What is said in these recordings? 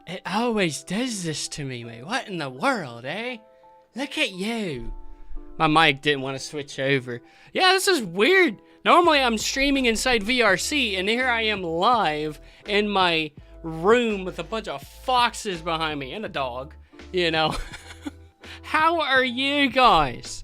It always does this to me, mate. What in the world, eh? Look at you. My mic didn't want to switch over. Yeah, this is weird. Normally I'm streaming inside VRC, and here I am live in my room with a bunch of foxes behind me and a dog, you know. How are you guys?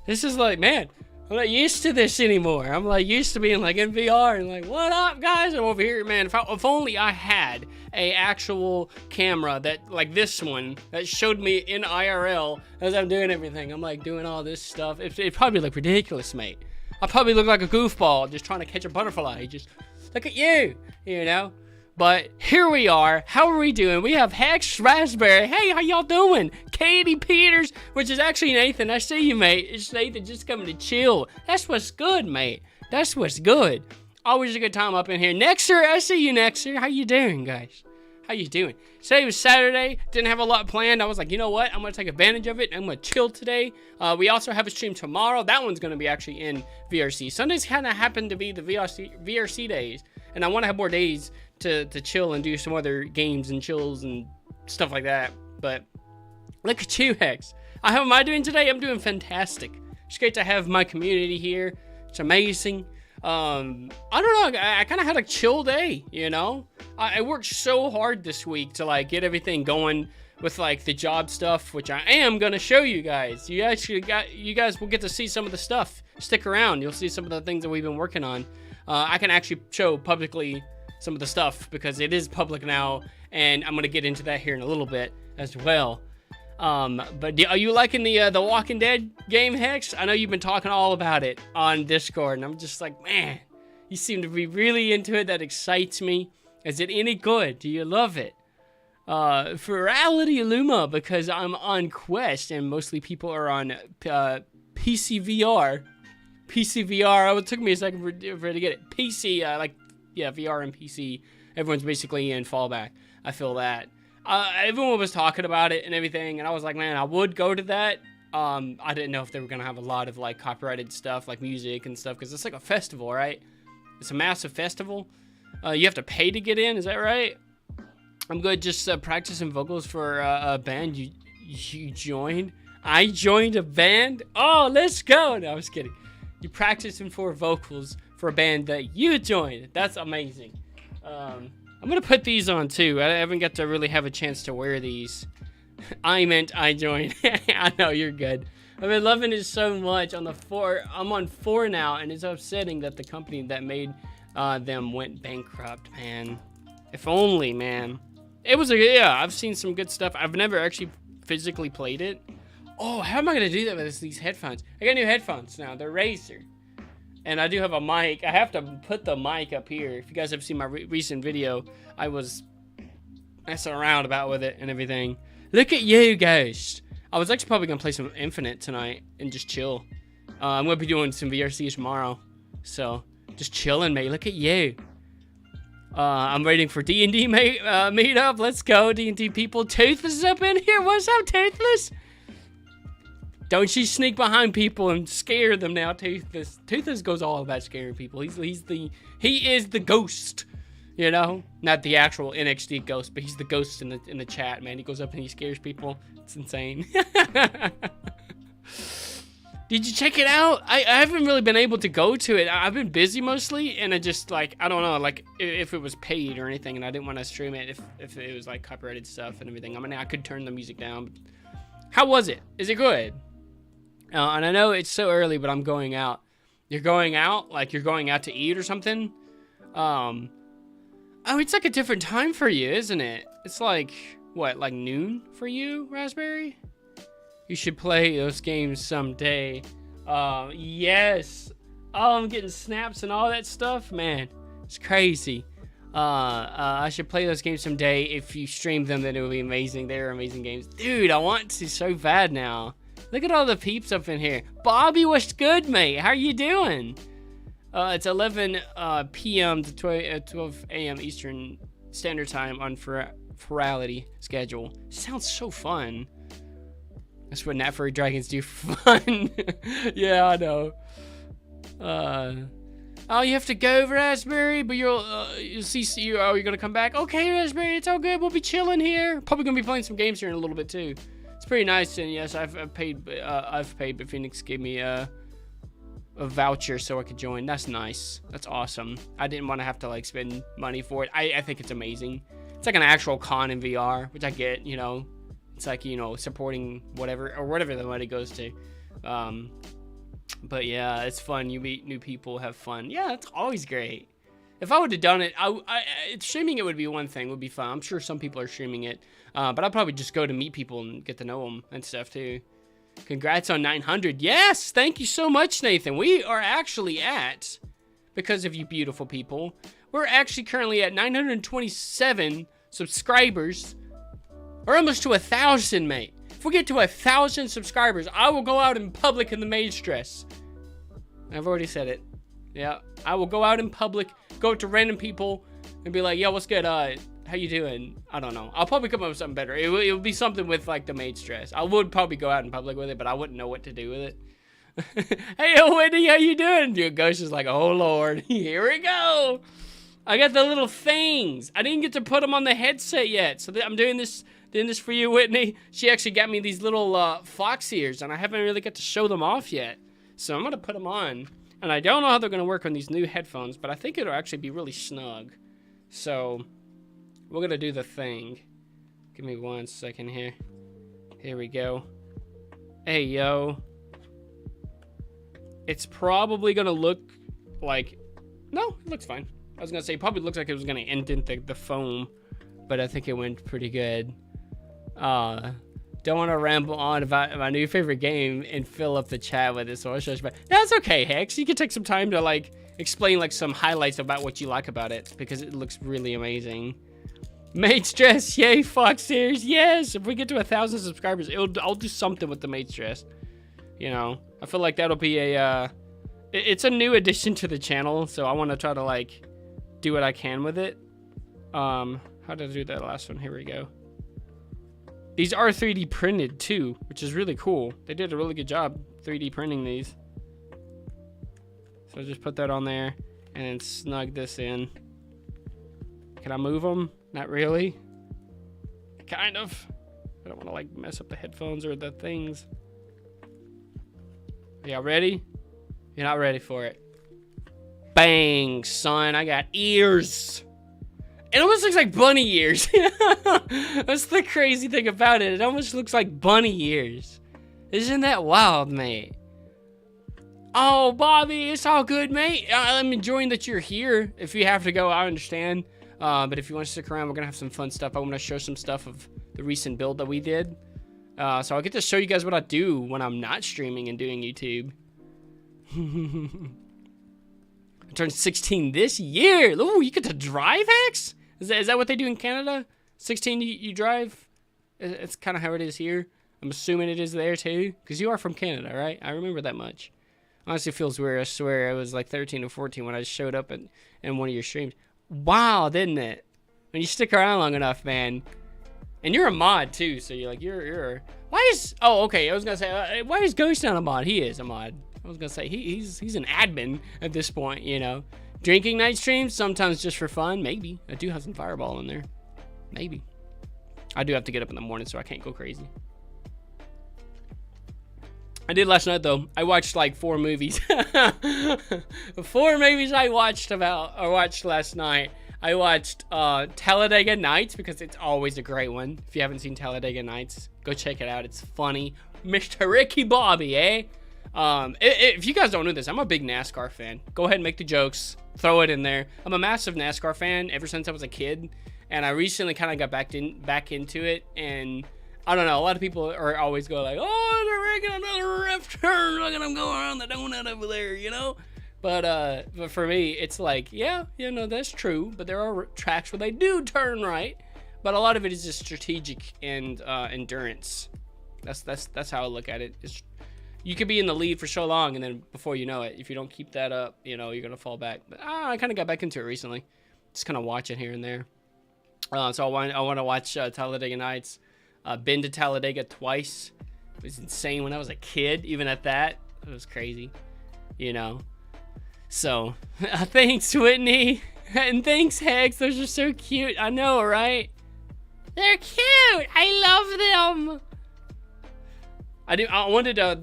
This is like, man, I'm not used to this anymore. I'm like used to being like in VR and like, what up, guys? I'm over here, man. If only I had a actual camera that like this one that showed me in IRL as I'm doing everything. I'm like doing all this stuff. It probably look ridiculous, mate. I probably look like a goofball just trying to catch a butterfly. Just look at you, you know. But here we are. How are we doing? We have Hex Raspberry. Hey, how y'all doing? Katie Peters, which is actually Nathan. I see you, mate. It's Nathan just coming to chill. That's what's good, mate. That's what's good. Always a good time up in here. Nexer, I see you, Nexer. How you doing, guys? How you doing? Today was Saturday. Didn't have a lot planned. I was like, you know what? I'm going to take advantage of it. I'm going to chill today. We also have a stream tomorrow. That one's going to be actually in VRC. Sundays kind of happen to be the VRC days. And I want to have more days to chill and do some other games and chills and stuff like that. But look at you, Hex. How am I doing today? I'm doing fantastic. It's great to have my community here. It's amazing. I don't know. I kind of had a chill day, you know. I worked so hard this week to like get everything going with like the job stuff, which I am gonna show you guys. You guys will get to see some of the stuff. Stick around. You'll see some of the things that we've been working on. I can actually show publicly some of the stuff because it is public now, and I'm gonna get into that here in a little bit as well. But are you liking the Walking Dead game, Hex? I know you've been talking all about it on Discord, and I'm just like, man, you seem to be really into it. That excites me. Is it any good? Do you love it? Virality Luma, because I'm on Quest, and mostly people are on PCVR. PCVR. It took me a second for it to get it. PC, VR and PC. Everyone's basically in fallback. I feel that. Everyone was talking about it and everything, and I was like, man, I would go to that. I didn't know if they were gonna have a lot of like copyrighted stuff, like music and stuff, because it's like a festival, right? It's a massive festival. You have to pay to get in, is that right? I'm good. Just practicing vocals for a band you joined. I joined a band. Oh, let's go! No, I was kidding. You practicing for vocals for a band that you joined. That's amazing. I'm gonna put these on too. I haven't got to really have a chance to wear these. I meant I joined. I know, you're good. I've been loving it so much. I'm on 4 now, and it's upsetting that the company that made them went bankrupt, man. If only, man. It was I've seen some good stuff. I've never actually physically played it. Oh, how am I gonna do that with these headphones? I got new headphones now. They're Razer. And I do have a mic. I have to put the mic up here. If you guys have seen my recent video, I was messing around about with it and everything. Look at you, Ghost. I was actually probably gonna play some Infinite tonight and just chill. I'm gonna be doing some VRC tomorrow. So, just chilling, mate. Look at you. I'm waiting for D&D meet up. Let's go, D&D people. Toothless is up in here. What's up, Toothless? Don't you sneak behind people and scare them now, Toothless. Toothless goes all about scaring people. He is the ghost, you know, not the actual NXT ghost, but he's the ghost in the chat, man. He goes up and he scares people. It's insane. Did you check it out? I haven't really been able to go to it. I've been busy mostly, and I just, like, I don't know, like, if it was paid or anything, and I didn't want to stream it if it was, like, copyrighted stuff and everything. I mean, I could turn the music down. How was it? Is it good? And I know it's so early, but I'm going out. You're going out? Like, you're going out to eat or something? Oh, it's like a different time for you, isn't it? It's like, what, like noon for you, Raspberry? You should play those games someday. Yes. Oh, I'm getting snaps and all that stuff, man. It's crazy. I should play those games someday. If you stream them, then it would be amazing. They're amazing games. Dude, I want to so bad now. Look at all the peeps up in here. Bobby, what's good, mate? How are you doing? It's 11 p.m. to 12 a.m. Eastern Standard Time on Ferality schedule. Sounds so fun. That's what Nat Furry Dragons do for fun. Yeah, I know. Oh, you have to go, Raspberry, but you'll see you. Oh, you're gonna come back. Okay, Raspberry, it's all good. We'll be chilling here. Probably gonna be playing some games here in a little bit too. It's pretty nice, and yes, I've paid, but Phoenix gave me a voucher so I could join. That's nice. That's awesome. I didn't want to have to like spend money for it. I think it's amazing. It's like an actual con in VR, which I get, you know. It's like, you know, supporting whatever the money goes to. But yeah, it's fun. You meet new people, have fun. Yeah, it's always great. If I would have done it, streaming it would be one thing. Would be fun. I'm sure some people are streaming it. But I'd probably just go to meet people and get to know them and stuff too. Congrats on 900. Yes, thank you so much, Nathan. We are actually at, because of you beautiful people, we're actually currently at 927 subscribers. We're almost to 1,000, mate. If we get to 1,000 subscribers, I will go out in public in the maid's dress. I've already said it. Yeah, I will go out in public, go up to random people, and be like, yo, what's good? How you doing? I don't know. I'll probably come up with something better. It will be something with, like, the maid's dress. I would probably go out in public with it, but I wouldn't know what to do with it. Hey, Whitney, how you doing? Your ghost is like, oh, Lord. Here we go. I got the little things. I didn't get to put them on the headset yet, so I'm doing this for you, Whitney. She actually got me these little fox ears, and I haven't really got to show them off yet. So I'm going to put them on. And I don't know how they're going to work on these new headphones, but I think it'll actually be really snug. So we're going to do the thing. Give me 1 second here. Here we go. Hey, yo. It's probably going to look like... No, it looks fine. I was going to say, it probably looks like it was going to indent the foam, but I think it went pretty good. Don't want to ramble on about my new favorite game and fill up the chat with it, so I'll show you. That's okay, Hex. You can take some time to like explain like some highlights about what you like about it, because it looks really amazing. Maid's dress, yay, Fox ears, yes. If we get to 1,000 subscribers, I'll do something with the maid's dress. You know, I feel like that'll be it's a new addition to the channel, so I want to try to like do what I can with it. How did I do that last one? Here we go. These are 3D printed too, which is really cool. They did a really good job 3D printing these. So just put that on there and then snug this in. Can I move them? Not really. Kind of. I don't want to like mess up the headphones or the things. Are y'all ready? You're not ready for it. Bang, son. I got ears. It almost looks like bunny ears. That's the crazy thing about it. It almost looks like bunny ears. Isn't that wild, mate? Oh, Bobby, it's all good, mate. I'm enjoying that you're here. If you have to go, I understand. But if you want to stick around, we're going to have some fun stuff. I want to show some stuff of the recent build that we did. So I'll get to show you guys what I do when I'm not streaming and doing YouTube. I turned 16 this year. Ooh, you get to drive, Hex? Is that what they do in Canada? 16, you drive? It's kind of how it is here. I'm assuming it is there too, because you are from Canada, right? I remember that much. Honestly, it feels weird. I swear I was like 13 or 14 when I showed up in one of your streams. Wow, didn't it? When you stick around long enough, man. And you're a mod too, so you're. Why is? Oh, okay. I was gonna say, why is Ghost not a mod? He is a mod. I was gonna say he's an admin at this point, you know. Drinking night streams sometimes just for fun. Maybe I do have some Fireball in there. Maybe. I do have to get up in the morning, so I can't go crazy. I did last night though. I watched like 4 movies. 4 movies I watched last night. I watched Talladega Nights because it's always a great one. If you haven't seen Talladega Nights, go check it out. It's funny. Mr. Ricky Bobby, eh? If you guys don't know this, I'm a big NASCAR fan. Go ahead and make the jokes. Throw it in there. I'm a massive NASCAR fan ever since I was a kid. And I recently kind of got back into it. And I don't know. A lot of people are always go like, oh, they're making another left turn. Look at them going around the donut over there, you know? But for me, it's like, yeah, you know, that's true. But there are tracks where they do turn right. But a lot of it is just strategic and endurance. That's how I look at it. You could be in the lead for so long, and then before you know it, if you don't keep that up, you know, you're going to fall back. But I kind of got back into it recently. Just kind of watch it here and there. So I want to watch Talladega Nights. Been to Talladega twice. It was insane when I was a kid. Even at that, it was crazy, you know. So thanks, Whitney, and thanks, Hex. Those are so cute. I know, right? They're cute. I love them. I wanted to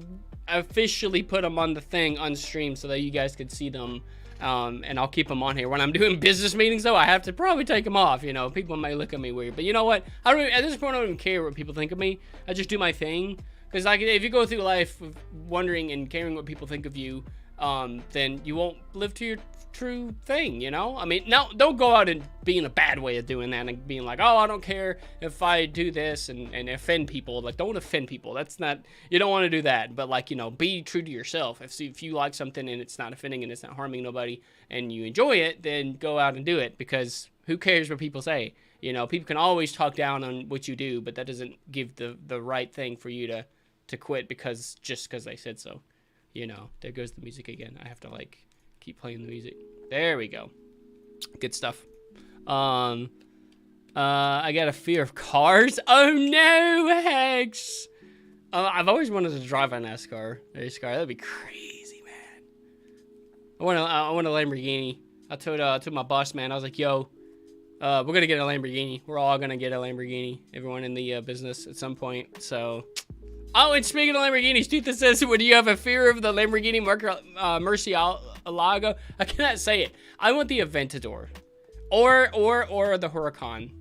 officially put them on the thing on stream so that you guys could see them. And I'll keep them on here. When I'm doing business meetings, though, I have to probably take them off. You know, people might look at me weird. But you know what? At this point, I don't even care what people think of me. I just do my thing. Because like, if you go through life wondering and caring what people think of you, then you won't live to your true thing, you know? I mean, now, don't go out and be in a bad way of doing that and being like, oh, I don't care if I do this and offend people. Like, don't offend people. That's not, you don't want to do that. But like, you know, be true to yourself. If you like something and it's not offending and it's not harming nobody and you enjoy it, then go out and do it, because who cares what people say? You know, people can always talk down on what you do, but that doesn't give the right thing for you to quit just because they said so. You know, there goes the music again. I have to like keep playing the music. There we go. Good stuff. I got a fear of cars. Oh no, Hex. I've always wanted to drive a NASCAR race car. That'd be crazy, man. I want a Lamborghini. I told my boss, man, I was like, yo, we're gonna get a Lamborghini. We're all gonna get a Lamborghini. Everyone in the business at some point. So. Oh, and speaking of Lamborghinis, Tooth says, "Would you have a fear of the Lamborghini Murcielago?" I cannot say it. I want the Aventador, or the Huracan.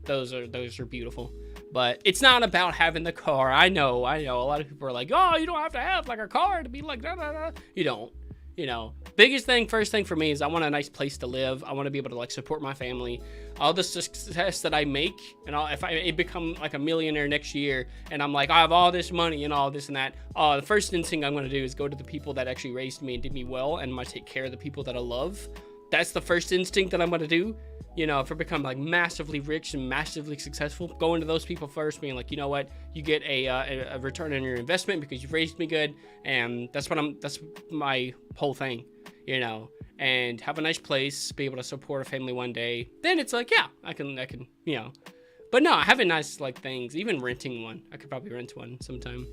Those are beautiful. But it's not about having the car. I know. A lot of people are like, "Oh, you don't have to have like a car to be like da." You don't. You know, first thing for me is I want a nice place to live. I want to be able to like support my family. All the success that I make, and if I become like a millionaire next year, and I'm like, I have all this money and all this and that. The first instinct I'm going to do is go to the people that actually raised me and did me well, and I'm going to take care of the people that I love. That's the first instinct that I'm going to do. You know, if I become like massively rich and massively successful, going to those people first, being like, you know what, you get a return on your investment because you've raised me good, and that's my whole thing, you know. And have a nice place, be able to support a family one day. Then it's like, yeah, I can, you know. But no, having nice like things, even renting one, I could probably rent one sometime.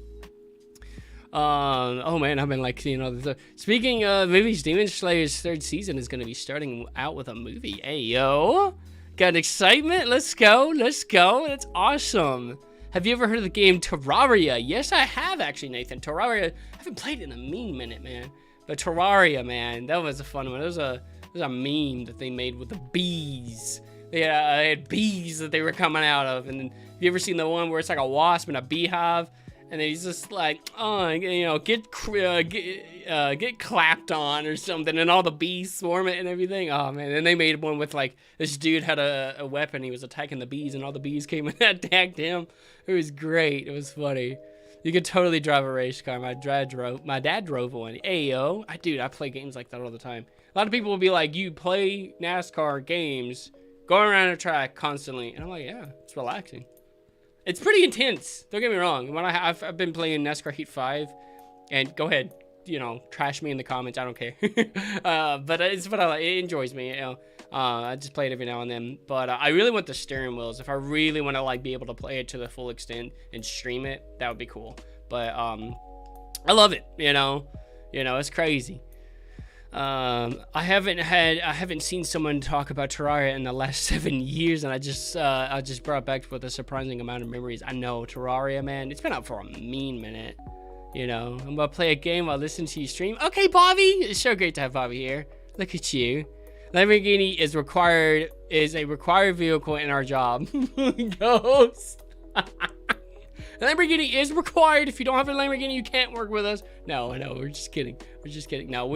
Oh man, I've been like, you know, speaking of movies, Demon Slayer's 3rd season is going to be starting out with a movie. Hey, yo, got excitement? Let's go. That's awesome. Have you ever heard of the game Terraria? Yes, I have actually, Nathan. Terraria, I haven't played it in a mean minute, man. But Terraria, man, that was a fun one. It was a meme that they made with the bees. They had bees that they were coming out of. And then, have you ever seen the one where it's like a wasp and a beehive? and then he's just like, oh, you know, get clapped on or something, and all the bees swarm it and everything. Oh man! And they made one with like this dude had a weapon. He was attacking the bees, and all the bees came and attacked him. It was great. It was funny. You could totally drive a race car. My dad drove one. Ayo, I play games like that all the time. A lot of people will be like, you play NASCAR games, going around a track constantly, and I'm like, yeah, it's relaxing. It's pretty intense. Don't get me wrong. When I've been playing NASCAR Heat 5, and go ahead, you know, trash me in the comments. I don't care. But it's what I like. It enjoys me. You know, I just play it every now and then. But I really want the steering wheels. If I really want to like be able to play it to the full extent and stream it, that would be cool. But I love it. You know, it's crazy. I haven't seen someone talk about Terraria in the last 7 years, and I just brought back with a surprising amount of memories. I know Terraria, man. It's been out for a mean minute. You know, I'm gonna play a game while listening to you stream. Okay, Bobby, it's so great to have Bobby here. Look at you. Lamborghini is a required vehicle in our job. Ghost. Lamborghini is required. If you don't have a Lamborghini, you can't work with us. No, we're just kidding. No,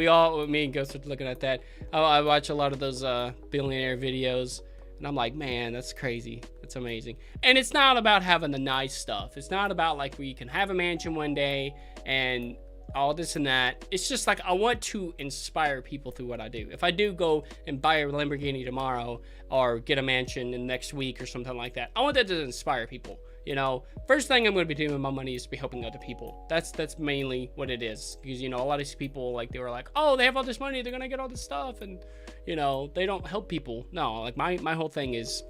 me and Ghost are looking at that. I watch a lot of those billionaire videos, and I'm like, man, that's crazy. That's amazing. And it's not about having the nice stuff. It's not about like we can have a mansion one day and all this and that. It's just like I want to inspire people through what I do. If I do go and buy a Lamborghini tomorrow or get a mansion in next week or something like that, I want that to inspire people. You know, first thing I'm going to be doing with my money is to be helping other people. That's mainly what it is. Because, you know, a lot of these people, like, they were like, oh, they have all this money, they're going to get all this stuff. And, you know, they don't help people. No, like, my whole thing is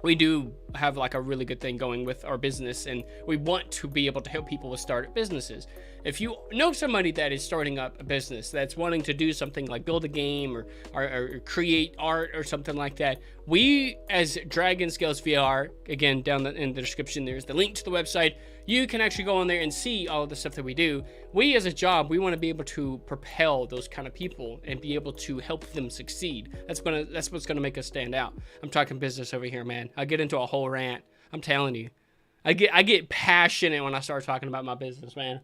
we do have, like, a really good thing going with our business. And we want to be able to help people with startup businesses. If you know somebody that is starting up a business, that's wanting to do something like build a game or create art or something like that, we as Dragon Scales VR, again, down in the description, there's the link to the website. You can actually go on there and see all of the stuff that we do. We as a job, we want to be able to propel those kind of people and be able to help them succeed. That's what's gonna make us stand out. I'm talking business over here, man. I get into a whole rant. I'm telling you. I get passionate when I start talking about my business, man.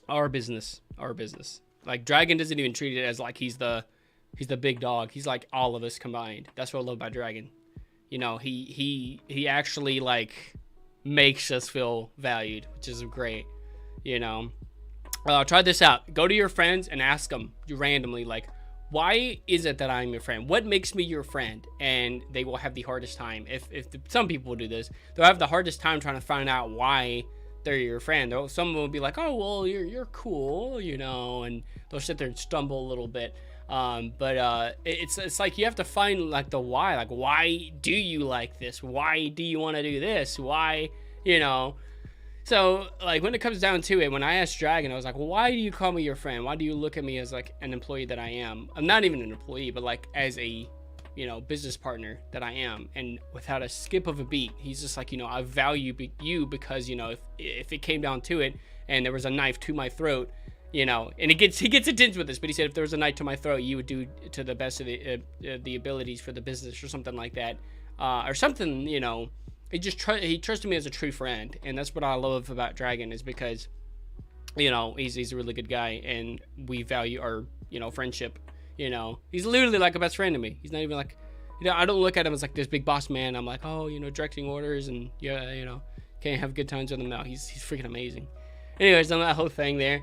Our business. Like, Dragon doesn't even treat it as like he's the big dog. He's like all of us combined. That's what I love about Dragon. You know, he actually like makes us feel valued, which is great. You know, try this out. Go to your friends and ask them randomly, like, why is it that I'm your friend? What makes me your friend? And they will have the hardest time. Some people do this, they'll have the hardest time trying to find out why they're your friend. Some will be like, oh, well, you're cool, you know, and they'll sit there and stumble a little bit. But it's like you have to find like the why. Like, why do you like this? Why do you want to do this? Why, you know? So like when it comes down to it, when I asked Dragon, I was like, well, why do you call me your friend? Why do you look at me as like an employee that I am? I'm not even an employee, but like as a, you know, business partner that I am. And without a skip of a beat, he's just like, you know, I value you because, you know, if it came down to it and there was a knife to my throat, you know, and he gets intense with this, but he said if there was a knife to my throat, you would do to the best of the abilities for the business or something like that, or something, you know. He trusted me as a true friend, and that's what I love about Dragon, is because, you know, he's a really good guy, and we value our, you know, friendship. You know, he's literally like a best friend to me. He's not even like, you know, I don't look at him as like this big boss man. I'm like, oh, you know, directing orders and yeah, you know, can't have good times with him. No, he's freaking amazing. Anyways, on that whole thing there.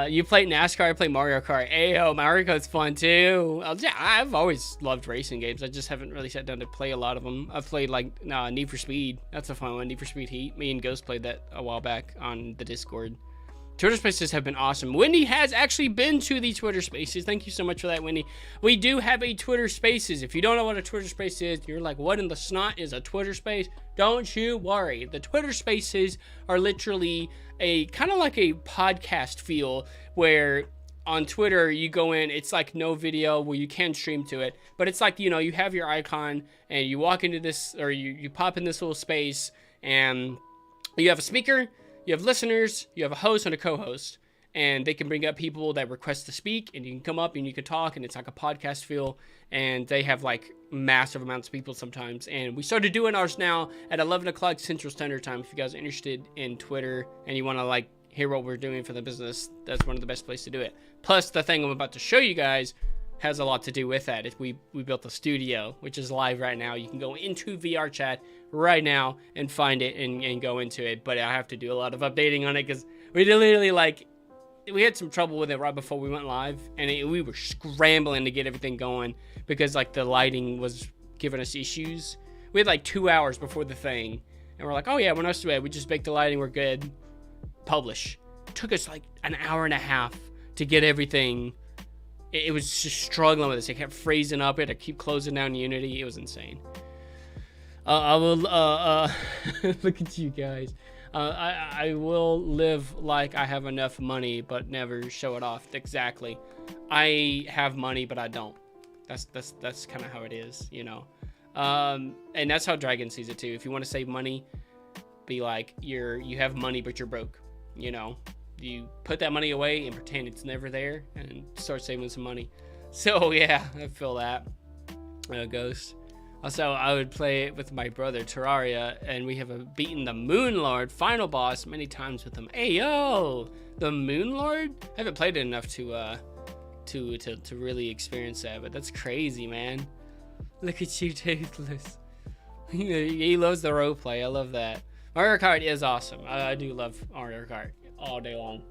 You play NASCAR, I play Mario Kart. Ayo, Mario Kart's fun too. I've always loved racing games. I just haven't really sat down to play a lot of them. I've played like Need for Speed. That's a fun one. Need for Speed Heat. Me and Ghost played that a while back on the Discord. Twitter Spaces have been awesome. Wendy has actually been to the Twitter Spaces. Thank you so much for that, Wendy. We do have a Twitter Spaces. If you don't know what a Twitter Space is, you're like, what in the snot is a Twitter Space? Don't you worry. The Twitter Spaces are literally a kind of like a podcast feel where on Twitter you go in, it's like no video where you can stream to it, but it's like, you know, you have your icon and you walk into this, or you pop in this little space and you have a speaker, you have listeners, you have a host and a co-host, and they can bring up people that request to speak, and you can come up and you can talk, and it's like a podcast feel, and they have like massive amounts of people sometimes. And we started doing ours now at 11 o'clock Central Standard Time. If you guys are interested in Twitter and you want to like hear what we're doing for the business, that's one of the best places to do it. Plus, the thing I'm about to show you guys has a lot to do with that. We built a studio, which is live right now. You can go into VR chat right now and find it and go into it. But I have to do a lot of updating on it because we literally like, we had some trouble with it right before we went live, and we were scrambling to get everything going because like the lighting was giving us issues. We had like 2 hours before the thing, and we're like, oh yeah, we're not too bad. We just baked the lighting, we're good. Publish. It took us like an hour and a half to get everything. It was just struggling with this. It kept freezing up. It had to keep closing down Unity. It was insane. I will look at you guys. I will live like I have enough money, but never show it off. Exactly. I have money, but I don't. That's kind of how it is, you know. And that's how Dragon sees it too. If you want to save money, be like you have money, but you're broke. You know, you put that money away and pretend it's never there, and start saving some money. So yeah, I feel that. Ghost. Also, I would play it with my brother Terraria, and we have beaten the Moon Lord final boss many times with him. Hey yo, the Moon Lord? I haven't played it enough to really experience that, but that's crazy, man. Look at you, Toothless. He loves the roleplay. I love that. Mario Kart is awesome. I do love Mario Kart all day long.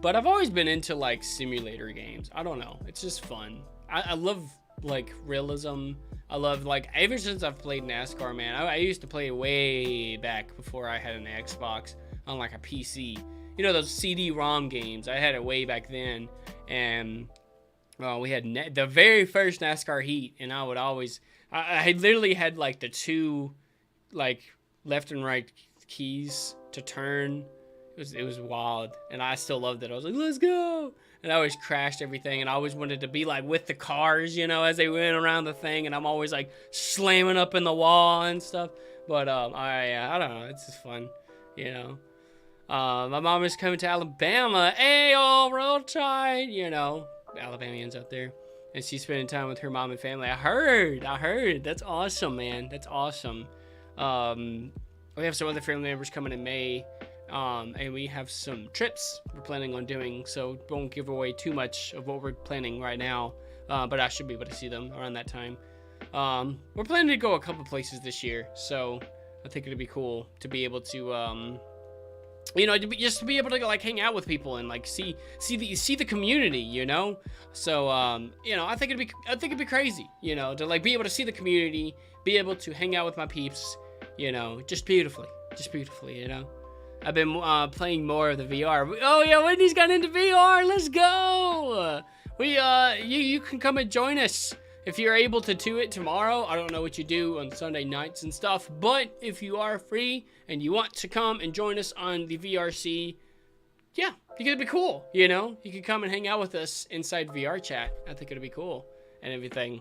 But I've always been into like simulator games. I don't know. It's just fun. I love like realism. I love like ever since I've played NASCAR, man. I used to play way back before I had an Xbox on like a PC. You know those CD-ROM games? I had it way back then, and we had the very first NASCAR heat, and I would always. I literally had like the two, like left and right keys to turn. It was wild, and I still loved it. I was like, let's go, and I always crashed everything, and I always wanted to be like with the cars, you know, as they went around the thing, and I'm always like slamming up in the wall and stuff. But I don't know, it's just fun, you know. My mom is coming to Alabama. Hey, all roll tide, you know, Alabamians out there. And she's spending time with her mom and family. I heard. That's awesome, man. That's awesome. We have some other family members coming in May. And we have some trips we're planning on doing. So won't give away too much of what we're planning right now. But I should be able to see them around that time. We're planning to go a couple places this year. So I think it'd be cool to be able to, you know, just to be able to like hang out with people and like see the community, you know. So you know, I think it'd be crazy, you know, to like be able to see the community, be able to hang out with my peeps, you know, just beautifully, you know. I've been playing more of the VR. Oh yeah, Whitney's got into VR. Let's go. You can come and join us if you're able to do it tomorrow. I don't know what you do on Sunday nights and stuff, but if you are free and you want to come and join us on the VRC, yeah, I think it'd be cool, you know? You could come and hang out with us inside VR chat. I think it'd be cool and everything.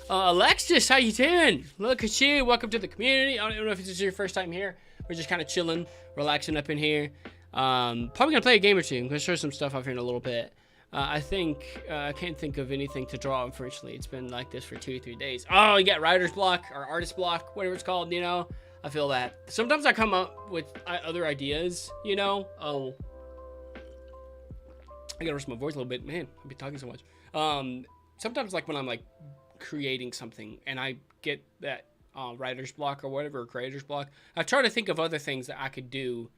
Alexis, how you doing? Look at you. Welcome to the community. I don't know if this is your first time here. We're just kind of chilling, relaxing up in here. Probably gonna play a game or two. I'm gonna show some stuff off here in a little bit. I think I can't think of anything to draw, unfortunately. It's been like this for 2 or 3 days. Oh, you got writer's block or artist block, whatever it's called, you know? I feel that. Sometimes I come up with other ideas, you know? Oh, I gotta rest my voice a little bit. Man, I've been talking so much. Sometimes like when I'm like creating something and I get that writer's block or whatever, or creator's block, I try to think of other things that I could do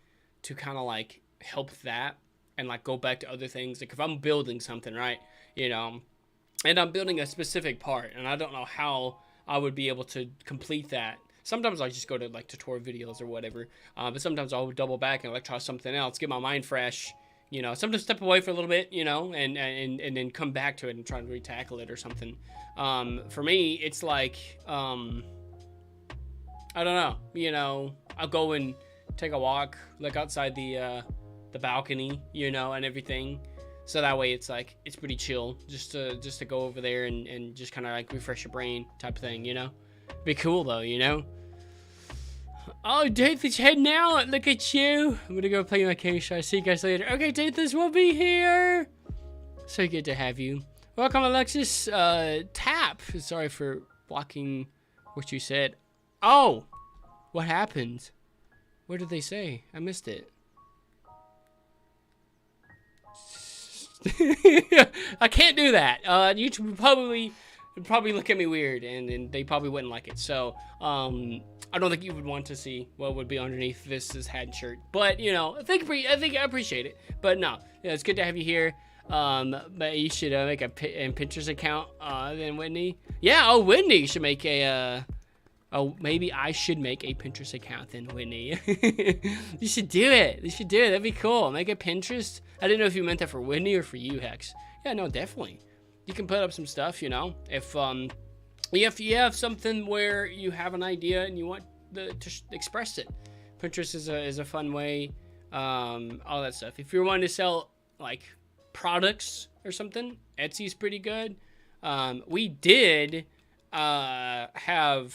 to kind of like help that. And like go back to other things. Like if I'm building something, right, you know, and I'm building a specific part and I don't know how I would be able to complete that. Sometimes I just go to like tutorial videos or whatever, but sometimes I'll double back and like try something else, get my mind fresh, you know. Sometimes step away for a little bit, you know, and then come back to it and try to retackle it or something. For me, it's like I don't know, you know, I'll go and take a walk, look outside the balcony, you know, and everything, so that way it's like it's pretty chill just to go over there and just kind of like refresh your brain type of thing, you know. Be cool though, you know. Oh, Dathan's heading out. Look at you. I'm gonna go play my case. I'll see you guys later. Okay, Dathan's will be here. So good to have you. Welcome, Alexis. Tap. Sorry for blocking what you said. Oh, what happened? What did they say? I missed it. I can't do that. YouTube would probably look at me weird, and they probably wouldn't like it. So, I don't think you would want to see what would be underneath this hat shirt. But you know, I think I appreciate it. But no, yeah, it's good to have you here. But you should make a Pinterest account. Then Whitney, yeah. Oh, Whitney should make a. Oh, maybe I should make a Pinterest account then, Whitney. You should do it. You should do it. That'd be cool. Make a Pinterest. I didn't know if you meant that for Whitney or for you, Hex. Yeah, no, definitely. You can put up some stuff, you know. If you have something where you have an idea and you want to express it, Pinterest is a fun way. All that stuff. If you're wanting to sell like products or something, Etsy's pretty good. We did have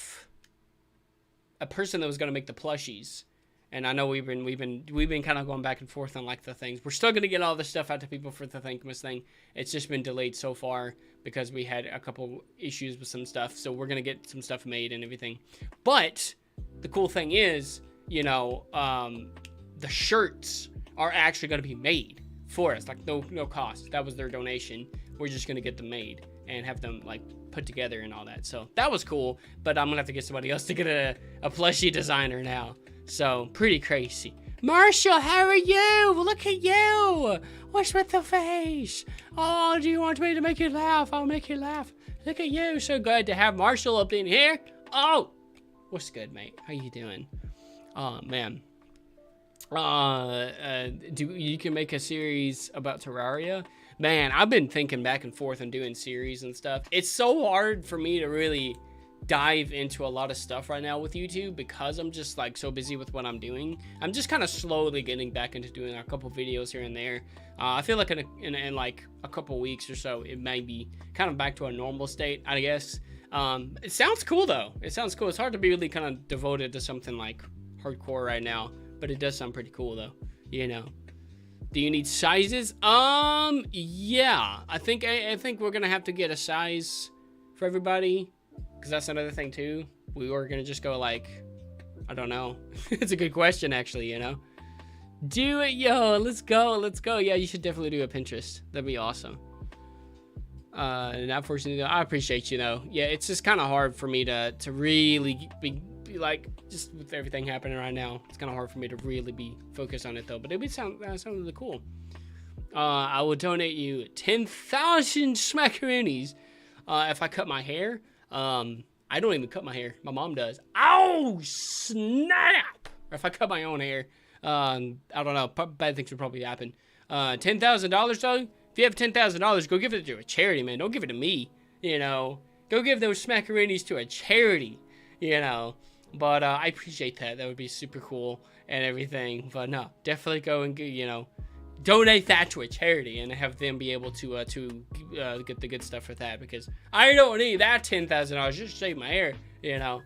a person that was going to make the plushies, and I know we've been kind of going back and forth on like the things. We're still going to get all this stuff out to people for the Thankmas thing. It's just been delayed so far because we had a couple issues with some stuff, so we're going to get some stuff made and everything. But the cool thing is, you know, the shirts are actually going to be made for us, like no cost. That was their donation. We're just going to get them made and have them like put together and all that. So that was cool, but I'm gonna have to get somebody else to get a plushie designer now. So pretty crazy. Marshall, how are you? Look at you. What's with the face? Oh, do you want me to make you laugh? I'll make you laugh. Look at you. So good to have Marshall up in here. Oh, what's good, mate? How you doing? Oh man. You can make a series about Terraria. Man, I've been thinking back and forth on doing series and stuff. It's so hard for me to really dive into a lot of stuff right now with YouTube because I'm just like so busy with what I'm doing. I'm just kind of slowly getting back into doing a couple videos here and there. I feel like in like a couple weeks or so, it may be kind of back to a normal state, I guess. It sounds cool though. It sounds cool. It's hard to be really kind of devoted to something like hardcore right now, but it does sound pretty cool though, you know. Do you need sizes? Yeah. I think we're gonna have to get a size for everybody, because that's another thing too. We were gonna just go like, I don't know. It's a good question actually, you know. Do it, yo. Let's go. Yeah, you should definitely do a Pinterest. That'd be awesome. And unfortunately, I appreciate you though. Yeah, it's just kind of hard for me to really be like, just with everything happening right now, it's kind of hard for me to really be focused on it though. But it would sound really cool. I will donate you 10,000 smackaroonies if I cut my hair. I don't even cut my hair. My mom does. Oh snap! Or if I cut my own hair, I don't know. Bad things would probably happen. $10,000 though. If you have $10,000, go give it to a charity, man. Don't give it to me. You know, go give those smackaroonies to a charity. You know. But I appreciate that. That would be super cool and everything. But no, definitely go and you know, donate that to a charity and have them be able to get the good stuff for that, because I don't need that $10,000 just to shave my hair. You know,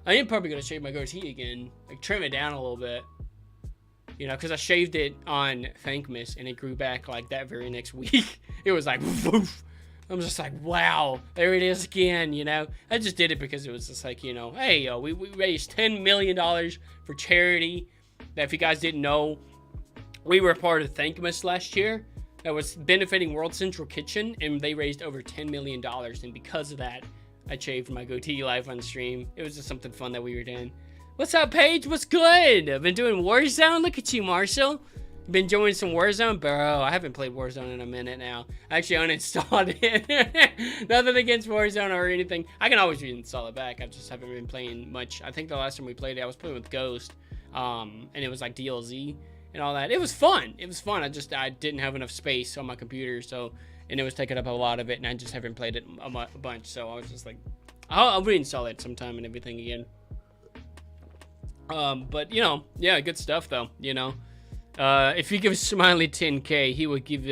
I am probably gonna shave my goatee again, like trim it down a little bit. You know, because I shaved it on Thankmas and it grew back like that very next week. It was like woof. I'm just like, wow, there it is again, you know. I just did it because it was just like, you know, hey, yo, we raised $10 million for charity. That if you guys didn't know, we were part of Thankmas last year. That was benefiting World Central Kitchen, and they raised over $10 million. And because of that, I shaved my goatee live on stream. It was just something fun that we were doing. What's up, Paige? What's good? I've been doing Warzone. Look at you, Marshall. Been joining some Warzone? Bro, I haven't played Warzone in a minute now. I actually uninstalled it. Nothing against Warzone or anything. I can always reinstall it back. I just haven't been playing much. I think the last time we played it, I was playing with Ghost. And it was like DLZ and all that. It was fun. I didn't have enough space on my computer, so, and it was taking up a lot of it, and I just haven't played it a bunch. So I was just like, I'll reinstall it sometime and everything again. But you know, yeah, good stuff though, you know. If you give Smiley 10K, he will give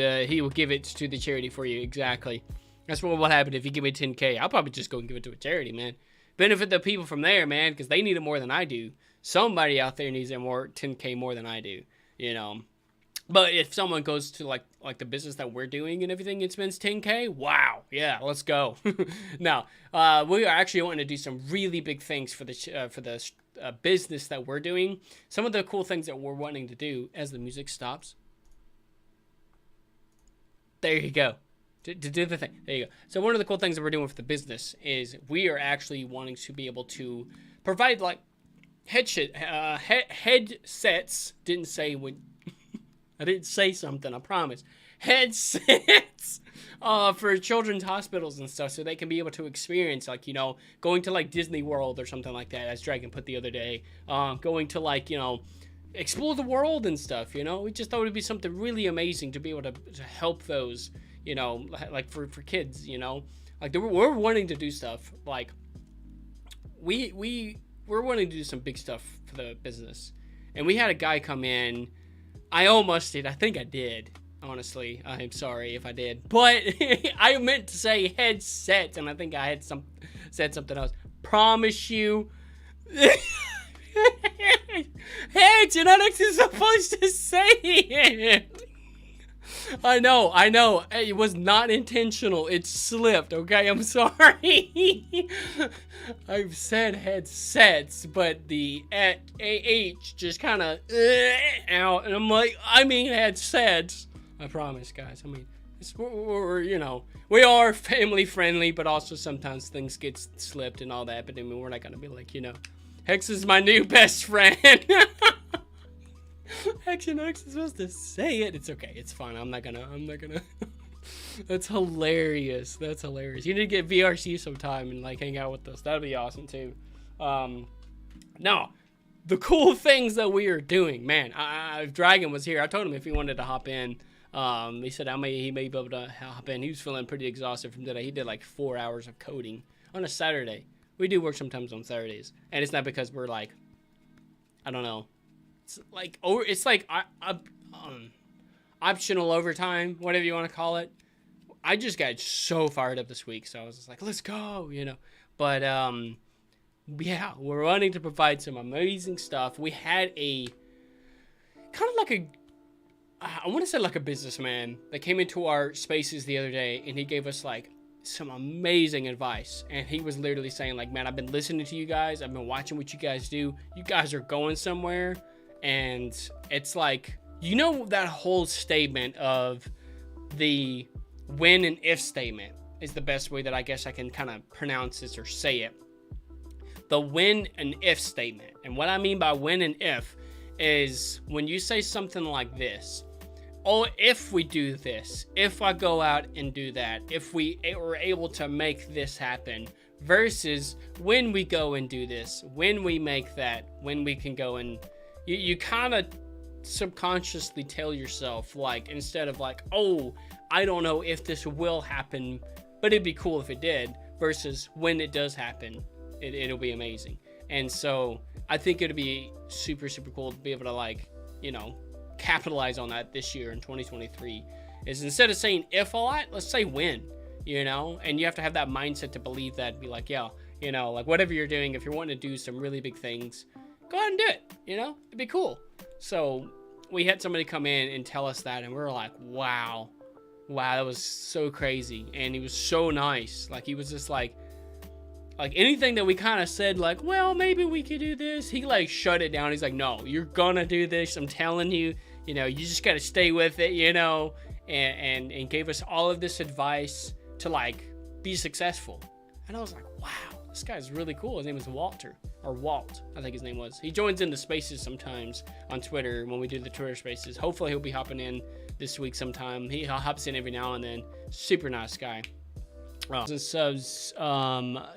it to the charity for you. Exactly. That's what will happen if you give me 10K. I'll probably just go and give it to a charity, man. Benefit the people from there, man, because they need it more than I do. somebody out there needs it more 10K more than I do, But if someone goes to like the business that we're doing and everything and spends 10K, wow, yeah, let's go. Now, we are actually wanting to do some really big things for the business that we're doing. Some of the cool things that we're wanting to do as the music stops. There you go. To do the thing. There you go. So one of the cool things that we're doing for the business is we are actually wanting to be able to provide like headsets. Didn't say when. I didn't say something, I promise. Headsets for children's hospitals and stuff so they can be able to experience, like, going to, like, Disney World or something like that, as Dragon put the other day. Going to, like, explore the world and stuff, We just thought it would be something really amazing to be able to help those, like, for kids, Like, we're wanting to do stuff. Like, we're wanting to do some big stuff for the business. And we had a guy come in. I almost did. I think I did. Honestly, I'm sorry if I did. But I meant to say headsets, and I think I had said something else. Promise you. Heads, you're not actually supposed to say it. I know. It was not intentional. It slipped, okay? I'm sorry. I've said headsets, but the AH just kind of out. And I'm like, headsets. I promise, guys. We're we are family friendly, but also sometimes things get slipped and all that. But we're not going to be like, Hex is my new best friend. Hex is supposed to say it. It's okay. It's fine. I'm not gonna. That's hilarious. You need to get VRC sometime and like hang out with us. That'd be awesome too. Now, the cool things that we are doing, man. If Dragon was here, I told him if he wanted to hop in. He said he may be able to hop in. He was feeling pretty exhausted from today. He did like 4 hours of coding on a Saturday. We do work sometimes on Saturdays, and it's not because we're like, I don't know. It's like optional overtime, whatever you want to call it. I just got so fired up this week, so I was just like, let's go, But yeah, we're wanting to provide some amazing stuff. We had a kind of like I want to say like a businessman that came into our spaces the other day, and he gave us like some amazing advice. And he was literally saying like, man, I've been listening to you guys. I've been watching what you guys do. You guys are going somewhere. And it's like, that whole statement of the when and if statement is the best way that I guess I can kind of pronounce this or say it. The when and if statement. And what I mean by when and if is when you say something like this. Oh, if we do this, if I go out and do that, if we were able to make this happen, versus when we go and do this, when we make that, when we can go and you kind of subconsciously tell yourself, like, instead of like, oh, I don't know if this will happen, but it'd be cool if it did, versus when it does happen, it'll be amazing. And so I think it'd be super, super cool to be able to like, capitalize on that this year in 2023, is instead of saying if a lot, let's say when, and you have to have that mindset to believe that, be like, yeah, like whatever you're doing, if you're wanting to do some really big things, go ahead and do it, it'd be cool. So we had somebody come in and tell us that, and we were like, wow, that was so crazy. And he was so nice. Like, he was just like anything that we kind of said, like, well, maybe we could do this, he like shut it down. He's like, no, you're gonna do this. I'm telling you, you just gotta stay with it, and gave us all of this advice to like be successful. And I was like, wow, this guy's really cool. His name is Walt, I think his name was. He joins in the spaces sometimes on Twitter when we do the Twitter spaces. Hopefully he'll be hopping in this week sometime. He hops in every now and then. Super nice guy. Subs,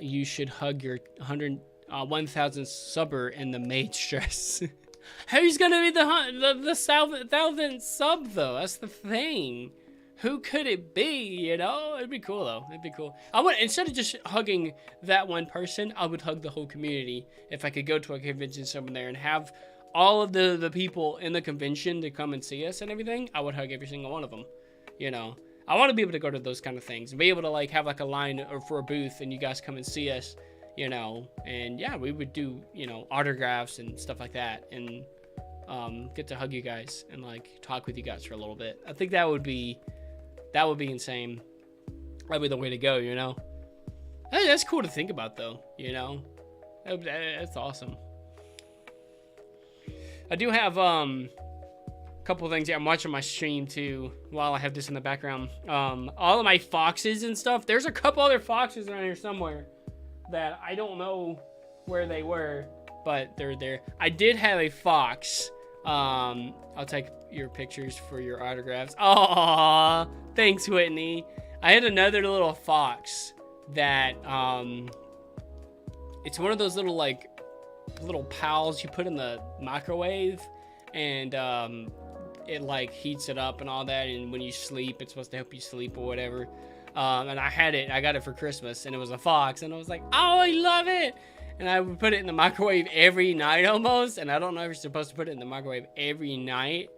you should hug your 1,000 subber in the maid stress. Who's gonna be the 1,000th sub though? That's the thing. Who could it be? It'd be cool though. It'd be cool. I would, instead of just hugging that one person, I would hug the whole community. If I could go to a convention somewhere there and have all of the people in the convention to come and see us and everything, I would hug every single one of them. I want to be able to go to those kind of things and be able to like have like a line or for a booth and you guys come and see us you know, and yeah, we would do, you know, autographs and stuff like that, and get to hug you guys and like talk with you guys for a little bit. I think that would be insane. That'd be the way to go, you know. Hey, that's cool to think about though, you know. That's awesome. I do have a couple of things. Yeah, I'm watching my stream too while I have this in the background. All of my foxes and stuff. There's a couple other foxes around here somewhere that I don't know where they were, but they're there. I did have a fox. I'll take your pictures for your autographs. Aww, thanks, Whitney. I had another little fox that it's one of those little like little pals you put in the microwave, and it like heats it up and all that, and when you sleep it's supposed to help you sleep or whatever. And I got it for Christmas, and it was a fox, and I was like, oh, I love it. And I would put it in the microwave every night almost, and I don't know if you're supposed to put it in the microwave every night,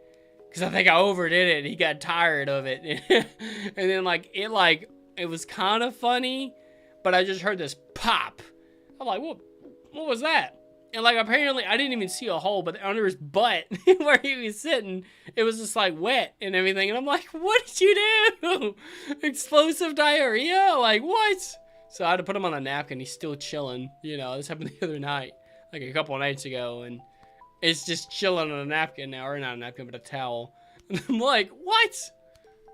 because I think I overdid it. He got tired of it. And then it was kind of funny, but I just heard this pop. I'm like, what was that? And like, apparently I didn't even see a hole, but under his butt where he was sitting, it was just like wet and everything. And I'm like, what did you do? Explosive diarrhea? Like, what? So I had to put him on a napkin. He's still chilling. You know, this happened the other night, like a couple of nights ago, and it's just chilling on a napkin now, or not a napkin, but a towel. And I'm like, what?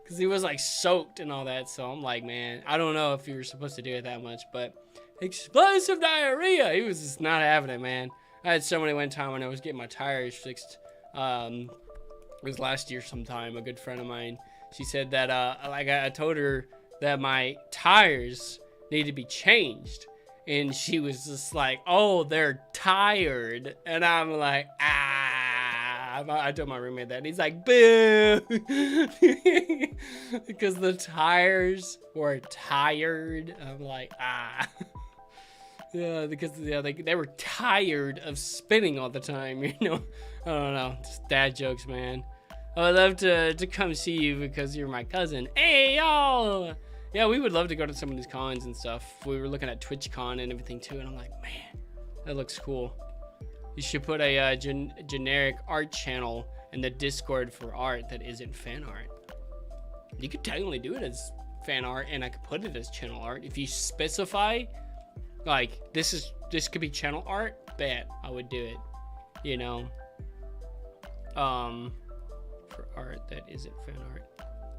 Because he was like soaked and all that. So I'm like, man, I don't know if you were supposed to do it that much, but explosive diarrhea. He was just not having it, man. I had so many one time when I was getting my tires fixed. It was last year sometime. A good friend of mine, she said that I told her that my tires need to be changed, and she was just like, oh, they're tired. And I'm like, I told my roommate that, and he's like, boo. Because the tires were tired. I'm like, yeah, because they were tired of spinning all the time, you know. I don't know, just dad jokes, man. I would love to come see you because you're my cousin. Hey, y'all. Yeah, we would love to go to some of these cons and stuff. We were looking at TwitchCon and everything too, and I'm like, man, that looks cool. You should put a generic art channel in the Discord for art that isn't fan art. You could technically do it as fan art, and I could put it as channel art. If you specify, like, this could be channel art, bet I would do it, you know. For art that isn't fan art.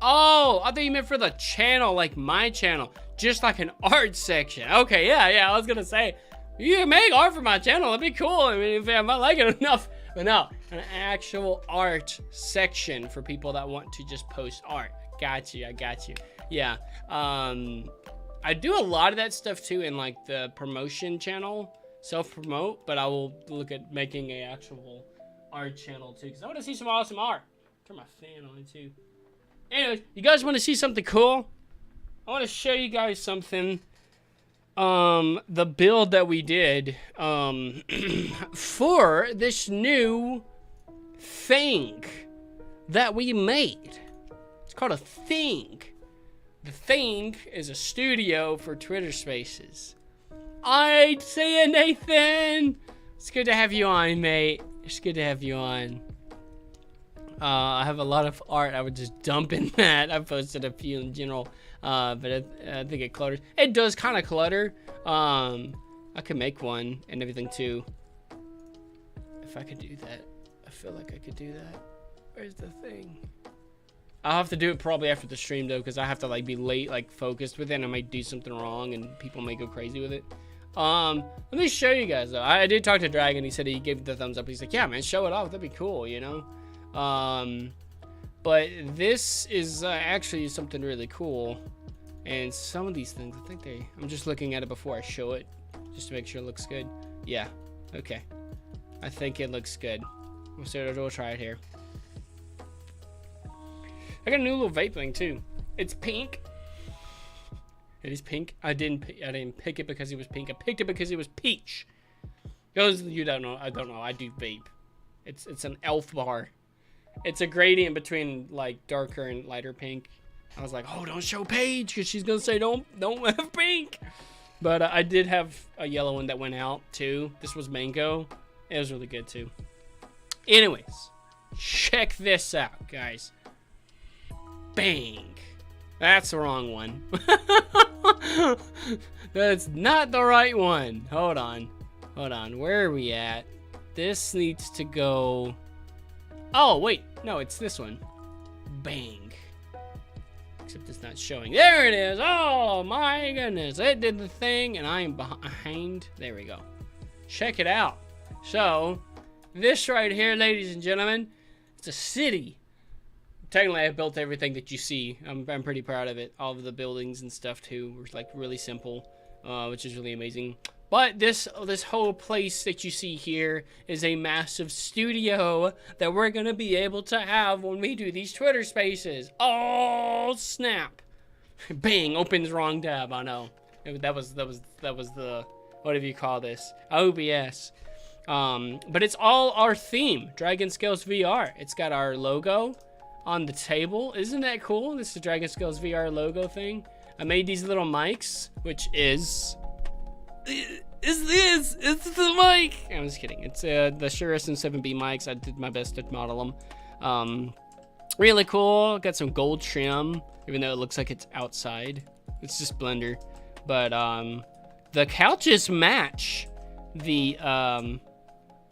Oh, I thought you meant for the channel, like my channel, just like an art section. Okay, yeah, I was gonna say, you can make art for my channel, that'd be cool. I mean, if I might like it enough. But no, an actual art section for people that want to just post art. I got you. Yeah, I do a lot of that stuff too in like the promotion channel, self-promote, but I will look at making a actual art channel too, because I want to see some awesome art. Turn my fan on too. Anyways, you guys want to see something cool? I want to show you guys something. The build that we did for this new thing that we made. It's called a thing. The thing is a studio for Twitter Spaces. I'd say it, Nathan. It's good to have you on, mate. It's good to have you on. I have a lot of art. I would just dump in that. I posted a few in general, but I think it clutters. It does kind of clutter. I could make one and everything too. If I could do that, I feel like I could do that. Where's the thing? I'll have to do it probably after the stream though, because I have to like be late, like focused with it, and I might do something wrong and people may go crazy with it. Let me show you guys though. I did talk to Dragon. He said he gave the thumbs up. He's like, yeah, man, show it off. That'd be cool, you know? But this is actually something really cool, and some of these things, I think I'm just looking at it before I show it, just to make sure it looks good. Yeah, okay, I think it looks good. We'll try it here. I got a new little vape thing too. It's pink. It is pink. I didn't pick it because it was pink. I picked it because it was peach. Those you don't know, I don't know. I do vape. It's an elf bar. It's a gradient between like darker and lighter pink. I was like, oh, don't show Paige because she's gonna say don't have pink. But I did have a yellow one that went out too. This was mango. It was really good too. Anyways, check this out, guys. Bang. That's the wrong one. That's not the right one. Hold on. Where are we at? This needs to go... Oh, wait. No, it's this one. Bang. Except it's not showing. There it is. Oh, my goodness. It did the thing, and I am behind. There we go. Check it out. So, this right here, ladies and gentlemen, it's a city. Technically, I built everything that you see. I'm pretty proud of it. All of the buildings and stuff, too, were, like, really simple, which is really amazing. But this whole place that you see here is a massive studio that we're gonna be able to have when we do these Twitter Spaces. Oh snap! Bang! Opens wrong tab. I know. That was the, what do you call this? OBS. But it's all our theme, Dragon Scales VR. It's got our logo on the table. Isn't that cool? This is the Dragon Scales VR logo thing. I made these little mics, which is. It's the mic. I'm just kidding. It's the Shure SM7B mics. I did my best to model them. Really cool. Got some gold trim, even though it looks like it's outside. It's just Blender. But the couches match the. I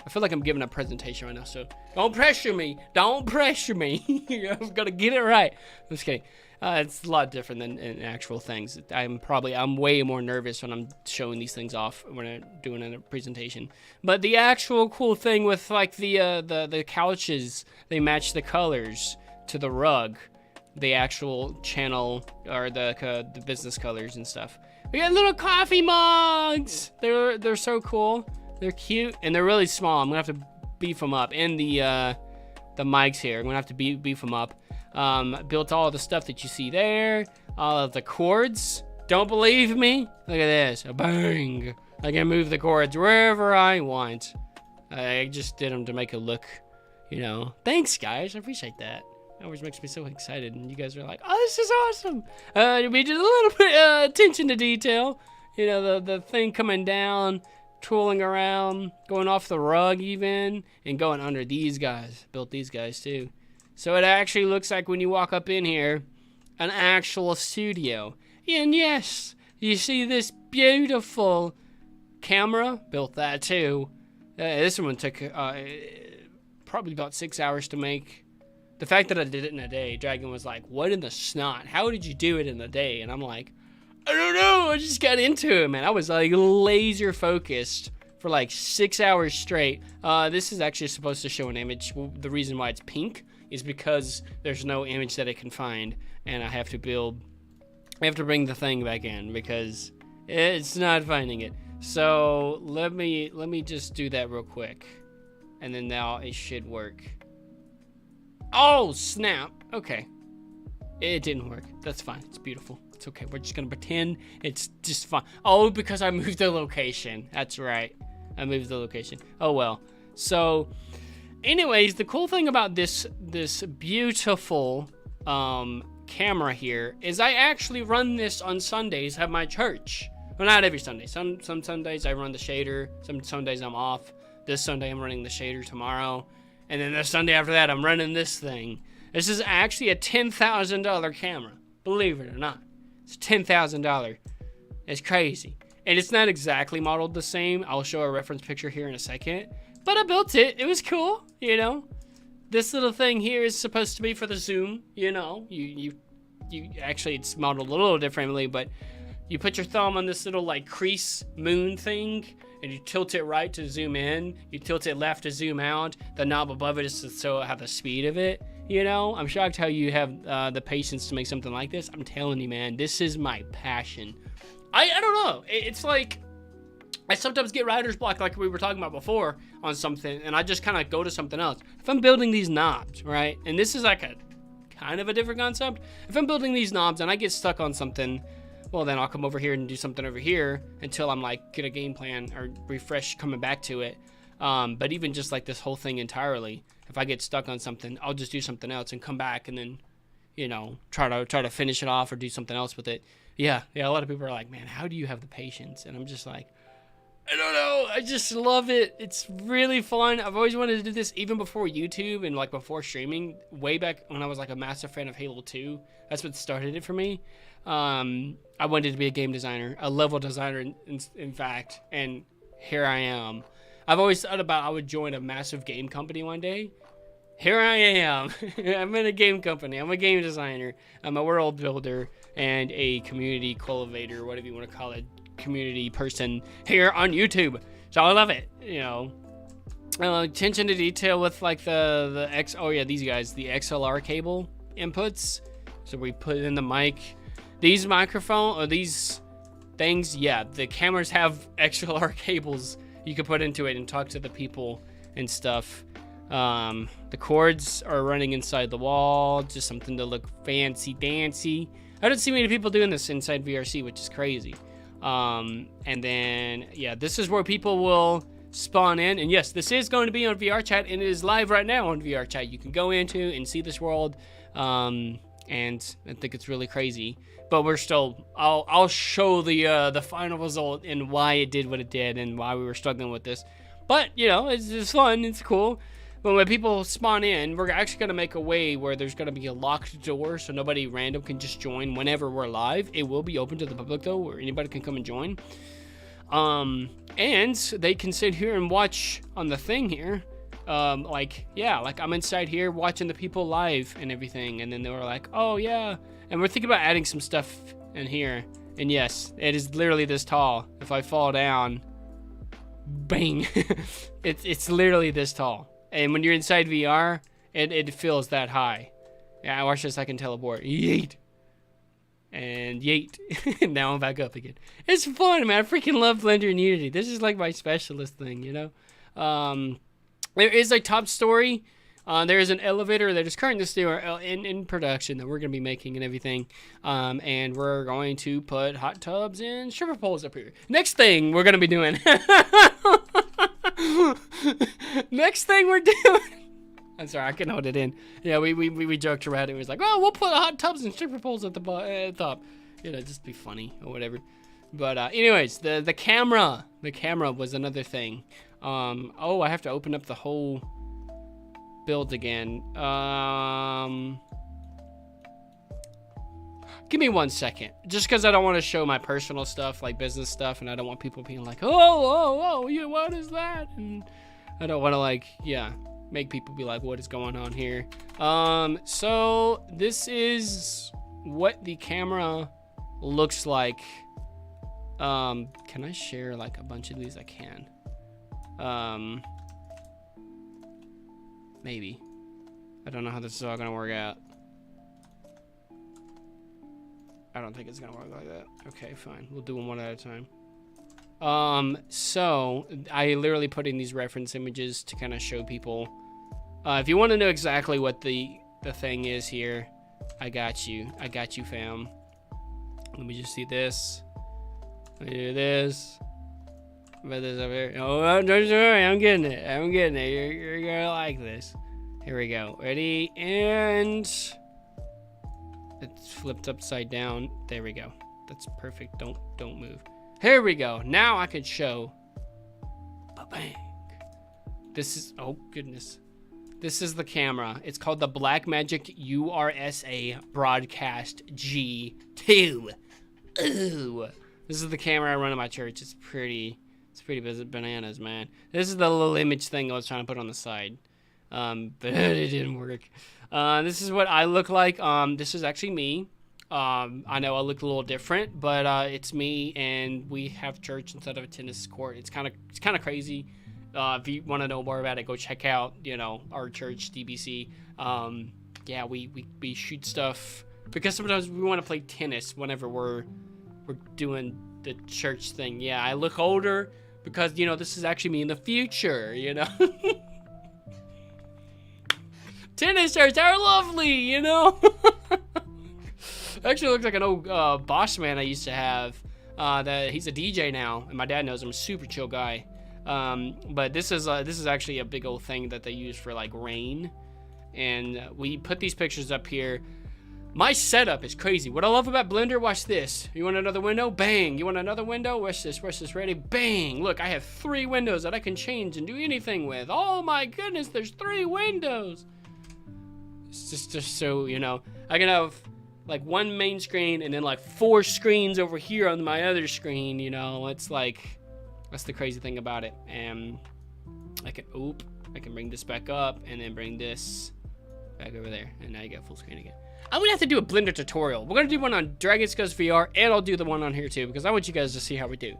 feel like I'm giving a presentation right now, so don't pressure me. Don't pressure me. I'm gonna get it right. I'm just kidding. It's a lot different than in actual things. I'm way more nervous when I'm showing these things off when I'm doing a presentation. But the actual cool thing with like the couches, they match the colors to the rug, the actual channel or the business colors and stuff. We got little coffee mugs. They're so cool. They're cute and they're really small. I'm gonna have to beef them up. And the mics here, I'm gonna have to beef them up. Built all the stuff that you see there, all of the cords. Don't believe me? Look at this. Bang! I can move the cords wherever I want. I just did them to make it look, you know. Thanks, guys. I appreciate that. It always makes me so excited. And you guys are like, oh, this is awesome. We did a little bit attention to detail. You know, the thing coming down, twirling around, going off the rug even, and going under these guys. Built these guys, too. So it actually looks like when you walk up in here, an actual studio. And yes, you see this beautiful camera, built that too. This one took probably about 6 hours to make. The fact that I did it in a day, Dragon was like, what in the snot? How did you do it in a day? And I'm like, I don't know, I just got into it, man. I was like laser focused for like 6 hours straight. This is actually supposed to show an image. The reason why it's pink is because there's no image that it can find, and I have to bring the thing back in because it's not finding it. So let me just do that real quick, and then now it should work. Oh snap! Okay, it didn't work. That's fine. It's beautiful. It's okay. We're just gonna pretend it's just fine. Oh, because I moved the location. That's right. I moved the location. Oh well. So. Anyways, the cool thing about this beautiful camera here is I actually run this on Sundays at my church. Well, not every Sunday. Some Sundays I run the shader. Some Sundays I'm off. This Sunday I'm running the shader tomorrow. And then the Sunday after that I'm running this thing. This is actually a $10,000 camera. Believe it or not. It's $10,000. It's crazy. And it's not exactly modeled the same. I'll show a reference picture here in a second. But I built it. It was cool, you know. This little thing here is supposed to be for the zoom, you know. You actually, it's modeled a little differently, but you put your thumb on this little like crease moon thing, and you tilt it right to zoom in. You tilt it left to zoom out. The knob above it is to show how the speed of it, you know. I'm shocked how you have the patience to make something like this. I'm telling you, man, this is my passion. I don't know. It's like, I sometimes get writer's block like we were talking about before on something, and I just kind of go to something else. If I'm building these knobs, right, and this is like a kind of a different concept. If I'm building these knobs and I get stuck on something, well, then I'll come over here and do something over here until I'm like, get a game plan or refresh coming back to it. But even just like this whole thing entirely, if I get stuck on something, I'll just do something else and come back and then, you know, try to finish it off or do something else with it. Yeah, a lot of people are like, man, how do you have the patience? And I'm just like, I don't know. I just love it. It's really fun. I've always wanted to do this even before YouTube and like before streaming. Way back when I was like a massive fan of Halo 2. That's what started it for me. I wanted to be a game designer, a level designer, in fact. And here I am. I've always thought about I would join a massive game company one day. Here I am. I'm in a game company. I'm a game designer. I'm a world builder and a community cultivator, whatever you want to call it. Community person here on YouTube. So I love it, you know. Attention to detail with like the these guys, the XLR cable inputs. So we put in the mic. These microphone or these things, yeah, the cameras have XLR cables you can put into it and talk to the people and stuff. The cords are running inside the wall, just something to look fancy dancy. I don't see many people doing this inside VRC, which is crazy. And then, yeah, this is where people will spawn in. And yes, this is going to be on VR chat, and it is live right now on VR chat. You can go into and see this world. And I think it's really crazy, but we're still, I'll show the final result and why it did what it did and why we were struggling with this. But, you know, it's fun. It's cool. But when people spawn in, we're actually going to make a way where there's going to be a locked door so nobody random can just join whenever we're live. It will be open to the public, though, where anybody can come and join. And they can sit here and watch on the thing here. Like I'm inside here watching the people live and everything. And then they were like, oh, yeah. And we're thinking about adding some stuff in here. And yes, it is literally this tall. If I fall down, bang. It's literally this tall. And when you're inside VR, it feels that high. Yeah, watch this, I can teleport. Yeet. And yeet. And now I'm back up again. It's fun, man. I freaking love Blender and Unity. This is like my specialist thing, you know? There is a top story. There is an elevator that is currently still in production that we're going to be making and everything. And we're going to put hot tubs and stripper poles up here. Next thing we're going to be doing. Next thing we're doing. I'm sorry, I couldn't hold it in. Yeah, we joked around. It was like, oh, we'll put hot tubs and stripper poles at the top. You know, just be funny or whatever. But anyways, the camera. The camera was another thing. Oh, I have to open up the whole build again. Give me 1 second. Just because I don't want to show my personal stuff, like business stuff, and I don't want people being like, oh, yeah, what is that? And I don't want to, like, yeah, make people be like, what is going on here? So this is what the camera looks like. Can I share, like, a bunch of these? I can. Maybe. I don't know how this is all gonna work out. I don't think it's gonna work like that. Okay, fine. We'll do them one at a time. So I literally put in these reference images to kind of show people. If you want to know exactly what the thing is here, I got you. I got you, fam. Let me just see this. Let me do this. Put this over here. Oh, don't worry. I'm getting it. I'm getting it. You're gonna like this. Here we go. Ready? And it's flipped upside down. There we go. That's perfect. Don't move. Here we go. Now I can show. Ba-bang. This is, oh goodness. This is the camera. It's called the Blackmagic URSA Broadcast G2. Ooh. This is the camera I run at my church. It's pretty bananas, man. This is the little image thing I was trying to put on the side. But it didn't work. This is what I look like. This is actually me. I know I look a little different, but it's me, and we have church instead of a tennis court. It's kind of crazy. If you want to know more about it, go check out, you know, our church, DBC. Yeah, we shoot stuff because sometimes we want to play tennis whenever we're doing the church thing. Yeah, I look older because, you know, this is actually me in the future, you know. Tennis shirts are lovely, you know. Actually looks like an old boss man I used to have. That he's a DJ now, and my dad knows him. Super chill guy. But this is actually a big old thing that they use for like rain, and we put these pictures up here. My setup is crazy. What I love about Blender, watch this. You want another window? Bang. You want another window? Watch this. Watch this. Ready? Bang. Look, I have 3 windows that I can change and do anything with. Oh my goodness, there's 3 windows. It's just so, you know, I can have like 1 main screen and then like 4 screens over here on my other screen, you know. It's like, that's the crazy thing about it. And I can bring this back up and then bring this back over there. And now you got full screen again. I'm gonna have to do a Blender tutorial. We're gonna do one on Dragon's Ghost VR, and I'll do the one on here too, because I want you guys to see how we do.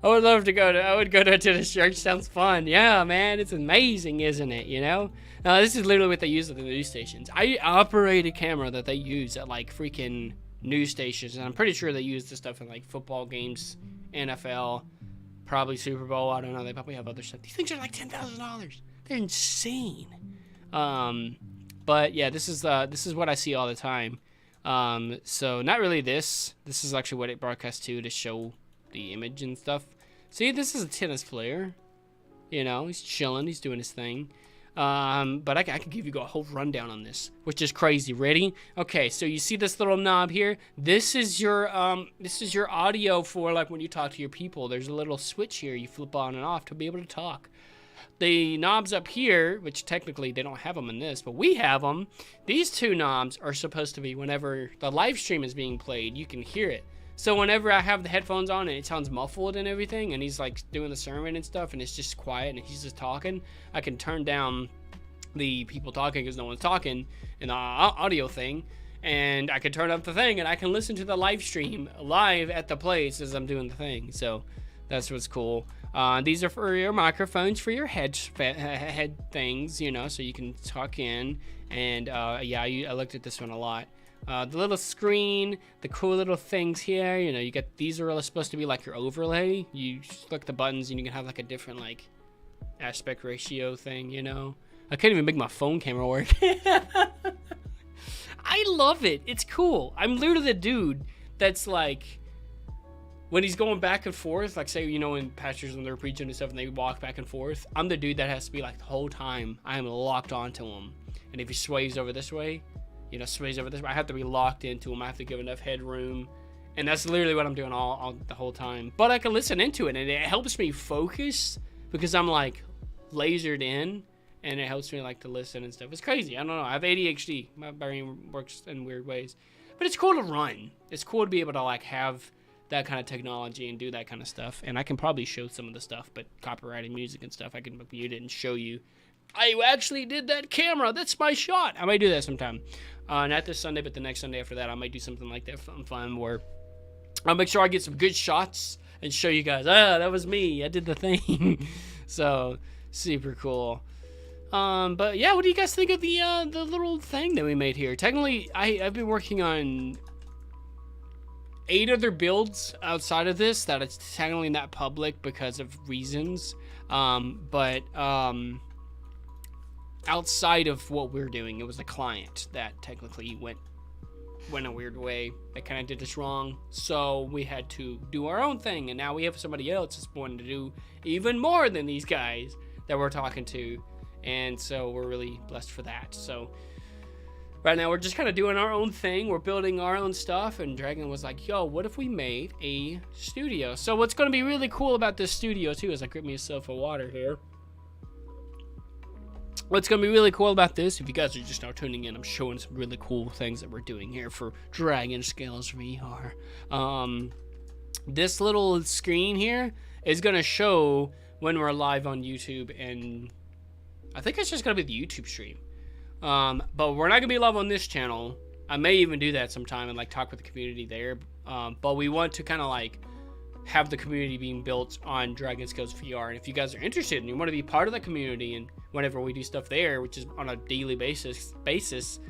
I would love to go to the church. Sounds fun. Yeah, man, it's amazing, isn't it? You know? This is literally what they use at the news stations. I operate a camera that they use at like freaking news stations, and I'm pretty sure they use this stuff in like football games, NFL, probably Super Bowl. I don't know. They probably have other stuff. These things are like $10,000. They're insane. But yeah, this is what I see all the time. So not really this. This is actually what it broadcasts to show the image and stuff. See, this is a tennis player. You know, he's chilling. He's doing his thing. But I can give you a whole rundown on this, which is crazy. Ready? Okay, so you see this little knob here? This is your audio for like when you talk to your people. There's a little switch here you flip on and off to be able to talk. The knobs up here, which technically they don't have them in this, but we have them. These 2 knobs are supposed to be whenever the live stream is being played, you can hear it. So whenever I have the headphones on and it sounds muffled and everything, and he's like doing the sermon and stuff, and it's just quiet and he's just talking, I can turn down the people talking because no one's talking in the audio thing, and I can turn up the thing and I can listen to the live stream live at the place as I'm doing the thing. So that's what's cool. These are for your microphones for your head things, you know, so you can talk in. And yeah, I looked at this one a lot. The little screen, the cool little things here, you know, you get, these are supposed to be like your overlay. You just click the buttons and you can have like a different like aspect ratio thing, you know. I can't even make my phone camera work. I love it. It's cool. I'm literally the dude that's like, when he's going back and forth, like say, you know, when pastors when they're preaching and stuff and they walk back and forth, I'm the dude that has to be like the whole time I am locked onto him. And if he sways over this way, you know, sways over this way, I have to be locked into him. I have to give enough headroom. And that's literally what I'm doing all the whole time. But I can listen into it and it helps me focus because I'm like lasered in and it helps me like to listen and stuff. It's crazy. I don't know. I have ADHD. My brain works in weird ways. But it's cool to run. It's cool to be able to like have that kind of technology and do that kind of stuff. And I can probably show some of the stuff, but copyrighting music and stuff, I can mute it and show you. I actually did that camera. That's my shot. I might do that sometime. Not this Sunday, but the next Sunday after that, I might do something like that fun where I'll make sure I get some good shots and show you guys, that was me. I did the thing. So super cool. But yeah, what do you guys think of the little thing that we made here? Technically, I've been working on 8 other builds outside of this that it's technically not public because of reasons. But outside of what we're doing, it was a client that technically went a weird way. They kind of did this wrong. So we had to do our own thing. And now we have somebody else that's wanting to do even more than these guys that we're talking to. And so we're really blessed for that. So right now we're just kind of doing our own thing. We're building our own stuff. And Dragon was like, yo, what if we made a studio? So what's going to be really cool about this studio too is I grab myself a water here. What's going to be really cool about this, if you guys are just now tuning in, I'm showing some really cool things that we're doing here for Dragon Scales VR. This little screen here is going to show when we're live on YouTube, and I think it's just going to be the YouTube stream. But we're not going to be live on this channel. I may even do that sometime and like talk with the community there. But we want to kind of like have the community being built on Dragon Scales VR. And if you guys are interested and you want to be part of the community, and whenever we do stuff there, which is on a daily basis,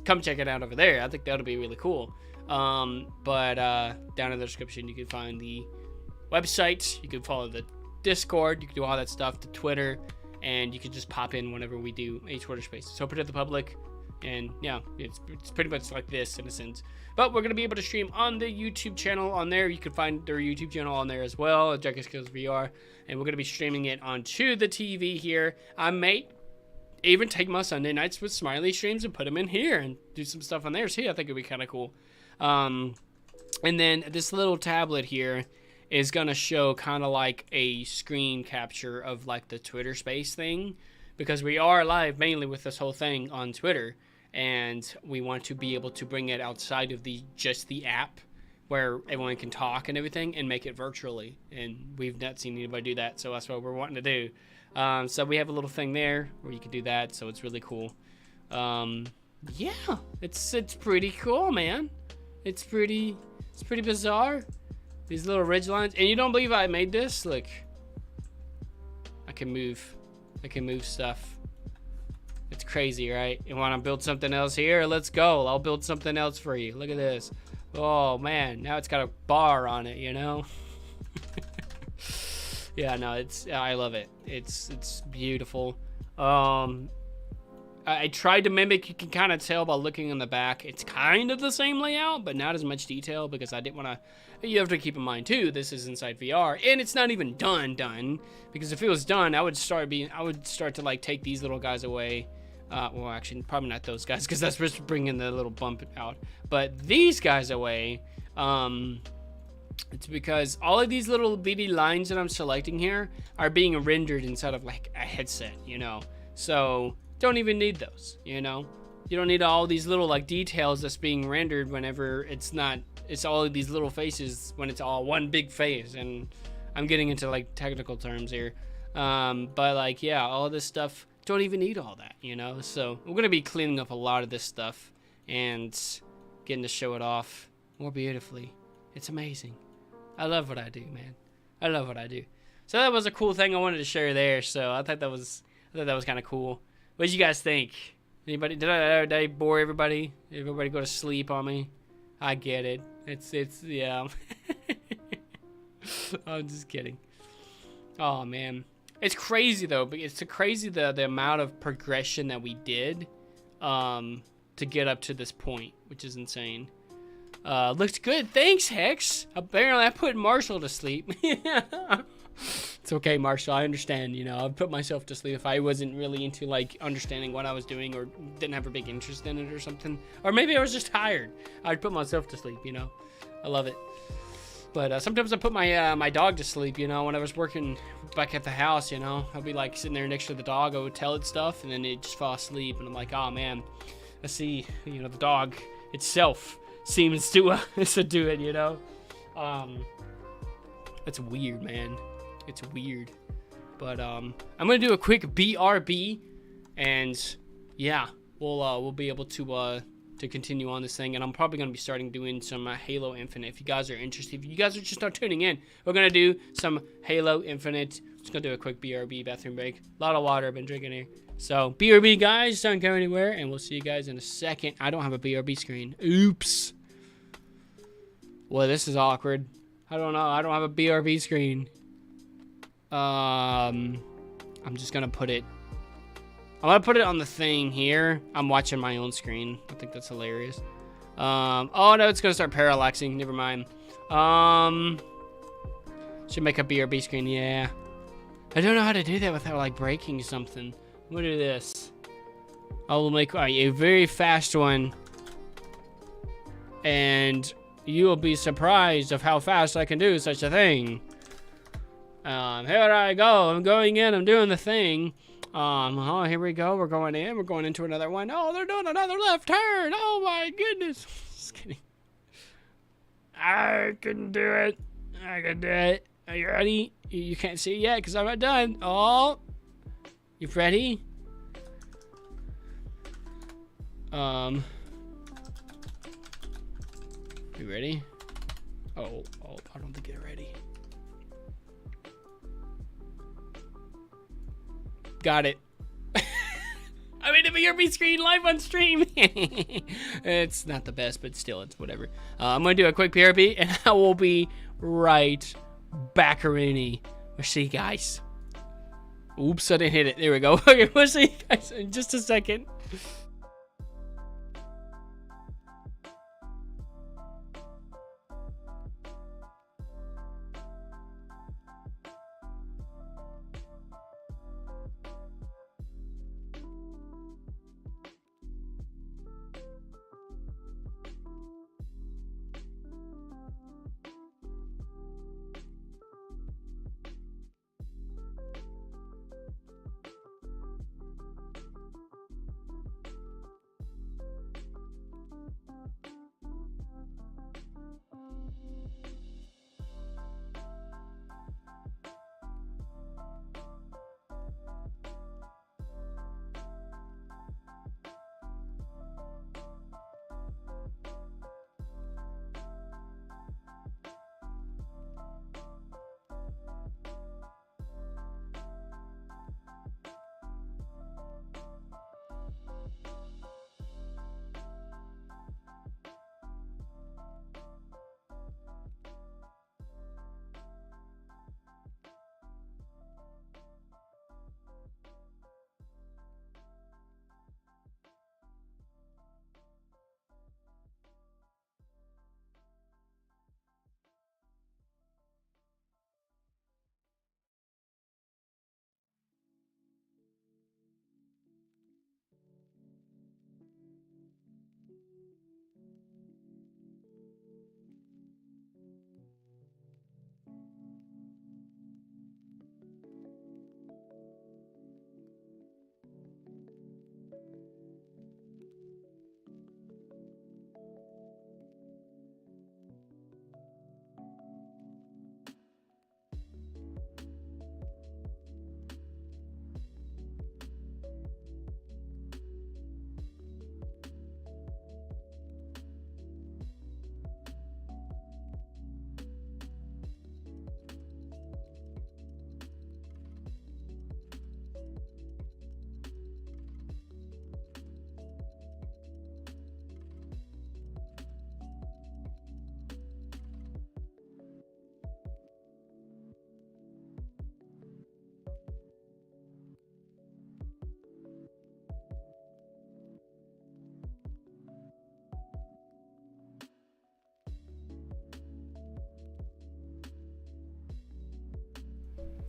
come check it out over there. I think that'll be really cool. But down in the description, you can find the website. You can follow the Discord. You can do all that stuff, the Twitter, and you can just pop in whenever we do a Twitter space. So open it to the public. And yeah, it's pretty much like this in a sense. But we're going to be able to stream on the YouTube channel on there. You can find their YouTube channel on there as well, Dragon Scales VR. And we're going to be streaming it onto the TV here. I might even take my Sunday nights with Smiley streams and put them in here and do some stuff on there. See, I think it'd be kind of cool. And then this little tablet here is going to show kind of like a screen capture of like the Twitter space thing, because we are live mainly with this whole thing on Twitter, and we want to be able to bring it outside of just the app where everyone can talk and everything and make it virtually. And we've not seen anybody do that, so that's what we're wanting to do. So we have a little thing there where you can do that, so it's really cool. Yeah, it's pretty cool, man. It's pretty bizarre. These little ridge lines, and you don't believe I made this? Look, I can move stuff. It's crazy, right? You want to build something else here? Let's go. I'll build something else for you. Look at this. Oh man, now it's got a bar on it, you know? Yeah, no, I love it. It's beautiful. I tried to mimic, you can kind of tell by looking in the back. It's kind of the same layout, but not as much detail, because I didn't want to. You have to keep in mind too, this is inside VR, and it's not even done. Because if it was done, I would start to like take these little guys away. Well, actually, probably not those guys, because that's just bringing the little bump out. But these guys away, it's because all of these little bitty lines that I'm selecting here are being rendered inside of like a headset, you know. So don't even need those, you know. You don't need all these little like details that's being rendered whenever it's not. It's all of these little faces when it's all one big face. And I'm getting into like technical terms here, but like, yeah, all of this stuff don't even need all that, you know. So we're gonna be cleaning up a lot of this stuff and getting to show it off more beautifully. It's amazing. I love what I do, man. I love what I do. So that was a cool thing I wanted to share there. So I thought that was kind of cool. What did you guys think? Anybody? Did I bore everybody? Did everybody go to sleep on me? I get it. It's yeah. I'm just kidding. Oh man, it's crazy though. But it's crazy the amount of progression that we did, to get up to this point, which is insane. Looks good. Thanks, Hex. Apparently, I put Marshall to sleep. It's okay, Marshall. I understand. You know, I'd put myself to sleep if I wasn't really into like understanding what I was doing, or didn't have a big interest in it or something. Or maybe I was just tired. I'd put myself to sleep. You know, I love it. But sometimes I put my dog to sleep. You know, when I was working back at the house, you know, I'd be like sitting there next to the dog. I would tell it stuff, and then it'd just fall asleep. And I'm like, oh man, I see. You know, the dog itself seems to do it, you know. It's weird, man. It's weird. But I'm gonna do a quick BRB, and yeah, we'll be able to continue on this thing. And I'm probably gonna be starting doing some Halo Infinite. If you guys are interested, if you guys are just not tuning in, we're gonna do some Halo Infinite. Just gonna do a quick BRB bathroom break. A lot of water I've been drinking here. So BRB, guys, don't go anywhere, and we'll see you guys in a second. I don't have a BRB screen. Oops. Well, this is awkward. I don't know. I don't have a BRB screen. I'm just gonna put it. I'm gonna put it on the thing here. I'm watching my own screen. I think that's hilarious. Oh no, it's gonna start parallaxing. Never mind. Should make a BRB screen. Yeah. I don't know how to do that without like breaking something. I'm gonna do this. I will make a very fast one, and you will be surprised of how fast I can do such a thing. Here I go. I'm going in. I'm doing the thing. Oh, here we go. We're going in. We're going into another one. Oh, they're doing another left turn. Oh my goodness. Just kidding. I can do it. I can do it. Are you ready? You can't see yet because I'm not done. Oh, you ready? You ready? Oh, I don't think you're ready. Got it. I made a BRB screen live on stream. It's not the best, but still, it's whatever. I'm gonna do a quick BRB, and I will be right back. We'll see you guys. Oops, I didn't hit it. There we go. Okay, we'll see you guys in just a second.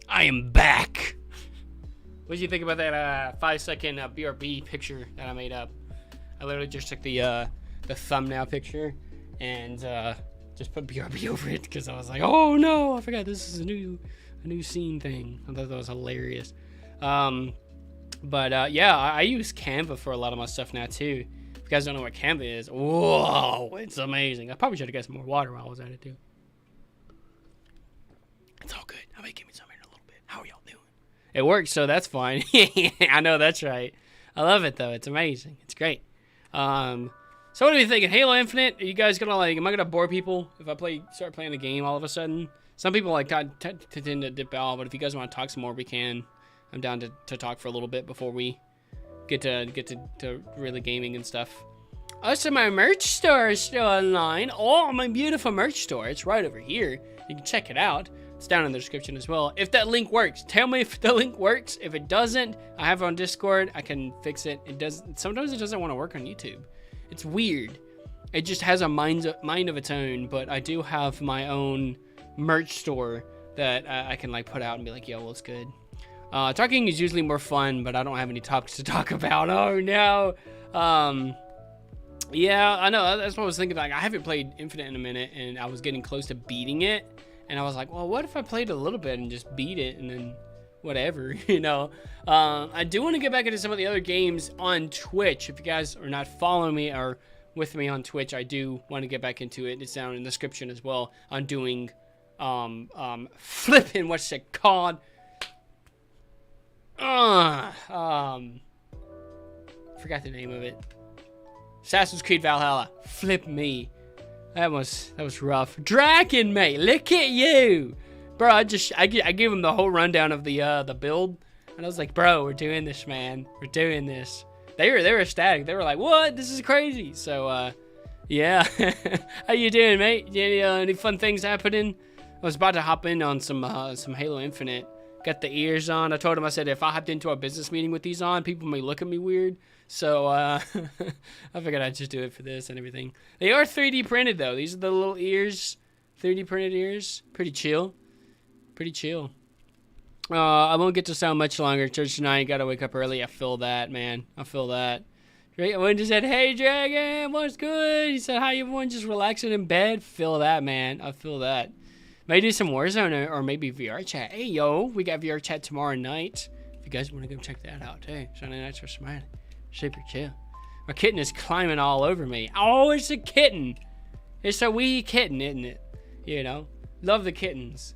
I am back. What did you think about that 5-second BRB picture that I made up? I literally just took the thumbnail picture and just put BRB over it because I was like, oh no, I forgot this is a new scene thing. I thought that was hilarious. But yeah, I use Canva for a lot of my stuff now too. If you guys don't know what Canva is, whoa, it's amazing. I probably should have got some more water while I was at it too. It's all good. I may give me some in a little bit. How are y'all doing? It works, so that's fine. I know, that's right. I love it though. It's amazing. It's great. So what are you thinking? Halo Infinite? Are you guys gonna am I gonna bore people if I start playing a game all of a sudden? Some people tend to dip out, but if you guys want to talk some more, we can. I'm down to talk for a little bit before we get to really gaming and stuff. Oh, so my merch store is still online. Oh, my beautiful merch store. It's right over here. You can check it out. It's down in the description as well. If that link works, tell me if the link works. If it doesn't, I have it on Discord. I can fix it. Sometimes it doesn't want to work on YouTube. It's weird. It just has a mind of its own. But I do have my own merch store that I can put out and be like, yo, what's good? Talking is usually more fun, but I don't have any topics to talk about. Oh no. Yeah, I know. That's what I was thinking. I haven't played Infinite in a minute, and I was getting close to beating it. And I was like, well, what if I played a little bit and just beat it and then whatever, you know? I do want to get back into some of the other games on Twitch. If you guys are not following me or with me on Twitch, I do want to get back into it. It's down in the description as well. I'm doing flipping, what's it called? Forgot the name of it. Assassin's Creed Valhalla. Flip me. That was rough. Dragon, mate, look at you, bro. I gave him the whole rundown of the build, and I was like, bro, we're doing this, man. We're doing this. They were ecstatic. They were like, what? This is crazy. So yeah. How you doing, mate? Any fun things happening? I was about to hop in on some Halo Infinite. Got the ears on. I told him, I said, if I hopped into a business meeting with these on, people may look at me weird. So I figured I'd just do it for this and everything. They are 3D printed though. These are the little ears, 3D printed ears. Pretty chill. Pretty chill. I won't get to sound much longer. Church tonight, gotta wake up early. I feel that, man. I feel that. One just said, hey Dragon, what's good? He said, hi everyone, just relaxing in bed. Feel that, man. I feel that. May do some Warzone or maybe VR chat. Hey yo, we got VR chat tomorrow night. If you guys want to go check that out, hey, Sunday nights for Smiley. Super chill. My kitten is climbing all over me. Oh, it's a kitten. It's a wee kitten, isn't it? You know, love the kittens.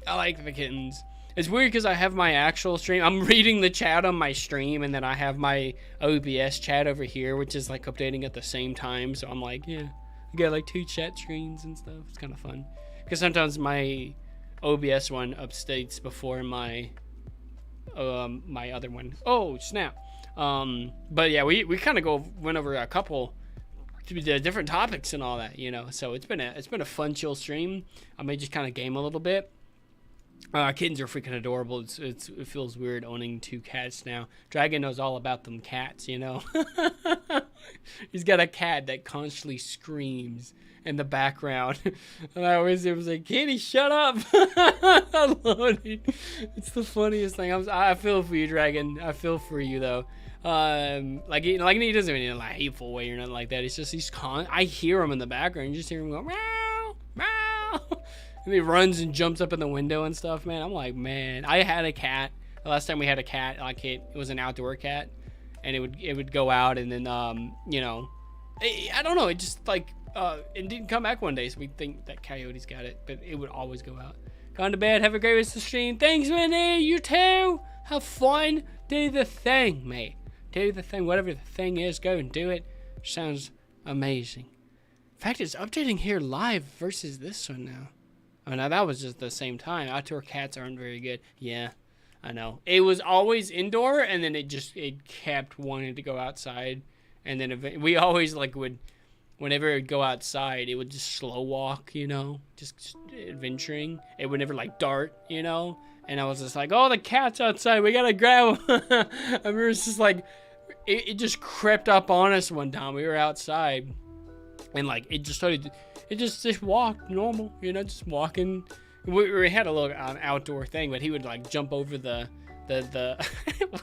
I like the kittens. It's weird because I have my actual stream. I'm reading the chat on my stream, and then I have my OBS chat over here, which is updating at the same time. So I'm like, yeah, I got 2 chat screens and stuff. It's kind of fun because sometimes my OBS one updates before my my other one. Oh snap. But yeah, we kind of went over a couple different topics and all that, you know. So it's been a fun, chill stream. I may just kind of game a little bit. Kittens are freaking adorable. It feels weird owning 2 cats now. Dragon knows all about them cats, you know. He's got a cat that constantly screams in the background, and I always was like, "Kitty, shut up!" I love it. It's the funniest thing. I feel for you, Dragon. I feel for you though. He doesn't mean in a hateful way or nothing like that. It's just I hear him in the background. You just hear him go meow, meow, and he runs and jumps up in the window and stuff. Man, I'm like, man, I had a cat. The last time we had a cat, it was an outdoor cat, and it would go out and then you know, I don't know. It just it didn't come back one day, so we think that Coyote's got it, but it would always go out. Gone to bed. Have a great rest of the stream. Thanks, Winnie. You too. Have fun. Do the thing, mate. Do the thing. Whatever the thing is, go and do it. Sounds amazing. In fact, it's updating here live versus this one now. Oh, now that was just the same time. Outdoor cats aren't very good. Yeah, I know. It was always indoor, and then it kept wanting to go outside, and then we always whenever it would go outside, it would just slow walk, you know, just adventuring. It would never dart, you know. And I was just like, oh, the cat's outside. We gotta grab him. I remember it's just it just crept up on us one time. We were outside, and it just walked normal, you know, just walking. we had a little outdoor thing, but he would like jump over the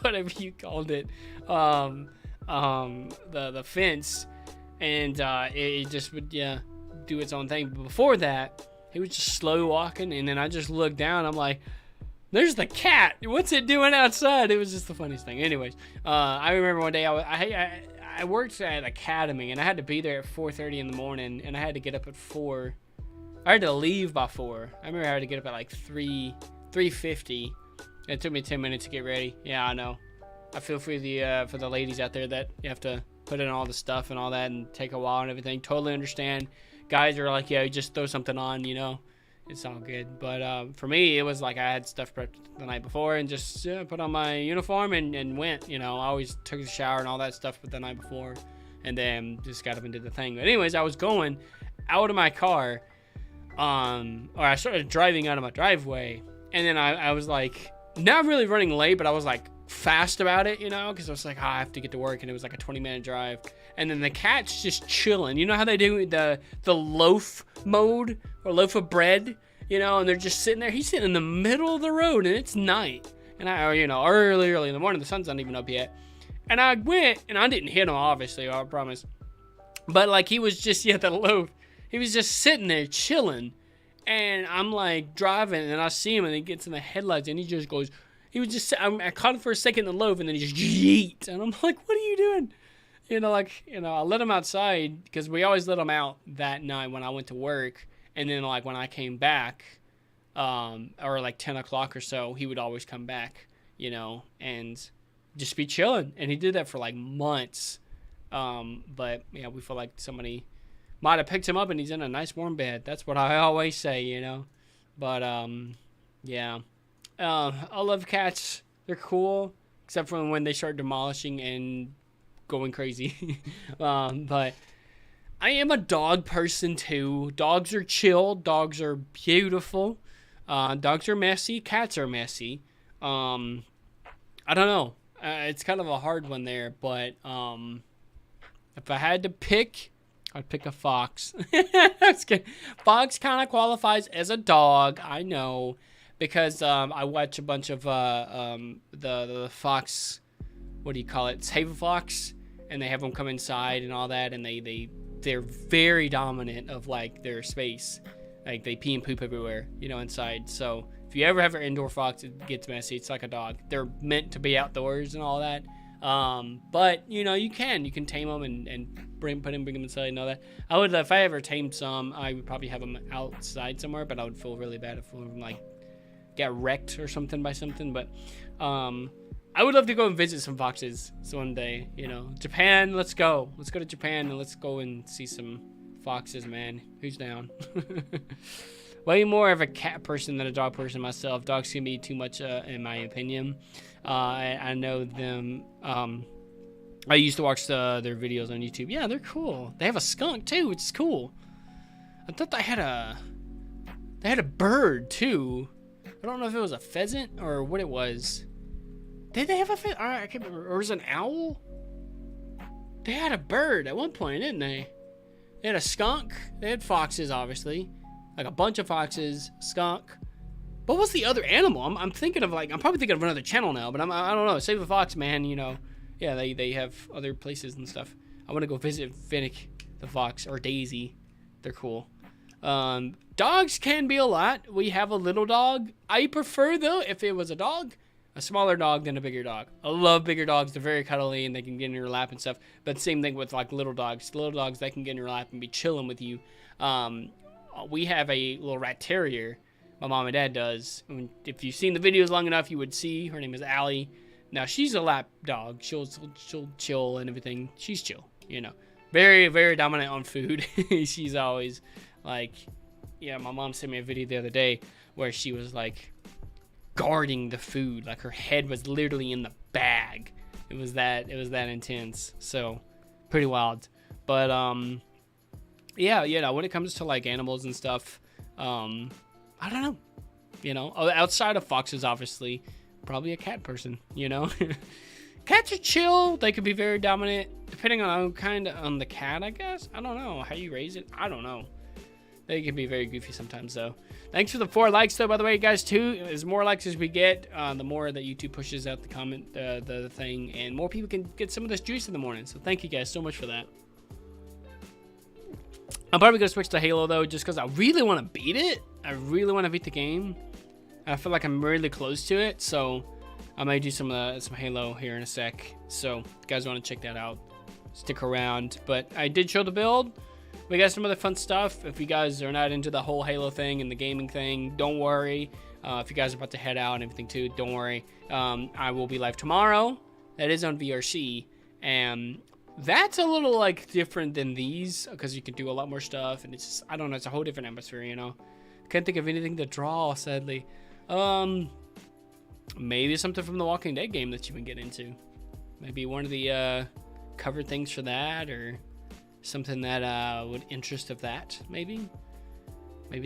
whatever you called it, the fence, and it just would do its own thing. But before that, he was just slow walking, and then I just looked down. I'm like, there's the cat. What's it doing outside? It was just the funniest thing. Anyways, I remember one day I worked at Academy, and I had to be there at 4:30 in the morning, and I had to get up at 4. I had to leave by 4. I remember I had to get up at like 3:50. It took me 10 minutes to get ready. Yeah, I know. I feel for the ladies out there that you have to put in all the stuff and all that and take a while and everything. Totally understand. Guys are like, yeah, you just throw something on, you know. It's all good. But for me, it was like I had stuff prepped the night before and just put on my uniform and went, you know. I always took a shower and all that stuff the night before and then just got up and did the thing. But anyways, I was going out of my car, or I started driving out of my driveway, and then I was like, not really running late, but I was like fast about it, you know, because I was like, I have to get to work, and it was like a 20-minute drive. And then the cat's just chilling. You know how they do the loaf mode or loaf of bread, you know, and they're just sitting there. He's sitting in the middle of the road, and it's night, and early in the morning, the sun's not even up yet. And I went, and I didn't hit him, obviously, I promise. But like he was just the loaf. He was just sitting there chilling. And I'm like driving, and I see him, and he gets in the headlights, and he just goes. He was just. I caught him for a second in the loaf, and then he just yeet. And I'm like, what are you doing? I let him outside because we always let him out that night when I went to work, and then like when I came back, or like 10 o'clock or so, he would always come back, you know, and just be chilling. And he did that for like months. But yeah, we feel like somebody might have picked him up and he's in a nice warm bed. That's what I always say, you know. But yeah, I love cats. They're cool, except for when they start demolishing and going crazy. But I am a dog person too. Dogs are chill. Dogs are beautiful. Dogs are messy. Cats are messy. I don't know. It's kind of a hard one there, but if I had to pick, I'd pick a fox. Fox kind of qualifies as a dog, I know, because I watch a bunch of the fox, what do you call it, Save a Fox, and they have them come inside and all that, and they're very dominant of like their space, like they pee and poop everywhere, you know, inside. So if you ever have an indoor fox, it gets messy. It's like a dog. They're meant to be outdoors and all that. But you know, you can tame them and bring them inside and all that. I would, if I ever tamed some, I would probably have them outside somewhere, but I would feel really bad if one of them like got wrecked or something by something. But I would love to go and visit some foxes one day, you know. Japan, let's go to Japan and let's go and see some foxes, man. Who's down? Way more of a cat person than a dog person myself. Dogs can be too much, in my opinion. I know them. I used to watch their videos on YouTube. Yeah, they're cool. They have a skunk too, which is cool. I thought they had a bird too. I don't know if it was a pheasant or what it was. Did they have a pheasant? I can't remember. Or was it an owl? They had a bird at one point, didn't they? They had a skunk. They had foxes, obviously. Like a bunch of foxes, skunk. What was the other animal? I'm thinking of I'm probably thinking of another channel now, but I don't know. Save the Fox, man, you know. Yeah, they have other places and stuff. I want to go visit Finnick the fox or Daisy. They're cool. Dogs can be a lot. We have a little dog. I prefer, though, if it was a dog, a smaller dog than a bigger dog. I love bigger dogs. They're very cuddly and they can get in your lap and stuff. But same thing with like little dogs. Little dogs, they can get in your lap and be chilling with you. We have a little rat terrier. My mom and dad does. If you've seen the videos long enough, you would see. Her name is Allie. Now, she's a lap dog. She'll chill and everything. She's chill, you know. Very, very dominant on food. She's always like, yeah, my mom sent me a video the other day where she was like guarding the food. Like her head was literally in the bag. It was that intense. So, pretty wild. But, yeah, you know, when it comes to like animals and stuff, I don't know, you know, outside of foxes, obviously, probably a cat person, you know. Cats are chill. They could be very dominant, depending on the cat, I guess. I don't know how you raise it. I don't know. They can be very goofy sometimes, though. Thanks for the 4 likes, though, by the way, guys, too. As more likes as we get, the more that YouTube pushes out the comment, the thing, and more people can get some of this juice in the morning. So thank you guys so much for that. I'm probably going to switch to Halo, though, just because I really want to beat it. I really want to beat the game. I feel like I'm really close to it, so I might do some Halo here in a sec. So if you guys want to check that out, stick around. But I did show the build. We got some other fun stuff. If you guys are not into the whole Halo thing and the gaming thing, don't worry. If you guys are about to head out and everything too, don't worry. I will be live tomorrow. That is on VRC. And that's a little like different than these because you can do a lot more stuff. And it's just, I don't know, it's a whole different atmosphere, you know. Can't think of anything to draw, sadly. Maybe something from the Walking Dead game that you can get into. Maybe one of the cover things for that, or something that would interest of that, maybe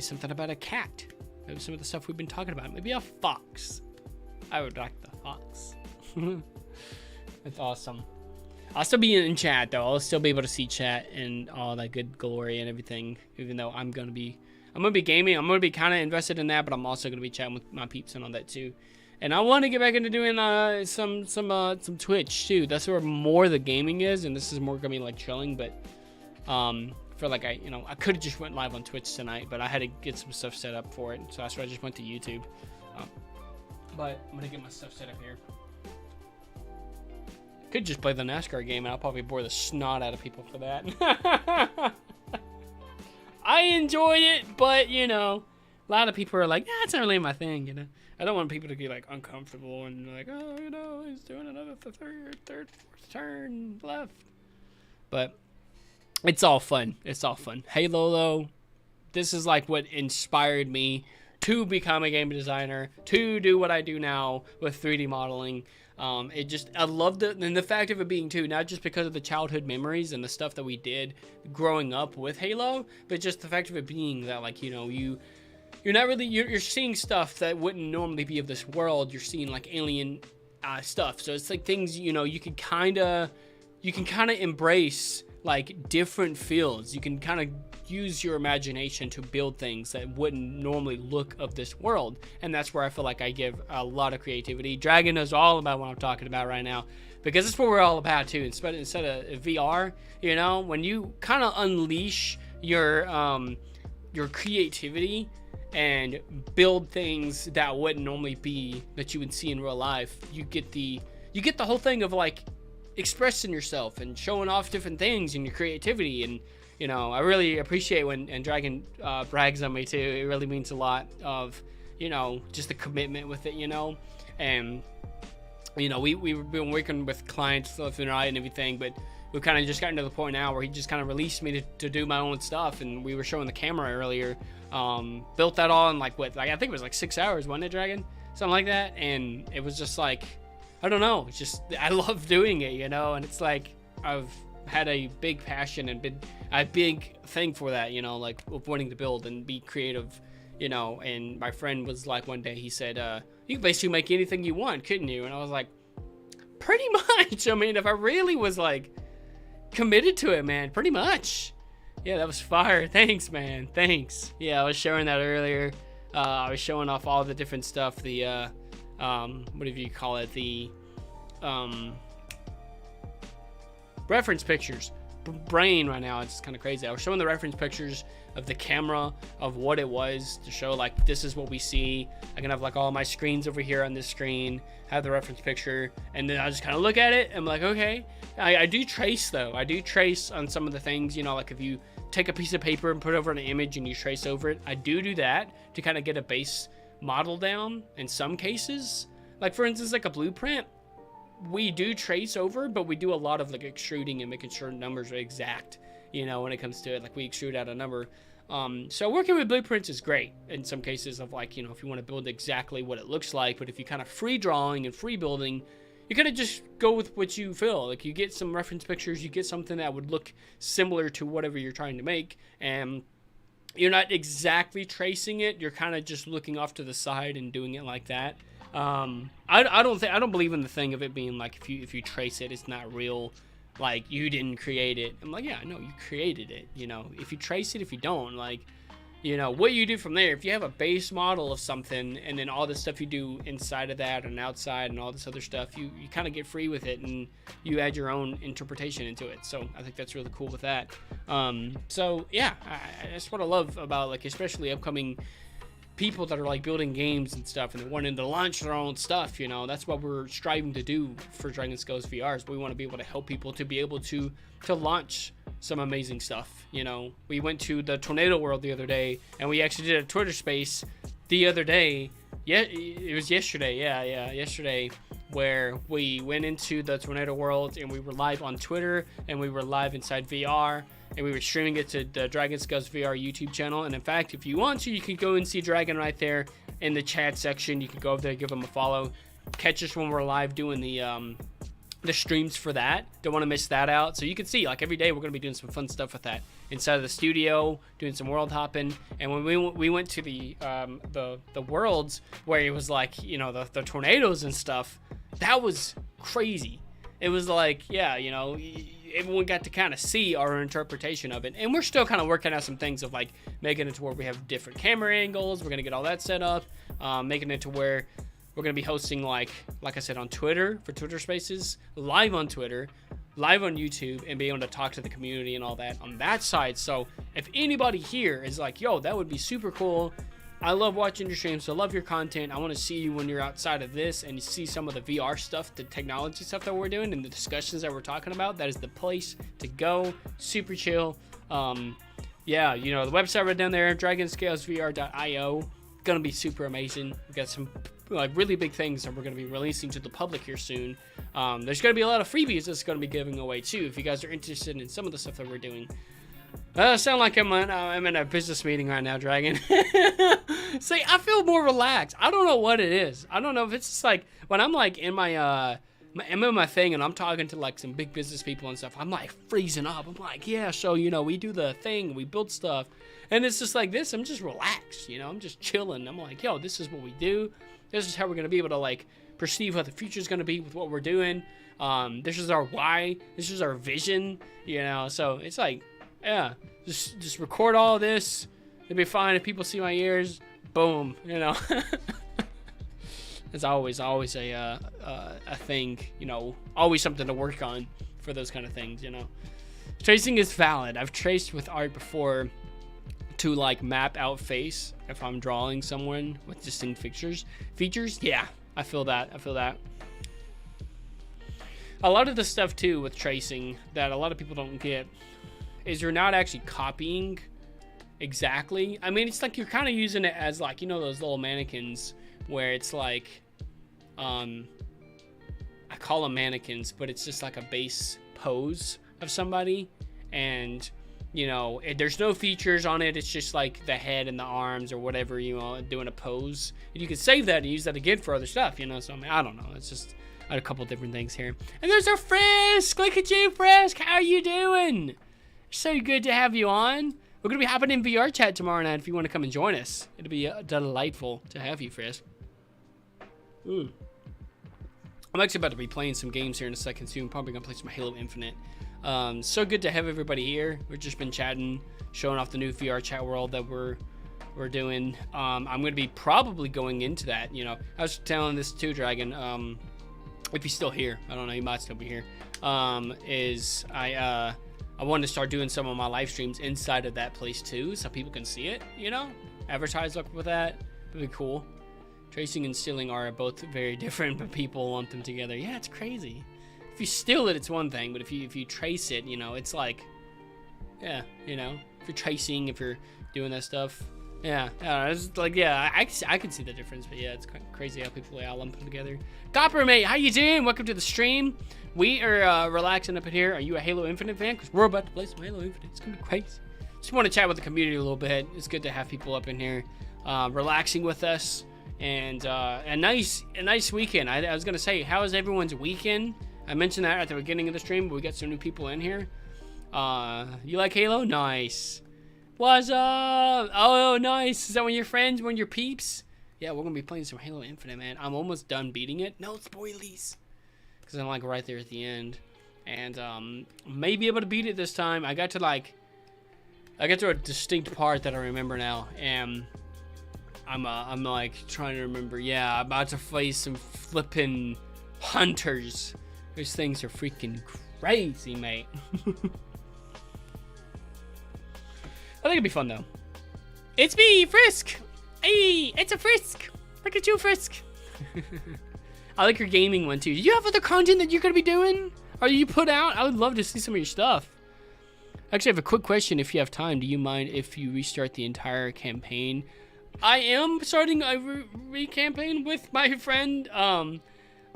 something about a cat, maybe some of the stuff we've been talking about, maybe a fox. I would like the fox. That's awesome. I'll still be in chat though. I'll still be able to see chat and all that good glory and everything, even though I'm gonna be gaming. I'm gonna be kind of invested in that, but I'm also gonna be chatting with my peeps and all that too. And I want to get back into doing some Twitch too. That's where more the gaming is, and this is more gonna be like chilling, but for like I could have just went live on Twitch tonight, but I had to get some stuff set up for it, so that's why I just went to YouTube. But I'm gonna get my stuff set up here. Could just play the NASCAR game, and I'll probably bore the snot out of people for that. I enjoy it, but you know, a lot of people are like, "Yeah, it's not really my thing," you know. I don't want people to get like uncomfortable and like, "Oh, you know, he's doing another fourth turn left," but. It's all fun. It's all fun. Halo, though, this is like what inspired me to become a game designer, to do what I do now with 3D modeling. I loved it, and the fact of it being too, not just because of the childhood memories and the stuff that we did growing up with Halo, but just the fact of it being that, like, you know, you're not really, you're seeing stuff that wouldn't normally be of this world. You're seeing like alien stuff. So it's like things, you know, you can kind of embrace like different fields. You can kind of use your imagination to build things that wouldn't normally look of this world, and that's where I feel like I give a lot of creativity. Dragon knows all about what I'm talking about right now, because that's what we're all about too. Instead of VR, you know, when you kind of unleash your creativity and build things that wouldn't normally be that you would see in real life, you get the whole thing of like expressing yourself and showing off different things and your creativity. And you know, I really appreciate when Dragon brags on me too. It really means a lot of, you know, just the commitment with it, you know. And you know, we've been working with clients left and right and everything, but we've kind of just gotten to the point now where he just kind of released me to do my own stuff. And we were showing the camera earlier, built that all in like I think it was like 6 hours, wasn't it, Dragon? Something like that. And it was just like, I don't know, it's just, I love doing it, you know. And it's like I've had a big passion and been a big thing for that, you know, like of wanting to build and be creative, you know. And my friend was like, one day he said, you could basically make anything you want, couldn't you? And I was like, pretty much. I mean, if I really was like committed to it, man, pretty much. Yeah, that was fire. Thanks, man. Thanks. Yeah, I was showing that earlier. I was showing off all the different stuff, the whatever you call it, the reference pictures. Brain right now, it's kind of crazy. I was showing the reference pictures of the camera, of what it was, to show like this is what we see. I can have like all my screens over here on this screen, have the reference picture, and then I just kind of look at it. I'm like, okay. I do trace though. I do trace on some of the things, you know, like if you take a piece of paper and put over an image and you trace over it, I do that to kind of get a base model down in some cases. Like for instance, like a blueprint, we do trace over, but we do a lot of like extruding and making sure numbers are exact, you know, when it comes to it. Like we extrude out a number. So working with blueprints is great in some cases of like, you know, if you want to build exactly what it looks like. But if you kind of free drawing and free building, you kind of just go with what you feel. Like you get some reference pictures, you get something that would look similar to whatever you're trying to make, and you're not exactly tracing it. You're kind of just looking off to the side and doing it like that. I don't believe in the thing of it being like if you trace it, it's not real. Like you didn't create it. I'm like, yeah, no, you created it. You know, if you trace it, if you don't, like, you know, what you do from there. If you have a base model of something and then all the stuff you do inside of that and outside and all this other stuff, you kind of get free with it and you add your own interpretation into it. So I think that's really cool with that. So yeah, that's what I love about, like, especially upcoming people that are like building games and stuff and they're wanting to launch their own stuff. You know, that's what we're striving to do for Dragon Scales VR, is we want to be able to help people to be able to launch some amazing stuff. You know, we went to the Tornado World the other day and we actually did a Twitter space the other day. Yeah, it was yesterday. Yesterday, where we went into the Tornado World and we were live on Twitter and we were live inside VR and we were streaming it to the Dragon Scales VR YouTube channel. And in fact, if you want to, you can go and see Dragon right there in the chat section. You can go over there, give him a follow, catch us when we're live doing the streams for that. Don't want to miss that out. So you can see, like, every day we're going to be doing some fun stuff with that inside of the studio, doing some world hopping. And when we went to the worlds where it was like, you know, the tornadoes and stuff, that was crazy. It was like, yeah, you know, everyone got to kind of see our interpretation of it. And we're still kind of working out some things of, like, making it to where we have different camera angles. We're going to get all that set up, making it to where we're going to be hosting, like I said, on Twitter, for Twitter Spaces, live on Twitter, live on YouTube, and be able to talk to the community and all that on that side. So if anybody here is like, yo, that would be super cool, I love watching your streams, I love your content, I want to see you when you're outside of this and you see some of the VR stuff, the technology stuff that we're doing and the discussions that we're talking about, that is the place to go. Super chill. Yeah, you know, the website right down there, dragonscalesvr.io, gonna be super amazing. We got some, like, really big things that we're going to be releasing to the public here soon. There's going to be a lot of freebies that's going to be giving away too, if you guys are interested in some of the stuff that we're doing. I sound like I'm in a business meeting right now, Dragon. See, I feel more relaxed. I don't know what it is. I don't know if it's just like when I'm like in my thing and I'm talking to like some big business people and stuff, I'm like freezing up. I'm like, yeah, so, you know, we do the thing, we build stuff, and it's just like this. I'm just relaxed, you know, I'm just chilling. I'm like, yo, this is what we do. This is how we're going to be able to, like, perceive what the future is going to be with what we're doing. This is our why. This is our vision, you know. So it's like, yeah, just record all of this. It'll be fine if people see my ears. Boom, you know. It's always a thing, you know, always something to work on for those kind of things, you know. Tracing is valid. I've traced with art before to, like, map out face if I'm drawing someone with distinct features. Yeah, I feel that. A lot of the stuff too with tracing that a lot of people don't get is you're not actually copying exactly. I mean, it's like you're kind of using it as, like, you know, those little mannequins where it's like, I call them mannequins, but it's just like a base pose of somebody, and, you know, there's no features on it. It's just like the head and the arms or whatever, you know, doing a pose. And you can save that and use that again for other stuff, you know. So I mean, I don't know. It's just a couple different things here. And there's our Frisk. Look at you, Frisk. How are you doing? So good to have you on. We're gonna be hopping in VR chat tomorrow night if you want to come and join us. It'll be delightful to have you, Frisk. I'm actually about to be playing some games here in a second soon. Probably gonna play some Halo Infinite. So good to have everybody here. We've just been chatting, showing off the new VR chat world that we're doing. I'm gonna be probably going into that. You know, I was telling this too, Dragon. If he's still here, I don't know. He might still be here. I wanted to start doing some of my live streams inside of that place too, so people can see it. You know, advertise with that. It'd be cool. Tracing and stealing are both very different, but people lump them together. Yeah, it's crazy. If you steal it, it's one thing, but if you trace it, you know, it's like, yeah, you know, if you're tracing, if you're doing that stuff, yeah, it's like, yeah, I can see the difference, but yeah, it's crazy how people all lump them together. Copper mate, how you doing? Welcome to the stream. We are relaxing up in here. Are you a Halo Infinite fan? Because we're about to play some Halo Infinite. It's gonna be crazy. Just want to chat with the community a little bit. It's good to have people up in here, relaxing with us. And a nice weekend. I was gonna say, how is everyone's weekend? I mentioned that at the beginning of the stream, but we got some new people in here. You like Halo? Nice. What's up? Oh, nice. Is that one of your friends? One of your peeps? Yeah, we're gonna be playing some Halo Infinite, man. I'm almost done beating it. No spoilies, because I'm like right there at the end, and may be able to beat it this time. I got to like I get to a distinct part that I remember now, and I'm like trying to remember. Yeah, I'm about to face some flippin' hunters. Those things are freaking crazy, mate. I think it'd be fun though. It's me, Frisk. Hey, it's a Frisk. Look at you, Frisk. I like your gaming one too. Do you have other content that you're gonna be doing? Or you put out? I would love to see some of your stuff. Actually, I have a quick question. If you have time, do you mind if you restart the entire campaign? I am starting a re-campaign with my friend.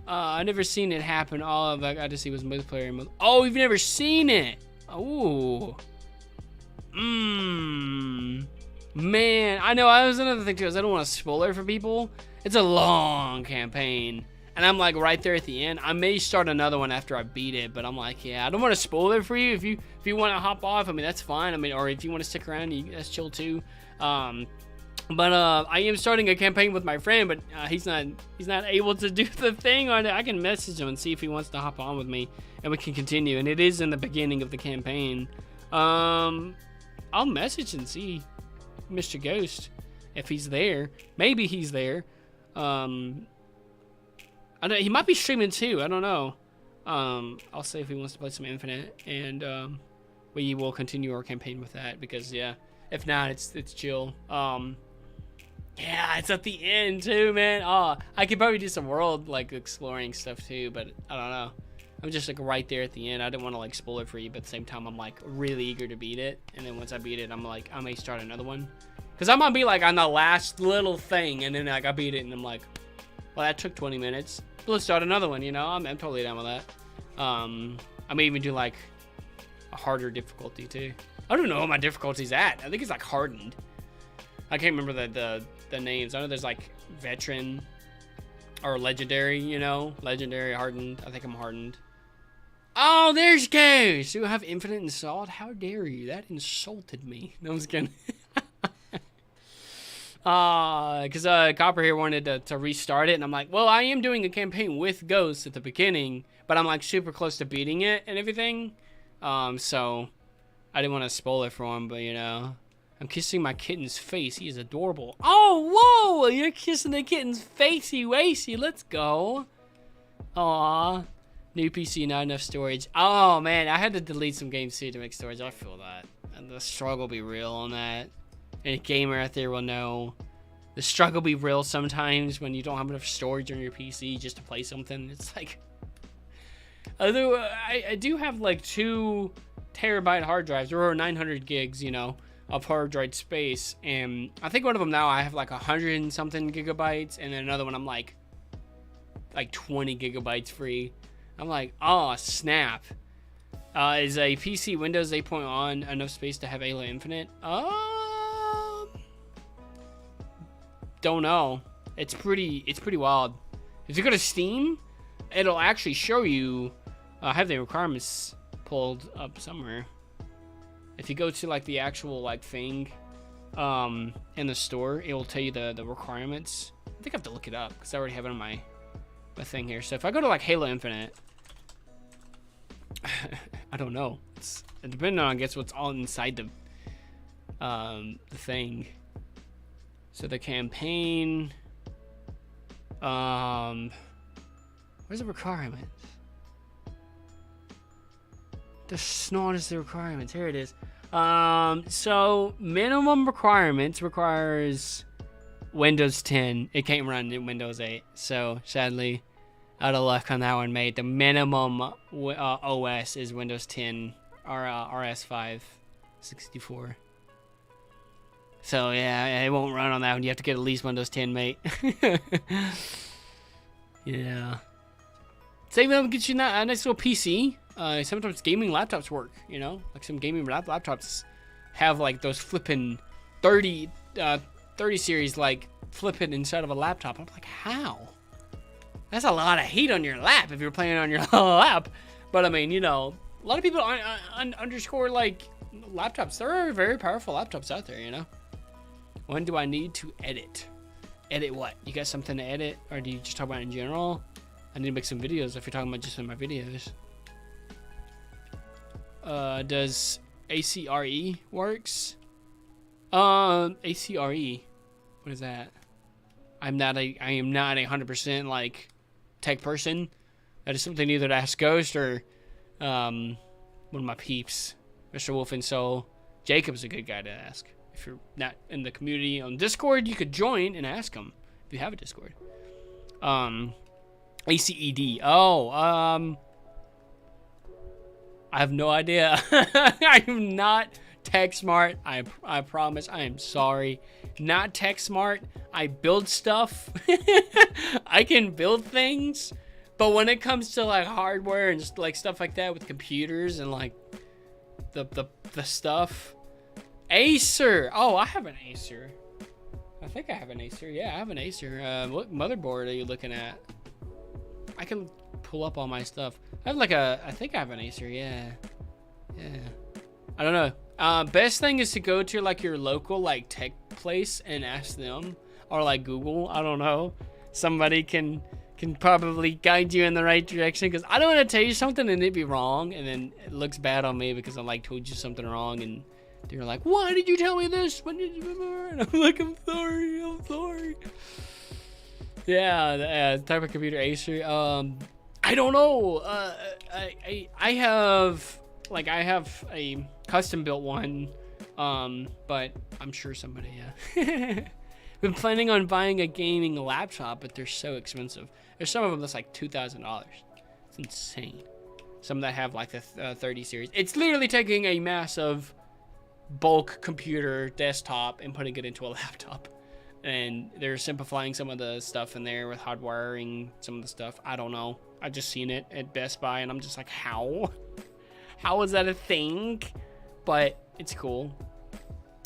I've never seen it happen. All I got to see was multiplayer mode. Oh, you've never seen it? Oh. Man, I know. I was another thing too. Is I don't want to spoil it for people. It's a long campaign, and I'm like right there at the end. I may start another one after I beat it, but I'm like, yeah, I don't want to spoil it for you. If you want to hop off, I mean that's fine. I mean, or if you want to stick around, that's chill too. But I am starting a campaign with my friend, but he's not able to do the thing on it. I can message him and see if he wants to hop on with me, and we can continue. And it is in the beginning of the campaign. I'll message and see Mr. Ghost if he's there. Maybe he's there. I know he might be streaming too. I don't know. I'll say if he wants to play some Infinite, and we will continue our campaign with that because yeah. If not, it's chill. Yeah, it's at the end too, man. Oh, I could probably do some world like exploring stuff too, but I don't know. I'm just like right there at the end. I didn't want to like spoil it for you, but at the same time, I'm like really eager to beat it. And then once I beat it, I'm like, I may start another one. Cause I'm gonna be like on the last little thing, and then like I beat it, and I'm like, well, that took 20 minutes. Let's start another one. You know, I'm totally down with that. I may even do like a harder difficulty too. I don't know what my difficulty's at. I think it's like hardened. I can't remember the names. I know there's like veteran or legendary, you know, legendary, hardened. I think I'm hardened. Oh, there's Ghost. Do I have infinite insult? How dare you? That insulted me. No, I'm just kidding. Because Copper here wanted to restart it, and I'm like, well, I am doing a campaign with Ghost at the beginning, but I'm like super close to beating it and everything. So I didn't want to spoil it for him, but you know, I'm kissing my kitten's face. He is adorable. Oh, whoa! You're kissing the kitten's facey wacy. Let's go. Aw. New PC, not enough storage. Oh man, I had to delete some games too to make storage. I feel that. And the struggle will be real on that. Any gamer out there will know. The struggle be real sometimes when you don't have enough storage on your PC just to play something. It's like, although I do have like 2 terabyte hard drives or 900 gigs, you know, of hard drive space, and I think one of them now I have like 100 and something gigabytes, and then another one I'm like 20 gigabytes free. I'm like, oh snap. Is a PC Windows 8.1 enough space to have Halo Infinite? Don't know. It's pretty wild. If you go to Steam, it'll actually show you. I have the requirements pulled up somewhere. If you go to like the actual like thing in the store, it will tell you the requirements. I think I have to look it up because I already have it on my thing here. So if I go to like Halo Infinite, I don't know. It's depending on I guess what's all inside the thing. So the campaign, where's the requirements? The snot is the requirements. Here it is. So minimum requirements requires Windows 10. It can't run in Windows 8. So sadly, out of luck on that one, mate. The minimum OS is Windows 10 or RS5 64. So yeah, it won't run on that one. You have to get at least Windows 10, mate. Yeah. Same thing gets you a nice little PC. Sometimes gaming laptops work, you know? Like some gaming laptops have like those flipping 30 series like flipping inside of a laptop. I'm like, how? That's a lot of heat on your lap if you're playing on your lap. But I mean, you know, a lot of people underscore like laptops. There are very powerful laptops out there, you know? When do I need to edit? Edit what? You got something to edit? Or do you just talk about it in general? I need to make some videos if you're talking about just in my videos. Does ACRE works. ACRE. What is that? I am not a 100% like tech person. That is something either to ask Ghost or one of my peeps, Mr. Wolf and Soul. Jacob's a good guy to ask. If you're not in the community on Discord, you could join and ask him if you have a Discord. ACED. Oh, I have no idea. I am not tech smart. I promise. I am sorry. Not tech smart. I build stuff. I can build things. But when it comes to like hardware and just like stuff like that with computers and like the stuff. Acer. Oh, I have an Acer. I think I have an Acer. Yeah, I have an Acer. What motherboard are you looking at? I can pull up all my stuff. I have like I think I have an Acer. Yeah. I don't know. Best thing is to go to like your local like tech place and ask them, or like Google. I don't know. Somebody can probably guide you in the right direction, because I don't want to tell you something and it be wrong, and then it looks bad on me because I like told you something wrong, and they're like, "Why did you tell me this? When did you?" And I'm like, "I'm sorry." Yeah, the type of computer Acer. I don't know. I have a custom built one, but I'm sure somebody. Yeah. Been planning on buying a gaming laptop, but they're so expensive. There's some of them that's like $2,000. It's insane. Some that have like the 30 series. It's literally taking a massive bulk computer desktop and putting it into a laptop. And they're simplifying some of the stuff in there with hard wiring, some of the stuff. I don't know. I just seen it at Best Buy and I'm just like, how? How is that a thing? But it's cool.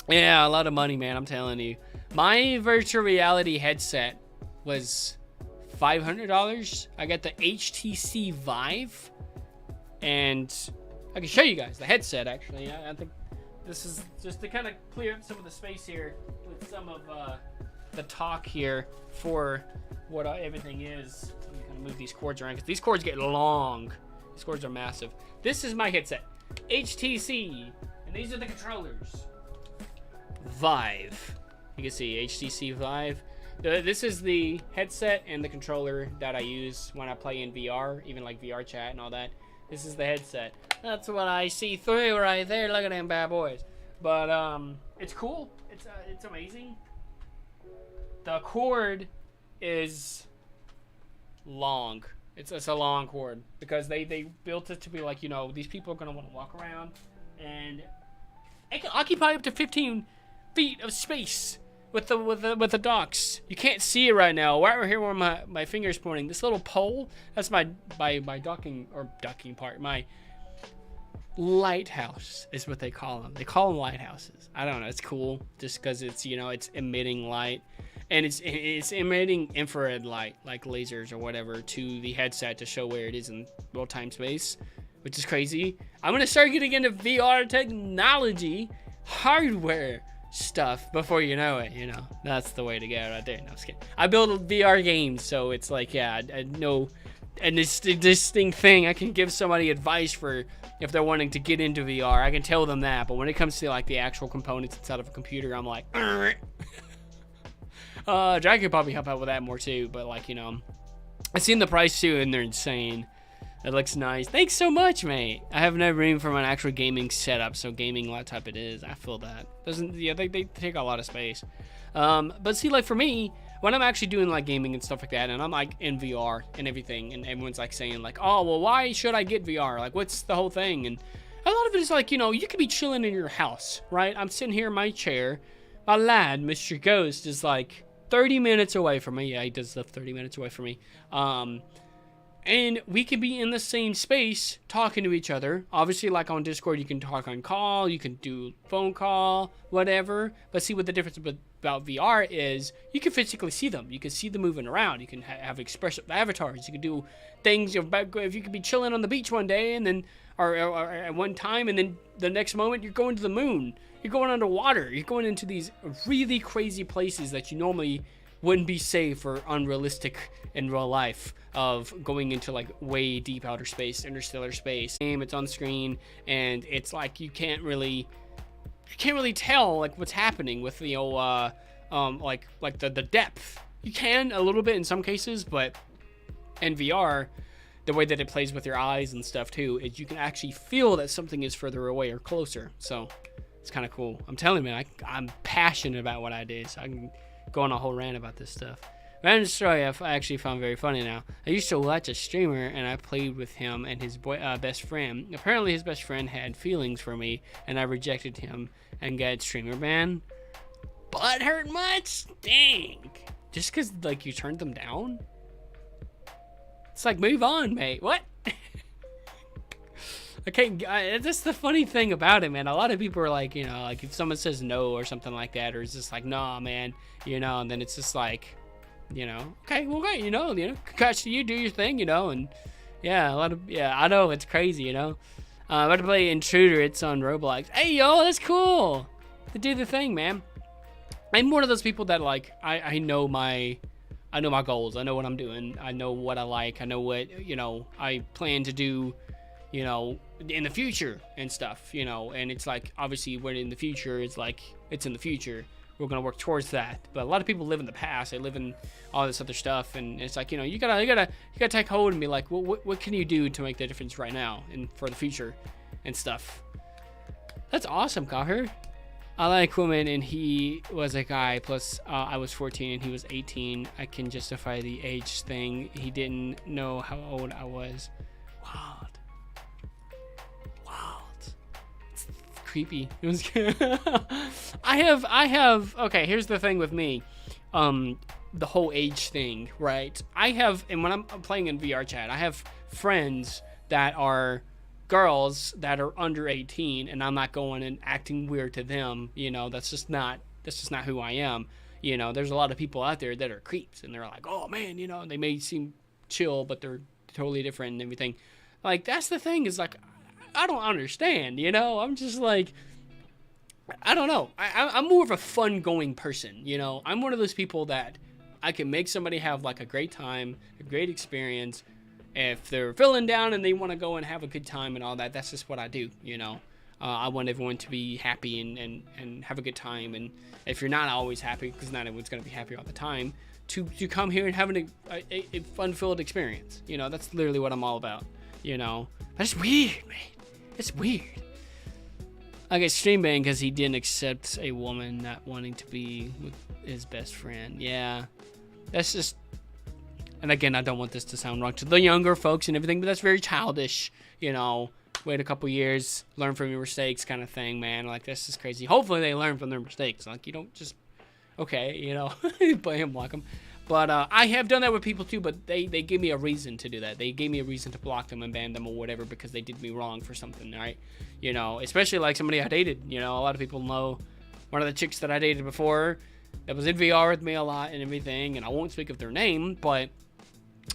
Yeah, a lot of money, man. I'm telling you. My virtual reality headset was $500. I got the HTC Vive, and I can show you guys the headset. Actually, I think this is just to kind of clear up some of the space here with some of the talk here for what everything is. Let me kind of move these cords around because these cords get long. These cords are massive. This is my headset, HTC, and these are the controllers. Vive. You can see HTC Vive. This is the headset and the controller that I use when I play in VR, even like VR chat and all that. This is the headset. That's what I see through right there. Look at them bad boys. But it's cool. It's amazing. The cord is long. It's a long cord because they built it to be like, you know, these people are gonna want to walk around, and it can occupy up to 15 feet of space with the docks. You can't see it right now. Right here where my finger's pointing. This little pole, that's my docking part. My lighthouse is what they call them. They call them lighthouses. I don't know. It's cool just because it's, you know, it's emitting light, and it's emitting infrared light like lasers or whatever to the headset to show where it is in real-time space, which is crazy. I'm gonna start getting into VR technology, hardware stuff before you know it. You know, that's the way to go right there. No, I'm just kidding. I build VR games, so it's like, yeah, I know, and it's a distinct thing. I can give somebody advice for if they're wanting to get into VR. I can tell them that, but when it comes to like the actual components inside of a computer, I'm like, Jack could probably help out with that more too. But like, you know, I've seen the price too, and they're insane. It looks nice. Thanks so much, mate. I have no room for my actual gaming setup, so gaming laptop it is. I feel that. Yeah, they take a lot of space. But see, like for me, when I'm actually doing like gaming and stuff like that, and I'm like in VR and everything, and everyone's like saying like, oh, well, why should I get VR? Like, what's the whole thing? And a lot of it is like, you know, you could be chilling in your house, right? I'm sitting here in my chair. My lad, Mr. Ghost, is like 30 minutes away from me. Yeah, he does live 30 minutes away from me. And we could be in the same space talking to each other. Obviously, like on Discord, you can talk on call, you can do phone call, whatever. But see what the difference about VR is, you can physically see them. You can see them moving around. You can have expressive avatars. You can do things. If you could be chilling on the beach one day and then, or at one time, and then the next moment you're going to the moon. You're going underwater. You're going into these really crazy places that you normally wouldn't be safe or unrealistic in real life of going into like way deep outer space, interstellar space. It's on screen, and it's like you can't really tell like what's happening with the old like the depth. You can a little bit in some cases, but in VR, the way that it plays with your eyes and stuff too, is you can actually feel that something is further away or closer. So it's kind of cool. I'm telling you, man, I'm passionate about what I did, so I can go on a whole rant about this stuff. Random story I actually found very funny now. I used to watch a streamer, and I played with him and his best friend. Apparently his best friend had feelings for me, and I rejected him and got streamer banned. Butt hurt much? Dang. Just because, like, you turned them down? It's like, move on, mate. What? That's the funny thing about it, man. A lot of people are like, you know, like if someone says no or something like that, or it's just like, nah, man, you know, and then it's just like, you know, okay, well, great, you know, congrats to you, do your thing, you know, and yeah, I know, it's crazy, you know. I'm about to play Intruder. It's on Roblox. Hey, yo, that's cool. To do the thing, man. I'm one of those people that like, I know my goals. I know what I'm doing. I know what I like. I know what, you know, I plan to do, you know, in the future and stuff, you know. And it's like, obviously, when in the future, it's like, it's in the future. We're gonna work towards that. But a lot of people live in the past. They live in all this other stuff, and it's like, you know, you gotta take hold and be like, well, what can you do to make the difference right now and for the future and stuff. That's awesome, Cocker. I like women, and he was a guy. Plus, I was 14 and he was 18. I can justify the age thing. He didn't know how old I was. Wild. It's creepy. It was. I have. Okay, here's the thing with me. The whole age thing, right? And when I'm playing in VR chat, I have friends that are girls that are under 18, and I'm not going and acting weird to them, you know. That's just not who I am, you know. There's a lot of people out there that are creeps, and they're like, oh man, you know, they may seem chill, but they're totally different and everything. Like, that's the thing, is like, I don't understand, you know. I'm just like, I don't know. I'm more of a fun going person, you know. I'm one of those people that I can make somebody have like a great time, a great experience. If they're feeling down and they want to go and have a good time and all that, that's just what I do, you know. I want everyone to be happy and have a good time. And if you're not always happy, because not everyone's going to be happy all the time, to come here and have a fun-filled experience. You know, that's literally what I'm all about, you know. But it's weird, man. It's weird. I get stream banned because he didn't accept a woman not wanting to be with his best friend. Yeah, that's just... And again, I don't want this to sound wrong to the younger folks and everything, but that's very childish, you know. Wait a couple years, learn from your mistakes kind of thing, man. Like, this is crazy. Hopefully they learn from their mistakes. Like, you don't just, okay, you know, blame block them. But I have done that with people too, but they gave me a reason to do that. They gave me a reason to block them and ban them or whatever because they did me wrong for something, right? You know, especially like somebody I dated. You know, a lot of people know one of the chicks that I dated before that was in VR with me a lot and everything, and I won't speak of their name, but...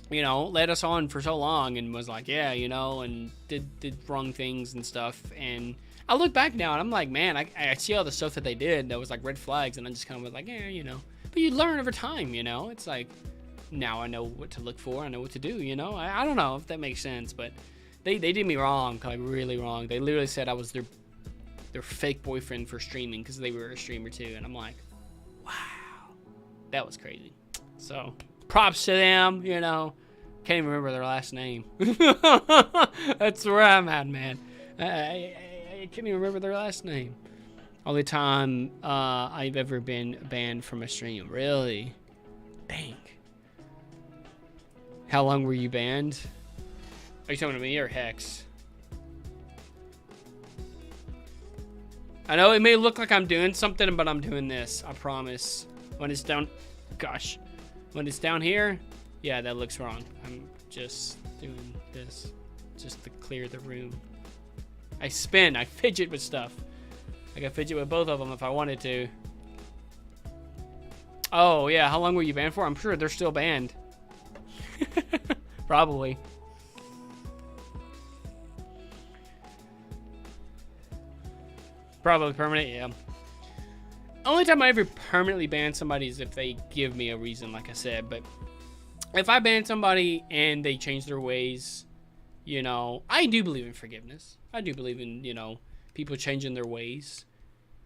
you know, led us on for so long and was like, yeah, you know, and did wrong things and stuff. And I look back now and I'm like, man, I see all the stuff that they did that was like red flags, and I just kind of was like, yeah, you know. But you learn over time, you know. It's like, now I know what to look for. I know what to do, you know. I don't know if that makes sense, but they did me wrong, like really wrong. They literally said I was their fake boyfriend for streaming because they were a streamer too. And I'm like, wow, that was crazy. So... props to them, you know. Can't even remember their last name. That's where I'm at, man. I can't even remember their last name. Only time I've ever been banned from a stream. Really? Dang. How long were you banned? Are you talking to me or Hex? I know it may look like I'm doing something, but I'm doing this. I promise. When it's down... gosh. When it's down here, yeah, that looks wrong. I'm just doing this just to clear the room. I spin, I fidget with stuff. I can fidget with both of them if I wanted to. Oh, yeah, how long were you banned for? I'm sure they're still banned. Probably. Probably permanent, yeah. only time I ever permanently ban somebody is if they give me a reason, like I said. But if I ban somebody and they change their ways, you know, I do believe in forgiveness. I do believe in, you know, people changing their ways.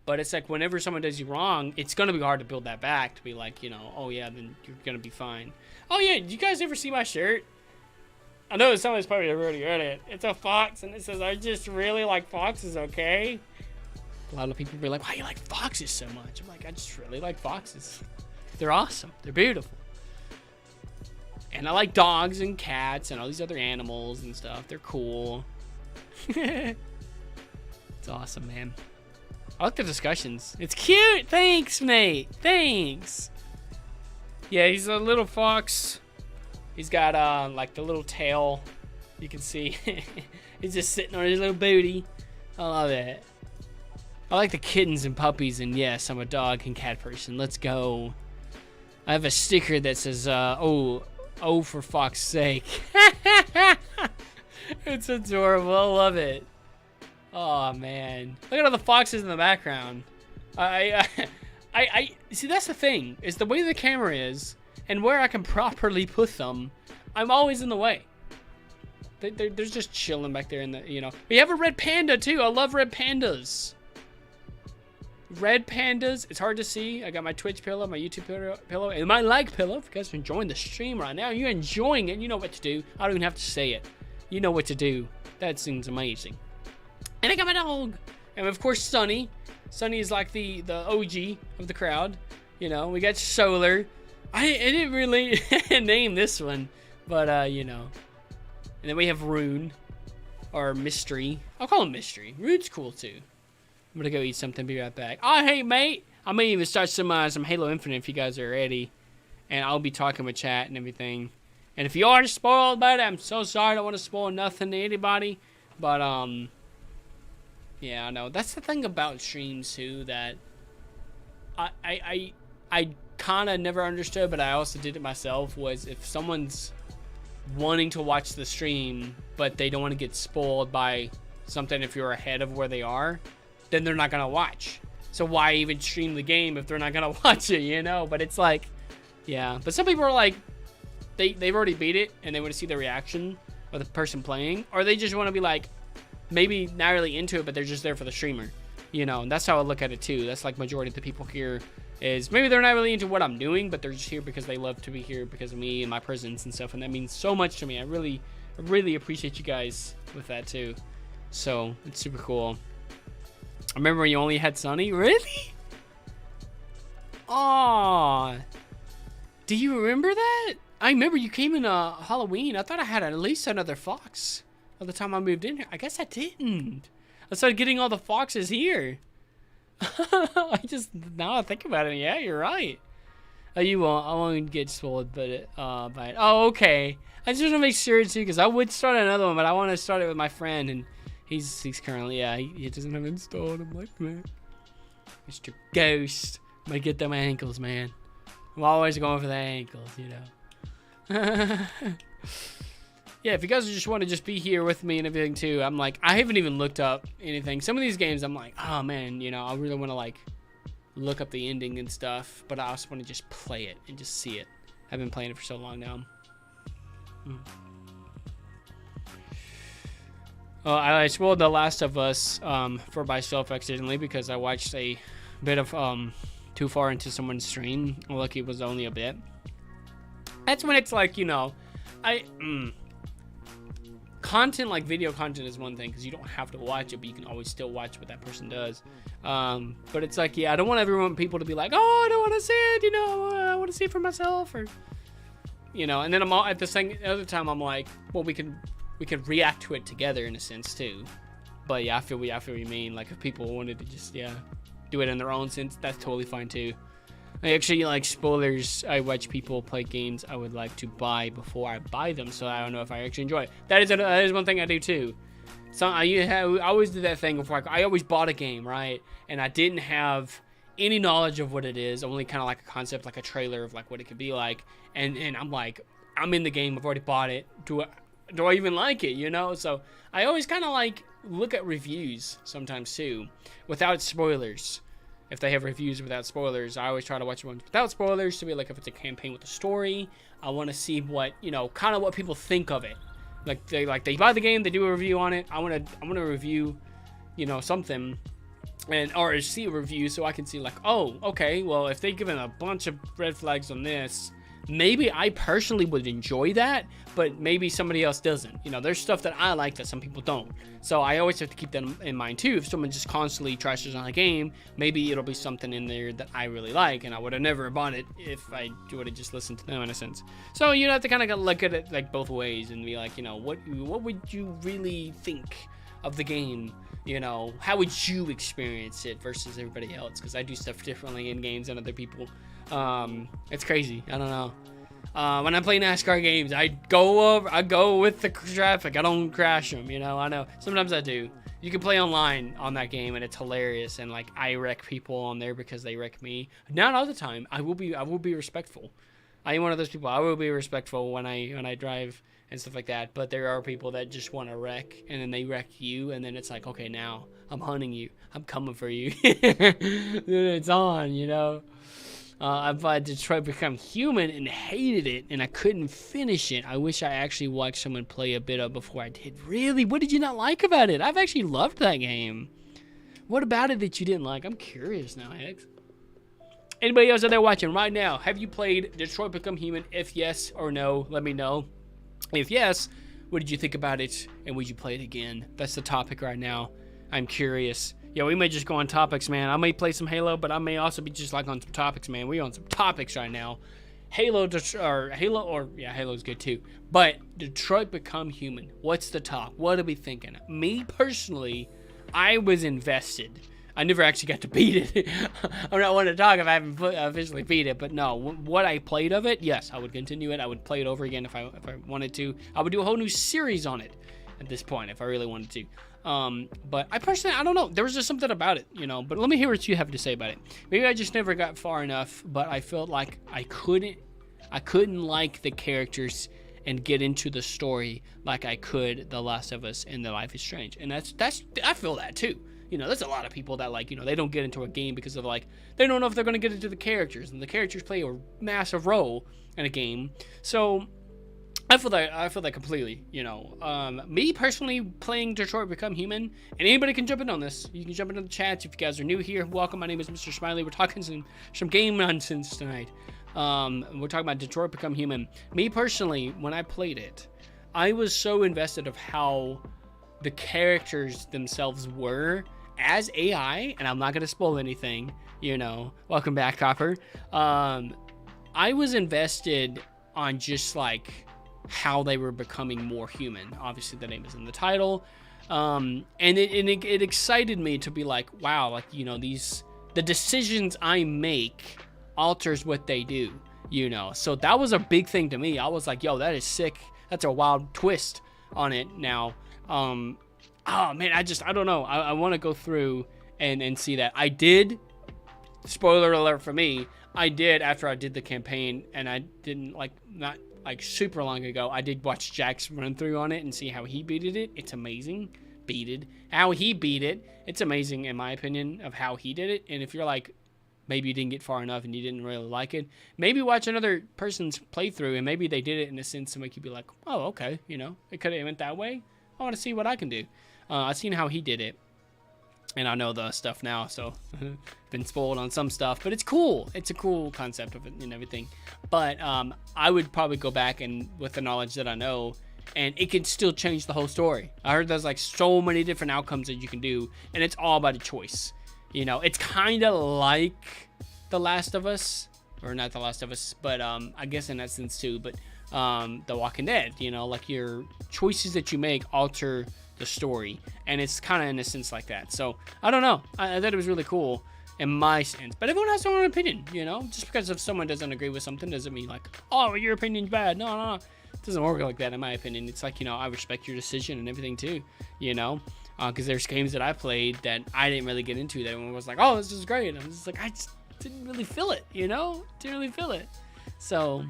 But it's like whenever someone does you wrong, it's going to be hard to build that back, to be like, you know, oh yeah, then you're going to be fine. Oh yeah, did you guys ever see my shirt? I know somebody's probably already read it. It's a fox, and it says, I just really like foxes, okay? A lot of people be like, why do you like foxes so much? I'm like, I just really like foxes. They're awesome. They're beautiful. And I like dogs and cats and all these other animals and stuff. They're cool. It's awesome, man. I like the discussions. It's cute. Thanks, mate. Thanks. Yeah, he's a little fox. He's got like the little tail. You can see. He's just sitting on his little booty. I love it. I like the kittens and puppies, and yes, I'm a dog and cat person. Let's go. I have a sticker that says, oh, for fuck's sake. It's adorable. I love it. Oh man, look at all the foxes in the background. I see, that's the thing, is the way the camera is and where I can properly put them, I'm always in the way. They're just chilling back there in the, you know. We have a red panda too. I love red pandas. Red pandas. It's hard to see. I got my Twitch pillow, my YouTube pillow, and my like pillow. If you guys are enjoying the stream right now, you're enjoying it, you know what to do. I don't even have to say it. You know what to do. That seems amazing. And I got my dog. And of course, Sunny. Sunny is like the OG of the crowd. You know, we got Solar. I didn't really name this one, but you know. And then we have Rune, or Mystery. I'll call him Mystery. Rune's cool too. I'm gonna go eat something. Be right back. Oh, hey mate. I may even start some Halo Infinite if you guys are ready, and I'll be talking with chat and everything. And if you are spoiled about it, I'm so sorry. I don't want to spoil nothing to anybody, but yeah, I know. That's the thing about streams too, that I kind of never understood, but I also did it myself, was if someone's wanting to watch the stream, but they don't want to get spoiled by something if you're ahead of where they are, then they're not going to watch. So why even stream the game if they're not going to watch it, you know? But it's like, yeah. But some people are like, they've already beat it, and they want to see the reaction of the person playing, or they just want to be like, maybe not really into it, but they're just there for the streamer, you know. And that's how I look at it too. That's like majority of the people here, is maybe they're not really into what I'm doing, but they're just here because they love to be here because of me and my presence and stuff, and that means so much to me. I really appreciate you guys with that too. So it's super cool. I remember when you only had Sunny. Really? Aww. Do you remember that? I remember you came in Halloween. I thought I had at least another fox by the time I moved in here. I guess I didn't. I started getting all the foxes here. I just, now I think about it, yeah, you're right. Oh, you won't. I won't get spoiled, but oh, okay. I just want to make sure too, because I would start another one, but I want to start it with my friend, and he's currently, yeah, he doesn't have it installed. I'm like, man, Mr. Ghost, I'm gonna get them ankles, man. I'm always going for the ankles, you know. Yeah, if you guys just want to just be here with me and everything too, I'm like, I haven't even looked up anything. Some of these games, I'm like, oh man, you know, I really want to like look up the ending and stuff, but I also want to just play it and just see it. I've been playing it for so long now. I spoiled The Last of Us for myself accidentally because I watched a bit of too far into someone's stream. Lucky it was only a bit. That's when it's like, you know, content, like video content, is one thing because you don't have to watch it, but you can always still watch what that person does. But it's like, yeah, I don't want people to be like, oh, I don't want to see it, you know, I want to see it for myself, or, you know. And then I'm all at the other time, I'm like, well, we could react to it together in a sense too. But yeah, I feel what you mean. Like if people wanted to just, yeah, do it in their own sense, that's totally fine too. I actually like spoilers. I watch people play games I would like to buy before I buy them, so I don't know if I actually enjoy it. That is one thing I do too. So I always do that thing before I always bought a game, right? And I didn't have any knowledge of what it is, only kind of like a concept, like a trailer of like what it could be like. And I'm like, I'm in the game, I've already bought it. Do I even like it, you know? So I always kind of like look at reviews sometimes too, without spoilers. if they have reviews without spoilers, I always try to watch ones without spoilers to be like, if it's a campaign with a story, I want to see what, you know, kind of what people think of it. Like they buy the game, they do a review on it. I want to review, you know, something, or see a review so I can see like, oh, okay, well, if they've given a bunch of red flags on this, maybe I personally would enjoy that, but maybe somebody else doesn't. You know, there's stuff that I like that some people don't. So I always have to keep that in mind too. If someone just constantly trashes on a game, maybe it'll be something in there that I really like, and I would have never bought it if I would have just listened to them in a sense. So you have to kind of look at it like both ways and be like, you know, what would you really think of the game? You know, how would you experience it versus everybody else? Because I do stuff differently in games than other people. It's crazy. I don't know. When I play NASCAR games, I go with the traffic. I don't crash them, you know. I know sometimes I do. You can play online on that game and it's hilarious, and like I wreck people on there because they wreck me. Not all the time. I will be respectful. I am one of those people. I will be respectful when I drive and stuff like that. But there are people that just want to wreck, and then they wreck you, and then it's like, okay, now I'm hunting you. I'm coming for you. It's on, you know. I played Detroit Become Human and hated it, and I couldn't finish it. I wish I actually watched someone play a bit of before I did. Really? What did you not like about it? I've actually loved that game. What about it that you didn't like? I'm curious now, Hex. Anybody else out there watching right now, have you played Detroit Become Human? If yes or no, let me know. If yes, what did you think about it, and would you play it again? That's the topic right now. I'm curious. Yeah, we may just go on topics, man. I may play some Halo, but I may also be just like on some topics, man. We're on some topics right now. Halo's good too. But Detroit Become Human, what's the top? What are we thinking? Me personally, I was invested. I never actually got to beat it. I'm not one to talk if I haven't officially beat it, but no, what I played of it, yes, I would continue it. I would play it over again if I wanted to. I would do a whole new series on it at this point if I really wanted to. But I personally, I don't know. There was just something about it, you know. But let me hear what you have to say about it. Maybe I just never got far enough, but I felt like I couldn't like the characters and get into the story like I could The Last of Us and The Life is Strange. And that's I feel that too. You know, there's a lot of people that, like, you know, they don't get into a game because of, like, they don't know if they're going to get into the characters, and the characters play a massive role in a game. So I feel that completely, you know. Me personally, playing Detroit Become Human, and anybody can jump in on this. You can jump into the chats if you guys are new here. Welcome. My name is Mr. Smiley. We're talking some game nonsense tonight. We're talking about Detroit Become Human. Me personally, when I played it, I was so invested of how the characters themselves were as AI, and I'm not going to spoil anything, you know. Welcome back, Copper. I was invested on just, like, how they were becoming more human. Obviously, the name is in the title. And it excited me to be like, wow, like, you know, the decisions I make alters what they do, you know. So that was a big thing to me. I was like, yo, that is sick. That's a wild twist on it now. Oh man, I don't know. I want to go through and see that. I did, spoiler alert for me, I did after I did the campaign, and I didn't not super long ago, I did watch Jack's run through on it and see how he beated it. It's amazing. How he beat it. It's amazing in my opinion of how he did it. And if you're like, maybe you didn't get far enough and you didn't really like it, maybe watch another person's playthrough and maybe they did it in a sense to make you be like, oh, okay, you know, it could have went that way. I want to see what I can do. I've seen how he did it, and I know the stuff now, so been spoiled on some stuff, but it's cool. It's a cool concept of it and everything. But I would probably go back and with the knowledge that I know, and it could still change the whole story. I heard there's like so many different outcomes that you can do, and it's all about a choice. You know, it's kind of like The Last of Us, or not The Last of Us, but I guess in that sense too. But The Walking Dead, you know, like your choices that you make alter the story, and it's kind of in a sense like that. So I don't know. I thought it was really cool in my sense, but everyone has their own opinion, you know. Just because if someone doesn't agree with something doesn't mean like, oh, your opinion's bad. No, it doesn't work like that in my opinion. It's like, you know, I respect your decision and everything too, you know, because there's games that I played that I didn't really get into that everyone was like, oh, this is great, and I'm just like, I just didn't really feel it, you know. Didn't really feel it. So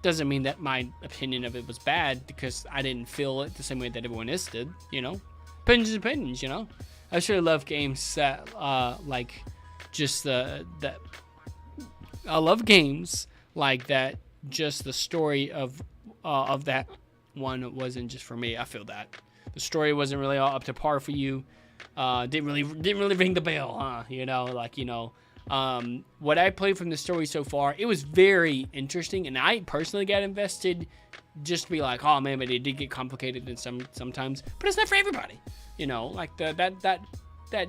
doesn't mean that my opinion of it was bad because I didn't feel it the same way that everyone else did, you know. Opinions, you know. I sure love games that like just the I love games like that. Just the story of that one wasn't just for me. I feel that the story wasn't really all up to par for you. Didn't really ring the bell, huh? What I played from the story so far, it was very interesting, and I personally got invested just to be like, oh man, but it did get complicated in sometimes, but it's not for everybody. Like that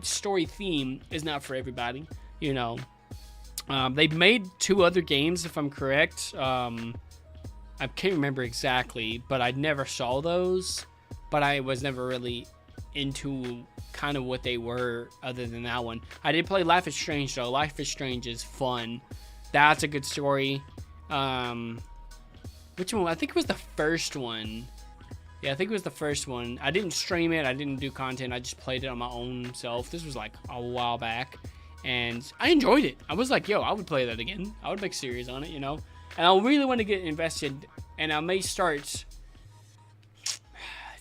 story theme is not for everybody. They've made 2 other games, if I'm correct. I can't remember exactly, but I never saw those. But I was never really into kind of what they were other than that one. I did play Life is Strange, though. Life is Strange is fun. That's a good story. Which one? I think it was the first one. Yeah, I think it was the first one. I didn't stream it. I didn't do content. I just played it on my own self. This was like a while back. And I enjoyed it. I was like, yo, I would play that again. I would make a series on it, And I really want to get invested. And I may start...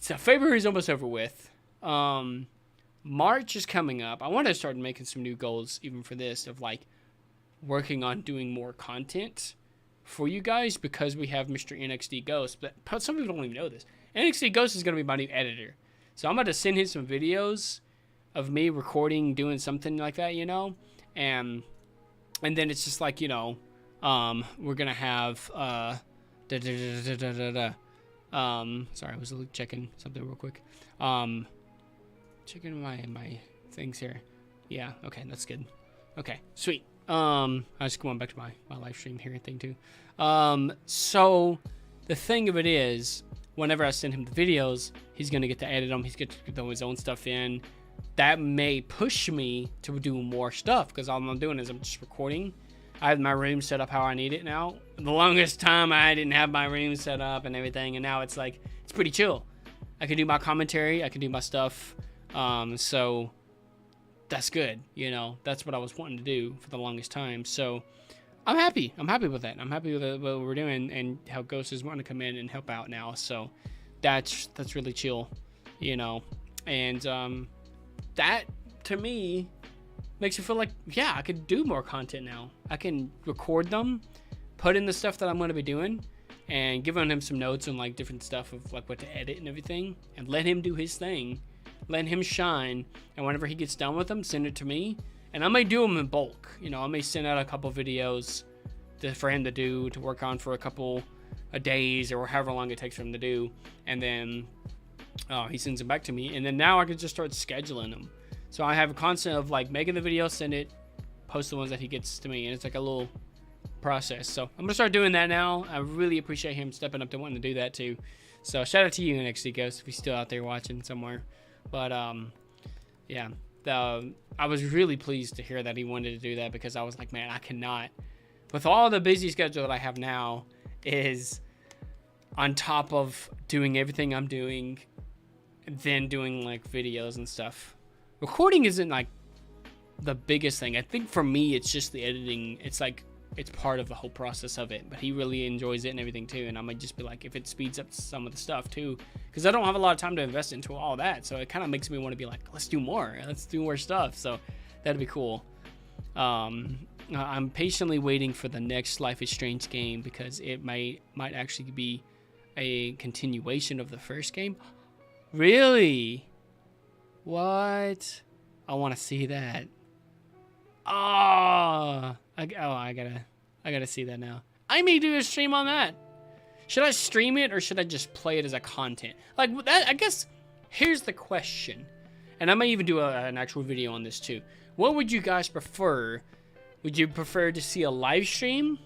So February's almost over with. March is coming up. I want to start making some new goals even for this, of like working on doing more content for you guys, because we have Mr. NXT Ghost. But some people don't even know this. NXT Ghost is going to be my new editor. So I'm about to send him some videos of me recording, doing something like that, and then it's just like, we're going to have, sorry, I was checking something real quick. Checking my things here. Yeah, okay, that's good. Okay, sweet. I was going back to my live stream here thing too. So the thing of it is, whenever I send him the videos, he's going to get to edit them. He's going to throw his own stuff in. That may push me to do more stuff, because all I'm doing is I'm just recording. I have my room set up how I need it now. The longest time I didn't have my room set up and everything, and now it's like, it's pretty chill. I can do my commentary, I can do my stuff, so that's good, That's what I was wanting to do for the longest time, so I'm happy with that. I'm happy with what we're doing and how Ghost is wanting to come in and help out now, so that's really chill, and that, to me, makes you feel like, yeah, I could do more content now. I can record them, put in the stuff that I'm going to be doing, and giving him some notes on like different stuff of like what to edit and everything, and let him do his thing, let him shine, and whenever he gets done with them, send it to me, and I may do them in bulk. I may send out a couple videos for him to work on for a couple of days or however long it takes for him to do, and then he sends them back to me, and then now I can just start scheduling them. So I have a constant of like making the video, send it, post the ones that he gets to me, and it's like a little process. So I'm gonna start doing that now. I really appreciate him stepping up to wanting to do that too. So shout out to you, NXT Ghost, if he's still out there watching somewhere. But yeah, I was really pleased to hear that he wanted to do that, because I was like, man, I cannot, with all the busy schedule that I have now, is on top of doing everything I'm doing, then doing like videos and stuff. Recording isn't like the biggest thing. I think for me, it's just the editing. It's like, it's part of the whole process of it, but he really enjoys it and everything too. And I might just be like, if it speeds up some of the stuff too, because I don't have a lot of time to invest into all that. So it kind of makes me want to be like, let's do more stuff. So that'd be cool. I'm patiently waiting for the next Life is Strange game, because it might actually be a continuation of the first game. Really? What? I want to see that. I gotta see that now. I may do a stream on that. Should I stream it, or should I just play it as a content? Like that, I guess. Here's the question, and I may even do an actual video on this too. What would you guys prefer? Would you prefer to see a live stream,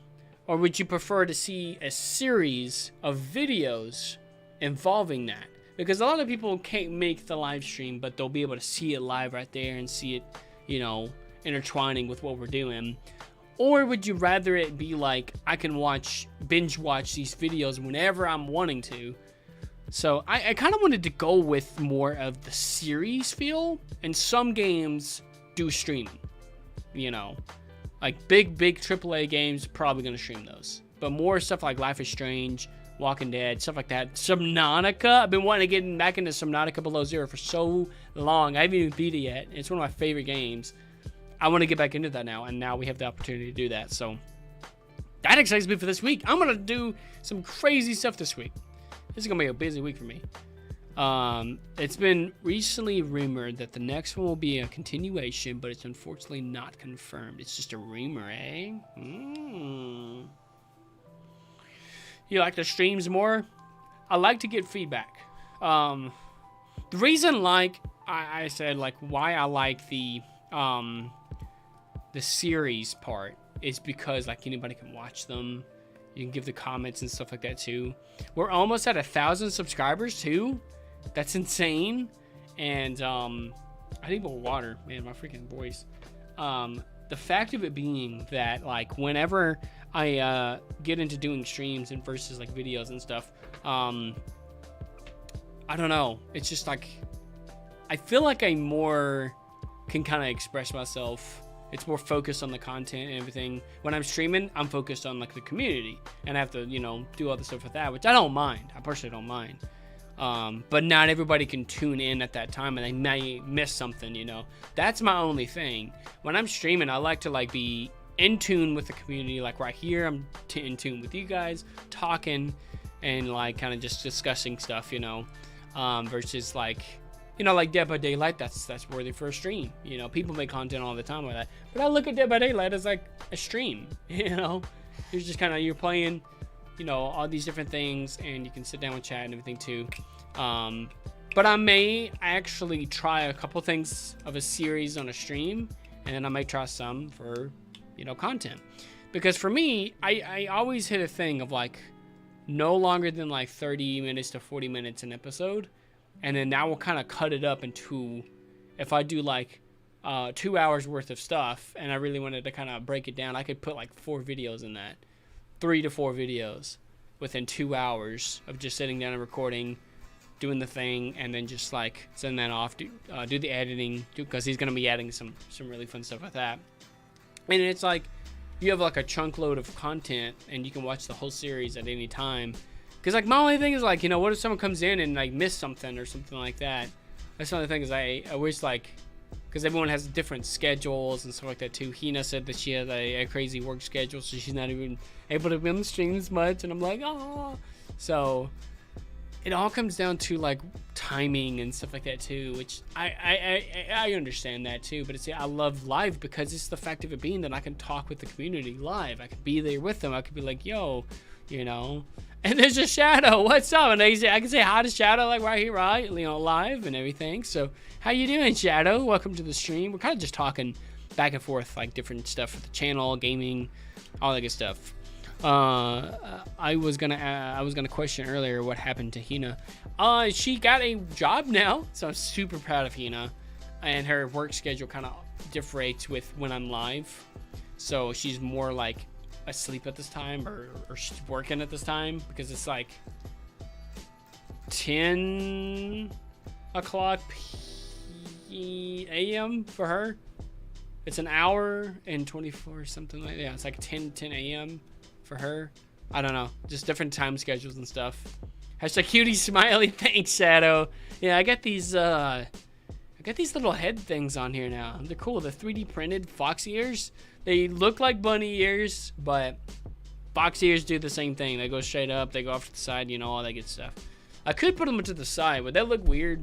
or would you prefer to see a series of videos involving that? Because a lot of people can't make the live stream, but they'll be able to see it live right there and see it, intertwining with what we're doing. Or would you rather it be like, I can binge watch these videos whenever I'm wanting to? So I kind of wanted to go with more of the series feel, and some games do streaming, like big AAA games, probably going to stream those. But more stuff like Life is Strange, Walking Dead, stuff like that. Subnautica, I've been wanting to get back into Subnautica Below Zero for so long. I haven't even beat it yet. It's one of my favorite games. I want to get back into that now, and now we have the opportunity to do that. So that excites me for this week. I'm gonna do some crazy stuff this week. This is gonna be a busy week for me. It's been recently rumored that the next one will be a continuation, but it's unfortunately not confirmed. It's just a rumor, eh? You like the streams more? I like to get feedback. The reason, like I said, like why I like the series part is because like anybody can watch them. You can give the comments and stuff like that too. We're almost at 1,000 subscribers too. That's insane. And I need more water, man. My freaking voice. The fact of it being that like whenever I get into doing streams and versus like videos and stuff, I don't know. It's just like I feel like I more can kind of express myself. It's more focused on the content and everything. When I'm streaming, I'm focused on like the community, and I have to, you know, do all the stuff with that, which I don't mind. I personally don't mind. But not everybody can tune in at that time, and they may miss something, you know. That's my only thing. When I'm streaming, I like to like be in tune with the community. Like right here, I'm in tune with you guys, talking and like kind of just discussing stuff, you know. Versus like, you know, like Dead by Daylight, that's worthy for a stream. You know, people make content all the time with that. But I look at Dead by Daylight as like a stream, you know. You're just kind of, you're playing, you know, all these different things, and you can sit down and chat and everything too. But I may actually try a couple things of a series on a stream, and then I might try some for, you know, content. Because for me, I always hit a thing of like no longer than like 30 minutes to 40 minutes an episode. And then that will kind of cut it up into, if I do like 2 hours worth of stuff and I really wanted to kind of break it down, I could put like 4 videos in that. 3 to 4 videos within 2 hours of just sitting down and recording, doing the thing, and then just like send that off, do the editing, because he's going to be adding some really fun stuff with that. And it's like you have like a chunk load of content and you can watch the whole series at any time. Because like my only thing is like, you know, what if someone comes in and like miss something or something like that? That's the only thing is I wish like, because everyone has different schedules and stuff like that too. Hina said that she has a crazy work schedule, so she's not even able to be on the streams much. And I'm like, oh. So it all comes down to like timing and stuff like that too, which I understand that too. But it's, I love live because it's the fact of it being that I can talk with the community live. I could be there with them. I could be like, yo, you know. And there's a Shadow. What's up? And I can say hi to Shadow like right here, right? You know, live and everything. So how you doing, Shadow? Welcome to the stream. We're kind of just talking back and forth, like different stuff for the channel, gaming, all that good stuff. I was gonna question earlier what happened to Hina. She got a job now, so I'm super proud of Hina. And her work schedule kind of differs with when I'm live. So she's more like asleep at this time or she's working at this time, because it's like 10 o'clock a.m. for her. It's an hour and 24 something like that. Yeah, it's like 10 a.m. for her. I don't know, just different time schedules and stuff. Hashtag cutie smiley. Thanks, Shadow. Yeah, I got these little head things on here now. They're cool. The 3D printed fox ears. They look like bunny ears, but fox ears do the same thing. They go straight up, they go off to the side, you know, all that good stuff. I could put them to the side. Would that look weird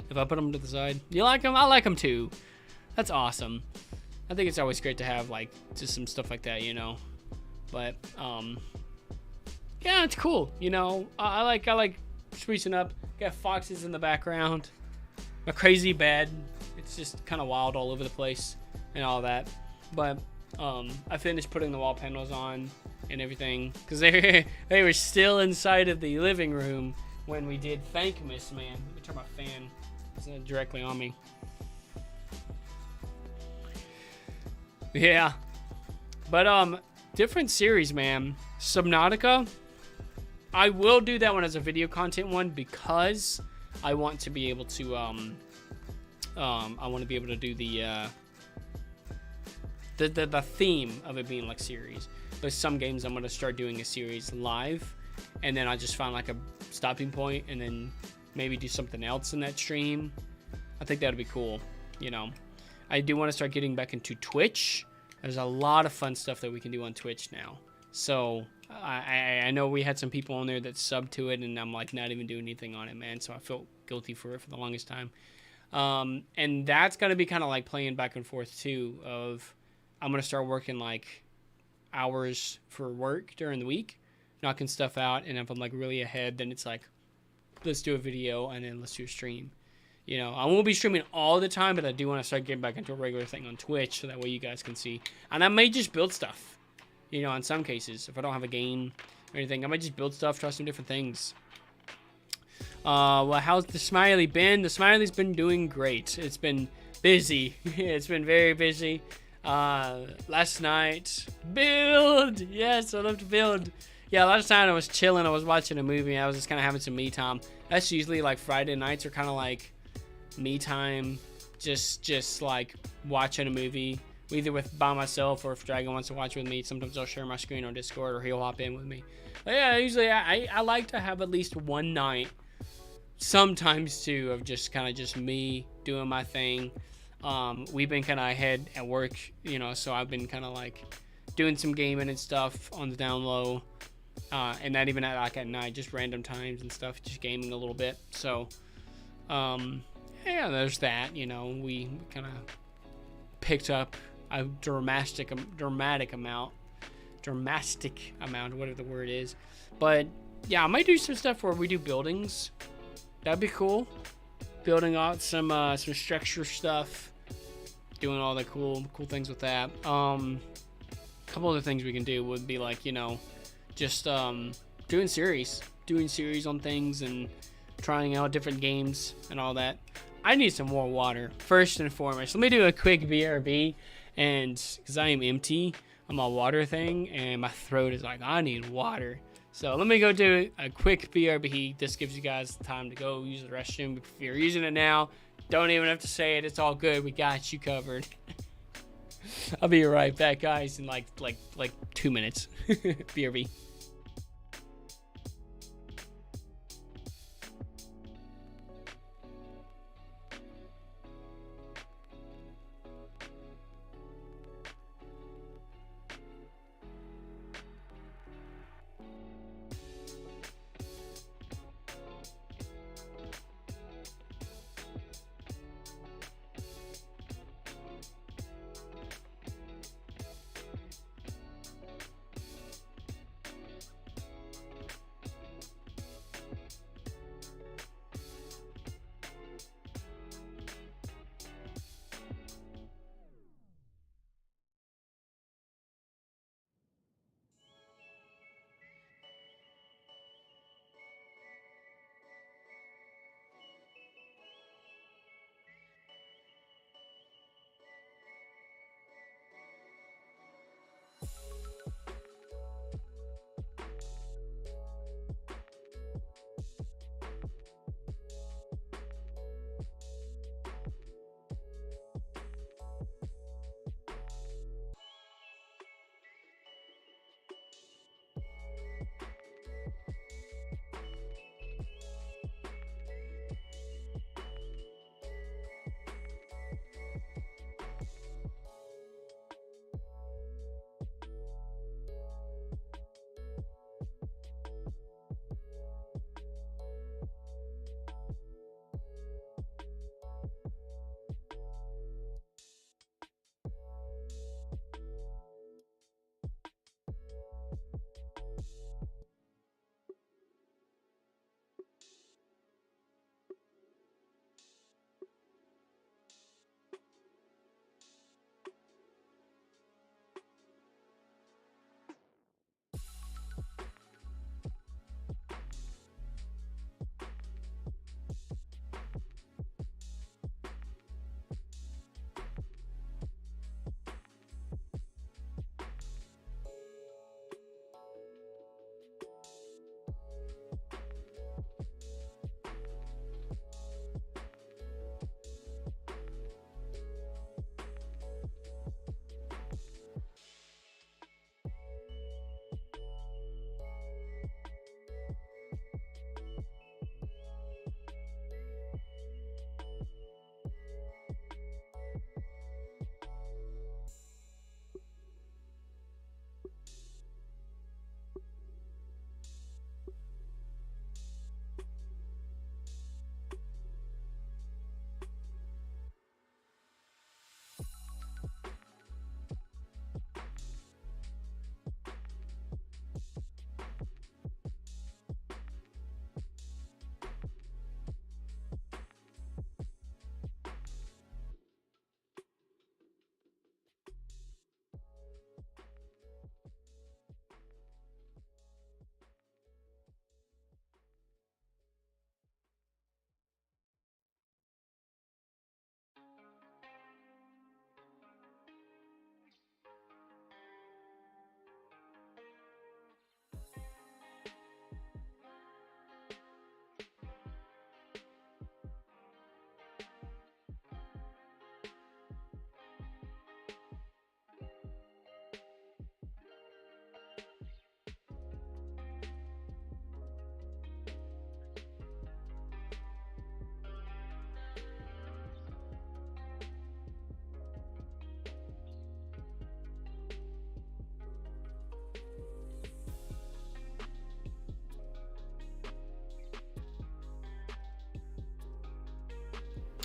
if I put them to the side? You like them? I like them too. That's awesome. I think it's always great to have like just some stuff like that, you know. But yeah, it's cool. You know, I like sprucing up. Got foxes in the background. A crazy bed. It's just kind of wild all over the place and all that. But I finished putting the wall panels on and everything because they were still inside of the living room when we did Thankmas, man. Let me turn my fan. It's not directly on me. Yeah. But different series, man. Subnautica. I will do that one as a video content one because I want to be able to I want to be able to do the theme of it being like series. But some games I'm going to start doing a series live, and then I just find like a stopping point and then maybe do something else in that stream. I think that'd be cool, you know. I do want to start getting back into Twitch. There's a lot of fun stuff that we can do on Twitch now. So I know we had some people on there that subbed to it, and I'm like not even doing anything on it, man. So I felt guilty for it for the longest time. And that's gonna be kind of like playing back and forth too. Of I'm gonna start working like hours for work during the week, knocking stuff out, and if I'm like really ahead, then it's like let's do a video and then let's do a stream. You know, I won't be streaming all the time, but I do want to start getting back into a regular thing on Twitch so that way you guys can see. And I may just build stuff, you know, in some cases. If I don't have a game or anything, I might just build stuff, try some different things. Well, how's the Smiley been? The Smiley's been doing great. It's been busy. It's been very busy. Last night, build. Yes, I love to build. Yeah, last night I was chilling. I was watching a movie. I was just kind of having some me time. That's usually like Friday nights are kind of like me time, just like watching a movie, either by myself or if Dragon wants to watch with me. Sometimes I'll share my screen on Discord or he'll hop in with me. But yeah, usually I like to have at least one night, sometimes two, of just kind of just me doing my thing. We've been kind of ahead at work, you know, so I've been kind of like doing some gaming and stuff on the down low, and not even at night, just random times and stuff, just gaming a little bit. So yeah, there's that. You know, we kind of picked up a dramatic amount, whatever the word is. But yeah, I might do some stuff where we do buildings. That'd be cool. Building out some structure stuff, doing all the cool things with that. A couple other things we can do would be like, you know, just doing series on things and trying out different games and all that. I need some more water, first and foremost. Let me do a quick BRB, and because I am empty on my water thing, and my throat is like, I need water. So let me go do a quick BRB. This gives you guys time to go use the restroom. If you're using it now, don't even have to say it. It's all good. We got you covered. I'll be right back, guys, in like 2 minutes. BRB.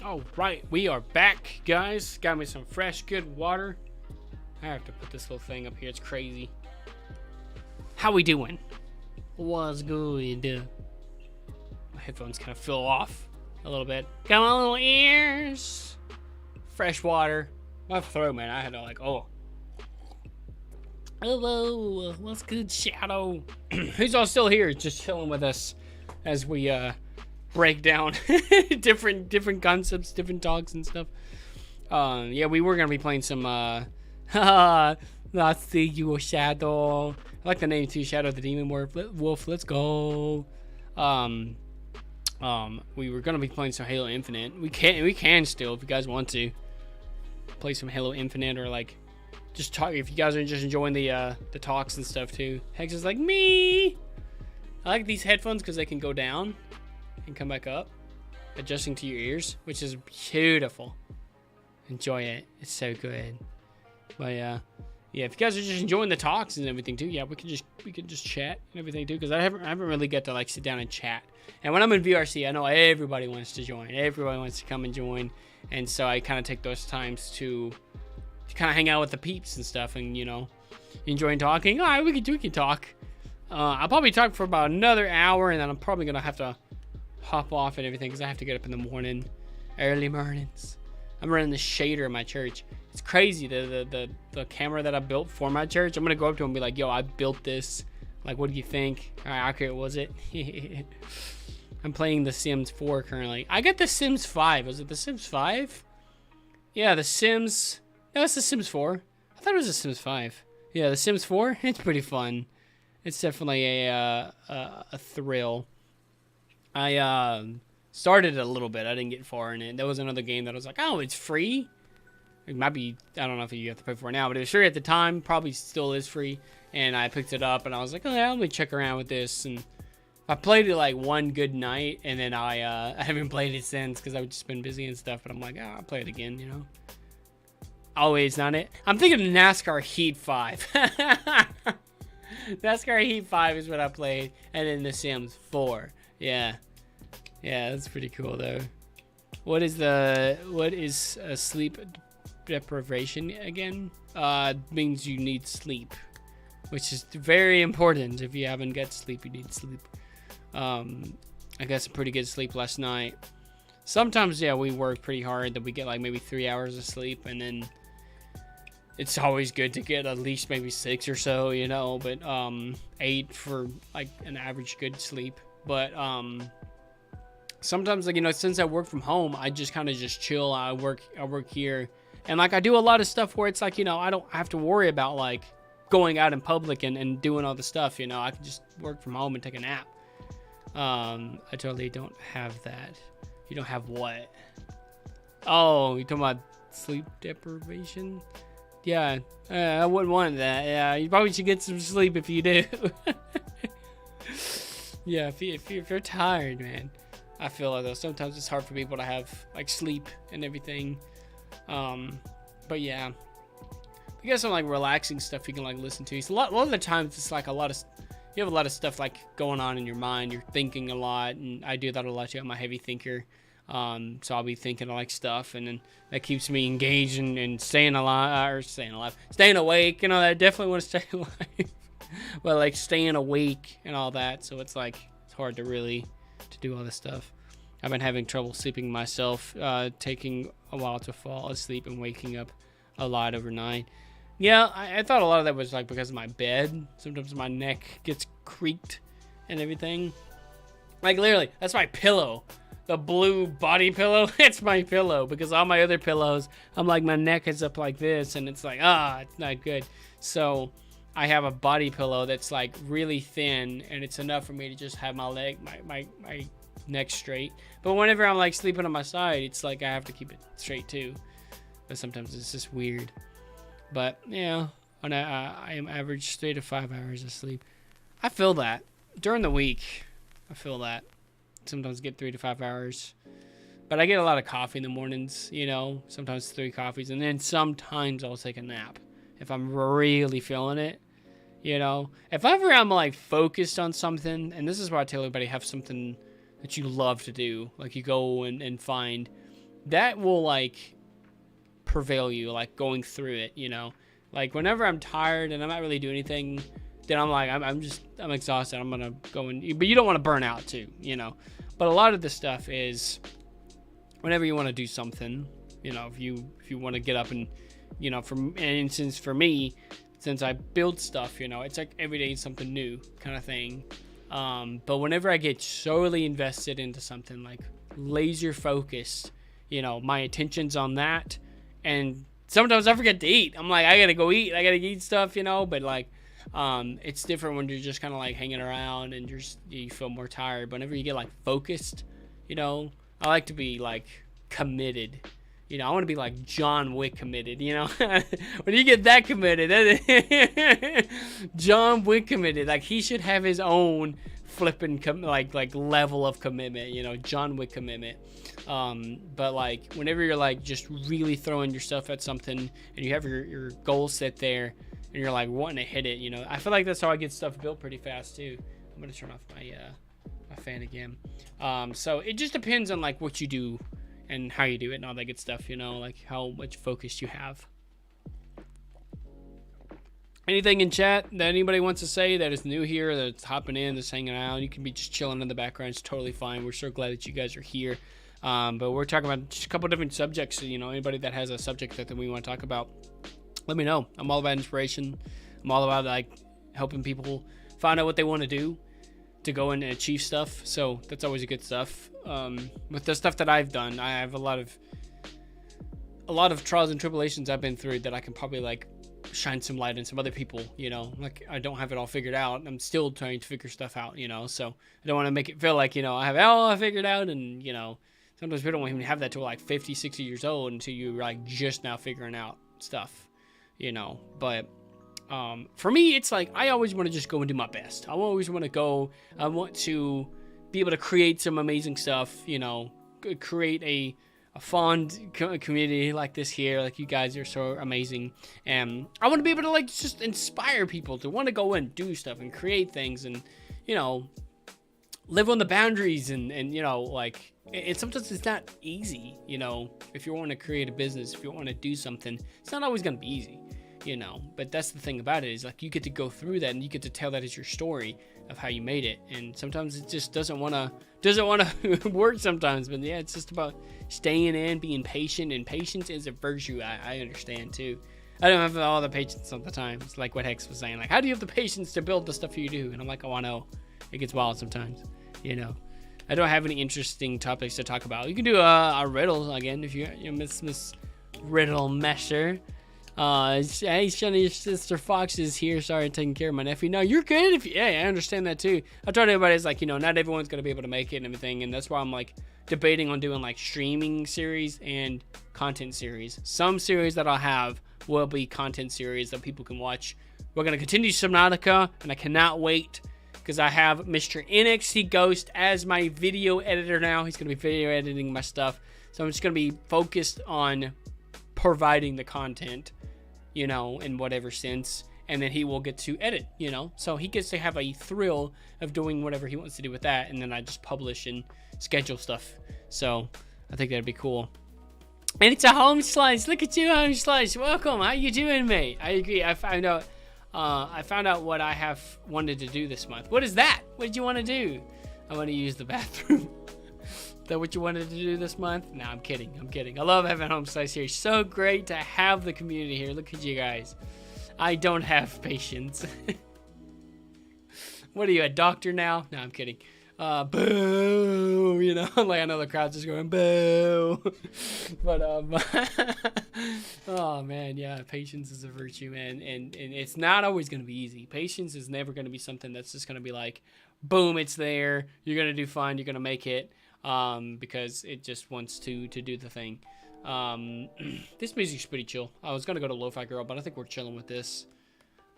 All right, we are back, guys. Got me some fresh, good water. I have to put this little thing up here. It's crazy. How we doing? What's good? My headphones kind of fell off a little bit. Got my little ears. Fresh water. My throat, man. I had to like, oh. Hello, what's good, Shadow? Who's all still here, just chilling with us as we break down different concepts, different talks and stuff. Yeah, we were gonna be playing some let's see you, Shadow. I like the name too, Shadow the Demon Wolf. Let's go. We were gonna be playing some Halo Infinite. We can still, if you guys want to play some Halo Infinite, or like just talk if you guys are just enjoying the talks and stuff too. Hex is like me. I like these headphones because they can go down and come back up, adjusting to your ears, which is beautiful. Enjoy it. It's so good. But yeah, if you guys are just enjoying the talks and everything too, yeah, we can just chat and everything too, because I haven't really got to like sit down and chat. And when I'm in VRC, I know everybody wants to join. Everybody wants to come and join, and so I kind of take those times to kind of hang out with the peeps and stuff, and you know, enjoying talking. All right, we can talk. I'll probably talk for about another hour, and then I'm probably gonna have to hop off and everything because I have to get up in the morning, early mornings. I'm running the shader in my church. It's crazy, the camera that I built for my church. I'm gonna go up to him and be like, yo, I built this. Like, what do you think? How accurate was it? I'm playing The Sims 4 currently. I got The Sims 5. Was it The Sims 5? Yeah, The Sims. No, it's The Sims 4. I thought it was The Sims 5. Yeah, The Sims 4. It's pretty fun. It's definitely a thrill. I started it a little bit. I didn't get far in it. There was another game that I was like, oh, it's free. It might be, I don't know if you have to pay for it now, but it was free at the time. Probably still is free. And I picked it up and I was like, oh yeah, let me check around with this. And I played it like one good night, and then I haven't played it since because I've just been busy and stuff. But I'm like, I'll play it again, you know. Always not it. I'm thinking of NASCAR Heat 5. NASCAR Heat 5 is what I played, and then The Sims 4. Yeah, that's pretty cool though. What is sleep deprivation again? Means you need sleep, which is very important. If you haven't got sleep, you need sleep. I got some pretty good sleep last night. Sometimes, yeah, we work pretty hard that we get like maybe 3 hours of sleep, and then it's always good to get at least maybe 6 or so, you know, but 8 for like an average good sleep. But sometimes, like, you know, since I work from home, I just kind of just chill. I work here, and like I do a lot of stuff where it's like, you know, I don't have to worry about like going out in public and doing all the stuff, you know. I can just work from home and take a nap. I totally don't have that. You don't have what? Oh, you talking about sleep deprivation? Yeah, I wouldn't want that. Yeah, you probably should get some sleep if you do. Yeah, if you're tired, man. I feel like though sometimes it's hard for people to have like sleep and everything. But yeah, you got some like relaxing stuff you can like listen to. It's a lot of the times it's like you have a lot of stuff like going on in your mind. You're thinking a lot, and I do that a lot too. I'm a heavy thinker. So I'll be thinking of like stuff, and then that keeps me engaged and staying awake. You know, I definitely want to stay alive, but like staying awake and all that. So it's like, it's hard to do all this stuff. I've been having trouble sleeping myself, taking a while to fall asleep and waking up a lot overnight. Yeah, I thought a lot of that was like because of my bed. Sometimes my neck gets creaked and everything. Like literally, that's my pillow. The blue body pillow, it's my pillow, because all my other pillows, I'm like, my neck is up like this, and it's like, it's not good. So I have a body pillow that's like really thin, and it's enough for me to just have my neck straight. But whenever I'm like sleeping on my side, it's like I have to keep it straight too. But sometimes it's just weird. But yeah, I am average 3 to 5 hours of sleep. I feel that during the week. I feel that. Sometimes get 3 to 5 hours, but I get a lot of coffee in the mornings, you know, sometimes 3 coffees, and then sometimes I'll take a nap if I'm really feeling it, you know. If I'm like focused on something, and this is why I tell everybody, have something that you love to do, like you go and find that will like prevail you, like going through it, you know. Like whenever I'm tired and I'm not really doing anything, then I'm like, I'm exhausted. I'm gonna go and, but you don't want to burn out too, you know. But a lot of this stuff is whenever you want to do something, you know, if you want to get up and, you know, for instance, for me, since I build stuff, you know, it's like every day something new kind of thing. But whenever I get solely invested into something, like laser focused, you know, my attention's on that. And sometimes I forget to eat. I'm like, I gotta go eat. I gotta eat stuff, you know. But like, it's different when you're just kind of like hanging around and you feel more tired. But whenever you get like focused, you know, I like to be like committed. You know, I want to be like John Wick committed. You know, when you get that committed, John Wick committed. Like he should have his own flipping like level of commitment. You know, John Wick commitment. But like whenever you're like just really throwing yourself at something and you have your goal set there and you're like wanting to hit it, you know, I feel like that's how I get stuff built pretty fast too. I'm gonna turn off my fan again. So it just depends on like what you do and how you do it and all that good stuff, you know, like how much focus you have. Anything in chat that anybody wants to say that is new here, that's hopping in, that's hanging out? You can be just chilling in the background. It's totally fine. We're so glad that you guys are here. But we're talking about just a couple different subjects. You know, anybody that has a subject that we want to talk about, let me know. I'm all about inspiration. I'm all about like helping people find out what they want to do to go in and achieve stuff. So that's always a good stuff. With the stuff that I've done, I have a lot of trials and tribulations I've been through that I can probably like shine some light on some other people, you know. Like I don't have it all figured out. I'm still trying to figure stuff out, you know. So I don't want to make it feel like, you know, I have it all figured out. And, you know, sometimes we don't even have that till like 50, 60 years old until you're like just now figuring out stuff, you know. But for me, it's like I always want to just go and do my best. I always want to go. I want to be able to create some amazing stuff, you know, create a fond community like this here. Like you guys are so amazing. And I want to be able to like just inspire people to want to go and do stuff and create things and, you know, live on the boundaries and you know, like sometimes it's not easy, you know, if you want to create a business, if you want to do something, it's not always going to be easy, you know. But that's the thing about it, is like you get to go through that and you get to tell that as your story of how you made it. And sometimes it just doesn't want to work sometimes. But yeah, it's just about staying in, being patient, and patience is a virtue. I understand too. I don't have all the patience all the time. It's like what Hex was saying, like, how do you have the patience to build the stuff you do? And I'm like, oh, I know. It gets wild sometimes, you know. I don't have any interesting topics to talk about. You can do a riddle again if you Miss Riddle Mesher. Hey, Shunny, your sister Fox is here. Sorry, taking care of my nephew. No, you're good. Yeah, I understand that too. I told everybody, it's like, you know, not everyone's gonna be able to make it and everything, and that's why I'm like debating on doing like streaming series and content series. Some series that I'll have will be content series that people can watch. We're gonna continue Subnautica, and I cannot wait because I have Mr. NXT Ghost as my video editor now. He's gonna be video editing my stuff, so I'm just gonna be focused on providing the content, you know, in whatever sense, and then he will get to edit, you know, so he gets to have a thrill of doing whatever he wants to do with that, and then I just publish and schedule stuff. So I think that'd be cool. And it's a home slice. Look at you, home slice. Welcome. How you doing, mate? I agree. I found out what I have wanted to do this month. What is that? What did you want to do? I want to use the bathroom. Is that what you wanted to do this month? No, I'm kidding. I love having home slice here. So great to have the community here. Look at you guys. I don't have patience. What are you, a doctor now? No, I'm kidding. Boo, you know, like I know the crowd's just going boo. But oh man, yeah, patience is a virtue, man, and it's not always gonna be easy. Patience is never gonna be something that's just gonna be like, boom, it's there. You're gonna do fine. You're gonna make it. Because it just wants to do the thing. This music's pretty chill. I was gonna go to Lo-Fi Girl, but I think we're chilling with this.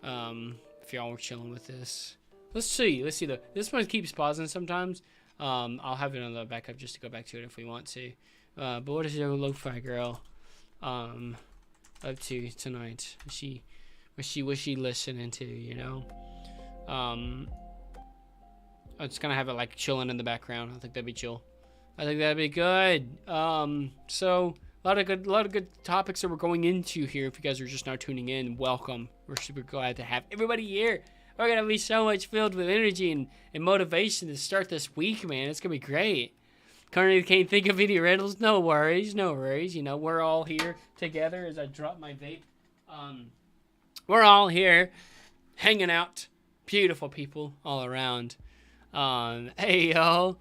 If y'all were chilling with this, let's see. This one keeps pausing sometimes. I'll have it on the backup just to go back to it if we want to. But what is your Lo-Fi Girl up to tonight? What's she listening to? You know. I'm just gonna have it like chilling in the background. I think that'd be chill. I think that'd be good. So a lot of good topics that we're going into here. If you guys are just now tuning in, welcome. We're super glad to have everybody here. We're gonna be so much filled with energy and motivation to start this week, man. It's gonna be great. Currently can't think of any riddles. No worries, no worries. You know, we're all here together as I drop my vape. We're all here hanging out. Beautiful people all around. Hey, y'all.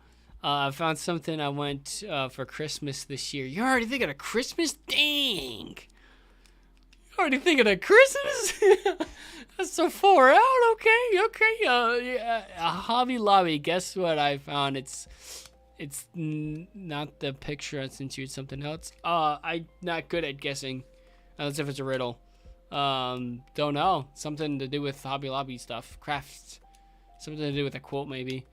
I found something I want for Christmas this year. You're already thinking of Christmas? Dang. You're already thinking of Christmas? That's so far out. Okay. Yeah, Hobby Lobby. Guess what I found? It's not the picture I sent you. It's something else. I'm not good at guessing. Unless if it's a riddle. Don't know. Something to do with Hobby Lobby stuff. Crafts. Something to do with a quote, maybe.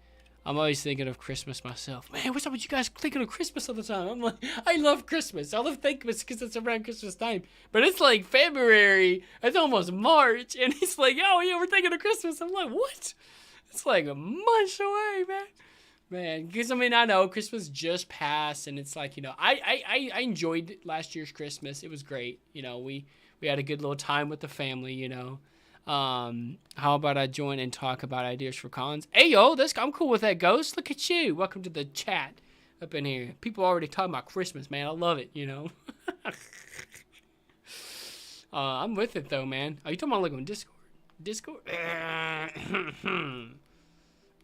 I'm always thinking of Christmas myself. Man, what's up with you guys thinking of Christmas all the time? I'm like, I love Christmas. I love Thankmas because it's around Christmas time. But it's like February. It's almost March. And he's like, oh, yeah, we're thinking of Christmas. I'm like, what? It's like a month away, man. Man, because, I mean, I know Christmas just passed. And it's like, you know, I enjoyed last year's Christmas. It was great. You know, we had a good little time with the family, you know. How about I join and talk about ideas for cons? Hey, yo, I'm cool with that, Ghost. Look at you. Welcome to the chat up in here. People already talking about Christmas, man. I love it, you know. I'm with it, though, man. Are you talking about, like, on Discord? Discord?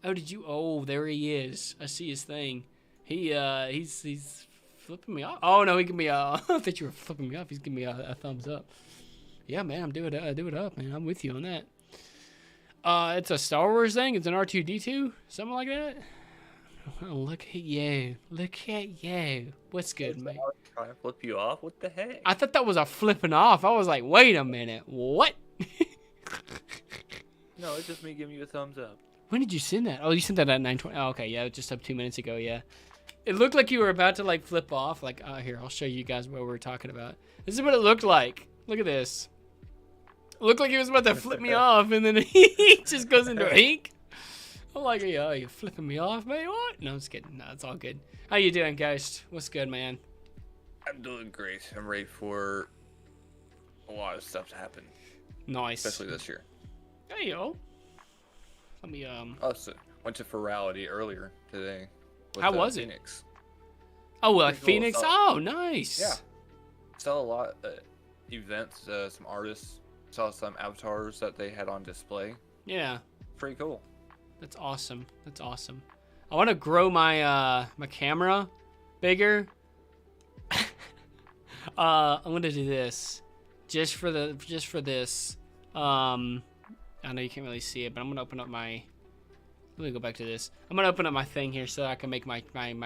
Oh, did you? Oh, there he is. I see his thing. He's flipping me off. Oh, no, he gave me I thought you were flipping me off. He's giving me a thumbs up. Yeah, man, I'm doing it up, man. I'm with you on that. It's a Star Wars thing. It's an R2-D2, something like that. Oh, look at you. Look at you. What's good, man? Trying to flip you off? What the heck? I thought that was a flipping off. I was like, wait a minute. What? No, it's just me giving you a thumbs up. When did you send that? Oh, you sent that at 9:20. Oh, okay, yeah, just up 2 minutes ago, yeah. It looked like you were about to, like, flip off. Like, here, I'll show you guys what we're talking about. This is what it looked like. Look at this. It looked like he was about to flip me off, and then he just goes into ink. I'm like, yo, you flipping me off, man? What? No, I'm just kidding. No, it's all good. How you doing, Ghost? What's good, man? I'm doing great. I'm ready for a lot of stuff to happen. Nice. Especially this year. Hey, yo. Let me, Also, went to Ferality earlier today. How was Phoenix. Oh, well, like Pretty cool. Phoenix? Oh, nice. Yeah. Saw a lot of events, some artists. Saw some avatars that they had on display. Yeah. Pretty cool. That's awesome. That's awesome. I want to grow my my camera bigger. I'm gonna do this just for this. I know you can't really see it, but I'm gonna open up my. Let me go back to this. I'm gonna open up my thing here so that I can make my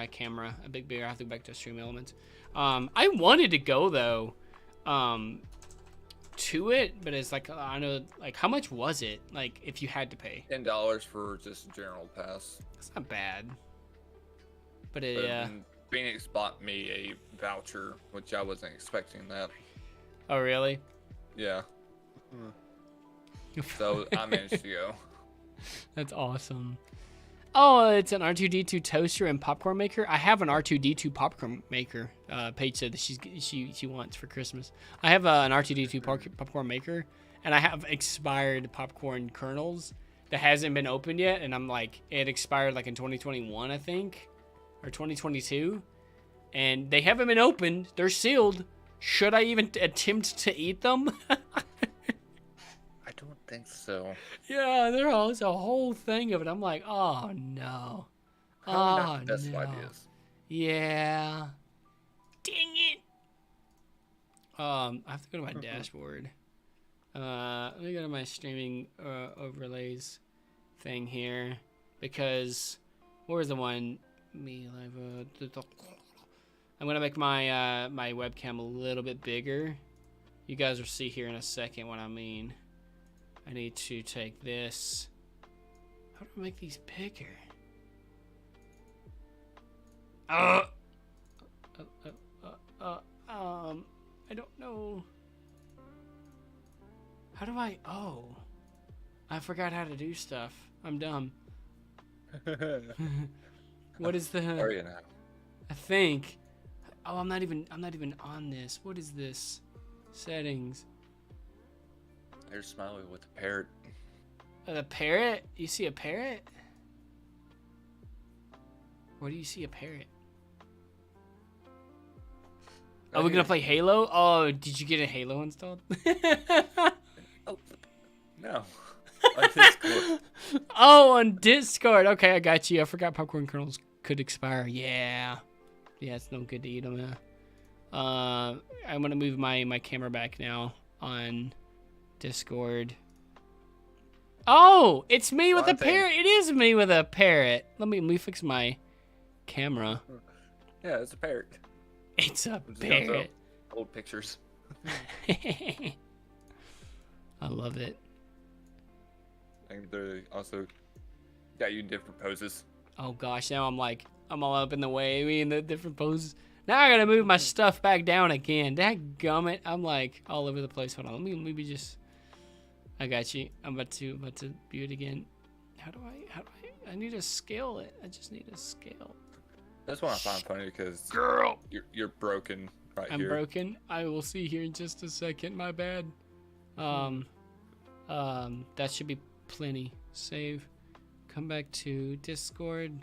camera a bit bigger. I have to go back to Stream Elements. I wanted to go though. To it, but it's like, I know, like, how much was it, like, if you had to pay? $10 for just a general pass. That's not bad, but it Phoenix bought me a voucher, which I wasn't expecting that. Oh, really? Yeah. So I managed to go. That's awesome. Oh, it's an R2-D2 toaster and popcorn maker. I have an R2-D2 popcorn maker. Paige said that she wants for Christmas. I have an R2-D2 popcorn maker, and I have expired popcorn kernels that hasn't been opened yet. And I'm like, it expired like in 2021, I think, or 2022, and they haven't been opened. They're sealed. Should I even attempt to eat them? I don't think so. Yeah, there's a whole thing of it. I'm like, oh no. Probably not the best no. ideas. Yeah. Dang it. I have to go to my dashboard. Let me go to my streaming overlays thing here, because where's the one? Me live. I'm gonna make my my webcam a little bit bigger. You guys will see here in a second what I mean. I need to take this. How do I make these bigger? I don't know. How do I? Oh, I forgot how to do stuff. I'm dumb. What is the? Are you now? I think. Oh, I'm not even on this. What is this? Settings. There's Smiley with the parrot. The parrot? You see a parrot? Where do you see a parrot? Right Are we gonna here. play Halo? Oh, did you get a Halo installed? Oh, no. On Discord. Oh, on Discord. Okay, I got you. I forgot popcorn kernels could expire. Yeah. Yeah, it's no good to eat them. I'm gonna move my camera back now on Discord. Oh, it's me with a Wrong thing. parrot. It is me with a parrot. Let me fix my camera. Yeah, it's a parrot. It's a Just got the parrot. Old pictures. I love it. And they also got you in different poses. Oh gosh, now I'm all up in the way, me in the different poses. Now I gotta move my stuff back down again. Dadgummit, I'm like all over the place. Hold on, let me just. I got you. I'm about to view it again. How do I need to scale it. I just need to scale. That's what I find funny because Girl, you're broken right I'm here. broken. I will see here in just a second. My bad. That should be plenty. Save. Come back to Discord.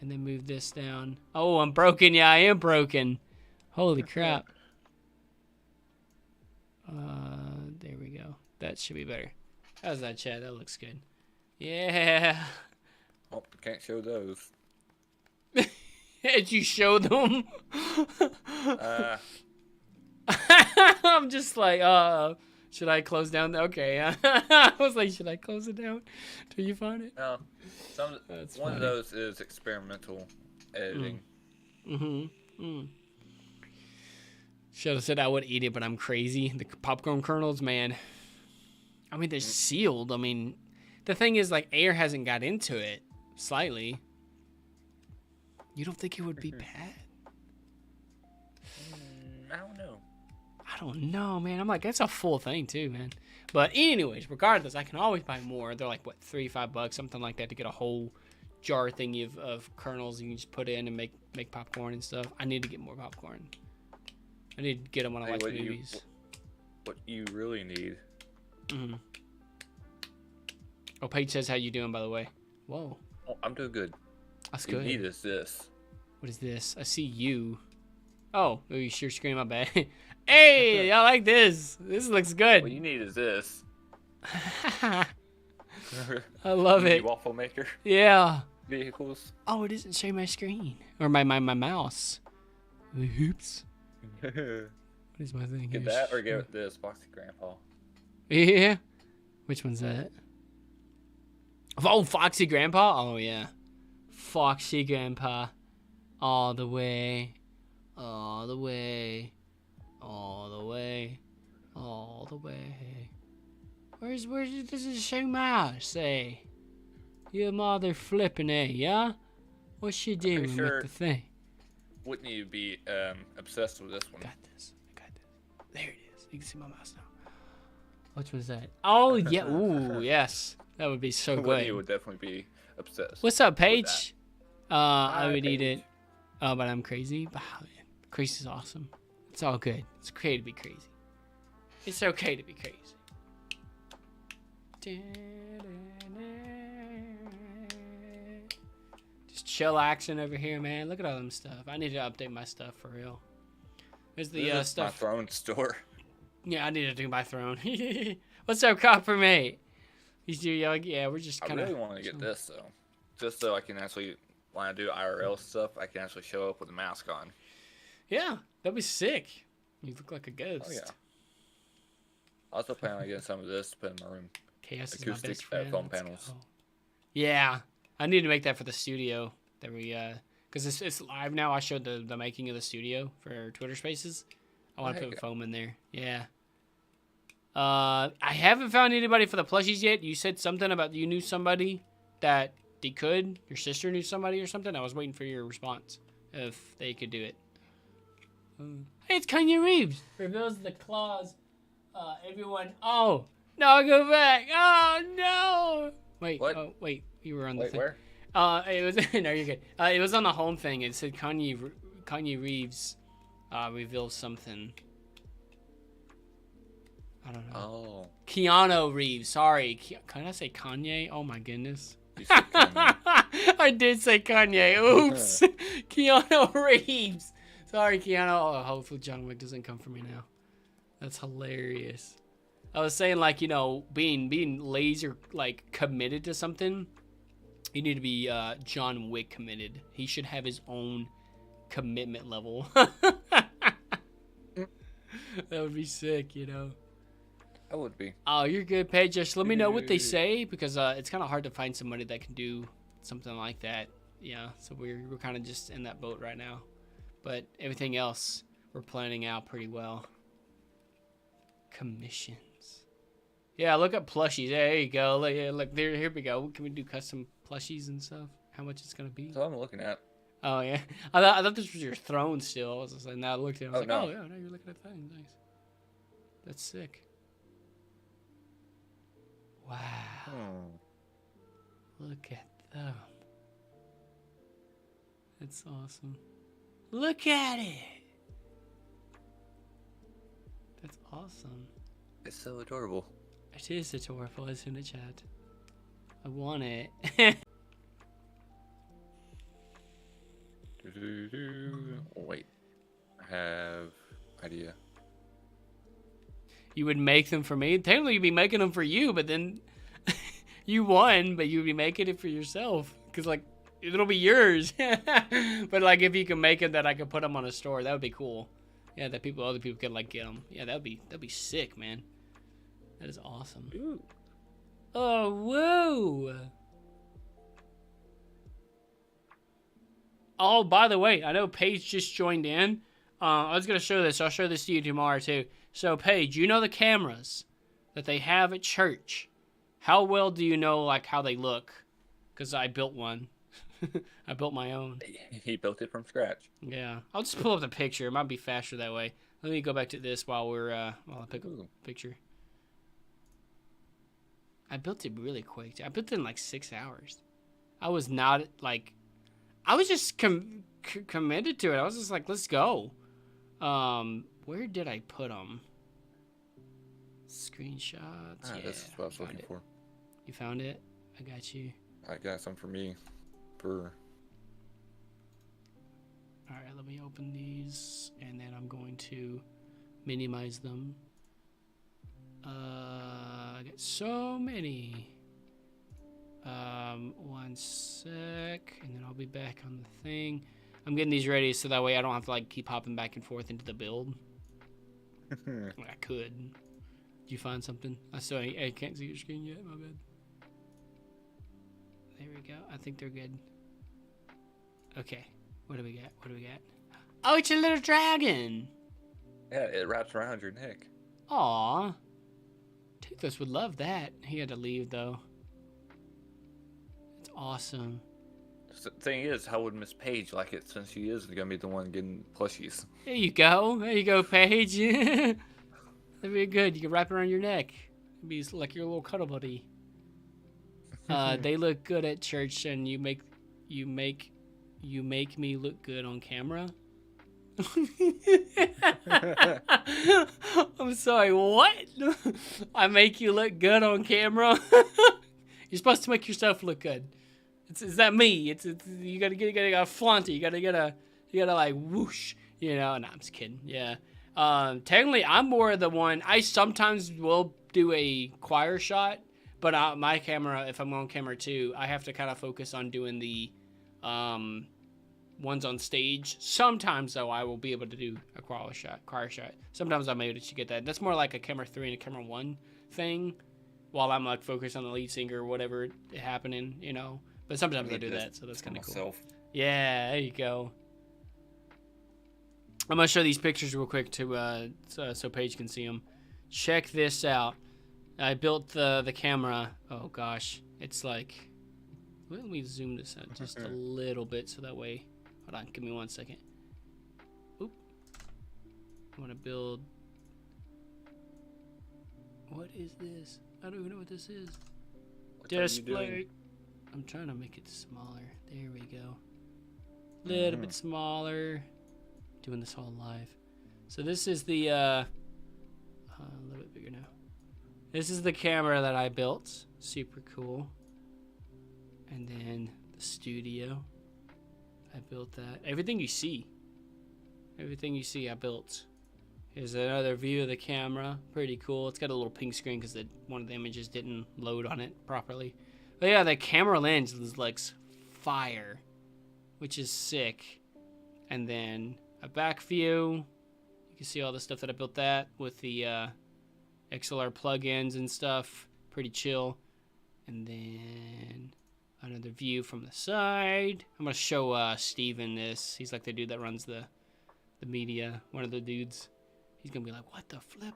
And then move this down. Oh, I'm broken. Yeah, I am broken. Holy crap. There we go. That should be better. How's that, chat? That looks good. Yeah. Oh, can't show those. Did you show them? I'm just like, should I close down? Okay. I was like, should I close it down till you find it? No. That's One of funny. those is experimental editing. Should have said I would eat it, but I'm crazy. The popcorn kernels, man. I mean, they're sealed. I mean, the thing is, like, air hasn't got into it slightly. You don't think it would be bad? I don't know. I don't know, man. I'm like, that's a full thing too, man. But anyways, regardless, I can always buy more. They're like, what, $3-5, something like that, to get a whole jar thingy of kernels and you just put in and make popcorn and stuff. I need to get more popcorn. I need to get them when I watch movies. What you really need. Oh, Paige says, how you doing, by the way? Whoa, Oh, I'm doing good. that's You good. need is this. What is this? I see you. Oh, you sure screen my bad. Hey, I like this. This looks good. What you need is this. I love You need it. waffle maker Yeah. vehicles. Oh, it doesn't show my screen or my mouse. Oops. What is my thing? Get here? that or get this Foxy Grandpa. Yeah. Which one's that? Oh, Foxy Grandpa. Oh yeah, Foxy Grandpa, all the way, all the way, all the way, all the way. Where's does it show mouse? Say, you mother flipping yeah? What's she doing sure- with the thing? Wouldn't you be obsessed with this one? Got this. I got this. There it is. You can see my mouse now. Which was that? Oh yeah. Ooh yes. That would be so Wouldn't you good. would definitely be obsessed. What's up, with that. Paige? I Hi, would eat Paige. it. Oh, but I'm crazy. Wow, man. Crazy is awesome. It's all good. It's okay to be crazy. It's okay to be crazy. Just chillaxing over here, man. Look at all them stuff. I need to update my stuff for real. There's the This is my stuff. throne store. Yeah, I need to do my throne. What's up, Copper Mate? He's like, yeah, we're just I kind of. really want to get this though, just so I can actually, when I do IRL stuff, I can actually show up with a mask on. Yeah, that'd be sick. You look like a ghost. Oh yeah. I also plan on getting some of this to put in my room. Chaos is my Acoustic, best friend. foam Let's panels. go. Yeah, I need to make that for the studio. That we because it's live now. I showed the making of the studio for Twitter Spaces. I want to heck put yeah. foam in there. Yeah. I haven't found anybody for the plushies yet. You said something about you knew somebody that they could. Your sister knew somebody or something. I was waiting for your response if they could do it. Hey, it's Kanye Reeves. Reveals the claws. Everyone. Oh no! Go back. Oh no! Wait. What? Oh wait. You were on the Wait, thing. where? It was no, you're good. It was on the home thing. It said Kanye Reeves reveals something. I don't know. Oh. Keanu Reeves. Sorry. Can I say Kanye? Oh my goodness. You said Kanye. I did say Kanye. Oops. Keanu Reeves. Sorry, Keanu. Oh, hopefully John Wick doesn't come for me now. That's hilarious. I was saying, like, you know, being laser, like, committed to something, you need to be John Wick committed. He should have his own commitment level. That would be sick, you know. I would be. Oh, you're good, Paige. Just let me know what they say, because it's kind of hard to find somebody that can do something like that. Yeah, so we're kind of just in that boat right now. But everything else, we're planning out pretty well. Commissions. Yeah, look at plushies. There you go. Look, yeah, look there. Here we go. Can we do custom plushies and stuff? How much it's gonna be? That's what I'm looking at. Oh yeah, I thought this was your throne still. I was just like, now I looked at it. I was Oh, like, no. oh yeah, now you're looking at that. Nice. That's sick. Wow. Look at them. That's awesome. Look at it. That's awesome. It's so adorable. It is adorable. It's in the chat. I want it. Wait. I have idea. You would make them for me? Technically, you'd be making them for you, but then you won, but you'd be making it for yourself. Because, like, it'll be yours. But, like, if you can make it that I could put them on a store, that would be cool. Yeah, that other people could, like, get them. Yeah, that'd be sick, man. That is awesome. Ooh. Oh, whoa. Oh, by the way, I know Paige just joined in. I was going to show this. I'll show this to you tomorrow, too. So, Paige, you know the cameras that they have at church. How well do you know, like, how they look? Because I built one. I built my own. He built it from scratch. Yeah. I'll just pull up the picture. It might be faster that way. Let me go back to this while I pick up the picture. I built it really quick. I built it in, like, 6 hours. I was not, like... I was just committed to it. I was just like, let's go. Where did I put them? Screenshots. Yeah, this is what I was looking for. You found it? I got you. I got some for me. For. All right, let me open these, and then I'm going to minimize them. I got so many. One sec, and then I'll be back on the thing. I'm getting these ready so that way I don't have to like keep hopping back and forth into the build. I could. Did you find something? I can't see your screen yet. My bad. There we go. I think they're good. Okay. What do we got? What do we got? Oh, it's a little dragon. Yeah, it wraps around your neck. Aw. Toothless would love that. He had to leave though. It's awesome. The thing is, how would Miss Paige like it since she is gonna be the one getting plushies? There you go. There you go, Paige. That'd be good. You can wrap it around your neck. It'd be like your little cuddle buddy. They look good at church, and you make me look good on camera. I'm sorry, what? I make you look good on camera? You're supposed to make yourself look good. Is that me? It's you gotta flaunt it. You gotta like whoosh, you know. No, I'm just kidding. Yeah. Technically, I'm more of the one. I sometimes will do a choir shot, but my camera, if I'm on camera too, I have to kind of focus on doing the ones on stage. Sometimes though, I will be able to do a choir shot. Sometimes I'm able to get that. That's more like a camera 3 and a camera 1 thing, while I'm like focused on the lead singer or whatever happening, you know. But sometimes I do that, so that's kind of cool. Yeah, there you go. I'm gonna show these pictures real quick to so Paige can see them. Check this out. I built the camera. Oh gosh, it's like. Let me zoom this out just a little bit so that way. Hold on, give me 1 second. Oop. I want to build. What is this? I don't even know what this is. Display. I'm trying to make it smaller. There we go. Little bit smaller. Doing this all live. So this is the a little bit bigger now. This is the camera that I built. Super cool. And then the studio. I built that. Everything you see, I built. Here's another view of the camera. Pretty cool. It's got a little pink screen because one of the images didn't load on it properly. But yeah, the camera lens looks fire, which is sick. And then a back view. You can see all the stuff that I built that with the XLR plugins and stuff. Pretty chill. And then another view from the side. I'm going to show Steven this. He's like the dude that runs the media. One of the dudes. He's going to be like, what the flip?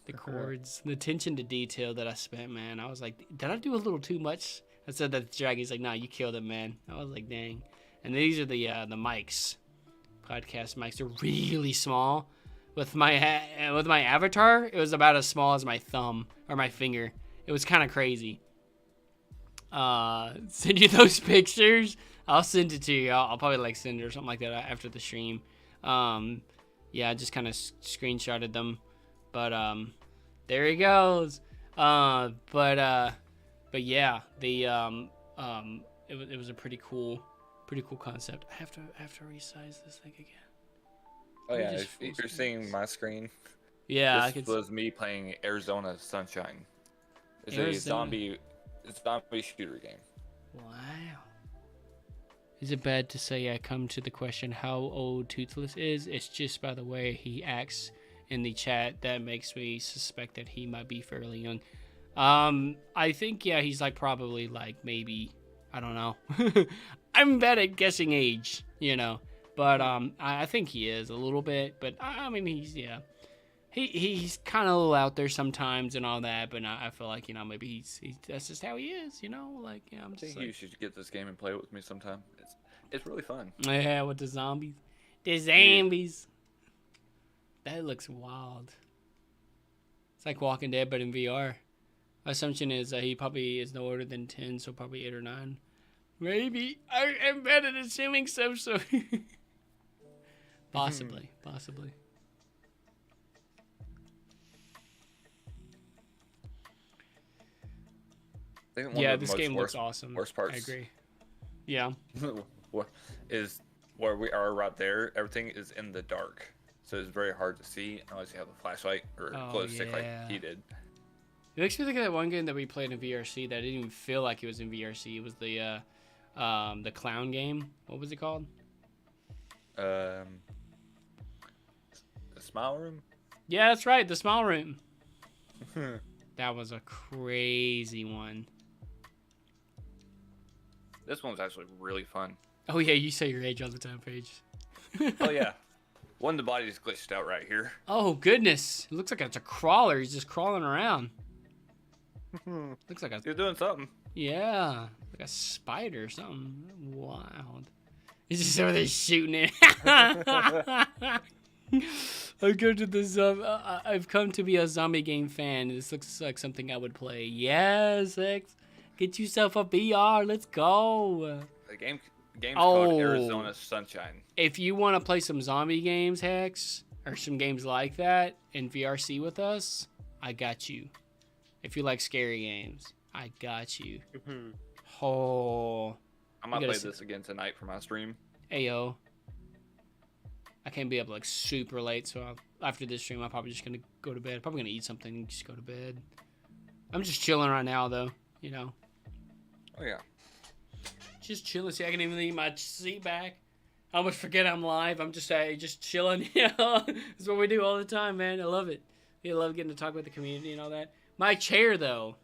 The chords. The attention to detail that I spent, man. I was like, did I do a little too much? I said that to Drag. He's like, nah, you killed it, man. I was like, dang. And these are the mics. Podcast mics. They're really small. With my avatar, it was about as small as my thumb or my finger. It was kind of crazy. Send you those pictures. I'll send it to you. I'll probably like send it or something like that after the stream. Yeah, I just kind of screenshotted them, but there he goes. But yeah, the it was a pretty cool concept. I have to resize this thing again. Oh yeah, if you're seeing my screen, yeah, this was me playing Arizona Sunshine. It's a zombie shooter game. Wow. Is it bad to say I come to the question how old Toothless is? It's just by the way he acts in the chat that makes me suspect that he might be fairly young. I think, yeah, he's like probably like maybe, I don't know. I'm bad at guessing age, you know. But I think he is a little bit. But I mean, he's kind of a little out there sometimes and all that, but I feel like, you know, maybe he's that's just how he is, you know, like, yeah, I'm just I think you should get this game and play it with me sometime. It's really fun. Yeah, with the zombies. The zombies. That looks wild. It's like Walking Dead, but in VR. My assumption is that he probably is no older than 10, so probably 8 or 9. Maybe. I'm bad at assuming so. Possibly. Yeah, this game looks awesome. Worst parts. I agree. Yeah. Is where we are right there. Everything is in the dark, so it's very hard to see unless you have a flashlight or a glow stick like he did. It makes me think of that one game that we played in VRC that didn't even feel like it was in VRC. It was the clown game. What was it called? The Smile Room. Yeah, that's right. The Smile Room. That was a crazy one. This one's actually really fun. Oh yeah, you say your age all the time, Paige. Oh yeah. One of the bodies glitched out right here. Oh goodness. It looks like it's a crawler. He's just crawling around. Looks like You're doing something. Yeah. Like a spider or something. Wild. He's just over there shooting it. I've come to be a zombie game fan. This looks like something I would play. Yes, X. Get yourself a VR. Let's go. The game's called Arizona Sunshine. If you want to play some zombie games, Hex, or some games like that in VRC with us, I got you. If you like scary games, I got you. Oh. I might play this again tonight for my stream. Ayo. I can't be up like super late, so after this stream, I'm probably just going to go to bed. Probably going to eat something and just go to bed. I'm just chilling right now, though, you know. Oh, yeah. Just chilling. See, I can even leave my seat back. I almost forget I'm live. I'm just chilling. You know, that's what we do all the time, man. I love it. I love getting to talk with the community and all that. My chair, though.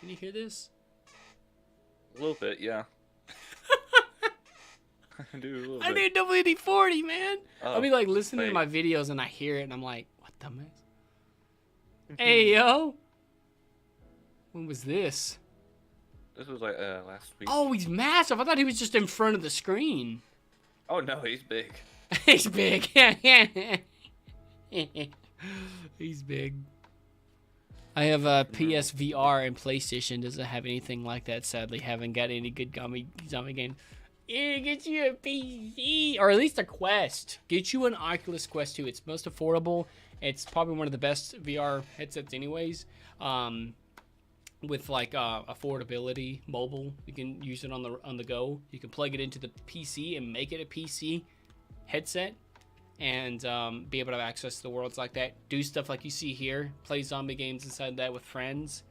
Can you hear this? A little bit, yeah. I do a little bit. I need WD-40, man. Oh, I'll be like listening to my videos and I hear it and I'm like, what the mess? Hey, yo. When was this? This was like last week. Oh, he's massive. I thought he was just in front of the screen. Oh no, he's big. He's big. He's big. I have a PSVR and PlayStation doesn't have anything like that. Sadly, haven't got any good zombie games. Yeah, get you a PC or at least a Quest. Get you an Oculus Quest 2. It's most affordable. It's probably one of the best VR headsets, anyways. With like affordability, mobile. You can use it on the go. You can plug it into the PC and make it a PC headset, and be able to access the worlds like that. Do stuff like you see here. Play zombie games inside that with friends.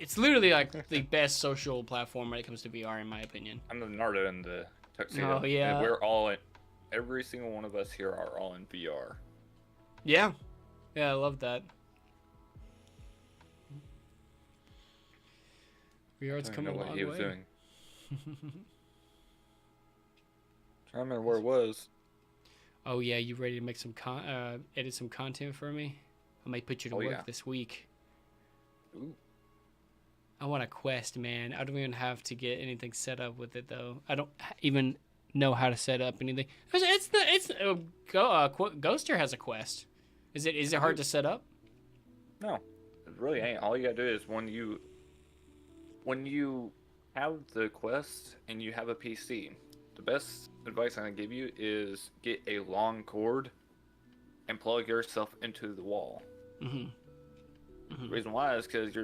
It's literally like the best social platform when it comes to VR, in my opinion. I'm the Nardo in the tuxedo. Oh yeah. And we're all in. Every single one of us here are all in VR. Yeah. Yeah, I love that. VR's coming a long way. I don't know what he was doing. I remember where it was. Oh yeah, you ready to make some edit some content for me? I might put you to work this week. Ooh. I want a Quest, man. I don't even have to get anything set up with it though. I don't even know how to set up anything. Ghoster has a Quest. Is it hard to set up? No, it really ain't. All you gotta do is when you have the Quest and you have a PC, the best advice I can give you is get a long cord and plug yourself into the wall. The reason why is because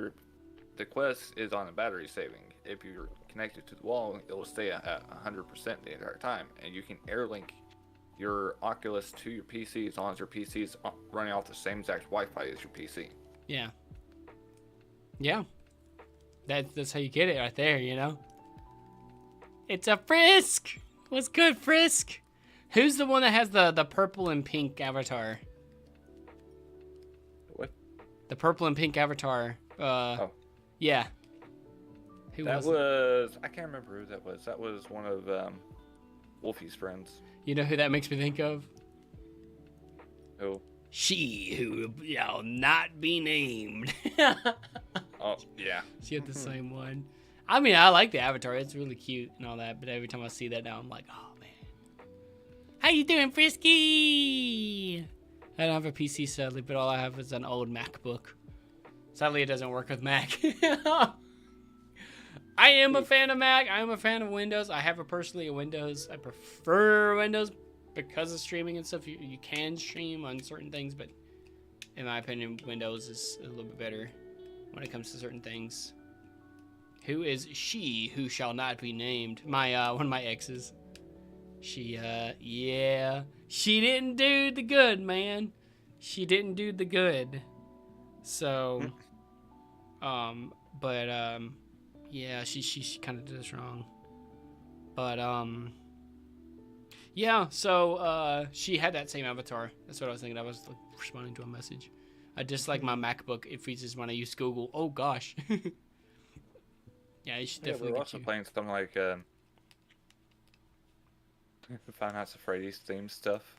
the Quest is on a battery saving. If you're connected to the wall, it will stay at 100% the entire time, and you can airlink your Oculus to your PC as long as your PC is running off the same exact Wi-Fi as your PC. Yeah. Yeah. That's how you get it right there, you know? It's a Frisk! What's good, Frisk? Who's the one that has the purple and pink avatar? What? The purple and pink avatar. Oh. Yeah. Who that was I can't remember who that was. That was one of Wolfie's friends. You know who that makes me think of? Who? She who will not be named. Oh, yeah. She had the same one. I mean, I like the avatar. It's really cute and all that, but every time I see that now, I'm like, oh, man. How you doing, Frisky? I don't have a PC, sadly, but all I have is an old MacBook. Sadly, it doesn't work with Mac. I am a fan of Mac. I am a fan of Windows. I have personally a Windows. I prefer Windows because of streaming and stuff. You can stream on certain things, but in my opinion, Windows is a little bit better when it comes to certain things. Who is she who shall not be named? My one of my exes. She yeah. She didn't do the good, man. She didn't do the good. So yeah, she kind of did us wrong. But yeah, so she had that same avatar. That's what I was thinking. I was responding to a message. I dislike my MacBook. It freezes when I use Google. Oh gosh. Yeah, you should definitely we're also playing something like Five Nights at Freddy's themed stuff.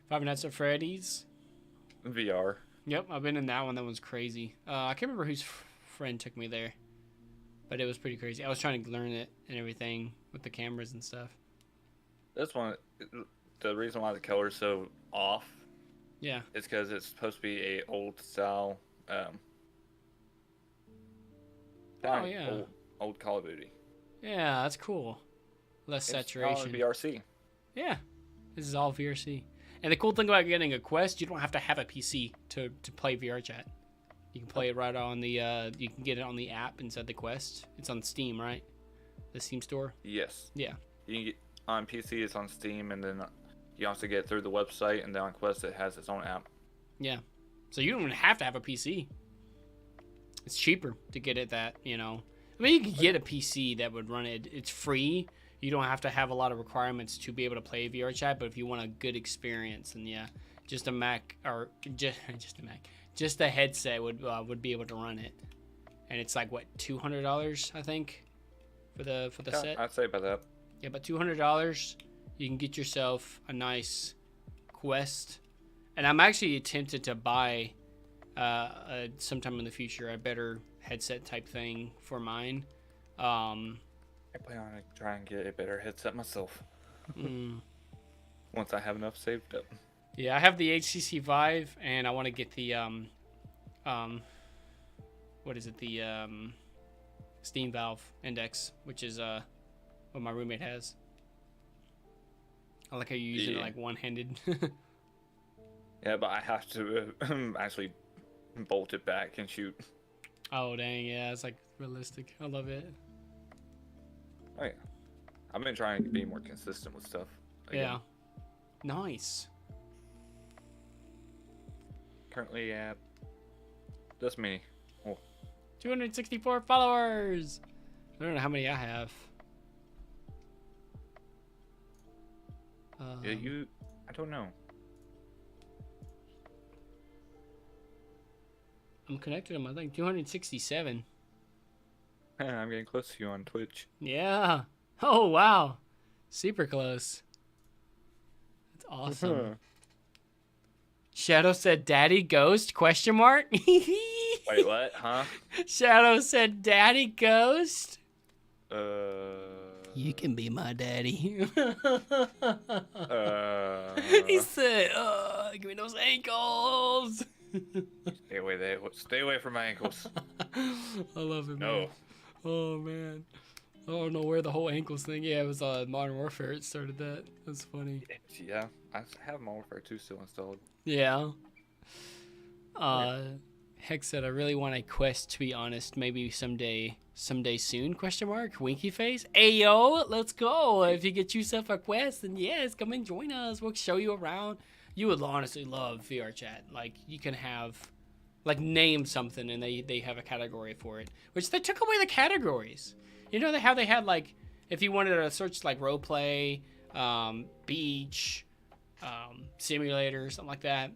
Five Nights at Freddy's. VR. Yep, I've been in that one. That one's crazy. I can't remember whose friend took me there, but it was pretty crazy. I was trying to learn it and everything with the cameras and stuff. This one, the reason why the color's so off, yeah, is because it's supposed to be a old style. Oh yeah, old Call of Duty. Yeah, that's cool. Less saturation. It's all VRC. Yeah, this is all VRC. And the cool thing about getting a Quest, you don't have to have a PC to play VR chat. You can play it right on the. You can get it on the app inside the Quest. It's on Steam, right? The Steam store. Yes. Yeah. You can get on PC. It's on Steam, and then you also get it through the website, and then on Quest it has its own app. Yeah. So you don't even have to have a PC. It's cheaper to get it that, you know. I mean, you could get a PC that would run it. It's free. You don't have to have a lot of requirements to be able to play VR chat, but if you want a good experience, then yeah, just a Mac or just a Mac, just a headset would be able to run it. And it's like what, $200, I think, for the set. I'd say about that. Yeah, but $200, you can get yourself a nice Quest. And I'm actually tempted to buy sometime in the future a better headset type thing for mine. I plan on try and get a better headset myself. Once I have enough saved up. Yeah, I have the HTC Vive, and I want to get the what is it? The steam valve index, which is what my roommate has. I like how you're using it like one-handed. Yeah, but I have to actually bolt it back and shoot. Oh dang, yeah, it's like realistic. I love it. Oh yeah, I've been trying to be more consistent with stuff. Again. Yeah, nice. Currently at this many. Oh. 264 followers. I don't know how many I have. Yeah, I don't know. I'm connected to them. I think 267. I'm getting close to you on Twitch. Yeah. Oh wow. Super close. That's awesome. Shadow said Daddy Ghost question mark? Wait, what? Huh? Shadow said Daddy Ghost? Uh You can be my daddy. He said, give me those ankles. Stay away from my ankles. I love it, man. No. Oh, man. I don't know where the whole ankles thing. Yeah, it was Modern Warfare. It started that. That's funny. Yeah, I have Modern Warfare 2 still installed. Yeah. Heck said, I really want a quest, to be honest. Maybe someday soon, question mark? Winky face? Ayo, let's go. If you get yourself a quest, then yes, come and join us. We'll show you around. You would honestly love VR chat. Like, you can have, like, name something, and they have a category for it. Which they took away the categories. You know how they had, like, if you wanted to search, like, roleplay, beach, simulator, something like that,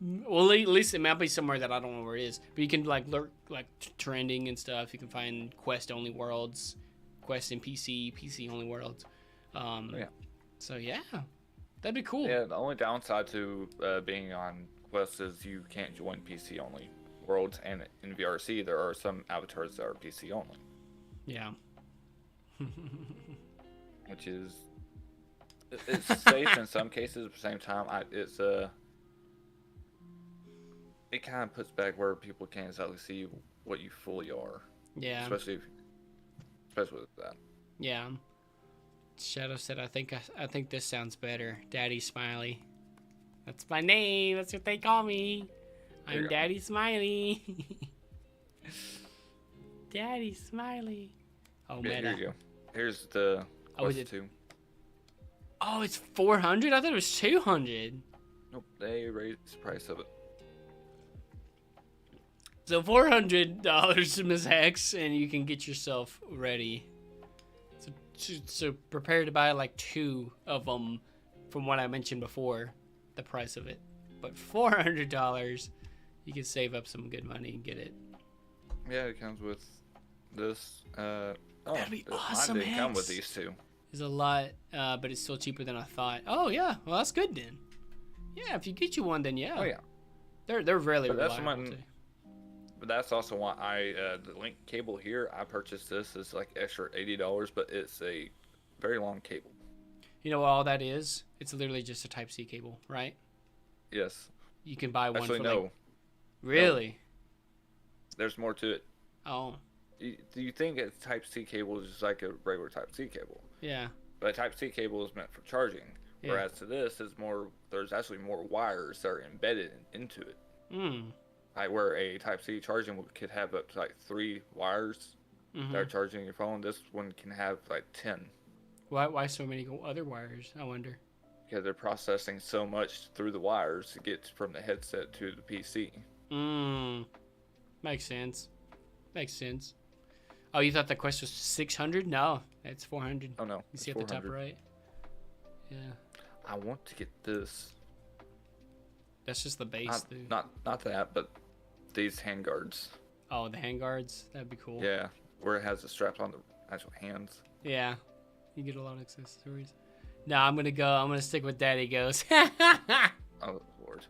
well, at least it might be somewhere that I don't know where it is. But you can like lurk like trending and stuff. You can find quest only worlds, quest in PC only worlds. Yeah. So yeah, that'd be cool. Yeah. The only downside to being on Quest is you can't join PC only worlds, and in VRC there are some avatars that are PC only. Yeah. Which is it's safe in some cases. At the same time, it kind of puts back where people can't exactly see what you fully are. Yeah. Especially with that. Yeah. Shadow said, I think this sounds better. Daddy Smiley. That's my name. That's what they call me. I'm Daddy Smiley. Daddy Smiley. Oh, yeah, meta. here you go. Here's the Quest 2. Oh, it's 400? I thought it was 200. Nope, they raised the price of it. So $400 to Ms. Hex, and you can get yourself ready. So prepare to buy like 2 of them from what I mentioned before, the price of it. But $400, you can save up some good money and get it. Yeah, it comes with this. That'd be awesome. Mine didn't come with these 2. It's a lot, but it's still cheaper than I thought. Oh yeah, well that's good then. Yeah, if you get you one, then yeah. Oh yeah. They're really But reliable too. But that's also why the link cable here, I purchased this as like extra $80, but it's a very long cable. You know what all that is? It's literally just a Type-C cable, right? Yes. You can buy one Actually, for no. like... Really? No. There's more to it. Oh. Do you think a Type-C cable is just like a regular Type-C cable? Yeah. But a Type-C cable is meant for charging. Yeah. Whereas to this, there's actually more wires that are embedded into it. Like where a Type-C charging could have up to like 3 wires that are charging your phone. This one can have like 10. Why so many other wires, I wonder? Because they're processing so much through the wires to get from the headset to the PC. Makes sense. Makes sense. Oh, you thought the Quest was 600? No, it's 400. Oh no. You see at the top right? Yeah. I want to get this. That's just the base, dude. Not that, but these handguards. Oh, the handguards? That'd be cool. Yeah, where it has the straps on the actual hands. Yeah. You get a lot of accessories. No, I'm gonna stick with Daddy Ghost. Oh, Lord.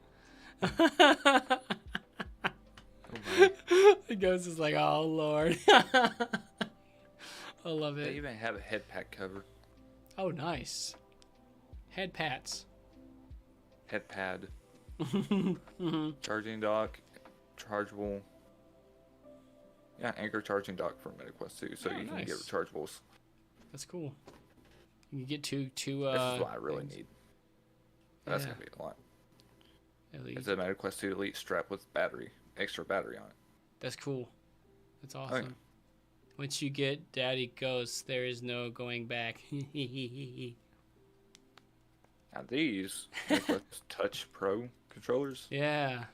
The Ghost is like, oh, Lord. I love it. They even have a head pack cover. Oh, nice. Head pats. Head pad. Charging dock. rechargeable. Yeah, Anchor charging dock for MetaQuest 2, so you can get rechargeables. That's cool. You can get two. This is what I really need. That's gonna be a lot. It's a MetaQuest 2 Elite strap with extra battery on it. That's cool. That's awesome. Okay. Once you get Daddy Ghost, there is no going back. Now these MetaQuest Touch Pro controllers. Yeah.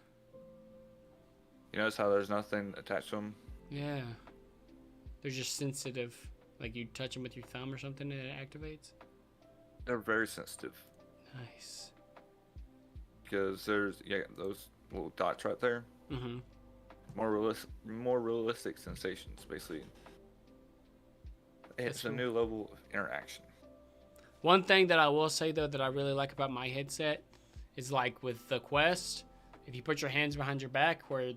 You notice how there's nothing attached to them? Yeah. They're just sensitive. Like you touch them with your thumb or something and it activates? They're very sensitive. Nice. Because there's, those little dots right there. Mm-hmm. More realistic sensations, basically. It's a new level of interaction. One thing that I will say, though, that I really like about my headset is like with the Quest, if you put your hands behind your back where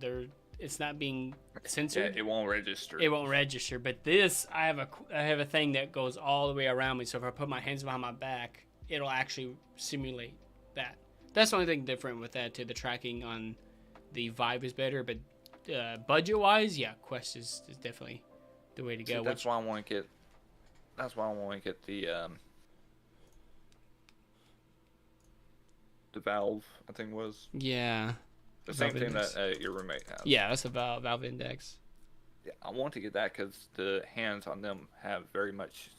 it's not being censored. Yeah, it won't register. It won't register. But this, I have a thing that goes all the way around me. So if I put my hands behind my back, it'll actually simulate that. That's the only thing different with that, too. The tracking on the Vive is better. But budget-wise, yeah, Quest is definitely the way to go. That's why I want to get. That's why I want to get the Valve, I think was. Yeah. The same thing that your roommate has. Yeah, that's a Valve Index. Yeah, I want to get that because the hands on them have very much.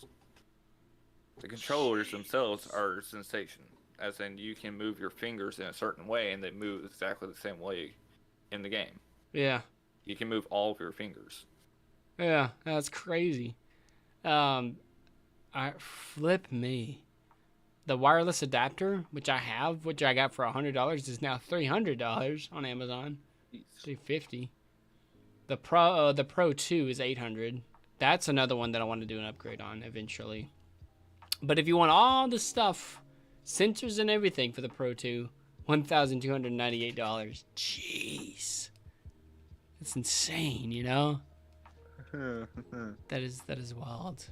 The controllers themselves are sensation, as in you can move your fingers in a certain way and they move exactly the same way in the game. Yeah. You can move all of your fingers. Yeah, that's crazy. Flip me. The wireless adapter, which I got for $100, is now $300 on Amazon. $350. The Pro 2 is $800. That's another one that I want to do an upgrade on eventually. But if you want all the stuff, sensors and everything for the Pro 2, $1,298. Jeez, that's insane, you know. That is wild.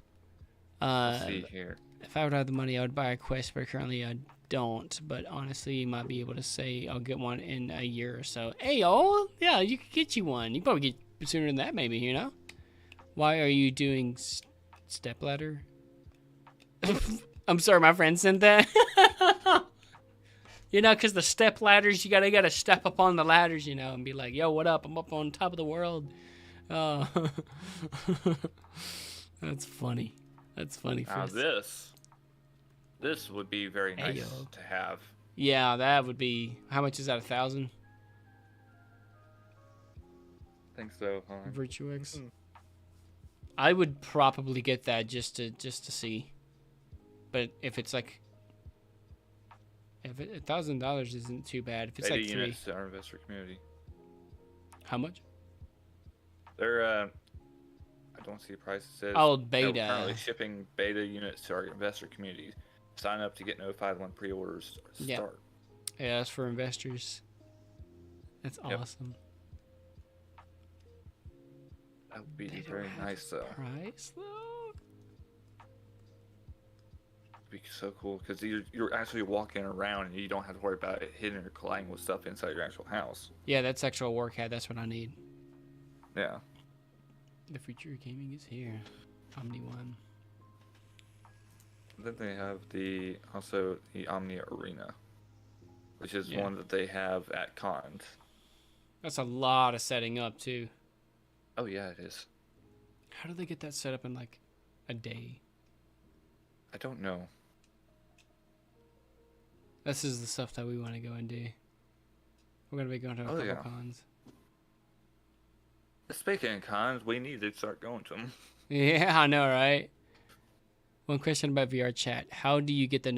Let's see here. If I would have the money, I would buy a Quest, but currently I don't. But honestly, you might be able to say I'll get one in a year or so. Hey, yeah, you could get you one. You probably get sooner than that, maybe, you know? Why are you doing stepladder? I'm sorry, my friend sent that. You know, because the step ladders, you gotta step up on the ladders, you know, and be like, yo, what up? I'm up on top of the world. Oh. That's funny. That's funny. Now this would be very nice to have. Yeah, that would be. How much is that? 1,000? I think so. Virtuix. I would probably get that just to see. But if it's like, if $1,000 isn't too bad. If it's like units to our investor community. How much? They're I don't see a price. It says, beta. We're currently shipping beta units to our investor community. Sign up to get notified when pre-orders start. Yeah, that's for investors. That's awesome. That would be very nice, though. Price, though? It'd be so cool because you're actually walking around and you don't have to worry about it hitting or colliding with stuff inside your actual house. Yeah, that's actual work hat. That's what I need. Yeah. The future of gaming is here. Omni One. Then they have also the Omni Arena, which is one that they have at cons. That's a lot of setting up too. Oh yeah, it is. How do they get that set up in like a day? I don't know. This is the stuff that we want to go and do. We're gonna be going to a couple cons. Speaking of cons, we need to start going to them. Yeah, I know, right? One question about VR chat: how do you get the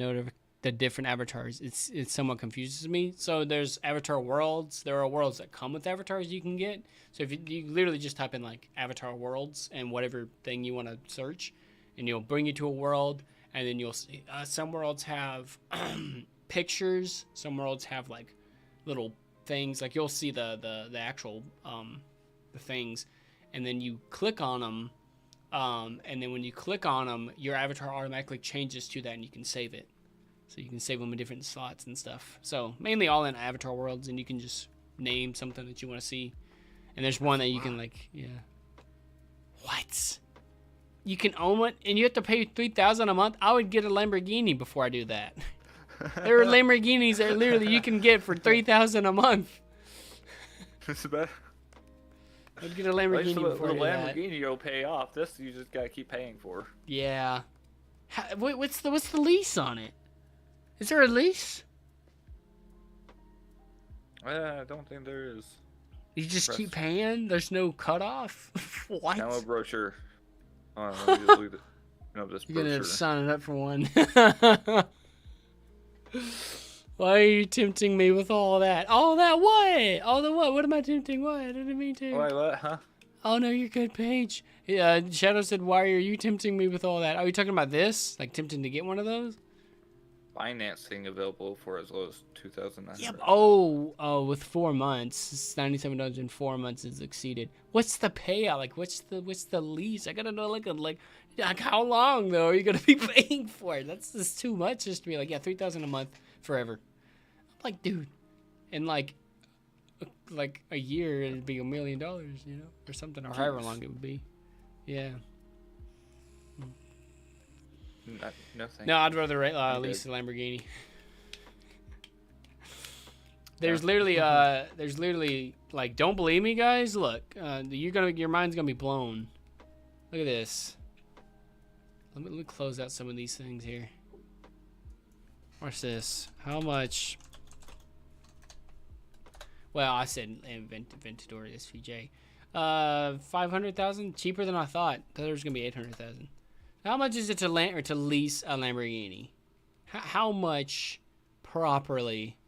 different avatars? It somewhat confuses me. So there's avatar worlds. There are worlds that come with avatars you can get. So if you literally just type in like avatar worlds and whatever thing you want to search, and it'll bring you to a world, and then you'll see some worlds have pictures. Some worlds have like little things. Like you'll see the actual the things, and then you click on them. And then when you click on them, your avatar automatically changes to that, and you can save it. So you can save them in different slots and stuff. So mainly all in avatar worlds, and you can just name something that you want to see. And there's one that you can like, yeah. What? You can own one, and you have to pay $3,000 a month? I would get a Lamborghini before I do that. There are Lamborghinis that literally you can get for $3,000 a month. It's about. I'd get a Lamborghini before I do that. The Lamborghini you'll pay off. This you just gotta keep paying for. Yeah. What's the lease on it? Is there a lease? I don't think there is. You just keep paying? There's no cutoff? What? Download brochure. Let me just leave it. No, this You're gonna brochure. sign up for one. Why are you tempting me with all that? All that what? All the what? What am I tempting? What? I didn't mean to. Wait, what? Huh? Oh no, you're good, Paige. Yeah, Shadow said, "Why are you tempting me with all that?" Are you talking about this? Like tempting to get one of those? Financing available for as low as $2,900. Yep. Oh, with 4 months, it's $97 in 4 months is exceeded. What's the payout? Like, what's the lease? I gotta know like how long though are you gonna be paying for it? That's just too much just to be like, yeah, $3,000 a month forever. I'm like, dude, in like a year it'd be $1 million, you know, or something, or however long it would be. Yeah. No, I'd rather lease a Lamborghini. There's literally like, don't believe me, guys. Look, your mind's gonna be blown. Look at this. Let me close out some of these things here. Watch this. How much? Well, I said Aventador SVJ. 500,000, cheaper than I thought. I thought there was gonna be 800,000. How much is it to lease a Lamborghini? How much properly?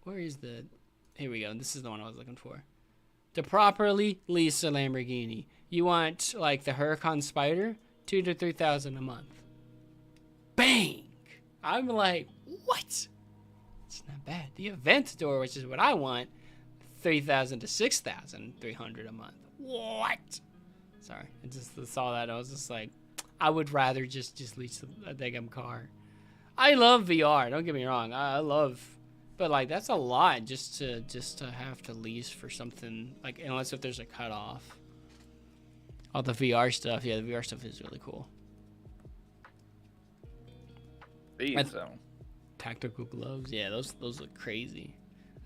Where is the? Here we go. This is the one I was looking for. To properly lease a Lamborghini, you want like the Huracan Spider, $2,000 to $3,000 a month. Bang! I'm like, what? It's not bad. The Aventador, which is what I want, $3,000 to $6,300 a month. What? Sorry, I just saw that. I was just like, I would rather just lease a daggum car. I love VR. Don't get me wrong. I love, but like that's a lot just to have to lease for something like, unless if there's a cutoff. All the VR stuff. Yeah, the VR stuff is really cool. Tactical gloves. Yeah, those look crazy.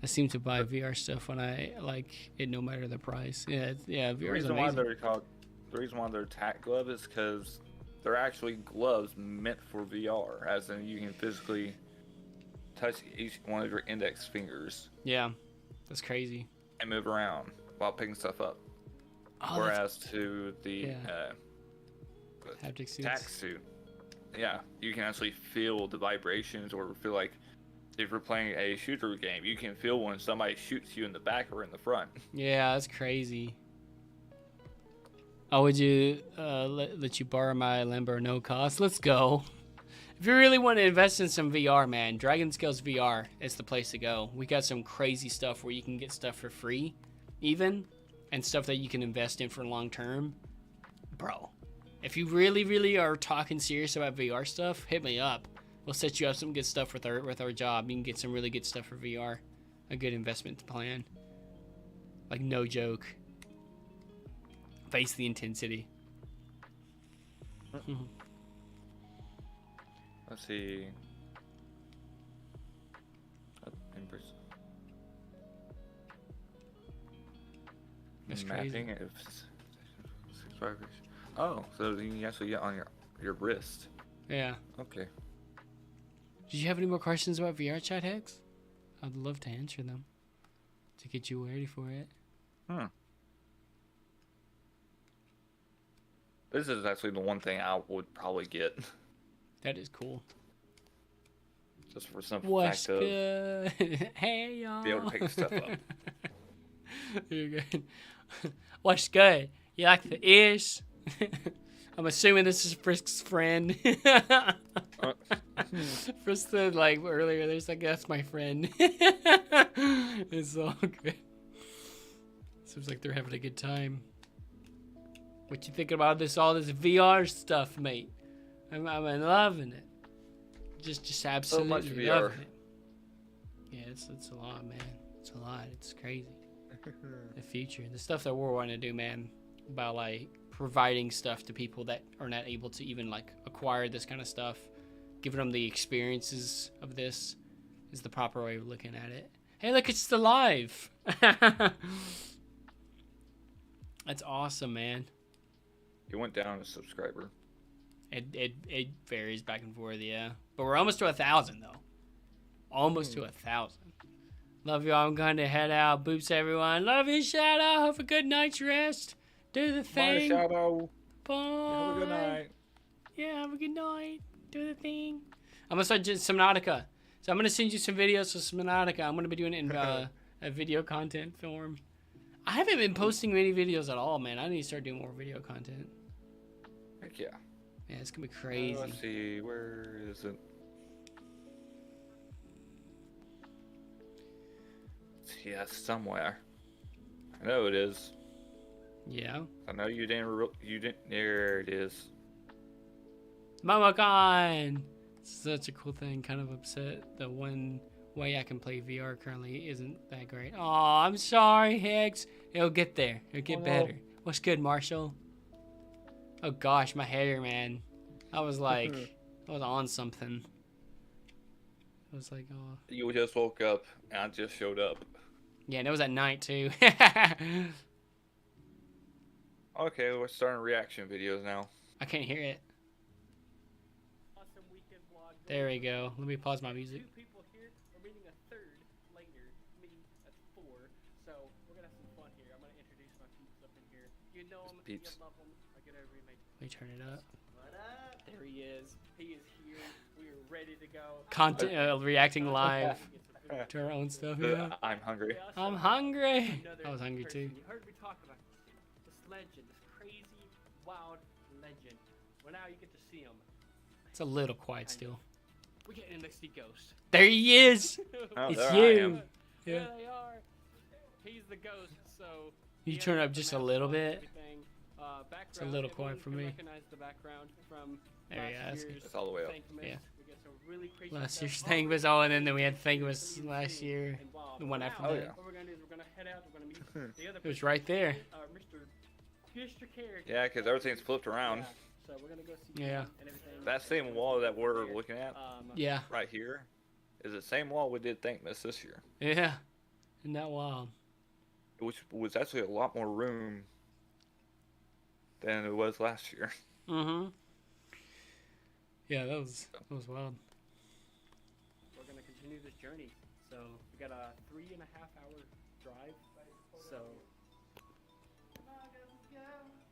I seem to buy VR stuff when I like it, no matter the price. Yeah, VR is amazing. The reason why they're tack glove is because they're actually gloves meant for VR, as in you can physically touch each one of your index fingers. Yeah, that's crazy. And move around while picking stuff up. Oh, whereas to the haptic suits. tack suit, yeah, you can actually feel the vibrations, or feel like if you're playing a shooter game, you can feel when somebody shoots you in the back or in the front. Yeah, that's crazy. Oh, would you let you borrow my Lambo no cost? Let's go. If you really want to invest in some VR, man, Dragon Scales VR is the place to go. We got some crazy stuff where you can get stuff for free, even, and stuff that you can invest in for long term. Bro, if you really, really are talking serious about VR stuff, hit me up. We'll set you up some good stuff with our job. You can get some really good stuff for VR. A good investment plan. Like, no joke. Face the intensity. Let's see. That's mapping crazy. Oh, so you can actually get on your wrist. Yeah. Okay. Did you have any more questions about VR, chat Hex? I'd love to answer them to get you ready for it. This is actually the one thing I would probably get. That is cool. Just for some What's fact good? Hey, y'all. be able to pick stuff up. You're good. What's good? You like the ears? I'm assuming this is Frisk's friend. Frisk said, like, earlier, there's like, that's my friend. It's all good. Seems like they're having a good time. What you think about all this VR stuff, mate? I'm loving it. Just absolutely so much VR. loving it. Yeah, it's a lot, man. It's a lot. It's crazy. The future, the stuff that we're wanting to do, man, about like providing stuff to people that are not able to even like acquire this kind of stuff, giving them the experiences of this is the proper way of looking at it. Hey, look, it's still live. That's awesome, man. You went down a subscriber. It varies back and forth, yeah. But we're almost to 1,000 though. Almost to 1,000. Love you. I'm going to head out. Boops, everyone. Love you, Shadow. Have a good night's rest. Do the thing. Bye, Shadow. Bye. Have a good night. Yeah, have a good night. Do the thing. I'm going to start doing Subnautica. So I'm going to send you some videos of Subnautica. I'm going to be doing it in a video content form. I haven't been posting many videos at all, man. I need to start doing more video content. Heck yeah. Yeah, it's going to be crazy. Let's see. Where is it? Yeah, somewhere. I know it is. Yeah. I know you didn't. You didn't. There it is. MomoCon! Such a cool thing. Kind of upset. The one way I can play VR currently isn't that great. Oh, I'm sorry, Higgs. It'll get there. It'll get better. What's good, Marshall? Oh gosh, my hair, man. I was like, I was on something. I was like, oh. You just woke up and I just showed up. Yeah, and it was at night too. Okay, we're starting reaction videos now. I can't hear it. There we go. Let me pause my music. 2 people here. We're meeting a 3rd later. Meeting at 4. So we're gonna have some fun here. I'm gonna introduce my peeps up in here. You know them. You love them. I get over and make. Let me turn it up. What up? There he is. He is here. We are ready to go. Content, reacting live to our own stuff. Yeah. I'm hungry. I'm hungry. I was hungry too. You heard me talk about this legend, this crazy, wild legend. Well, now you get to see him. It's a little quiet still. We're getting to see Ghost. There he is. Oh, It's there I you. am. Yeah. There they are. He's the Ghost. So You turn it up just a little bit. It's a little quiet for me. Recognize the background from There you last go. year's It's all the way up. Thankmas. Yeah. We get some really crazy Last stuff. year's thing was all, and then we had Thankmas last year. The one after Oh, that. yeah. What we're gonna do is we're gonna head out. We're gonna meet the other. It was right there. Mr. Character. Yeah, because everything's flipped around. Yeah. So we're gonna go see Yeah. him and everything. That same wall that we're looking at Yeah. right here is the same wall we did Thankmas this year, Yeah. Isn't that wild? which was actually a lot more room than it was last year. Mm-hmm. Yeah, that was wild. We're gonna continue this journey. So we got a 3.5-hour drive. So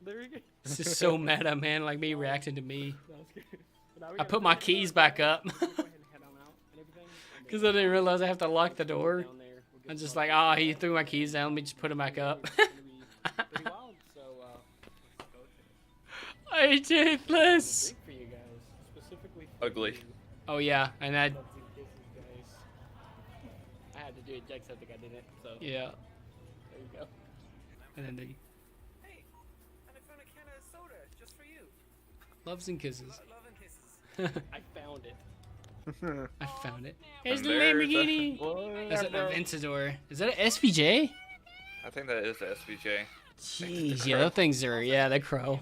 there we go. This is so meta, man. Like me reacting to me. I put my keys back up because I didn't realize I have to lock the door. I'm just like, oh, he threw my keys down. Let me just put them back up. I did this. Ugly. Oh yeah, and I. I had to do it. Jack said I did it. So Yeah. there you go. And then Hey, and I found a can of soda just for you. loves and kisses. Love and kisses. I found it. I found it. Here's the And there's Lamborghini. That's an Aventador. Is that an SVJ? I think that is the SVJ. Jeez, yeah, those things are, yeah, they're crow.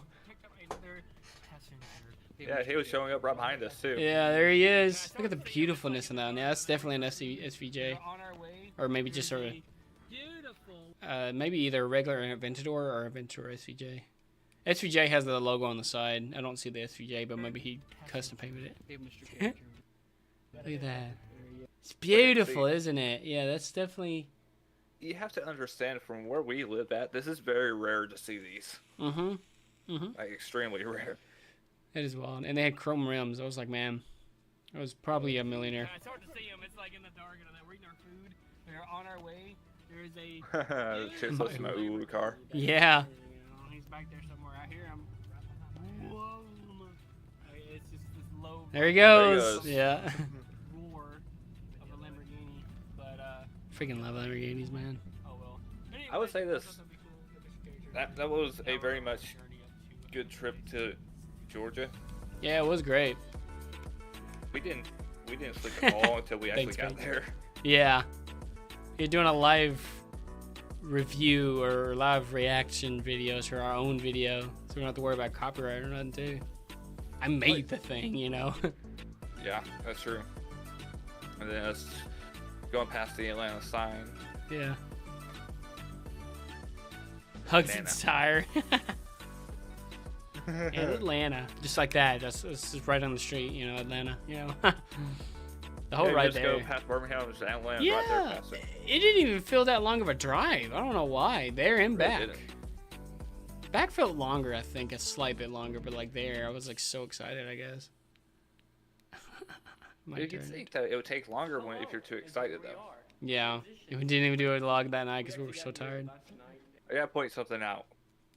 Yeah, he was showing up right behind us too. Yeah, there he is. Look at the beautifulness in that. Yeah, that's definitely an SVJ. Or maybe just sort of, maybe either a regular Aventador or Aventador SVJ. SVJ has the logo on the side. I don't see the SVJ, but maybe he custom painted it. Look at that. It's beautiful, isn't it? Yeah, that's definitely... You have to understand, from where we live at, this is very rare to see these. Mm-hmm. Mm-hmm. Like, extremely rare. It is wild. And they had chrome rims. I was like, man, I was probably a millionaire. It's hard to see him. It's like in the dark, and we're eating our food. We're on our way. There is a. Chase us in my Uwu car. Yeah. He's back there somewhere. I hear him. Whoa! It's just this low. There he There he goes. goes. Yeah. roar of a Lamborghini, but Freaking love Lamborghinis, man. oh well. Anyway, I would say this. that'll be cool. Get this character. That was a very much Journey up to, good trip to Georgia. Yeah, it was great. We didn't sleep at all until we actually Thanks, got man. there. Yeah. You're doing a live review or live reaction videos for our own video, so we don't have to worry about copyright or nothing too. I made the thing, you know. Yeah, that's true. And then us going past the Atlanta sign. Yeah. Hugs Atlanta. its tire. And Atlanta, just like that. That's just right on the street, you know, Atlanta. You know, the whole Yeah, ride just there. go past Birmingham and Atlanta right there Yeah, past it. it didn't even feel that long of a drive. I don't know why. There and Really back. didn't. Back felt longer, I think, a slight bit longer, but like there, I was like so excited, I guess. My You can turn. think that it would take longer when if you're too excited though. Yeah, we didn't even do a vlog that night because we were so tired. I gotta point something out.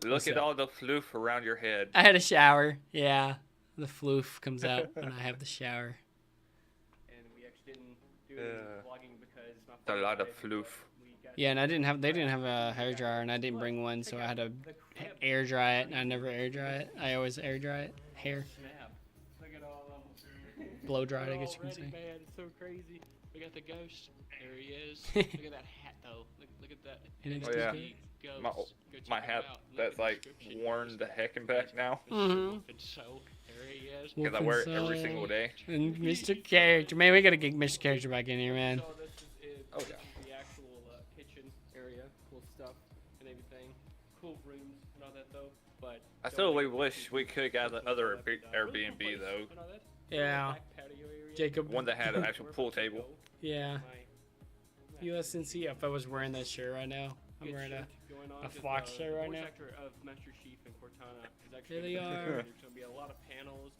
Look What's at that? all the floof around your head. I had a shower. Yeah, the floof comes out when I have the shower. And we actually didn't do any vlogging because my A phone lot of died, floof. but we got Yeah, and they didn't have a hair dryer, and I didn't bring one, so I had to air dry it, and I never air dry it. I always air dry it. Hair, snap. Look at all of them. blow dry it, I guess you can say. Man, it's so crazy. We got the ghost. There he is. Look at that hat, though. Look at that. And it's Oh, yeah. big. Ghost. My, Go check my him hat out. Look that's at the like description. worn the heck and back now Mhm. And so, there he is. because I wear it every single day. And Mr. Character, man, we gotta get Mr. Character back in here, man. So this is it. Oh, This yeah. is the actual kitchen area. Cool stuff and everything. Cool rooms and all that, though. But I still wish we could have got the other Airbnb though. Yeah. Jacob. One that had an actual pool table. Yeah. USNC. If I was wearing that shirt right now, I'm wearing a Fox shirt right now. Of Master Chief and Cortana is There actually they gonna be- are. There's gonna be a lot of panels.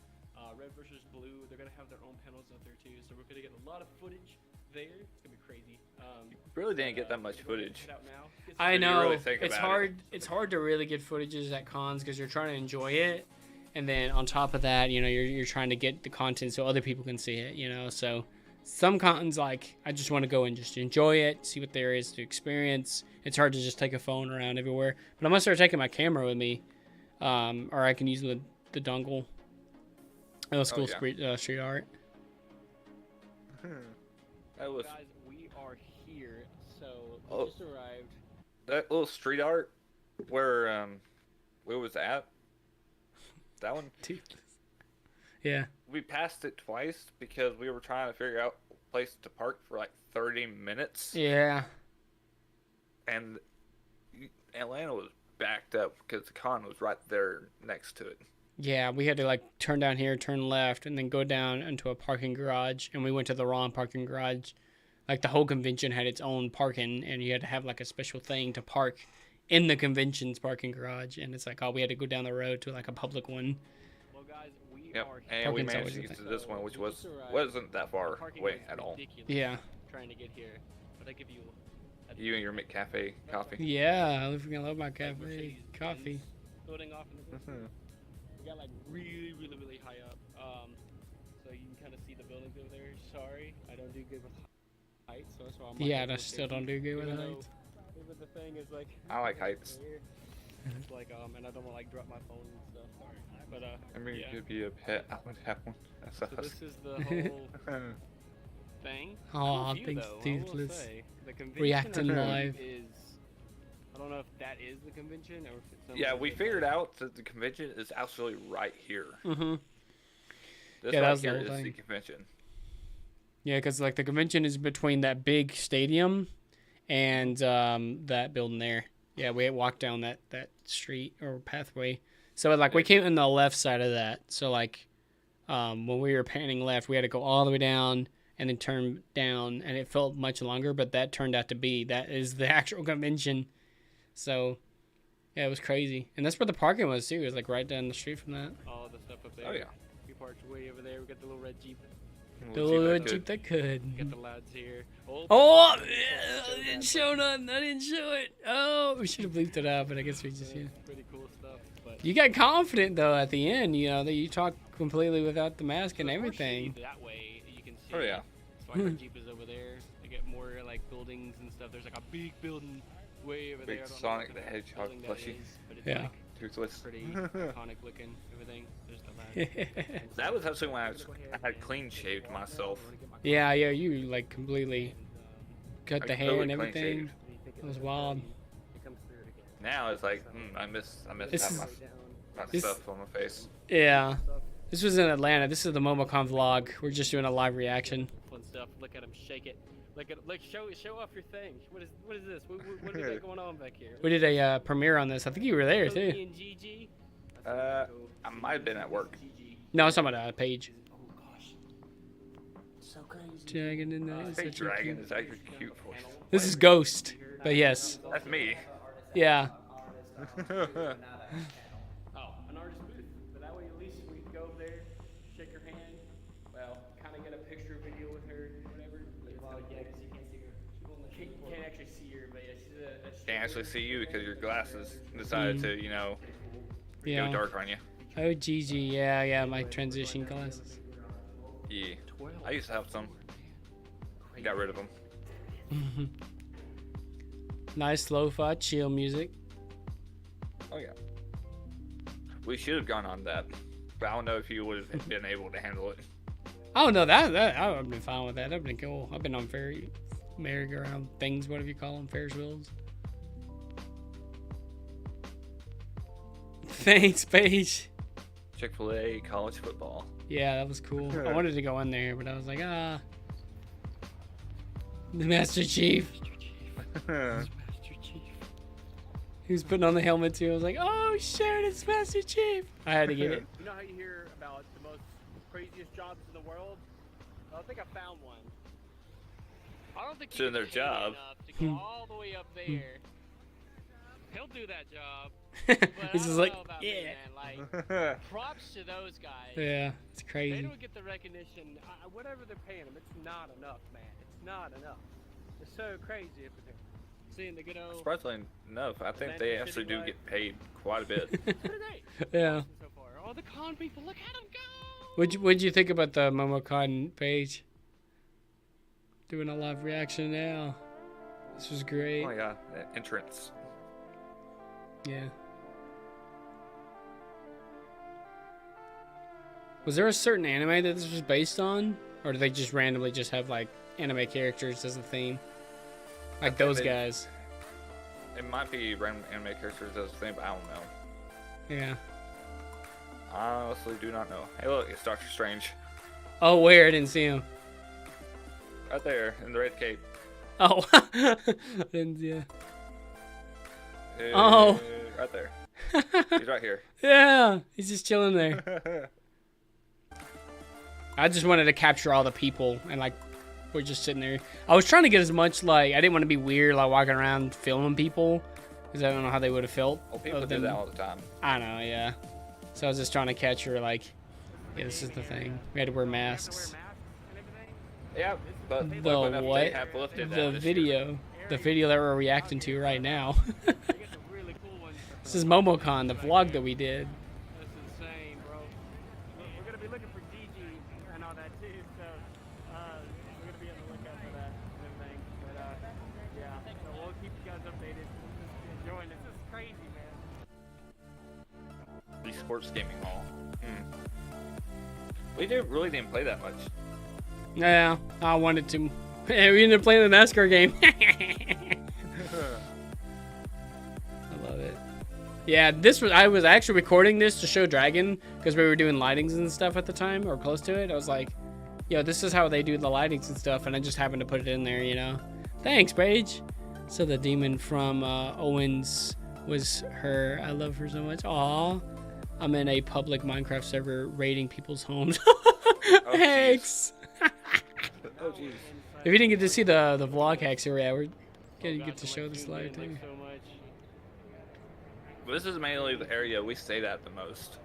Red versus blue. They're gonna have their own panels out there too, so we're gonna get a lot of footage there. It's gonna be crazy. Really didn't get that much footage. Head out now. Get I you know really think it's about it. hard. It's hard to really get footages at cons because you're trying to enjoy it, and then on top of that, you know, you're trying to get the content so other people can see it. You know, so some cons like I just want to go and just enjoy it, see what there is to experience. It's hard to just take a phone around everywhere, but I'm gonna start taking my camera with me, or I can use the dongle. That was cool yeah. street art. That was Guys, we are here. So we Oh. just arrived. that little street art where was that? That one. Yeah. We passed it twice because we were trying to figure out a place to park for like 30 minutes. Yeah. And Atlanta was backed up because the con was right there next to it. Yeah, we had to like turn down here, turn left, and then go down into a parking garage. And we went to the wrong parking garage. Like the whole convention had its own parking, and you had to have like a special thing to park in the convention's parking garage. And it's like, oh, we had to go down the road to like a public one. Well, guys, we Yep, are here. and we Parking's managed to always a get to thing. this one, which wasn't that far Parking away is at all. ridiculous Yeah. Trying to get here, but I give you. You and your McCafe coffee. Yeah, I freaking love my cafe Mercedes coffee. Benz building off in the distance. We got like really high up. So you can kind of see the buildings over there. Sorry, I don't do good with heights, so that's why I'm. Yeah, I still don't do good with Even though- heights. Even the thing is like. I like heights. It's like and I don't want to like drop my phone and stuff. But I mean, yeah. you could be a pet. I would have one. That's So us. this is the whole thing. Aw, Cool view, thanks, though, I dude. will Let's say. The convention reacting I live. believe Is I don't know if that is the convention or if it's something Yeah, we that, figured like- out that the convention is actually right here. Mm-hmm. This Yeah, that right was the here whole is the thing. convention. Yeah, because like the convention is between that big stadium and that building there. Yeah, we had walked down that street or pathway. So like we came in the left side of that. So like when we were panning left, we had to go all the way down and then turn down, and it felt much longer. But that turned out to be that is the actual convention. So yeah, it was crazy, and that's where the parking was too. It was like right down the street from that. all the stuff up there. Oh yeah. We parked way over there. We got the little red Jeep. The We'll little see that Jeep that could. We got the lads here. Oh, I didn't show nothing. I didn't show it. Oh, we should have bleeped it out, but I guess we just, yeah. Pretty cool stuff. But You got confident, though, at the end, you know, that you talk completely without the mask and so more everything. shady That way you can see. Oh yeah. So like our Jeep is over there. They get more like buildings and stuff. There's like a big building way over Big there. I don't know Sonic what the kind of Hedgehog building that plushie. is, but it's Yeah. like Toothless. pretty iconic looking. Everything. There's the lads. That was actually when I had clean shaved myself. Yeah, you, like, completely cut Like, the hair totally and clean everything. shaved. It was wild. Now it's like, I miss This having is- my this- stuff on my face. Yeah. This was in Atlanta. This is the MomoCon vlog. We're just doing a live reaction. Fun stuff. Look at him shake it. Like show off your thing. What is this? What do we got going on back here? We did a premiere on this. I think you were there Cody too. and Gigi. I might have been at work. No, I was talking about Paige. Oh gosh. So crazy. Dragon in there. I think Dragon is actually cute for you. This is Ghost, but yes. That's me. Yeah. Oh, an artist booth. But that way at least we can go over there, shake her hand. Well, kind of get a picture video with her, whatever. Well, yeah, because you can't see her. Can't actually see her, but yeah, she's a Can't actually see you because your glasses decided to, Yeah. go dark on you. Oh, Gigi. Yeah, my transition glasses. Yeah. I used to have some. I got rid of them. Nice lo-fi chill music. Oh yeah. We should have gone on that, but I don't know if you would have been able to handle it. Oh no, that I would have been fine with that. That'd been cool. I've been on merry-go-round things, whatever you call them, Ferris wheels. Thanks, Paige. Chick-fil-A college football. Yeah, that was cool. I wanted to go in there, but I was like, The Master Chief. He was putting on the helmet too. I was like, oh shit, it's Master Chief. I had to get it. You know how you hear about the most craziest jobs in the world? I think I found one. I don't think Doing their you get paid job. enough to go all the way up there. He'll do that job. But He's I just don't like, know about me, yeah. man. Like, props to those guys. Yeah, it's They crazy. don't get the recognition. Whatever they're paying them, it's not enough, man. It's not enough. It's so crazy up there. Seeing the good old. Surprisingly enough, I think they actually do get paid quite a bit. What are they? Yeah. So far, all the con people. Look at them go. What'd you think about the MomoCon page? Doing a live reaction now. This was great. Oh yeah, entrance. Yeah. Was there a certain anime that this was based on? Or did they just randomly just have like anime characters as a theme? Like those guys. It might be random anime characters as a thing, but I don't know. Yeah. I honestly do not know. Hey look, it's Doctor Strange. Oh, where? I didn't see him. Right there, in the red cape. Oh. Didn't see it. Hey, Oh. Right there. He's right here. Yeah. He's just chilling there. I just wanted to capture all the people and like we're just sitting there. I was trying to get as much like I didn't want to be weird like walking around filming people because I don't know how they would have felt. Well, people of do them. that all the time. I know, yeah. So I was just trying to capture like, yeah, this is the thing. We had to wear masks. Yeah, but The luckily enough, what? they have lifted that The this video that we're reacting to right now. They got some really cool ones. This is MomoCon, the vlog that we did. That's insane, bro. We're gonna be looking for Gigi and all that too, so we're gonna be on the lookout for that and everything. But yeah, so we'll keep you guys updated. Just enjoying this. This is crazy, man. year. The sports gaming hall. We really didn't play that much. Yeah, I wanted to. Yeah, we ended up playing the NASCAR game. I love it. Yeah, I was actually recording this to show Dragon because we were doing lightings and stuff at the time or close to it. I was like, yo, this is how they do the lightings and stuff, and I just happened to put it in there, you know. Thanks, Paige. So the demon from Owens was her. I love her so much. Aw. I'm in a public Minecraft server raiding people's homes. Thanks. Oh jeez. If you didn't get to see the vlog hacks here, yeah, we're gonna get to show this live too. So much. This is mainly the area we stayed at the most.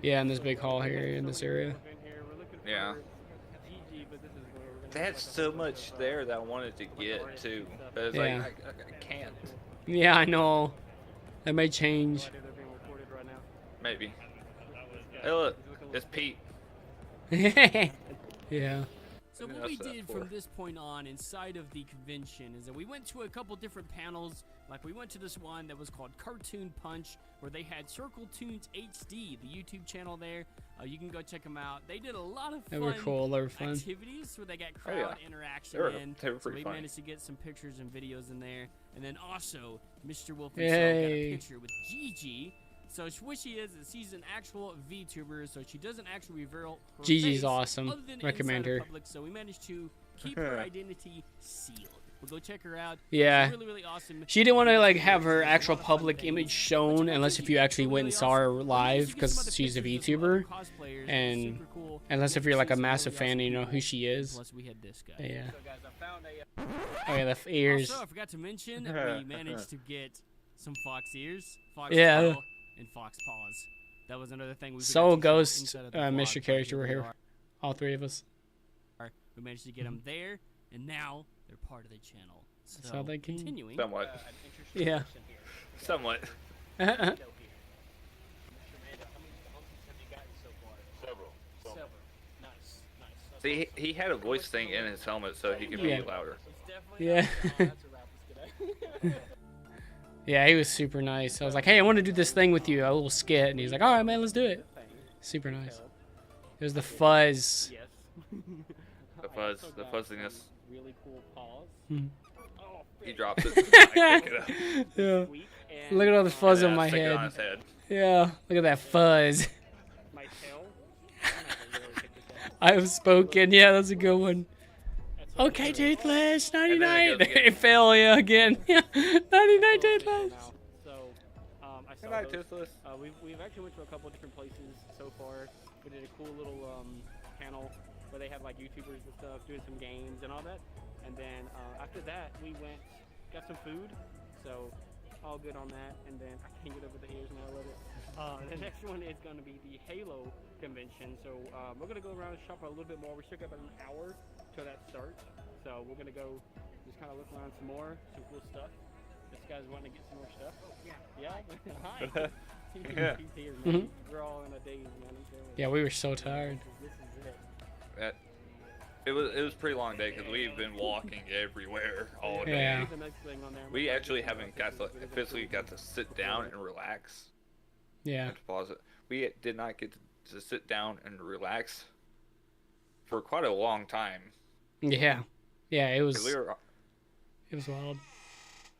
Yeah, in this big hall here in this area. Yeah. They had so much there that I wanted to get too. But it's Yeah. like I can't. Yeah, I know. That may change. Maybe. Hey look, it's Pete. Yeah. So Maybe what we that's that did for. from this point on inside of the convention is that we went to a couple different panels. Like we went to this one that was called Cartoon Punch, where they had Circle Tunes HD, the YouTube channel there. You can go check them out. They did a lot of They fun were cool. They were fun. activities where they got crowd yeah. interaction They were in. pretty So we funny. managed to get some pictures and videos in there. And then also, Mr. Wolf himself got Yay. a picture with Gigi. So what she is she's an actual VTuber, so she doesn't actually reveal her Gigi's face awesome. other than Recommend inside of her. Public, so we managed to keep her identity sealed. We'll go check her out. Yeah. She's really, really awesome. She didn't want to like have her There's a actual lot of fun public things. image shown unless if you actually went and saw her live because she's a VTuber. And unless if you're like a massive fan and you know who she is. Plus we had this guy. Yeah. So guys, I found a Oh yeah, the ears. Also, I forgot to mention we managed to get some fox ears, fox Yeah. tail, and fox paws. That was another thing we forgot Soul to show Ghost, inside of the Mr. vlog, Character but were they here. All three of us. We managed to get them there, and now they're part of the channel. So That's how they came. continuing. Somewhat. an interesting Yeah. question here. Somewhat. Mr. Mando, how many hosts have you gotten so far? Several. Nice. That's See, awesome. he had a voice thing in his helmet so he could Yeah. be louder. It's definitely Yeah. not- oh, that's a wrap. Let's get out. Yeah, he was super nice. I was like, hey, I want to do this thing with you, a little skit. And he's like, all right, man, let's do it. Super nice. It was the fuzz. Yes. The I fuzz, also the got fuzziness. some Really cool paws. Mhm. Oh, He frick. drops it. I pick it up. Yeah. Sweet. And, Look at all the fuzz And on I my stick it on head. his head. Yeah, look at that fuzz. My tail. I'm gonna have to really pick this up. I have spoken. Yeah, that's a good one. That's Okay, really Toothless, then it 99. goes again. It fell, yeah, again. Yeah, 99 cool Toothless. now. So, I Good saw night, those. Toothless. We've actually went to a couple different places so far. We did a cool little panel where they had like YouTubers and stuff doing some games and all that. And then after that, we got some food. So all good on that. And then I can't get over the ears, and I love it. The next one is going to be the Halo convention. So we're going to go around and shop a little bit more. We still got about an hour till that starts. So we're going to go just kind of look around some more, some cool stuff. This guy's wanting to get some more stuff. Oh, yeah. Yeah? Hi. Yeah. He's here, man. Mhm. We're all in a daze, man. I'm telling you. Yeah, we were so tired. This is it. That, it was a pretty long day because we've been walking everywhere all day. Yeah. The next thing on there, I'm We gonna actually talk haven't about got this to is physically really got to sit down and relax. Yeah. And pause it. We did not get to sit down and relax for quite a long time. Yeah. Yeah, it 'Cause was we wild.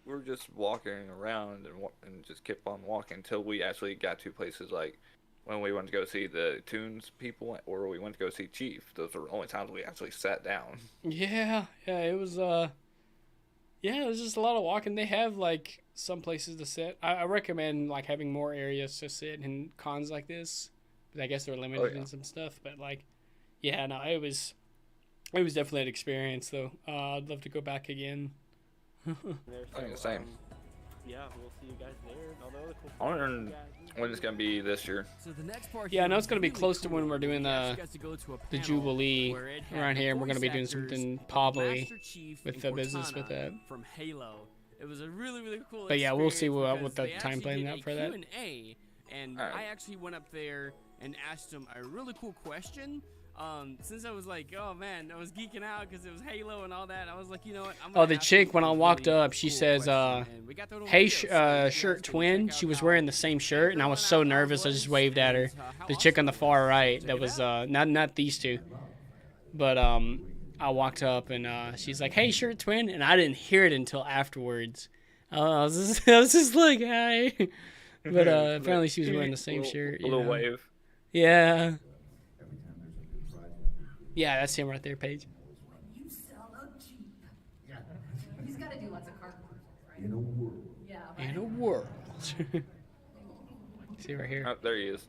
were just walking around and just kept on walking until we actually got to places like when we went to go see the Tunes people or we went to go see Chief. Those were the only times we actually sat down. Yeah, it was yeah, it was just a lot of walking. They have like some places to sit. I recommend like having more areas to sit in cons like this. But I guess they're limited yeah. in some stuff. But like, yeah, no, it was definitely an experience though. I'd love to go back again. there, I think the so, same. yeah, we'll see you guys there. And all the other cool I wonder guys. when it's gonna be this year. So the next part Yeah, I here know was it's gonna be really close to cool. when we're doing We actually got to go to a the panel Jubilee where it had around the here, and we're gonna be voice doing actors something of probably Master Chief with and the business with Cortana that. from Halo. It was a really, really cool But yeah, we'll see experience what because the they time actually plan did out a for that. Q&A, and Alright. I actually went up there and asked them a really cool question. Since I was like, oh man, I was geeking out because it was Halo and all that. I was like, you know what? I'm Oh, gonna the ask chick, them when a I walked really up, she cool says, question, and we got that on hey, video, so if you guys shirt can twin. check She out was how wearing the same shirt, and I was so nervous. I just waved at her. how The chick on the awesome it far was. right, Check that it was out. not these two, but I walked up and she's like, "Hey, shirt twin," and I didn't hear it until afterwards. I was just like, "Hi," but apparently she was wearing the same shirt. A little know. wave. Yeah. Yeah, that's him right there, Paige. You sell out cheap. Yeah. He's got to do lots of car commercials, right? In a world. Yeah. In a world. See right here. Oh, there he is.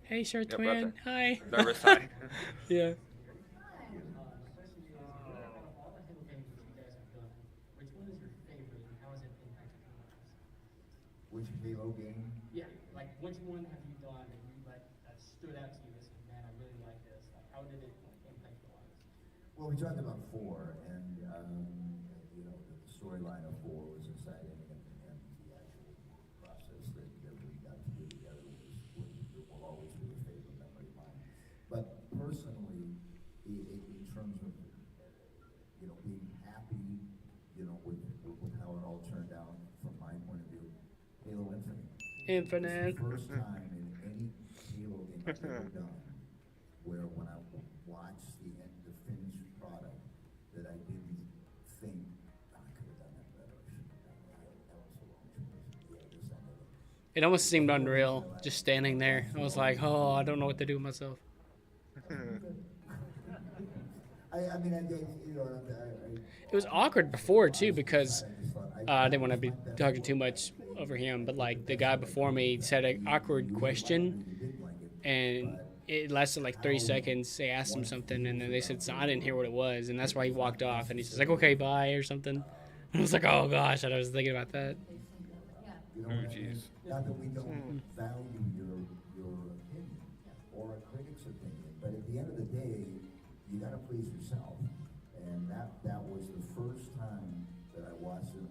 Hey, shirt Yep, twin. right Hi. Nervous time. Yeah. Which Halo game? Yeah, like which one have you done and you like that stood out to you as man, I really like this. Like how did it impact your lives? Well, we talked about 4, and you know, the storyline of 4 was exciting, and the actual process that we got to do together will always be a favorite memory of mine. But personally, in terms of you know being happy, you know, with how it all turned out from my point of view, Halo Infinite. Infinite. It's the first time in any Halo game I've ever done where when I watched the finished product, that I didn't think, "Oh, I could have done that better. I should have done that. That was the wrong choice. Yeah, this I never. It almost seemed unreal, just standing there. I was like, oh, I don't know what to do with myself. I mean, It was awkward before too because I didn't want to be talking too much over him, but like the guy before me said an awkward question, and it lasted like 3 seconds. They asked him something, and then they said, so I didn't hear what it was, and that's why he walked off. And he's just like, okay, bye, or something. And I was like, oh gosh, and I was thinking about that. Oh, jeez. Not that we don't value your opinion or a critic's opinion, but at the end of the day, you gotta please yourself. And that was the first time that I watched it.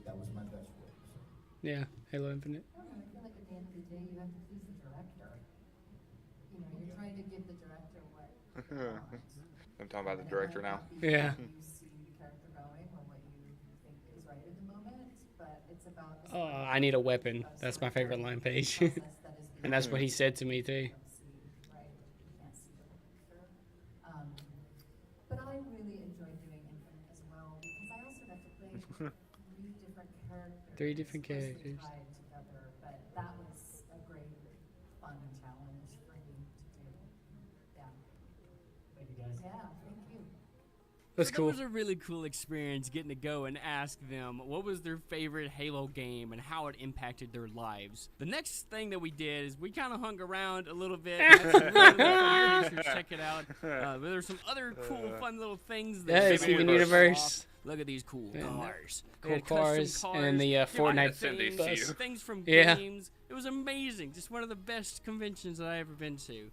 That was my best work. So. Yeah, Halo Infinite. I feel like at the end of the day, you have to please the director. You know, you're trying to give the director what you want. I'm talking about the director now. Yeah. You see the character going or what you think is right at the moment, but it's about. Oh, I need a weapon. That's my favorite line page. And that's what he said to me too. But I really enjoyed doing Infinite as well because I also got to play 3 different characters. 3 different closely characters. tied together, but that was a great fun challenge for me to do. Yeah. Thank you, guys. Yeah, thank you. That's So cool. That was a really cool experience getting to go and ask them what was their favorite Halo game and how it impacted their lives. The next thing that we did is we kind of hung around a little bit. Had some really fun pictures. Check it out. But there's some other cool, fun little things. That Yeah, maybe Steven we can Universe. show off. Look at these cool cars. Cool They had custom cars, and then the Fortnite send these bus. to you. Things from Yeah. games. It was amazing. Just one of the best conventions that I ever been to.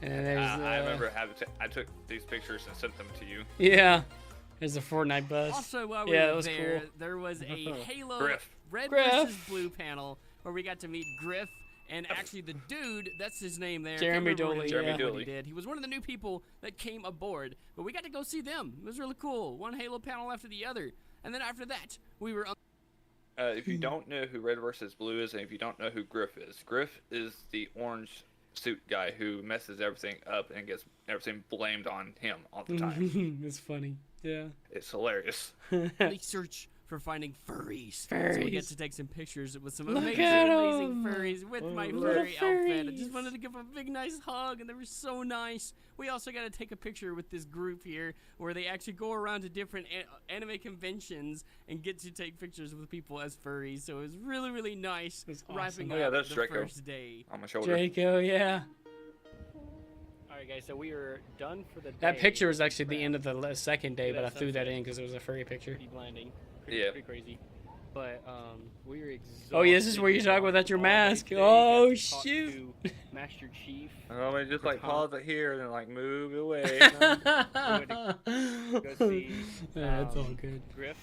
And then there's I remember I took these pictures and sent them to you. Yeah. There's the Fortnite bus. Also, while we Yeah, were that was there, cool. there was a Halo Griff. Red Griff. versus Blue panel where we got to meet Griff and actually the dude, that's his name there. Jeremy Can't remember what Dooley, he- Jeremy what Dooley. He did. He was one of the new people that came aboard, but we got to go see them. It was really cool. One Halo panel after the other. And then after that, we were If you don't know who Red versus Blue is, and if you don't know who Griff is the orange suit guy who messes everything up and gets everything blamed on him all the time. It's funny. Yeah. It's hilarious. research for finding furries. So we get Furries. to take some pictures with some Look amazing, at amazing 'em. furries with my Little furry outfit. I furries. just wanted to give them a big, nice hug, and they were so nice. We also got to take a picture with this group here where they actually go around to different anime conventions and get to take pictures with people as furries. So it was really, really nice That's wrapping awesome. Oh, yeah, up that's the Draco. first day. On my shoulder. Draco, yeah. All right, guys. So we are done for the day. That picture was actually the end of the second day, Yeah, but I that threw that sounds in because it was a furry picture. Pretty blinding. Yeah. Pretty crazy. But we were exhausted. Oh, yeah, this is where you talk without your all day mask. today. Oh, Got to talk shoot. to Master Chief. Oh, and just like pause it here and then like move away. Go see Yeah, it's all good. Griff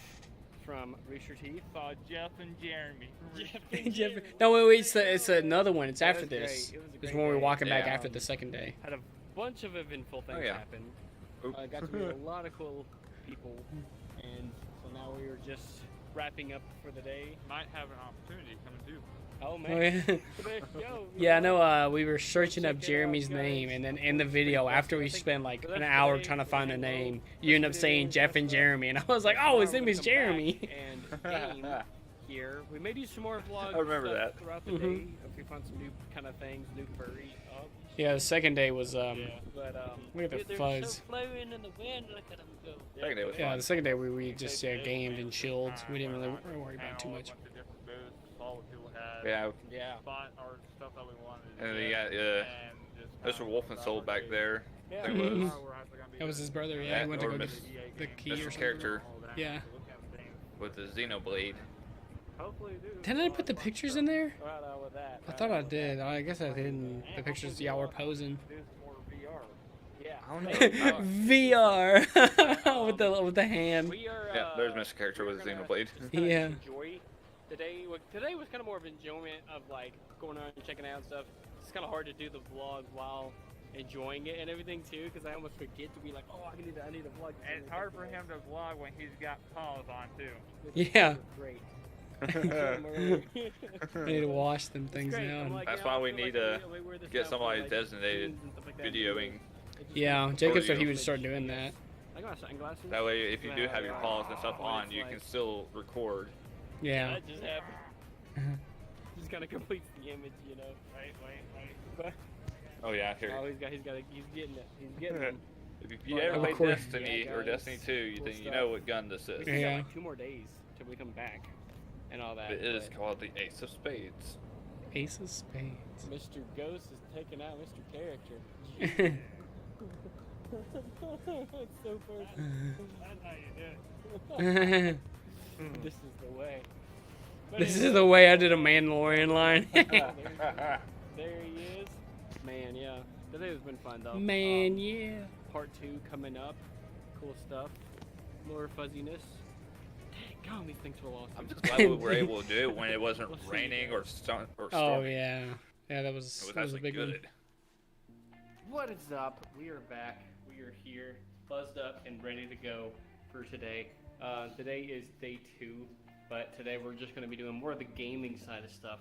from Rooster Teeth. Saw Jeff and Jeremy from Rooster Jeff- no, wait, it's another one. It's That after was great. this. It was a It's great when we were day. walking back Yeah. after the second day. Had a bunch of eventful things yeah. happen. Oop. Got to meet a lot of cool people, and so now we are just wrapping up for the day. might have an opportunity coming too. Oh Oh, man! yeah. Yo, Yeah, I know. We were searching up Check it out, Jeremy's guys. name, and then in the video, after we spent like an hour trying to find a name, you end up saying Jeff and Jeremy, and I was like, oh, his name is Jeremy. And game here. We may do some more vlogs. I remember that. throughout the Mhm. day. If we find some new kind of things, new furry. Yeah, the second day was But look at the they're fuzz. so flowing in the wind. Look at them go. Second day was Yeah, fun. the second day we just gamed and chilled. We didn't really worry about too much. A bunch of different booths, saw what people had. Yeah, Yeah. Bought our stuff that we wanted. and then you get, got and just Mr. Wolf and Soul back there. Yeah. I think it was. That was his brother. Yeah, he went to or go get Miss- the key or Mr. something. Character Yeah. with the Xenoblade. Hopefully, dude. Didn't I put the pictures in there? Right with that. I thought I did. I guess I didn't. The pictures y'all were posing. Do some more VR. Yeah. I don't know. VR with the hand. We are. Yeah, there's Mr. Character with the we're gonna Xenoblade. just kinda Yeah. Enjoy today. Today was kind of more of enjoyment of like going around and checking out stuff. It's kind of hard to do the vlog while enjoying it and everything too, because I almost forget to be like, oh, I need to vlog. And it's hard for him to vlog when he's got pause on too. Yeah. Great. I need to wash them things great. now. I'm and- like, That's yeah, why I we feel need like to we wear this get stuff for, somebody like, designated meetings and stuff like that. videoing. It just Yeah, makes Jacob Oh, said he you- would start doing that. I got my sunglasses. That way, if you do have your Yeah. calls and stuff When on, it's you like- can still record. Yeah. That just happened. Just kind of completes the image, you know. Right. But, Oh yeah, here. oh, he's getting it. He's getting it. If you But, ever Of played course. Destiny Yeah, or guys, Destiny 2, you cool think you stuff. know what gun this is. We got Yeah. like 2 more days till we come back, and all that. It is but called the Ace of Spades. Ace of Spades. Mr. Ghost is taking out Mr. Character. It's so perfect. That's how you do it. This is the way. But This anyway, is the way I did a Mandalorian line. there he is. Man, yeah. Today has been fun though. Man, yeah. Part 2 coming up. Cool stuff. More fuzziness. Dang, God, these things feel awesome. I'm just glad we were able to do it when it wasn't We'll see, raining guys. or storming. Oh yeah. Yeah, that was, It was that was a actually big one. good. What is up? We are back. We are here, buzzed up and ready to go for today. Today is day 2, but today we're just going to be doing more of the gaming side of stuff.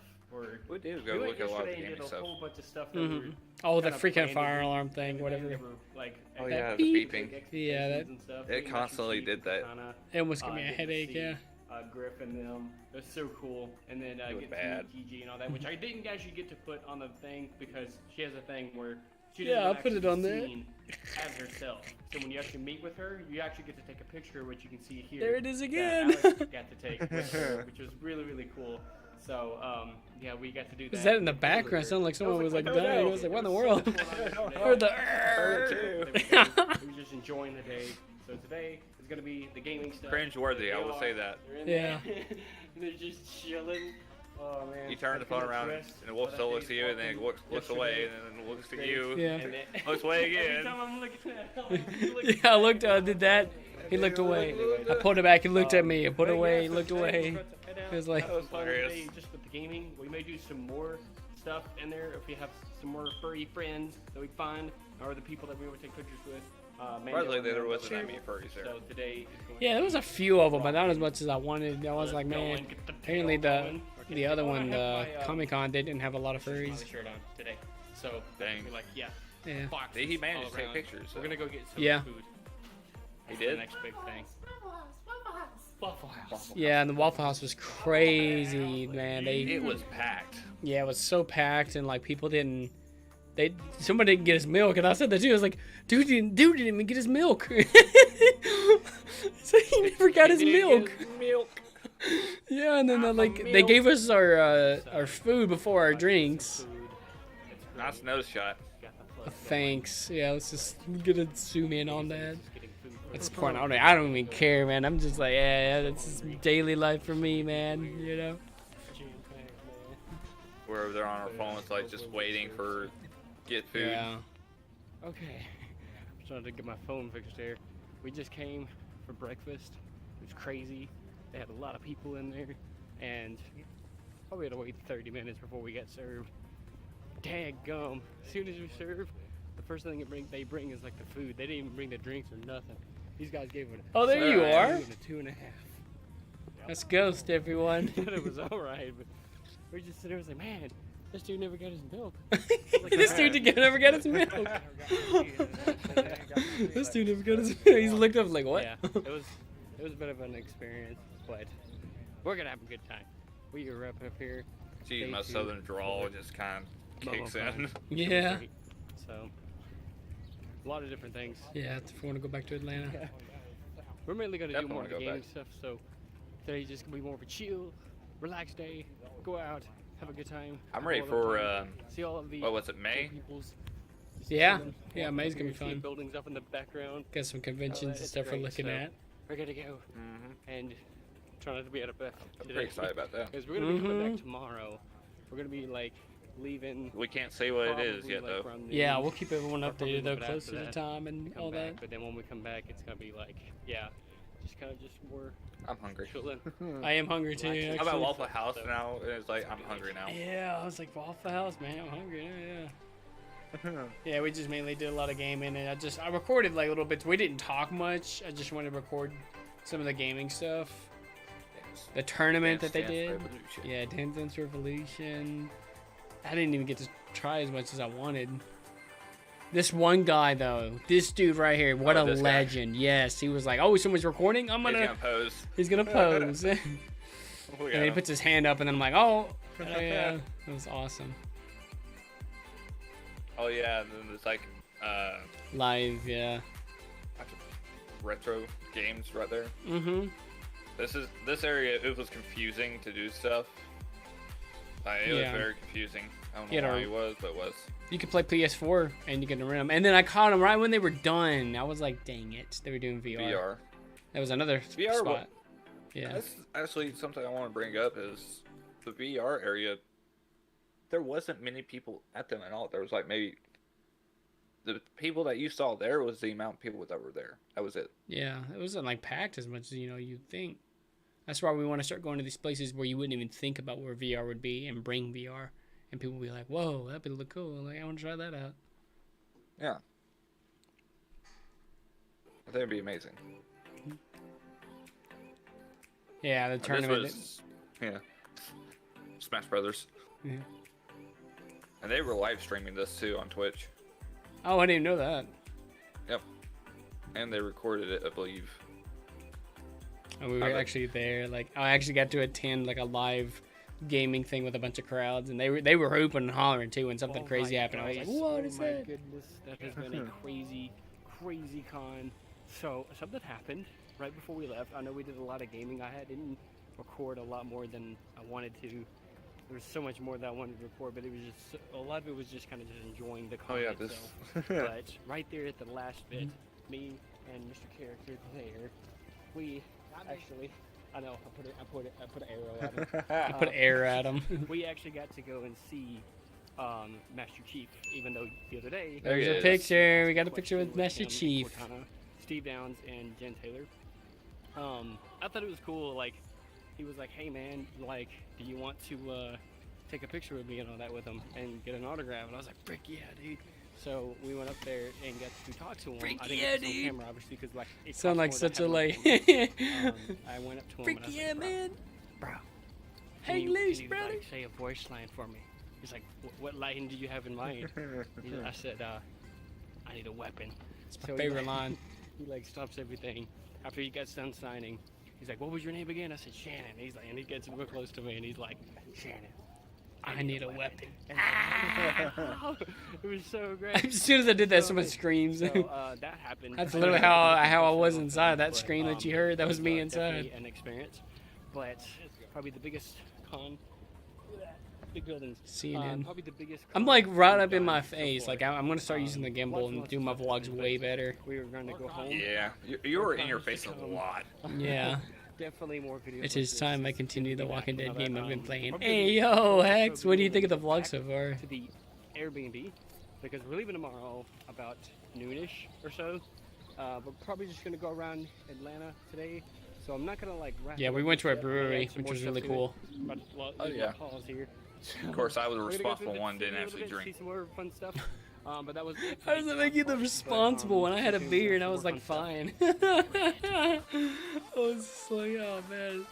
We did go We went look at a lot of yesterday and gaming did a stuff. whole bunch of stuff that Mhm. were Oh, the kinda freaking planned fire to do, alarm thing, everything whatever. that were, like, Oh, like, yeah, the beep. beeping. Yeah, that- and stuff. It constantly did that. It almost gave me a Get to headache, see, yeah. Griff and them. It was so cool. And then It was get bad. to meet Gigi and all that, which I didn't actually get to put on the thing because she has a thing where she Yeah, doesn't I'll put actually it on be there. seen as herself. So when you actually meet with her, you actually get to take a picture, which you can see here. There it is that again. Alex got to take with her, which was really, really cool. So, yeah, we got to do that. Was that in the It was background? really It sounded like someone was like I don't dying. know. I was like, what in the There world? so much going on today. Or the. We were just enjoying the day. So today is gonna be the gaming stuff. Cringe-worthy, I will say that. They're in Yeah. there. They're just chilling. Oh man. You turn the phone around and the wolf still looks at you and then looks away and then looks at you. Yeah. Looks away Every again. time I'm looking at him, Yeah, I looked. I did that. He looked away. I pulled it back. He looked at me. I put it away. He looked away. It was like. That was fun hilarious. today, just with the gaming. We may do some more stuff in there if we have some more furry friends that we find, or the people that we would take pictures with. Surprisingly, there wasn't that many furries there. So today is going Yeah, there was a few of them, but not as much as I wanted. I was like, man. Apparently the other one, the Comic Con, they didn't have a lot of Smiley furries. shirt on today. So Dang. we're like, yeah. Yeah. Boxes He managed all to take around. pictures, We're so. gonna go get some Yeah. food. He That's the did? next big thing. Waffle House. Yeah, and the Waffle House was crazy, man. It was packed. Yeah, it was so packed, and like people didn't. Somebody didn't get his milk, and I said that too. I was like, dude didn't even get his milk. So he never got his milk. Yeah, and then they gave us our food before our drinks. Nice nose shot. Thanks. Yeah, let's just get a zoom in on that. It's point. I don't even care, man. I'm just like, yeah, that's just daily life for me, man. You know. Where they're on our phones, like just waiting for get food. Yeah. Okay. I'm trying to get my phone fixed here. We just came for breakfast. It was crazy. They had a lot of people in there, and probably had to wait 30 minutes before we got served. Daggum. As soon as we serve, the first thing they bring is like the food. They didn't even bring the drinks or nothing. These guys gave it. Oh, there you are. A 2.5. That's Ghost, everyone. It was alright, but we just sit there and say, man, this dude never got his milk. This dude never got his milk. This dude never got his milk. He's looked up like, what? Yeah, it was a bit of an experience, but we're gonna have a good time. We are wrapping up here. Geez, Day my 2. southern drawl just kind of kicks in. Yeah. So, a lot of different things. Yeah, if we want to go back to Atlanta. We're mainly gonna do Definitely more of the wanna go gaming stuff, so today's just gonna be more of a chill, relaxed day. Go out, have a good time. I'm have ready all the for time, see all of the what was it, May? cool peoples. Just Yeah. chilling, Yeah, walking May's up gonna be here, seeing fun. Buildings up in the background. Got some conventions and it's stuff we're great, looking so at. We're gonna go and try not to be out of breath I'm today. pretty excited about that. Because we're gonna be coming back tomorrow. We're gonna be like leaving. We can't say what it is probably, yet, like, though. around Yeah, noon. we'll keep everyone Or probably a updated though, little bit closer after to that. time and Come all back, that. but then when we come back, it's gonna be like, yeah, just kind of just more I'm hungry. chilling. I am hungry too. Relaxing. How Actually. about Waffle House now? It's like, I'm hungry now. Yeah, I was like Waffle House, man. I'm hungry now. Yeah. Yeah, we just mainly did a lot of gaming, and I recorded like little bits. We didn't talk much. I just wanted to record some of the gaming stuff. The tournament that they Dance did. Revolution. Yeah, Dance Dance Revolution. I didn't even get to try as much as I wanted. This one guy though, this dude right here, what Oh, a this guy. legend. Yes, he was like, oh, someone's recording? He's gonna pose. He's gonna pose. Look And at he him. puts his hand up and then I'm like, oh yeah, that was awesome. Oh yeah, and then there's like Live, yeah. bunch of retro games right there. Mm-hmm. This area, it was confusing to do stuff. It was Yeah. very confusing. I don't You know know, why it was, but it was. You could play PS4 and you can rent them. And then I caught them right when they were done. I was like, dang it, they were doing VR. VR. That was another VR spot. Yeah. That's actually something I want to bring up is the VR area. There wasn't many people at them at all. There was like maybe the people that you saw there was the amount of people that were there. That was it. Yeah, it wasn't like packed as much as you'd think. That's why we want to start going to these places where you wouldn't even think about where VR would be and bring VR, and people would be like, "Whoa, that would look cool! Like, I want to try that out." Yeah. I think it'd be amazing. Yeah, the And this tournament. was, yeah. Smash Brothers. Yeah. And they were live streaming this too on Twitch. Oh, I didn't even know that. Yep. And they recorded it, I believe. And we were actually there. Like, I actually got to attend like a live gaming thing with a bunch of crowds, and they were hooping and hollering too when something crazy happened. I was like, "What is oh my that?" goodness, that has been a crazy, crazy con. So something happened right before we left. I know we did a lot of gaming. I didn't record a lot more than I wanted to. There was so much more that I wanted to record, but it was just a lot of it was just kind of just enjoying the con itself. But right there at the last bit, me and Mr. Character there, we actually. I know. I put an arrow at him. You put air at them. We actually got to go and see Master Chief, even though the other day. There's he a is. picture. We got a picture question with Master him, Chief. Cortana, Steve Downs, and Jen Taylor. I thought it was cool. Like, he was like, "Hey man, like, do you want to take a picture with me and all that with him and get an autograph?" And I was like, "Frick yeah, dude!" So we went up there and got to talk to him. Frick I didn't yeah, get this on dude. camera, obviously, because like it Sound like costs more to such a have like. it on camera. I went up to him. Frick and I was yeah, like, man. Bro, Hang can loose, you, brother. like, say a voice line for me? He's like, what line do you have in mind? I said, I need a weapon. It's my So he, favorite like, line. He like stops everything. After he got done signing, he's like, "What was your name again?" I said, "Shannon." He's like, and he gets real close to me, and he's like, "Shannon, I need a weapon. And it was so great. As soon as I did that, So someone good. screams. So that happened. That's literally how I was inside. That But, scream that you heard, that was me definitely inside. An experience, but probably the biggest con. Big buildings. CNN. Probably the biggest. I'm con like right we've up in done my so face. far. Like I'm gonna start using the gimbal and lots do of my stuff vlogs happened, way but better. We were gonna go home. Yeah. You were in your face a lot. Yeah. Definitely more videos. It's like just this. time I continue the Be back Walking Dead another, game I've been playing. probably Hey yo, also Hex, what do you think of the be vlog back so far? To the Airbnb, because we're leaving tomorrow about noonish or so. We're probably just gonna go around Atlanta today, so I'm not gonna like. wrap Yeah, it we up went to a yet. I brewery, got some which more was stuff really to cool. do, but, well, Oh, leave my yeah. pause here. Of course, I was We're gonna go responsible through one, the didn't city a actually little bit, drink. See some more fun stuff. But that was. How does that make you the responsible when I had a beer and I was like, fine? I was just like, oh man.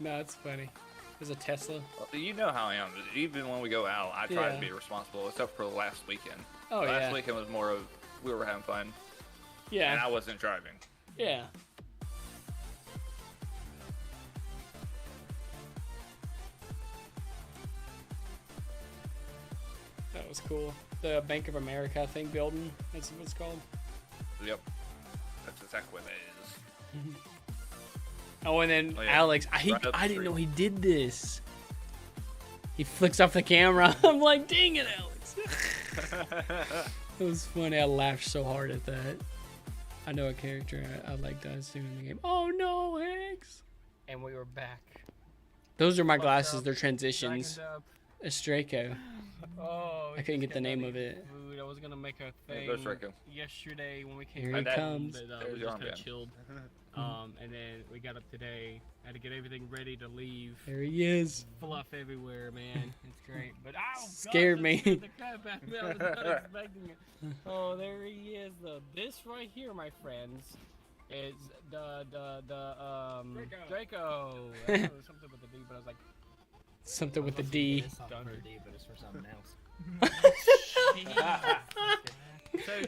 No, it's funny. There's a Tesla. You know how I am. Even when we go out, I try Yeah. to be responsible, except for the last weekend. Oh last yeah. weekend was more of we were having fun, and Yeah. I wasn't driving. Yeah. That was cool. The Bank of America thing building. That's what it's called. Yep. That's exactly what it is. Oh, and then Oh, yeah. Alex, Right up the I didn't street. know he did this. He flicks off the camera. I'm like, dang it, Alex. It was funny. I laughed so hard at that. I know a character I liked doing in the game. Oh no, Hex. And we were back. Those are my glasses. They're transitions. A Straco. Oh, I couldn't get the name of it. Food. I was gonna make a Hey, thing go Straco. yesterday when we came. Here back, he that- comes. But, There's we your just kind armband. of chilled. And then we got up today. Had to get everything ready to leave. There he is. Fluff everywhere, man. It's great. But oh, Scared God, me. that scared the crap out of me. I was not expecting it. Oh, there he is, though. This right here, my friends, It's the Draco. Draco. I know it was something with the D, but I was like, Something with the D. It's not for D, but it's for something else.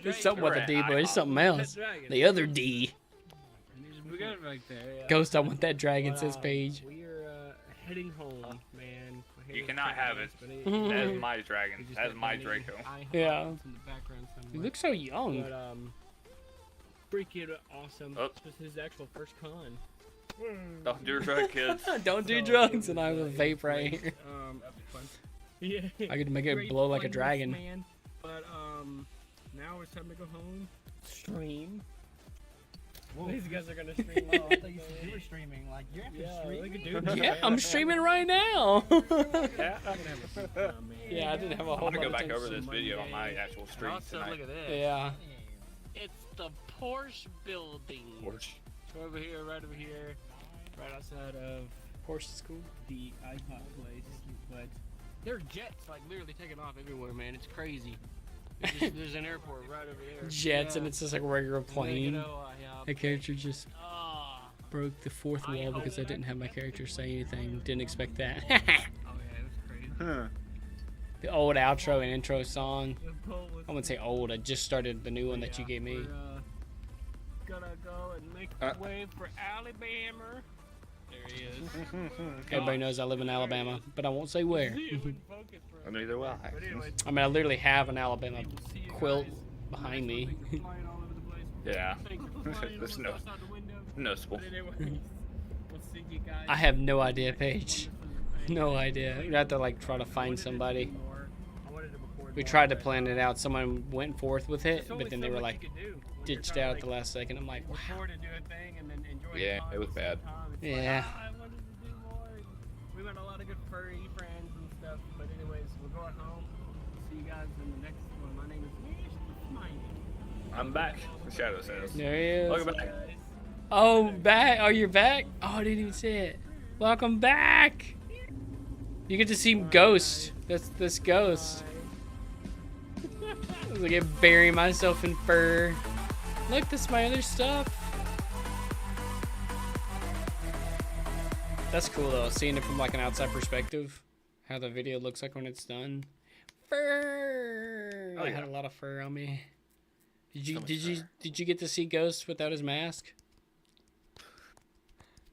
It's something with a D, but it's something else. Dragon. The other D. We got it right there. Yeah. Ghost, I want that dragon, But, says Paige. We are heading home, man. You cannot have it. Mhm. That is my dragon. That is my Draco. Yeah. In the background You somewhere. look so young. But freaking awesome. Oh. This is his actual first con. Don't do drugs, kids. Don't do So, drugs, and it I have a was vape right great. here. That'd be fun. Yeah. I could make it Great blow like a fun, dragon. Man. But now it's time to go home. Stream. These guys are gonna stream. Oh, I thought you said you were streaming. Like, you're actually Yeah, streaming? look at dude. Yeah, I'm streaming right now. Yeah. I'm gonna have a good time, man. Yeah, I didn't have a whole I'm gonna lot go of back over attention. this video on my actual stream also tonight. look at this. Yeah. It's the Porsche building. Porsche. So over here, right outside of Horse is cool. the iPod place. But There are jets like literally taking off everywhere, man. It's crazy. There's an airport right over there. Jets, and Yeah. it's just like a regular you plane. know, My character just Ah. broke the fourth wall because I didn't have my character say anything. Didn't expect that. oh yeah, that's crazy. Huh. The old outro and intro song. The boat was I wouldn't say old. I just started the new one that you gave me. We're gonna go and make way for Alabama. There he is. Everybody knows I live in Alabama, but I won't say where. See it in focus, bro. And neither will I. But anyways, I mean, I literally have an Alabama we'll see you quilt guys. behind me. Things are flying all over the place. Yeah. Things are flying There's almost no outside the window. noticeable. But anyways, we'll see you guys. I have no idea, Paige. No idea. We'd have to like try to find somebody. We tried to plan it out. Someone went forth with it, but then they were like ditched out at the last second. I'm like, wow. Record and do a thing and then enjoy Yeah, the time it was at the bad. same time. It's Yeah. Like, I wanted to do more. We met a lot of good furry friends and stuff. But anyways, we're going home. See you guys in the next one. My name is Smiley. I'm back. The shadow says. There he is. Welcome back. Oh, back. Oh, you're back? Oh, I didn't even see it. Welcome back. You get to see Ghost. That's this Ghost. As I get bury myself in fur. Look, this is my other stuff. That's cool though, seeing it from like an outside perspective. How the video looks like when it's done. Fur. Oh, I yeah. had a lot of fur on me. Did you So much did you get to see Ghost without his mask?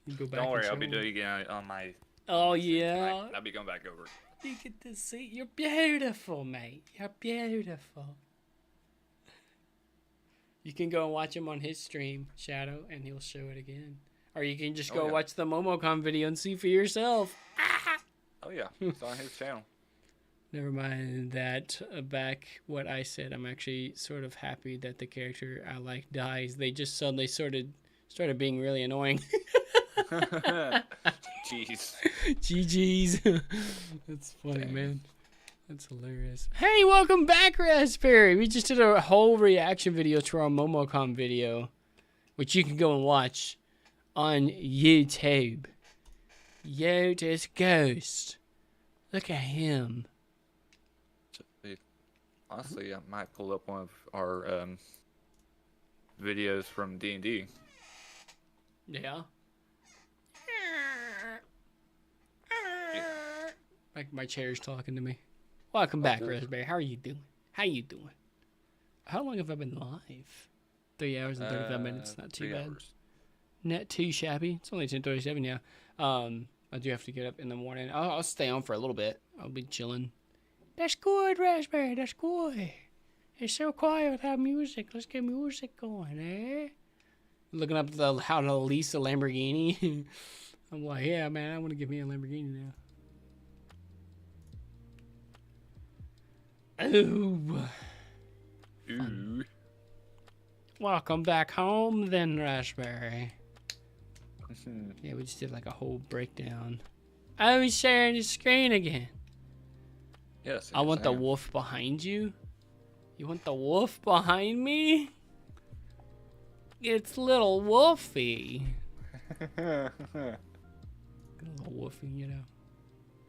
You go back Don't and worry, I'll show be him. doing it on my. Oh yeah. I'll be going back over. You get to see. You're beautiful, mate. You're beautiful. You can go and watch him on his stream, Shadow, and he'll show it again. Or you can just Oh, go yeah. watch the MomoCon video and see for yourself. Oh yeah, it's on his channel. Never mind that. Back what I said. I'm actually sort of happy that the character I like dies. They just suddenly started being really annoying. Jeez. GG's. That's funny, man. That's hilarious. Hey, welcome back, Raspberry. We just did a whole reaction video to our MomoCon video, which you can go and watch on YouTube. Yo, there's Ghost. Look at him. Honestly, I might pull up one of our videos from D&D. Yeah. Like my chair's talking to me. Welcome back, cool. Raspberry. How are you doing? How you doing? How long have I been live? 3 hours and 35 minutes. Not too 3 bad. hours. Not too shabby. It's only 10:37 now. I do have to get up in the morning. I'll stay on for a little bit. I'll be chilling. That's good, Raspberry. That's good. It's so quiet without music. Let's get music going, eh? Looking up how to lease a Lamborghini. I'm like, yeah, man, I want to get me a Lamborghini now. Ooh. Ooh. Welcome back home, then, Raspberry. Yeah, we just did like a whole breakdown. Oh, he's sharing his screen again. Yes. I want the wolf behind you. You want the wolf behind me? It's little Wolfie. Little Wolfie, you know.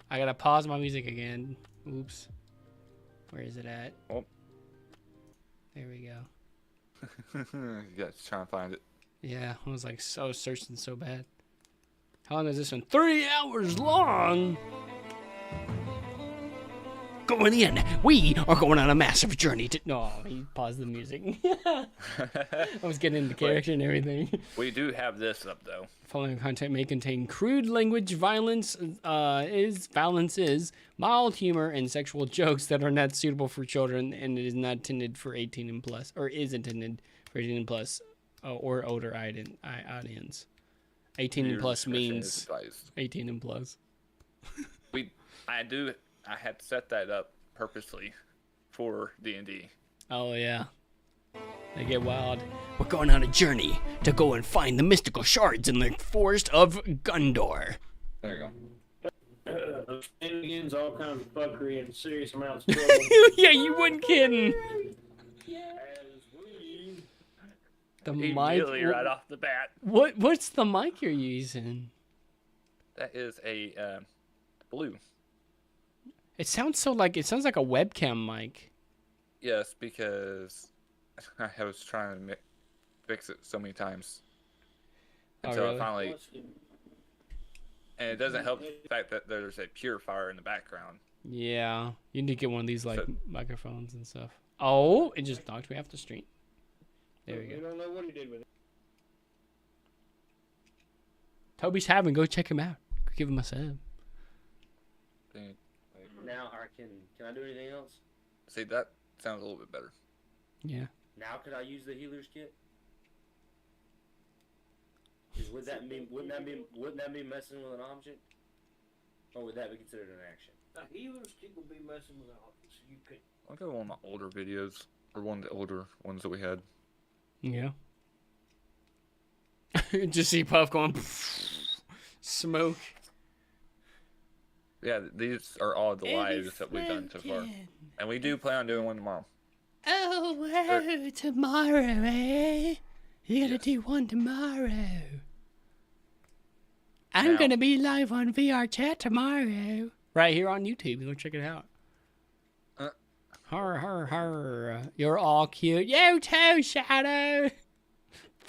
I gotta pause my music again. Oops. Where is it at? Oh. There we go. You got to try and find it. Yeah, I was like searching so bad. How long is this one? 3 hours long. Going in, we are going on a massive journey to. No, he paused the music. I was getting into character and everything. We do have this up though. Following content may contain crude language, violence is mild humor, and sexual jokes that are not suitable for children, and it is not intended for 18 and plus, or is intended for 18 and plus, or older audience. 18 and plus means 18 and plus. I had set that up purposely for D&D. Oh yeah. They get wild. We're going on a journey to go and find the mystical shards in the forest of Gundor. There you go. Shenanigans, all kinds of fuckery, and serious amounts of trouble. Yeah, you weren't kidding. The Immediately mic. right off the bat. What's the mic you're using? That is a blue. It sounds like a webcam mic. Yes, because I was trying to fix it so many times until really? I finally. And it doesn't help the fact that there's a purifier in the background. Yeah, you need to get one of these microphones and stuff. Oh, it just knocked me off the street. There we go. We don't know what he did with it. Toby's having. Go check him out. Go give him a sub. Now, can I do anything else? See, that sounds a little bit better. Yeah. Now, could I use the healer's kit? Wouldn't that be messing with an object, or would that be considered an action? A healer's kit will be messing with objects. You could. I'll go on my older videos, or one of the older ones that we had. Yeah. Just see Puff going smoke. Yeah, these are all the lives that we've done so far. And we do plan on doing one tomorrow. Oh, tomorrow, eh? You gotta do one tomorrow. I'm gonna be live on VR chat tomorrow. Right here on YouTube. Go check it out. Har. You're all cute. You too, Shadow.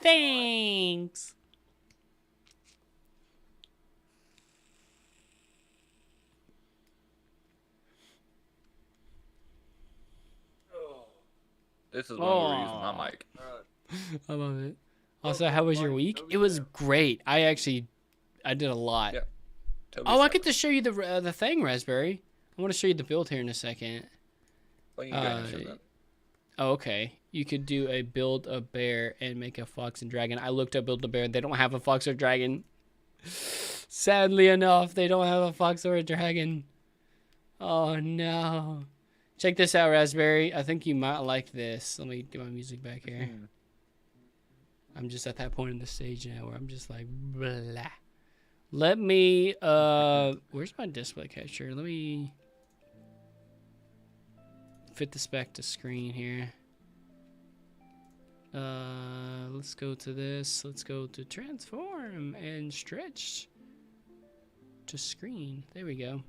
Thanks. This is when we're using my mic. I love it. Also, how was your week? It was great. I did a lot. Yep. I get to show you the thing, Raspberry. I want to show you the build here in a second. Well, you can go ahead and show that. Oh, okay. You could do a build a bear and make a fox and dragon. I looked up build a bear. They don't have a fox or dragon. Sadly enough, they don't have a fox or a dragon. Oh no. Check this out, Raspberry. I think you might like this. Let me do my music back here. I'm just at that point in the stage now where I'm just like, blah. Let me, where's my display capture? Let me fit this back to screen here. Let's go to this. Let's go to transform and stretch to screen. There we go.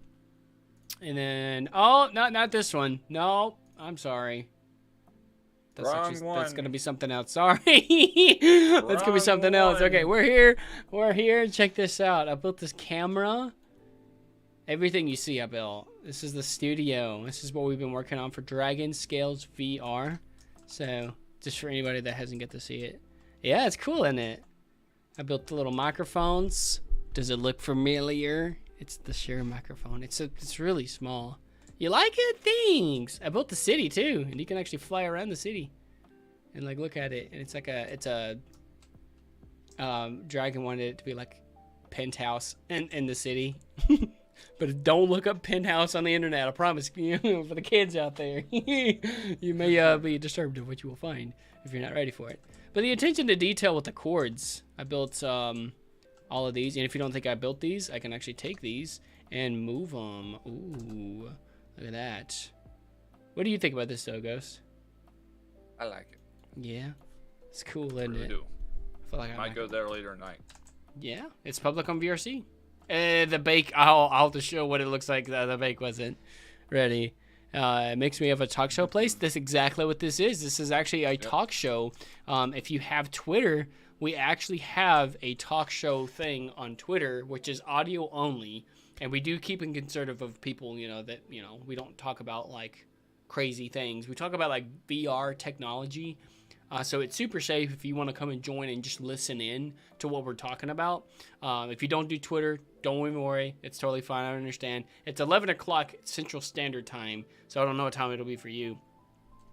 And then, oh, not this one. No, I'm sorry. That's gonna be something else. Sorry. That's gonna be something else. Okay, we're here. Check this out. I built this camera. Everything you see I built. This is the studio. This is what we've been working on for Dragon Scales VR. So, just for anybody that hasn't get to see it. Yeah, it's cool, isn't it? I built the little microphones. Does it look familiar? It's the Shure microphone. It's really small. You like it? Thanks. I built the city too, and you can actually fly around the city and like look at it. And it's like a Dragon wanted it to be like penthouse in the city, but don't look up penthouse on the internet. I promise you, for the kids out there, you may be disturbed of what you will find if you're not ready for it. But the attention to detail with the chords, I built all of these, and if you don't think I built these, I can actually take these and move them. Ooh. Look at that. What do you think about this, though, Ghost? I like it. Yeah, it's cool, isn't really it? Do. I feel like I might go there later tonight. Yeah, it's public on VRC. The bake, I'll have to show what it looks like. The bake wasn't ready. It makes me have a talk show place. That's exactly what this is. This is actually a talk show. If you have Twitter, we actually have a talk show thing on Twitter, which is audio only. And we do keep it conservative of people, you know, that, you know, we don't talk about like crazy things. We talk about like VR technology. So it's super safe if you want to come and join and just listen in to what we're talking about. If you don't do Twitter, don't even worry. It's totally fine. I understand. It's 11 o'clock Central Standard Time, so I don't know what time it'll be for you.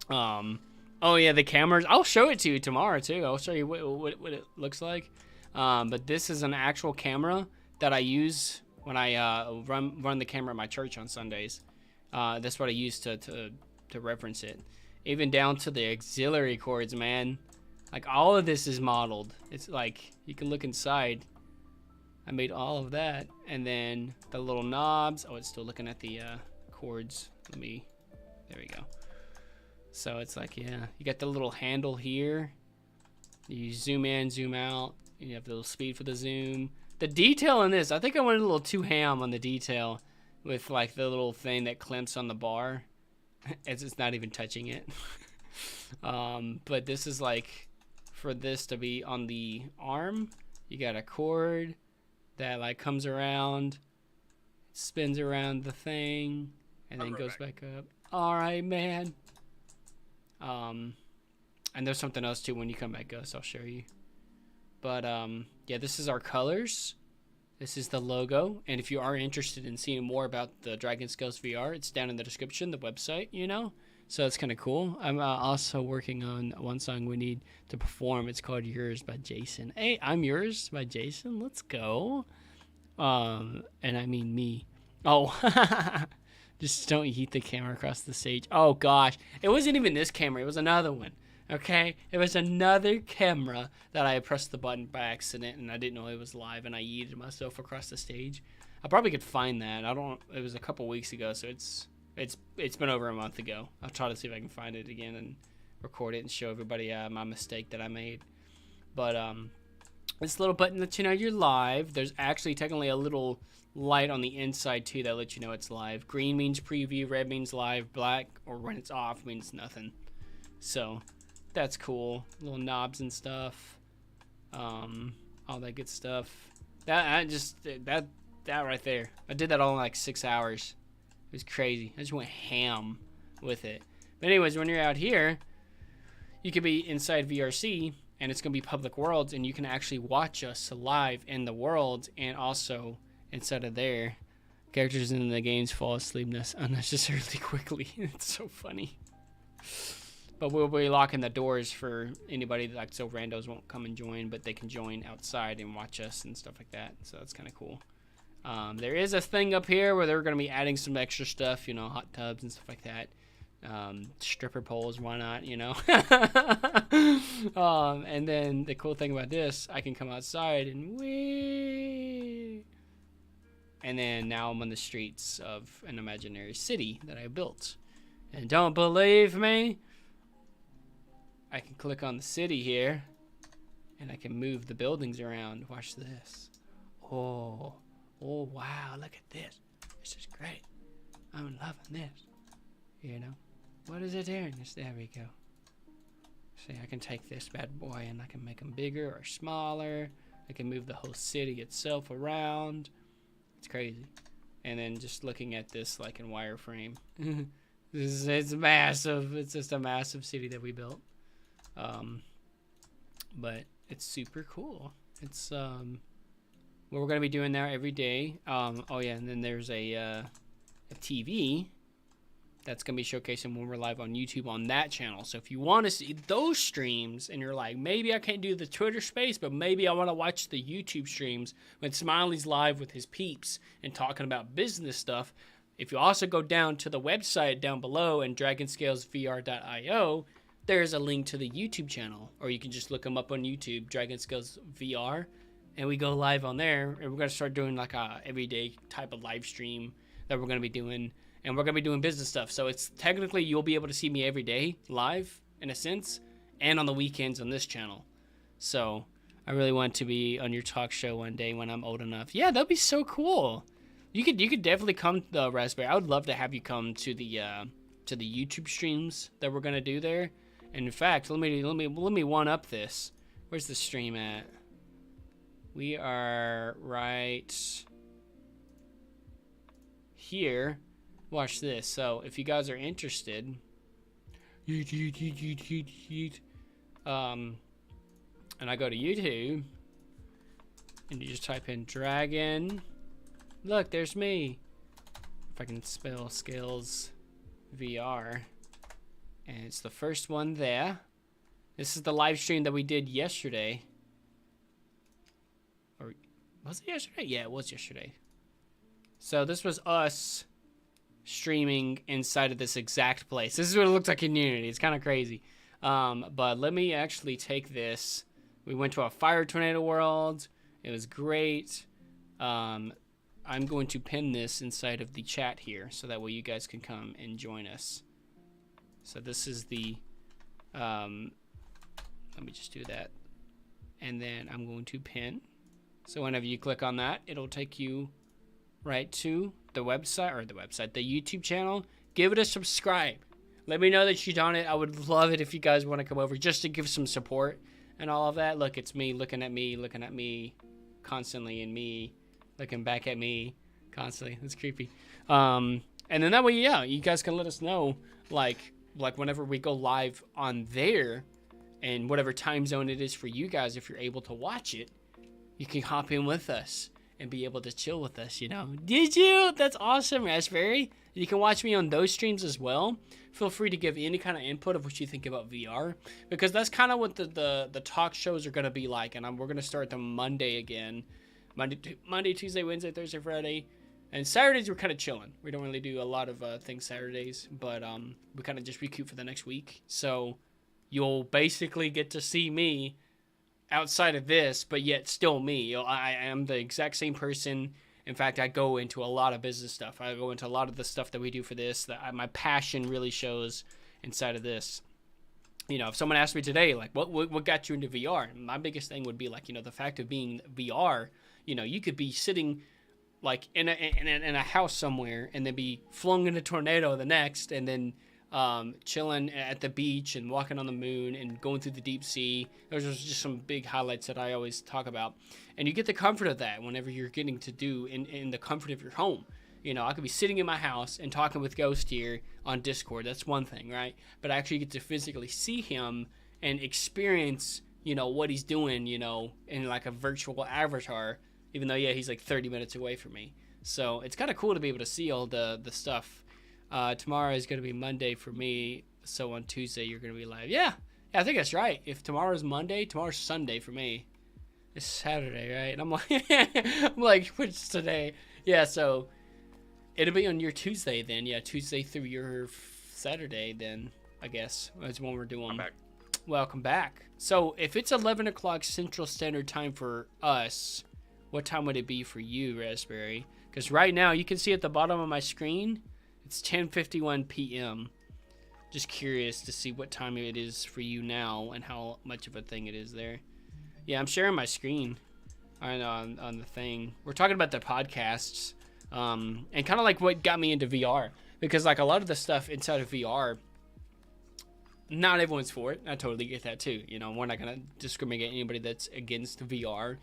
Oh, yeah, the cameras. I'll show it to you tomorrow, too. I'll show you what it looks like. But this is an actual camera that I use when I run the camera at my church on Sundays. That's what I use to reference it. Even down to the auxiliary cords, man. Like, all of this is modeled. It's like, you can look inside. I made all of that. And then the little knobs. Oh, it's still looking at the cords. There we go. So it's like, yeah. You got the little handle here. You zoom in, zoom out. You have the little speed for the zoom. The detail in this, I think I went a little too ham on the detail. With, like, the little thing that clamps on the bar. It's not even touching it. But this is like, for this to be on the arm, you got a cord that like comes around, spins around the thing, and then goes back up. All right, man. And there's something else too when you come back, Gus. I'll show you. But yeah, this is our colors. This is the logo, and if you are interested in seeing more about the Dragon Scales VR, it's down in the description, the website, you know? So it's kind of cool. I'm also working on one song we need to perform. It's called Yours by Jason. Hey, I'm Yours by Jason. Let's go. And I mean me. Oh, just don't yeet the camera across the stage. Oh, gosh. It wasn't even this camera. It was another one. Okay, it was another camera that I pressed the button by accident and I didn't know it was live and I yeeted myself across the stage. I probably could find that. It was a couple weeks ago, so it's been over a month ago. I'll try to see if I can find it again and record it and show everybody my mistake that I made. But this little button lets you know you're live. There's actually technically a little light on the inside too that lets you know it's live. Green means preview, red means live, black or when it's off means nothing. So that's cool. Little knobs and stuff. All that good stuff. That right there. I did that all in like 6 hours. It was crazy. I just went ham with it. But anyways, when you're out here, you could be inside VRC and it's gonna be public worlds and you can actually watch us live in the world and also inside of there. Characters in the games fall asleep unnecessarily quickly. It's so funny. But we'll be locking the doors for anybody that, like, so randos won't come and join, but they can join outside and watch us and stuff like that. So that's kind of cool. There is a thing up here where they're going to be adding some extra stuff, you know, hot tubs and stuff like that. Stripper poles, why not, you know? And then the cool thing about this, I can come outside and whee! And then now I'm on the streets of an imaginary city that I built. And don't believe me? I can click on the city here, and I can move the buildings around. Watch this. Oh, wow, look at this. This is great. I'm loving this. You know, what is it doing? There we go. See, I can take this bad boy, and I can make them bigger or smaller. I can move the whole city itself around. It's crazy. And then just looking at this, like, in wireframe. It's massive. It's just a massive city that we built. But it's super cool. It's what we're gonna be doing there every day. Oh yeah, and then there's a TV that's gonna be showcasing when we're live on YouTube on that channel. So if you want to see those streams and you're like, maybe I can't do the Twitter space, but maybe I want to watch the YouTube streams when Smiley's live with his peeps and talking about business stuff. If you also go down to the website down below and dragonscalesvr.io, there's a link to the YouTube channel, or you can just look them up on YouTube, Dragon Scales VR, and we go live on there, and we're going to start doing like a everyday type of live stream that we're going to be doing, and we're going to be doing business stuff. So it's technically you'll be able to see me every day live in a sense, and on the weekends on this channel. So I really want to be on your talk show one day when I'm old enough. Yeah, that'd be so cool. You could definitely come to the Raspberry. I would love to have you come to the YouTube streams that we're going to do there. And in fact, let me one up this. Where's the stream at? We are right here. Watch this. So if you guys are interested, and I go to YouTube, and you just type in dragon. Look, there's me. If I can spell skills VR, and it's the first one there. This is the live stream that we did yesterday. Or was it yesterday? Yeah, it was yesterday. So this was us streaming inside of this exact place. This is what it looks like in Unity. It's kind of crazy. But let me actually take this. We went to a fire tornado world. It was great. I'm going to pin this inside of the chat here so that way you guys can come and join us. So this is the let me just do that, and then I'm going to pin. So whenever you click on that, it'll take you right to the website, the YouTube channel. Give it a subscribe. Let me know that you've done it. I would love it if you guys want to come over just to give some support and all of that. Look, it's me looking at me constantly, and me looking back at me constantly. That's creepy. And then that way, yeah, you guys can let us know, like whenever we go live on there, and whatever time zone it is for you guys, if you're able to watch it, you can hop in with us and be able to chill with us, you know. Did you? That's awesome, Raspberry. You can watch me on those streams as well. Feel free to give any kind of input of what you think about VR, because that's kind of what the talk shows are going to be like. And we're going to start them Monday again. Monday, Tuesday, Wednesday, Thursday, Friday. And Saturdays we're kind of chilling. We don't really do a lot of things Saturdays, but we kind of just recoup for the next week. So you'll basically get to see me outside of this, but yet still me. I am the exact same person. In fact, I go into a lot of business stuff. I go into a lot of the stuff that we do for this. My passion really shows inside of this. You know, if someone asked me today, like, what got you into VR? My biggest thing would be, like, you know, the fact of being VR. You know, you could be sitting like in a house somewhere and then be flung in a tornado the next, and then chilling at the beach and walking on the moon and going through the deep sea. Those are just some big highlights that I always talk about. And you get the comfort of that whenever you're getting to do in the comfort of your home. You know, I could be sitting in my house and talking with Ghost here on Discord. That's one thing, right? But I actually get to physically see him and experience, you know, what he's doing, you know, in like a virtual avatar, even though, yeah, he's like 30 minutes away from me. So it's kind of cool to be able to see all the stuff. Tomorrow is going to be Monday for me, so on Tuesday you're going to be live. Yeah, I think that's right. If tomorrow's Monday, tomorrow's Sunday for me. It's Saturday, right? And I'm like, which today? Yeah, so it'll be on your Tuesday then. Yeah, Tuesday through your Saturday then, I guess. That's when we're doing. I'm back. Welcome back. So if it's 11 o'clock Central Standard Time for us, what time would it be for you, Raspberry? Because right now, you can see at the bottom of my screen, it's 10:51 p.m. Just curious to see what time it is for you now and how much of a thing it is there. Yeah, I'm sharing my screen on the thing. We're talking about the podcasts and kind of like what got me into VR. Because like a lot of the stuff inside of VR, not everyone's for it. I totally get that too. You know, we're not going to discriminate anybody that's against VR.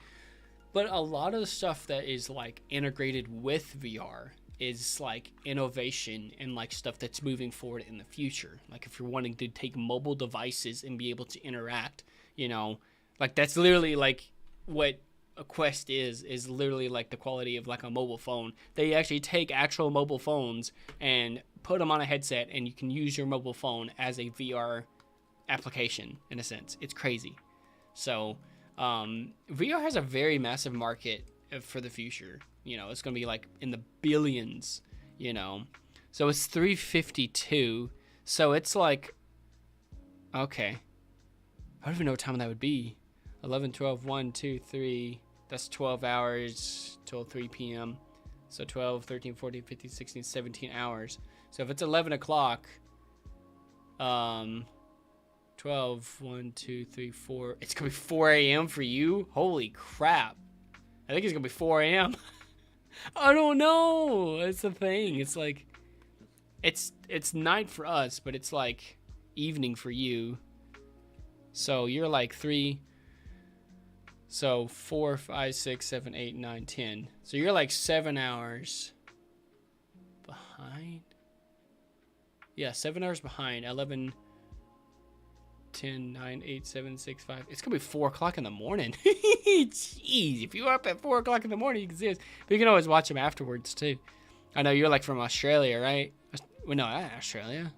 But a lot of the stuff that is like integrated with VR is like innovation and like stuff that's moving forward in the future. Like if you're wanting to take mobile devices and be able to interact, you know, like that's literally like what a Quest is literally like the quality of like a mobile phone. They actually take actual mobile phones and put them on a headset, and you can use your mobile phone as a VR application in a sense. It's crazy. So VR has a very massive market for the future. You know, it's going to be like in the billions, you know. So it's 3:52. So it's like, okay. I don't even know what time that would be. 11, 12, 1, 2, 3. That's 12 hours till 3 p.m. So 12, 13, 14, 15, 16, 17 hours. So if it's 11 o'clock, 12, 1, 2, 3, 4. It's going to be 4 a.m. for you? Holy crap. I think it's going to be 4 a.m. I don't know. That's the thing. It's like, it's night for us, but it's like evening for you. So you're like 3, So 4, 5, 6, 7, 8, 9, 10. So you're like 7 hours behind. Yeah, 7 hours behind. 11, 10, 9, 8, 7, 6, 5. It's gonna be 4 o'clock in the morning. Jeez, if you're up at 4 o'clock in the morning, you can see this. But you can always watch them afterwards too. I know you're like from Australia, right? Well, no, not Australia.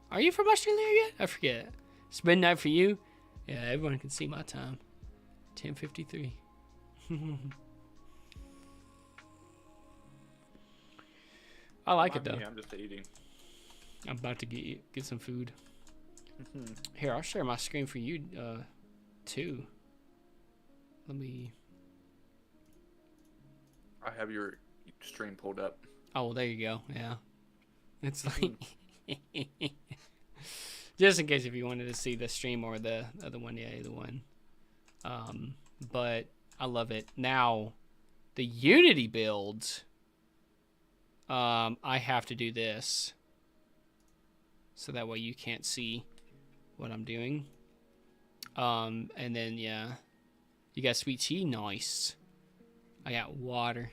Are you from Australia yet? I forget. It's midnight for you. Yeah, everyone can see my time. 10:53. I like it though. I'm just eating. I'm about to get some food. Here, I'll share my screen for you too. Let me. I have your stream pulled up. Oh, well, there you go. Yeah, it's like just in case if you wanted to see the stream or the other one. Yeah, either one. But I love it. Now, the Unity builds. I have to do this, so that way you can't see what I'm doing. And then yeah, you got sweet tea, nice. I got water,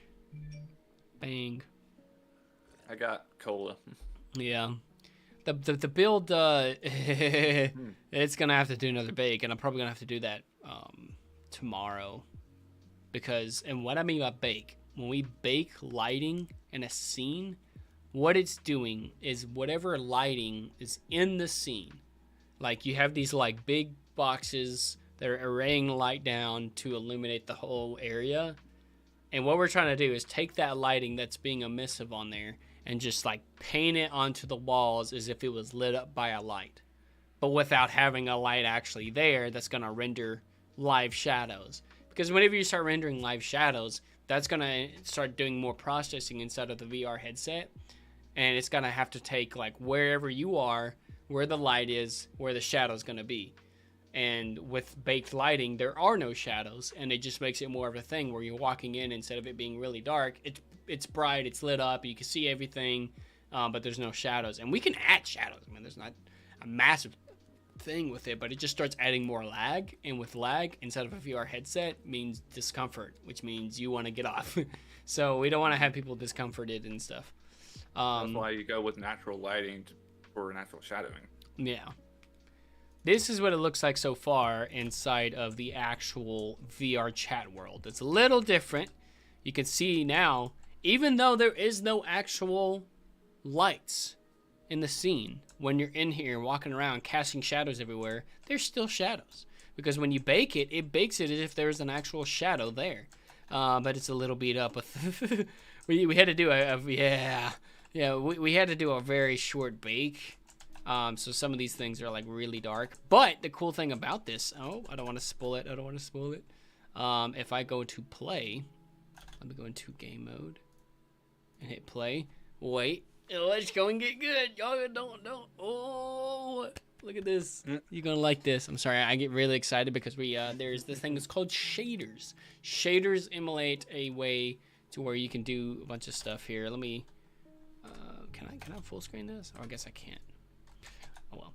bang. I got cola. Yeah, the build. It's gonna have to do another bake, and I'm probably gonna have to do that tomorrow, because and what I mean by bake, when we bake lighting in a scene, what it's doing is whatever lighting is in the scene. Like you have these like big boxes that are arraying light down to illuminate the whole area. And what we're trying to do is take that lighting that's being emissive on there and just like paint it onto the walls as if it was lit up by a light. But without having a light actually there that's going to render live shadows. Because whenever you start rendering live shadows, that's going to start doing more processing inside of the VR headset. And it's going to have to take like wherever you are, where the light is, where the shadow's going to be. And with baked lighting, there are no shadows, and it just makes it more of a thing where you're walking in, instead of it being really dark, it's bright, it's lit up, you can see everything, but there's no shadows. And we can add shadows. I mean, there's not a massive thing with it, but it just starts adding more lag, and with lag, inside of a VR headset, means discomfort, which means you want to get off. So we don't want to have people discomforted and stuff. That's why you go with natural lighting for natural shadowing. Yeah. This is what it looks like so far inside of the actual VR chat world. It's a little different. You can see now, even though there is no actual lights in the scene, when you're in here walking around casting shadows everywhere, there's still shadows. Because when you bake it, it bakes it as if there's an actual shadow there. But it's a little beat up with... we had to do we had to do a very short bake. So some of these things are like really dark, but the cool thing about this, I don't want to spoil it. If I go to play, let me go into game mode and hit play. Wait, let's go and get good. Y'all don't. Oh, look at this. You're going to like this. I'm sorry. I get really excited because there's this thing that's called shaders. Shaders emulate a way to where you can do a bunch of stuff here. Let me, can I full screen this? Oh, I guess I can't. Oh well.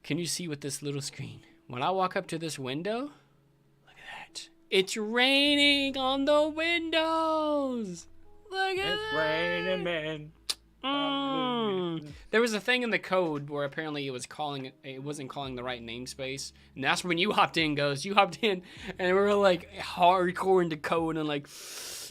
Can you see with this little screen? When I walk up to this window, look at that. It's raining on the windows. Look at It's raining, man. There was a thing in the code where apparently it wasn't calling the right namespace, and that's when you hopped in. You hopped in, and we were like hardcore into code and like,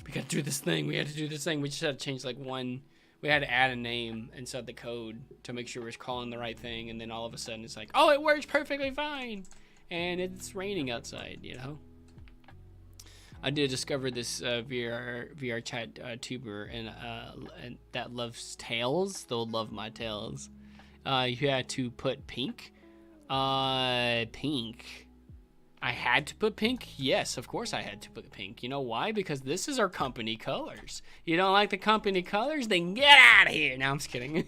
we got to do this thing. We had to do this thing. We just had to change like one. We had to add a name inside the code to make sure we're calling the right thing, and then all of a sudden it's like, oh, it works perfectly fine, and it's raining outside, you know. I did discover this VR chat tuber and that loves tails. They'll love my tails. You had to put pink. Pink. I had to put pink? Yes, of course I had to put pink. You know why? Because this is our company colors. You don't like the company colors? Then get out of here. No, I'm just kidding.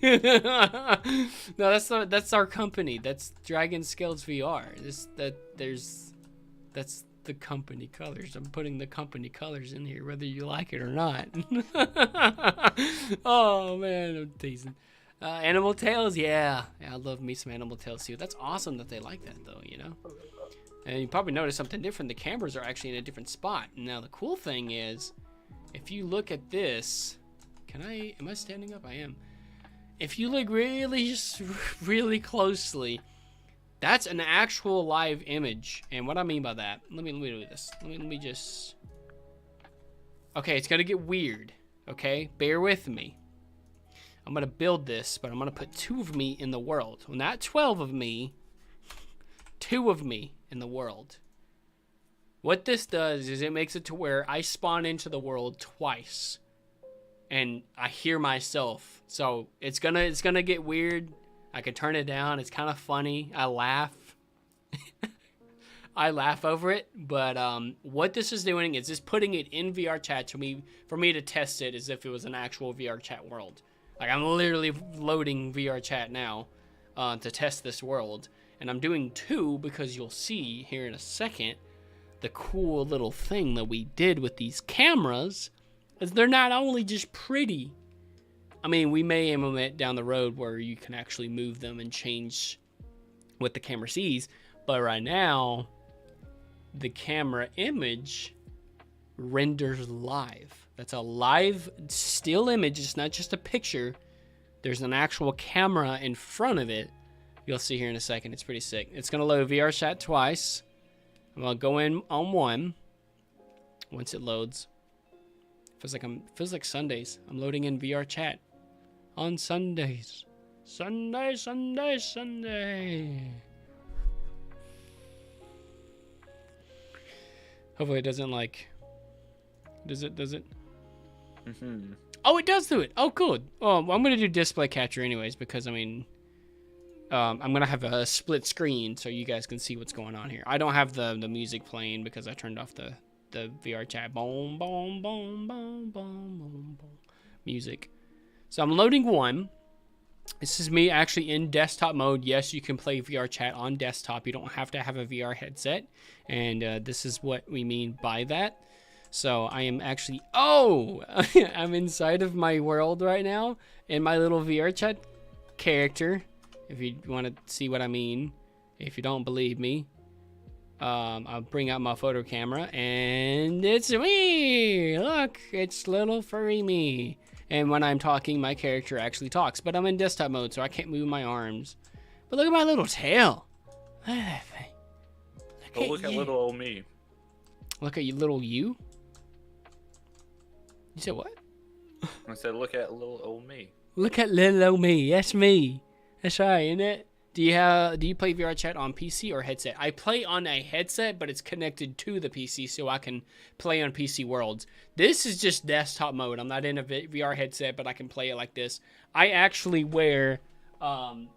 No, that's our company. That's Dragon Scales VR. That's the company colors. I'm putting the company colors in here, whether you like it or not. Oh man, I'm teasing. Animal Tails, yeah. I love me some Animal Tails too. That's awesome that they like that though, you know. And you probably noticed something different. The cameras are actually in a different spot. Now the cool thing is, if you look at this, am I standing up? I am. If you look really closely, that's an actual live image. And what I mean by that, let me do this. Let me just, okay, it's gonna get weird, okay? Bear with me. I'm gonna build this, but I'm gonna put 2 of me in the world. Well, not 12 of me, 2 of me in the world. What this does is it makes it to where I spawn into the world twice. And I hear myself. So it's gonna get weird. I can turn it down. It's kind of funny. I laugh. I laugh over it. But what this is doing is just putting it in VR chat for me to test it as if it was an actual VR chat world. Like I'm literally loading VR chat now to test this world. And I'm doing 2 because you'll see here in a second the cool little thing that we did with these cameras. Is they're not only just pretty. I mean, we may implement down the road where you can actually move them and change what the camera sees. But right now, the camera image renders live. That's a live still image. It's not just a picture. There's an actual camera in front of it. You'll see here in a second. It's pretty sick. It's going to load VR chat twice. I'm going to go in on one once it loads. Feels like Sundays. I'm loading in VR chat on Sundays. Sunday. Hopefully it doesn't like. Does it? Mm-hmm. Oh, it does do it. Oh, good. Oh, I'm gonna do display capture anyways because I mean, I'm gonna have a split screen so you guys can see what's going on here. I don't have the music playing because I turned off the VR chat. Boom, boom, boom, boom, boom, boom, boom. Music. So I'm loading one. This is me actually in desktop mode. Yes, you can play VR chat on desktop. You don't have to have a VR headset. And this is what we mean by that. So I am actually, I'm inside of my world right now in my little VR chat character. If you want to see what I mean. If you don't believe me. I'll bring out my photo camera and it's me. Look, it's little furry me. And when I'm talking, my character actually talks. But I'm in desktop mode, so I can't move my arms. But look at my little tail. Look at that thing. Look at little old me. Look at you, little you? You said what? I said, look at little old me. Look at little old me. That's me. That's right, isn't it? Do you play VR chat on PC or headset? I play on a headset, but it's connected to the PC so I can play on PC worlds. This is just desktop mode. I'm not in a VR headset, but I can play it like this. I actually wear the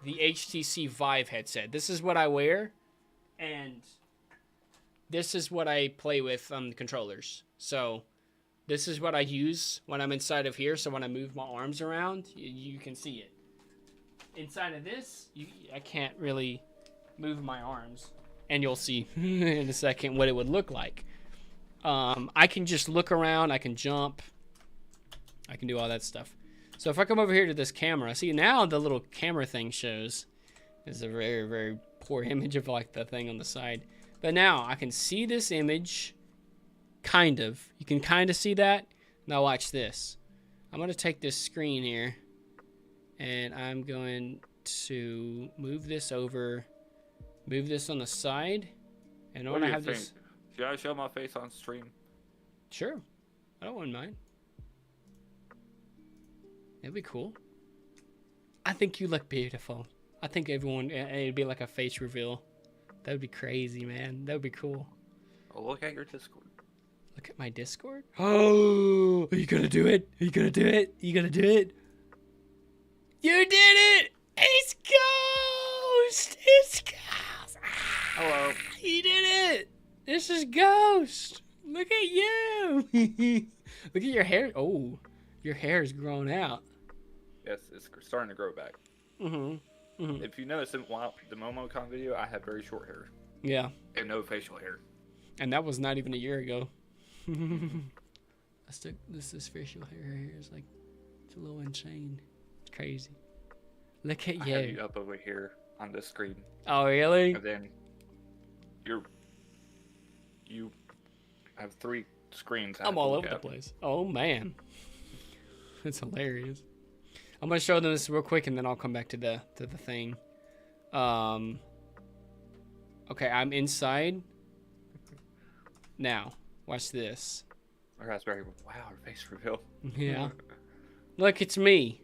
HTC Vive headset. This is what I wear, and this is what I play with on the controllers. So this is what I use when I'm inside of here. So when I move my arms around, you can see it. Inside of this, I can't really move my arms. And you'll see in a second what it would look like. I can just look around. I can jump. I can do all that stuff. So if I come over here to this camera, see now the little camera thing shows. It's a very, very poor image of like the thing on the side. But now I can see this image. Kind of. You can kind of see that. Now watch this. I'm going to take this screen here. And I'm going to move this over, move this on the side. And I want to have this. Should I show my face on stream? Sure. I don't mind. That'd be cool. I think you look beautiful. I think everyone, it'd be like a face reveal. That would be crazy, man. That would be cool. Oh, look at your Discord. Look at my Discord? Oh, are you going to do it? Are you going to do it? Are you going to do it? You did it! It's Ghost! It's Ghost! Hello. You did it! This is Ghost! Look at you! Look at your hair. Oh, your hair is grown out. Yes, it's starting to grow back. Mm-hmm. Mm-hmm. If you notice in the MomoCon video, I have very short hair. Yeah. And no facial hair. And that was not even a year ago. This facial hair here is like, it's a little insane. Crazy. Look at you. I have you up over here on this screen. Oh, really? And then you have 3 screens. I'm all over the place. Oh man, it's hilarious. I'm gonna show them this real quick, and then I'll come back to the thing. Okay, I'm inside. Now, watch this. Raspberry. Wow, her face reveal. Yeah. Look, it's me.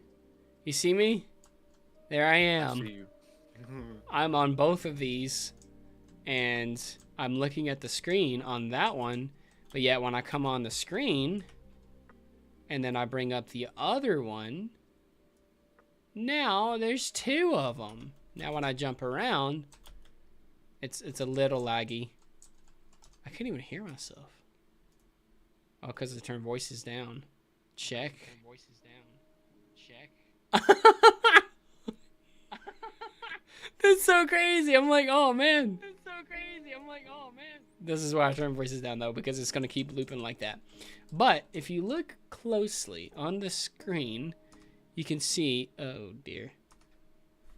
You see me? There I am. I see you. I'm on both of these, and I'm looking at the screen on that one, but yet when I come on the screen, and then I bring up the other one, now there's 2 of them. Now when I jump around, it's a little laggy. I can't even hear myself. Oh, because I turned voices down. Check. Turn voices down. Check. That's so crazy. I'm like, oh man. That's so crazy. I'm like, oh man. This is why I turn voices down though, because it's gonna keep looping like that. But if you look closely on the screen, you can see. Oh dear.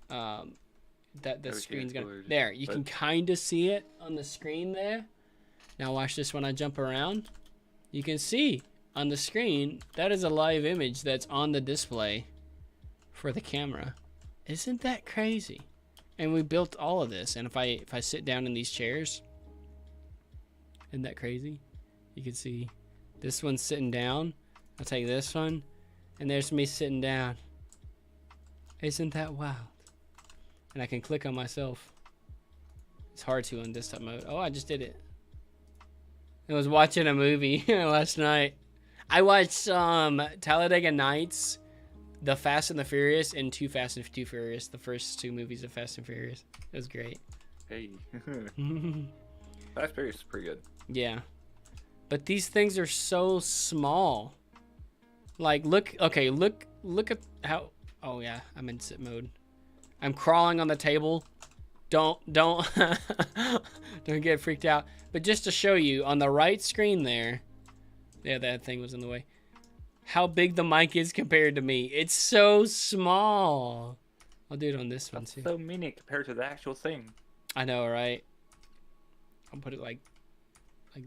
That the screen's gonna. There, you can kind of see it on the screen there. Now watch this when I jump around. You can see on the screen that is a live image that's on the display for the camera. Isn't that crazy? And we built all of this. And if I sit down in these chairs, isn't that crazy? You can see this one's sitting down. I'll take this one, and there's me sitting down. Isn't that wild? And I can click on myself. It's hard to on desktop mode. Oh, I just did it. I was watching a movie last night. I watched Talladega Nights, The Fast and the Furious, and Too Fast and Too Furious. The first 2 movies of Fast and Furious. It was great. Hey. Fast Furious is pretty good. Yeah. But these things are so small. Like, look at how... Oh, yeah, I'm in sit mode. I'm crawling on the table. Don't get freaked out. But just to show you, on the right screen there... Yeah, that thing was in the way. How big the mic is compared to me. It's so small. I'll do it on this one, too. So mini compared to the actual thing. I know, right? I'll put it like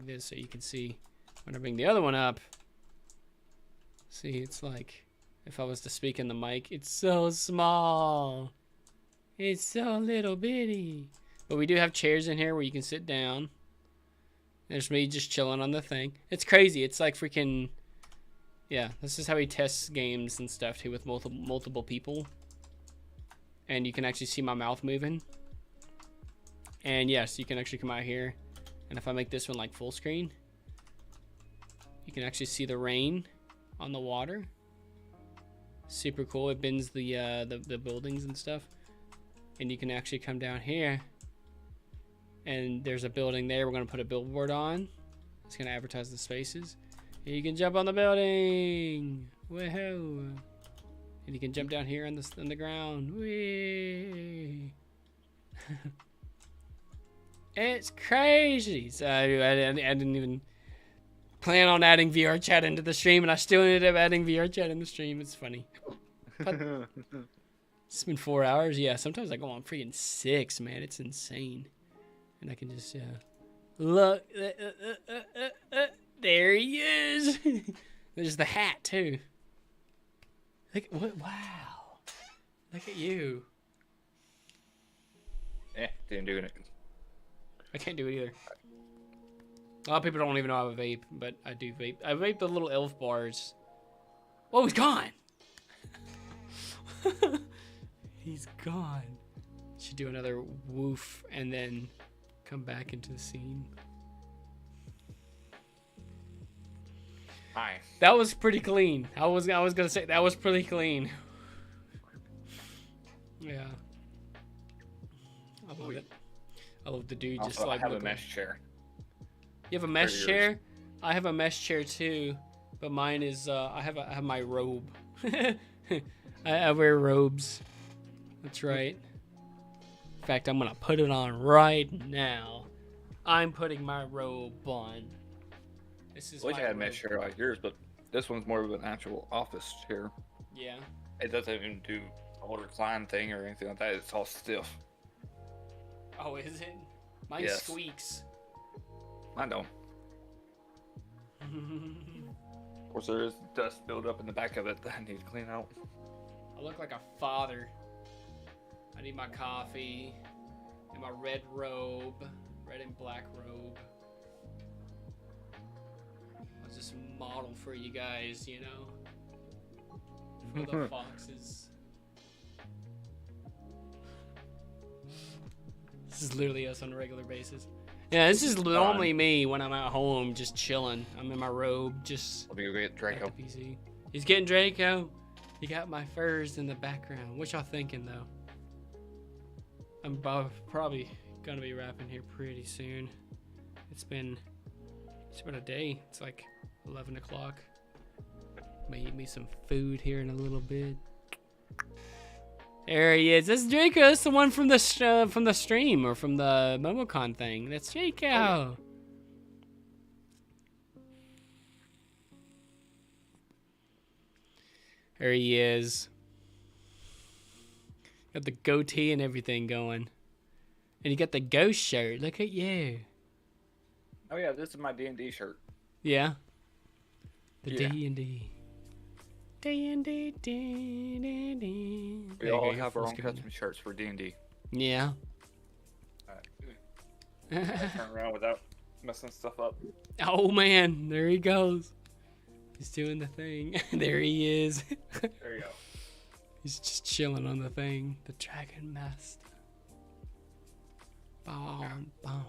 this so you can see. When I bring the other one up, see, it's like if I was to speak in the mic, it's so small. It's so little bitty. But we do have chairs in here where you can sit down. There's me just chilling on the thing. It's crazy. It's like freaking... Yeah, this is how he tests games and stuff too with multiple people. And you can actually see my mouth moving. And yes, you can actually come out here. And if I make this one like full screen, you can actually see the rain on the water. Super cool. It bends the buildings and stuff. And you can actually come down here. And there's a building there. We're going to put a billboard on. It's going to advertise the spaces. And you can jump on the building. Woohoo. And you can jump down here on the ground. Whee. It's crazy. So I didn't even plan on adding VR chat into the stream, and I still ended up adding VR chat in the stream. It's funny. But it's been 4 hours. Yeah, sometimes I go on freaking 6, man. It's insane. And I can just look. There he is. There's the hat too. Look what? Wow. Look at you. Didn't do it. I can't do it either. A lot of people don't even know I have a vape, but I do vape. I vape the little elf bars. Oh, he's gone. He's gone. Should do another woof and then come back into the scene. Hi. That was pretty clean. I was gonna say that was pretty clean. Yeah. I love it. I love the dude just Also, like. I have a mesh chair. You have a mesh chair? I have a mesh chair too, but mine is I have my robe. I wear robes. That's right. In fact, I'm gonna put it on right now. I'm putting my robe on. This is. I wish I had a mesh chair like yours, but this one's more of an actual office chair. Yeah. It doesn't even do a whole recline thing or anything like that. It's all stiff. Oh, is it? Mine Yes. squeaks. I know. Of course, there is dust buildup in the back of it that I need to clean out. I look like a father. I need my coffee and my red robe, red and black robe. I'll just model for you guys, you know, for the foxes. This is literally us on a regular basis. Yeah, this is normally me when I'm at home, just chilling. I'm in my robe, just Let me go get at Draco. the PC. He's getting Draco. He got my furs in the background. What y'all thinking, though? I'm probably gonna be wrapping here pretty soon. It's been a day. It's like 11 o'clock. May eat me some food here in a little bit. There he is. That's Draco. That's the one from the stream or from the MomoCon thing. That's Draco. Oh, yeah. There he is. Got the goatee and everything going. And you got the ghost shirt. Look at you. Oh yeah, this is my D&D shirt. Yeah. The Yeah. D&D. D&D. We all have our own custom shirts for D&D. Yeah. Turn around without messing stuff up. Oh man, there he goes. He's doing the thing. There he is. There you go. He's just chilling on the thing. The Dragon Master. Boom, boom.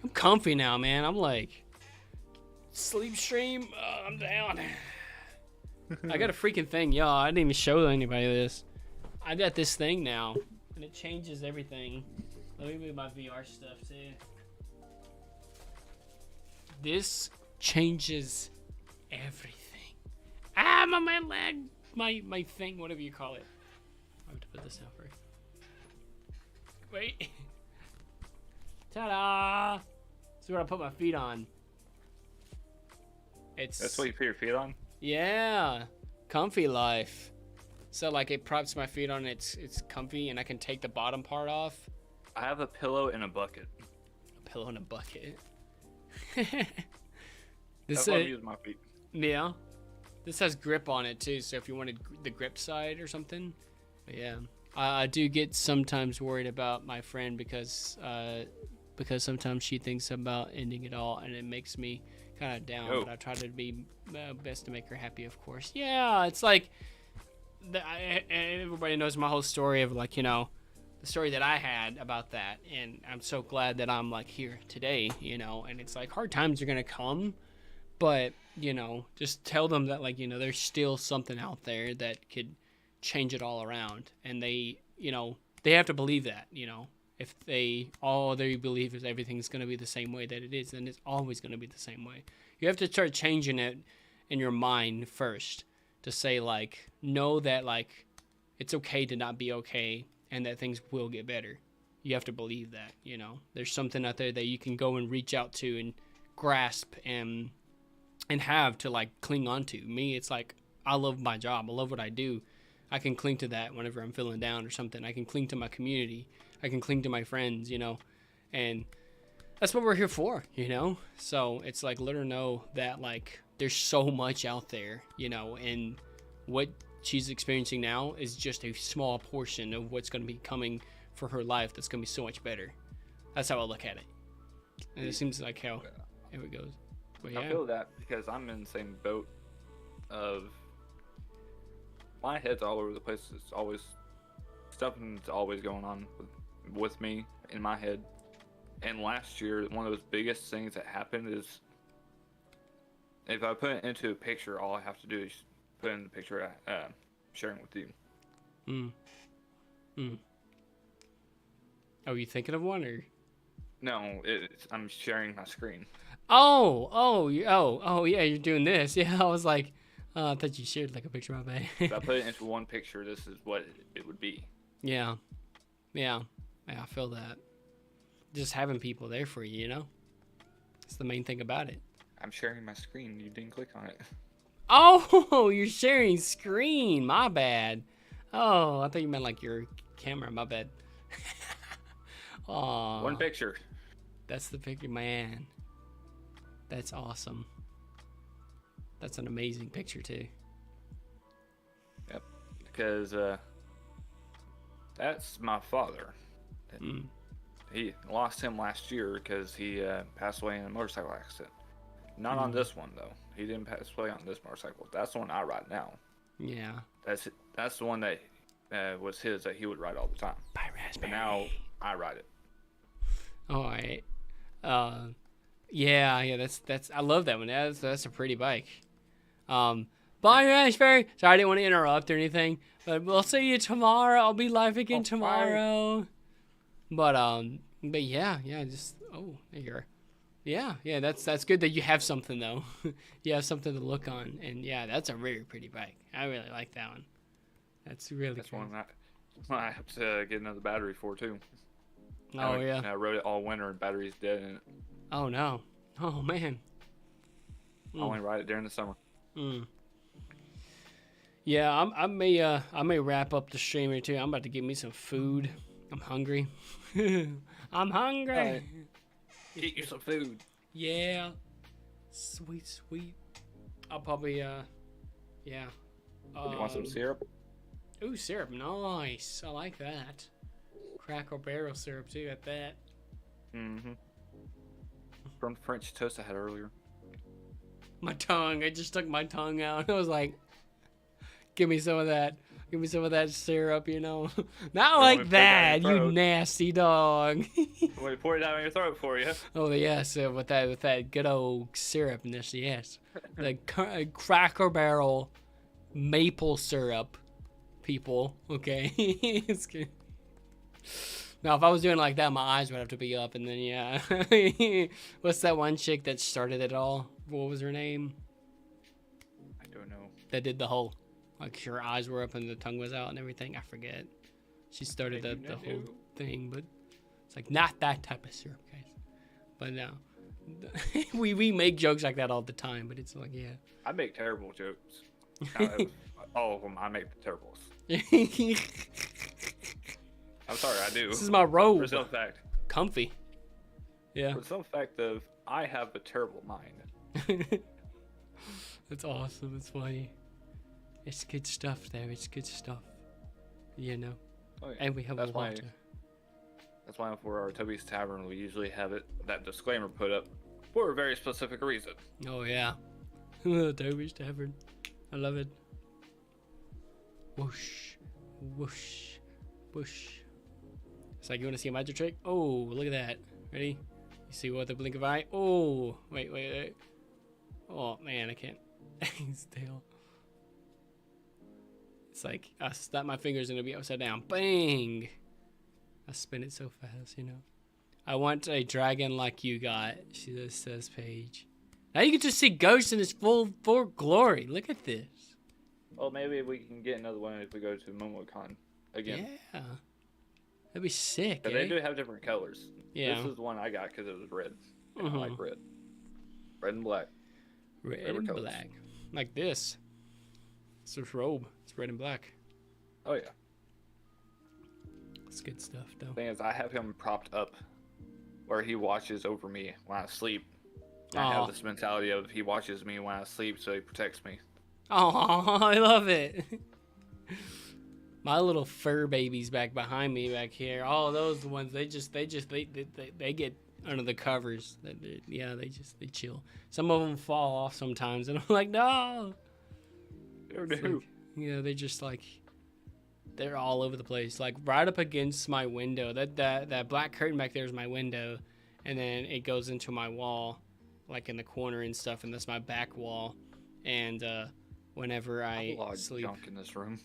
I'm comfy now, man. I'm like, sleep stream. I'm down. I got a freaking thing, y'all. I didn't even show anybody this. I got this thing now, and it changes everything. Let me move my VR stuff too. This changes everything. Ah, my leg, my thing, whatever you call it. I have to put this out first. Wait. Ta-da! This is what I put my feet on. That's what you put your feet on? Yeah, comfy life. So like it props my feet on. It's comfy, and I can take the bottom part off. I have a pillow and a bucket. A pillow and a bucket. That's what I use my feet. Yeah. This has grip on it too, so if you wanted the grip side or something. But yeah, I do get sometimes worried about my friend because sometimes she thinks about ending it all, and it makes me kind of down. Oh. But I try to be best to make her happy, of course. Yeah, it's like everybody knows my whole story of like, you know, the story that I had about that, and I'm so glad that I'm like here today, you know. And it's like hard times are gonna come, but you know, just tell them that like, you know, there's still something out there that could change it all around, and they, you know, they have to believe that, you know. If all they believe is everything's going to be the same way that it is, then it's always going to be the same way. You have to start changing it in your mind first to say, like, know that, like, it's okay to not be okay and that things will get better. You have to believe that, you know. There's something out there that you can go and reach out to and grasp and have to, like, cling on to. Me, it's like, I love my job. I love what I do. I can cling to that whenever I'm feeling down or something. I can cling to my community. I can cling to my friends, you know, and that's what we're here for, you know. So it's like, let her know that like there's so much out there, you know, and what she's experiencing now is just a small portion of what's going to be coming for her life that's going to be so much better. That's how I look at it, and it seems like how it goes. But yeah. I feel that because I'm in the same boat of my head's all over the place. It's always something's always going on with me in my head. And last year, one of those biggest things that happened is if I put it into a picture, all I have to do is put in the picture sharing with you. Oh, you thinking of one or? No, I'm sharing my screen. Oh, yeah, you're doing this. Yeah, I was like, I thought you shared like a picture of my bed. If I put it into one picture, this is what it would be. Yeah, I feel that. Just having people there for you, you know? That's the main thing about it. I'm sharing my screen. You didn't click on it. Oh, you're sharing screen. My bad. Oh, I thought you meant like your camera. My bad. Aw. One picture. That's the picture, man. That's awesome. That's an amazing picture too. Yep. Because that's my father. Mm. He lost him last year because he passed away in a motorcycle accident. Not on this one though. He didn't pass away on this motorcycle. That's the one I ride now. Yeah. That's the one that was his that he would ride all the time. Bye, Raspberry. But now I ride it. All right. Yeah. That's. I love that one. That's a pretty bike. Bye, Raspberry. Sorry, I didn't want to interrupt or anything, but we'll see you tomorrow. I'll be live again tomorrow. But yeah. Just there you are. Yeah. That's good that you have something though. You have something to look on, and yeah, that's a very pretty bike. I really like that one. That's cool. One I have to get another battery for too. Oh yeah. I rode it all winter and battery's dead in it. Oh no. Oh man. I only ride it during the summer. Yeah, I may wrap up the stream here too. I'm about to get me some food. I'm hungry. I'm hungry. Right. Get you some food. Yeah. Sweet. I'll probably yeah. You want some syrup? Ooh, syrup. Nice. I like that. Cracker Barrel syrup too at that. Mm-hmm. From French toast I had earlier. My tongue. I just stuck my tongue out. I was like, give me some of that. Give me some of that syrup, you know. Not like that, you nasty dog. Let me pour it down your throat for you. Oh yes, with that good old syrupness, yes. The Cracker Barrel maple syrup, people. Okay, it's good. Now, if I was doing like that, my eyes would have to be up, and then yeah. What's that one chick that started it all? What was her name? I don't know. That did the whole, like her eyes were up and the tongue was out and everything. I forget. She started the whole thing, but it's like not that type of syrup, guys. But no, we make jokes like that all the time, but it's like yeah. I make terrible jokes. All of them, I make the terribles. I'm sorry, I do. This is my robe. For some fact. Comfy. Yeah. For some fact of, I have a terrible mind. That's awesome. It's funny. It's good stuff there. It's good stuff. You know. Oh, yeah. And we have water. That's why for our Toby's Tavern, we usually have that disclaimer put up for a very specific reason. Oh, yeah. Toby's Tavern. I love it. Whoosh. Whoosh. Whoosh. It's like, you want to see a magic trick? Oh, look at that. Ready? You see what the blink of eye? Oh, wait. Oh, man, I can't. Still. It's like, I snap my fingers and it'll be upside down. Bang! I spin it so fast, you know. I want a dragon like you got, she says Paige. Now you can just see ghosts in its full glory. Look at this. Well, maybe we can get another one if we go to MomoCon again. Yeah. That'd be sick, But they do have different colors. Yeah. This is the one I got because it was red. And I like red. Red and black. Red and black. Like this. It's this robe. It's red and black. Oh, yeah. It's good stuff, though. The thing is, I have him propped up where he watches over me when I sleep. I have this mentality of he watches me when I sleep, so he protects me. Oh, I love it. My little fur babies back behind me back here. All those ones, they get under the covers. They chill. Some of them fall off sometimes, and I'm like, no. They just like, they're all over the place. Like right up against my window. That black curtain back there is my window, and then it goes into my wall, like in the corner and stuff, and that's my back wall. And whenever I sleep, junk in this room.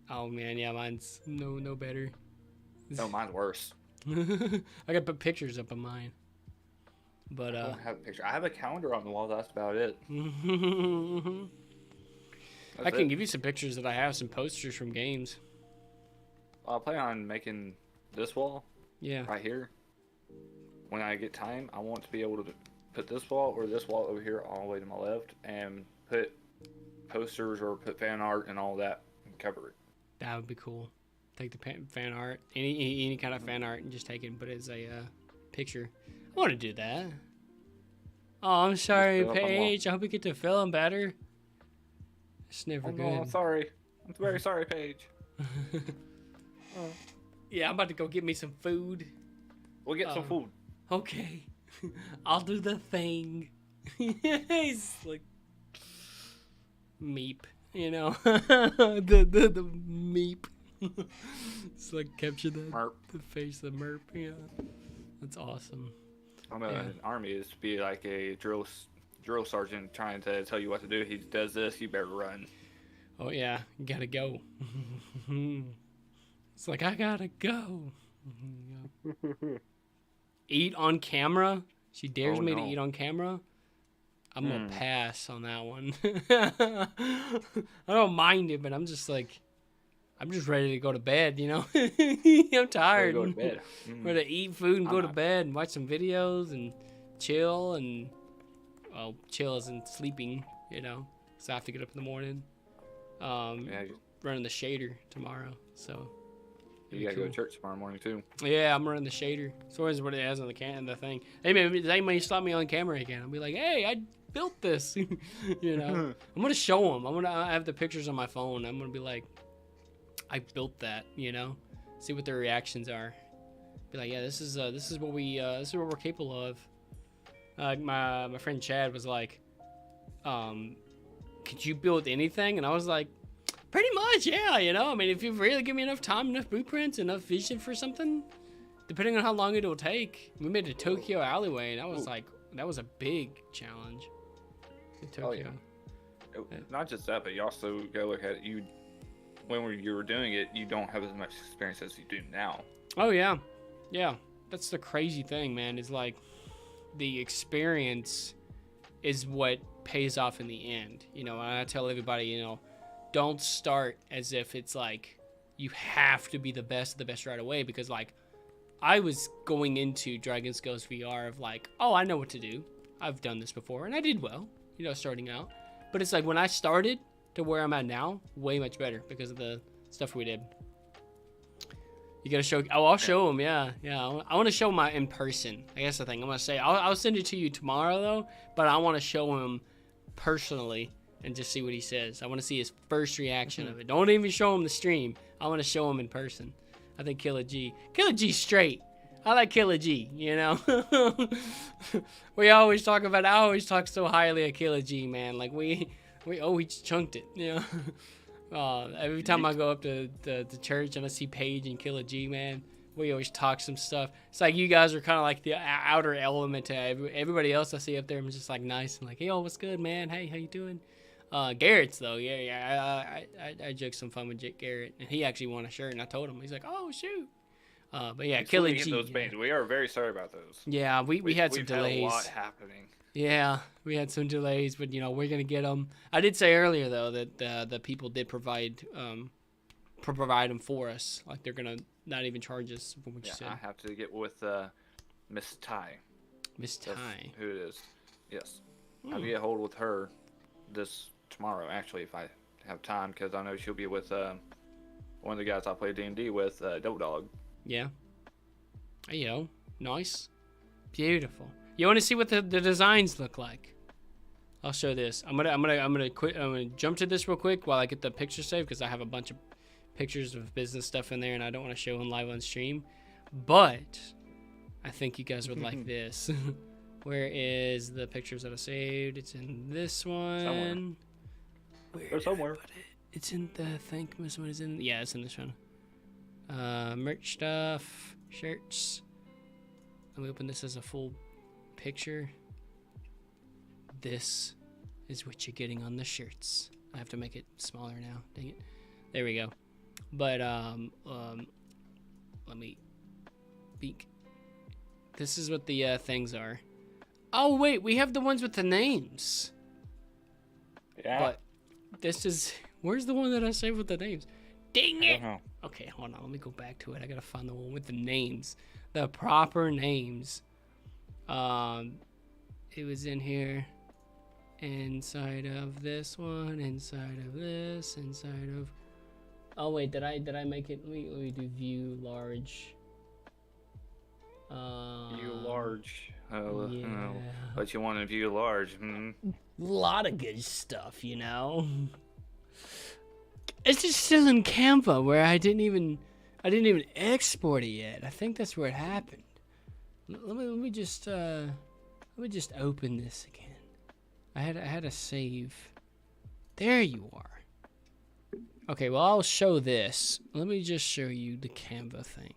Oh man, yeah, mine's no better. No, mine's worse. I gotta put pictures up of mine. But I don't have a picture. I have a calendar on the wall. That's about it. I can give you some pictures that I have, some posters from games. I'll plan on making this wall. Yeah. Right here. When I get time, I want to be able to put this wall or this wall over here all the way to my left and put posters or put fan art and all that and cover it. That would be cool. Take the fan art, any kind of fan art, and just take it and put it as a picture. I want to do that. Oh, I'm sorry, fill up on the wall. Paige. I hope you get to feeling better. It's never Oh good. no, I'm sorry. I'm very sorry, Paige. Yeah, I'm about to go get me some food. We'll get some food. Okay. I'll do the thing. He's like meep, you know. the meep. It's like capture the face of merp, yeah. That's awesome. I know in the army is to be like a drill sergeant trying to tell you what to do. He does this, you better run. Oh yeah, you gotta go. It's like I gotta go. Eat on camera? She dares me to eat on camera? I'm gonna pass on that one. I don't mind it, but I'm just like, I'm just ready to go to bed, you know? I'm tired. Go to bed. Ready to eat food and go to bed and watch some videos and chill and, well, chill isn't sleeping, you know? So I have to get up in the morning. Running the shader tomorrow, so. You gotta go to church tomorrow morning too. Yeah, I'm running the shader. So always what it has on the the thing. They may stop me on camera again. I'll be like, hey, I built this. You know, I'm gonna show them. I have the pictures on my phone. I'm gonna be like, I built that. You know, see what their reactions are. Be like, yeah, this is what we're capable of. My friend Chad was like, could you build anything? And I was like, pretty much, yeah, you know. I mean, if you really give me enough time, enough blueprints, enough vision for something, depending on how long it'll take. We made a Tokyo alleyway, and that was a big challenge. In Tokyo. Oh, yeah. Not just that, but you also gotta look at it. When you were doing it, you don't have as much experience as you do now. Oh yeah, yeah. That's the crazy thing, man. Is like the experience is what pays off in the end. You know, and I tell everybody, you know, don't start as if it's like you have to be the best right away, because like I was going into Dragon's Ghost VR of like, oh, I know what to do. I've done this before and I did well, you know, starting out. But it's like when I started to where I'm at now, way much better because of the stuff we did. You gotta show. Oh, I'll show them. Yeah. I want to show them in person. I guess the thing I'm gonna say. I'll send it to you tomorrow though, but I want to show him personally and just see what he says. I want to see his first reaction of it. Don't even show him the stream. I want to show him in person. I think Killer G's straight. I like Killer G, you know. I always talk so highly of Killer G, man. Like we always chunked it, you know. Every time I go up to the church and I see Paige and Killer G, man, we always talk some stuff. It's like you guys are kind of like the outer element to everybody else I see up there. I'm just like nice and like, hey, what's good, man? Hey, how you doing? Garrett's though, I joked some fun with Garrett, and he actually won a shirt, and I told him, he's like, oh shoot. But yeah, Killer G. Those bands. We are very sorry about those. Yeah, we had some delays. Had a lot happening. Yeah, we had some delays, but you know we're gonna get them. I did say earlier though that the people did provide them for us. Like they're gonna not even charge us for what you said. I have to get with Miss Ty. Miss Ty. Who it is? Yes. I'll get a hold with her tomorrow actually if I have time, because I know she'll be with one of the guys I play D&D with, Dope Dog. Yeah. Hey yo, nice, beautiful. You want to see what the designs look like? I'll show this. I'm gonna jump to this real quick while I get the picture saved, because I have a bunch of pictures of business stuff in there and I don't want to show them live on stream. But I think you guys would like this. Where is the pictures that I saved? It's in this one. Somewhere. It's in the Thankmas one. Is in. Yeah, it's in this one. Merch stuff, shirts. Let me open this as a full picture. This is what you're getting on the shirts. I have to make it smaller now. Dang it. There we go. But let me peek. This is what the things are. Oh wait, we have the ones with the names. Yeah. But this is, where's the one that I saved with the names? Dang it! Okay, hold on. Let me go back to it. I gotta find the one with the names, the proper names. It was in here, inside of this one, inside of this, inside of Oh wait, did I make it? Let me do view large. View large. Oh, yeah. what you want to view large? Hmm. A lot of good stuff, you know. It's just still in Canva where I didn't even export it yet. I think that's where it happened. Let me just open this again. I had a save. There you are. Okay, well I'll show this. Let me just show you the Canva thing.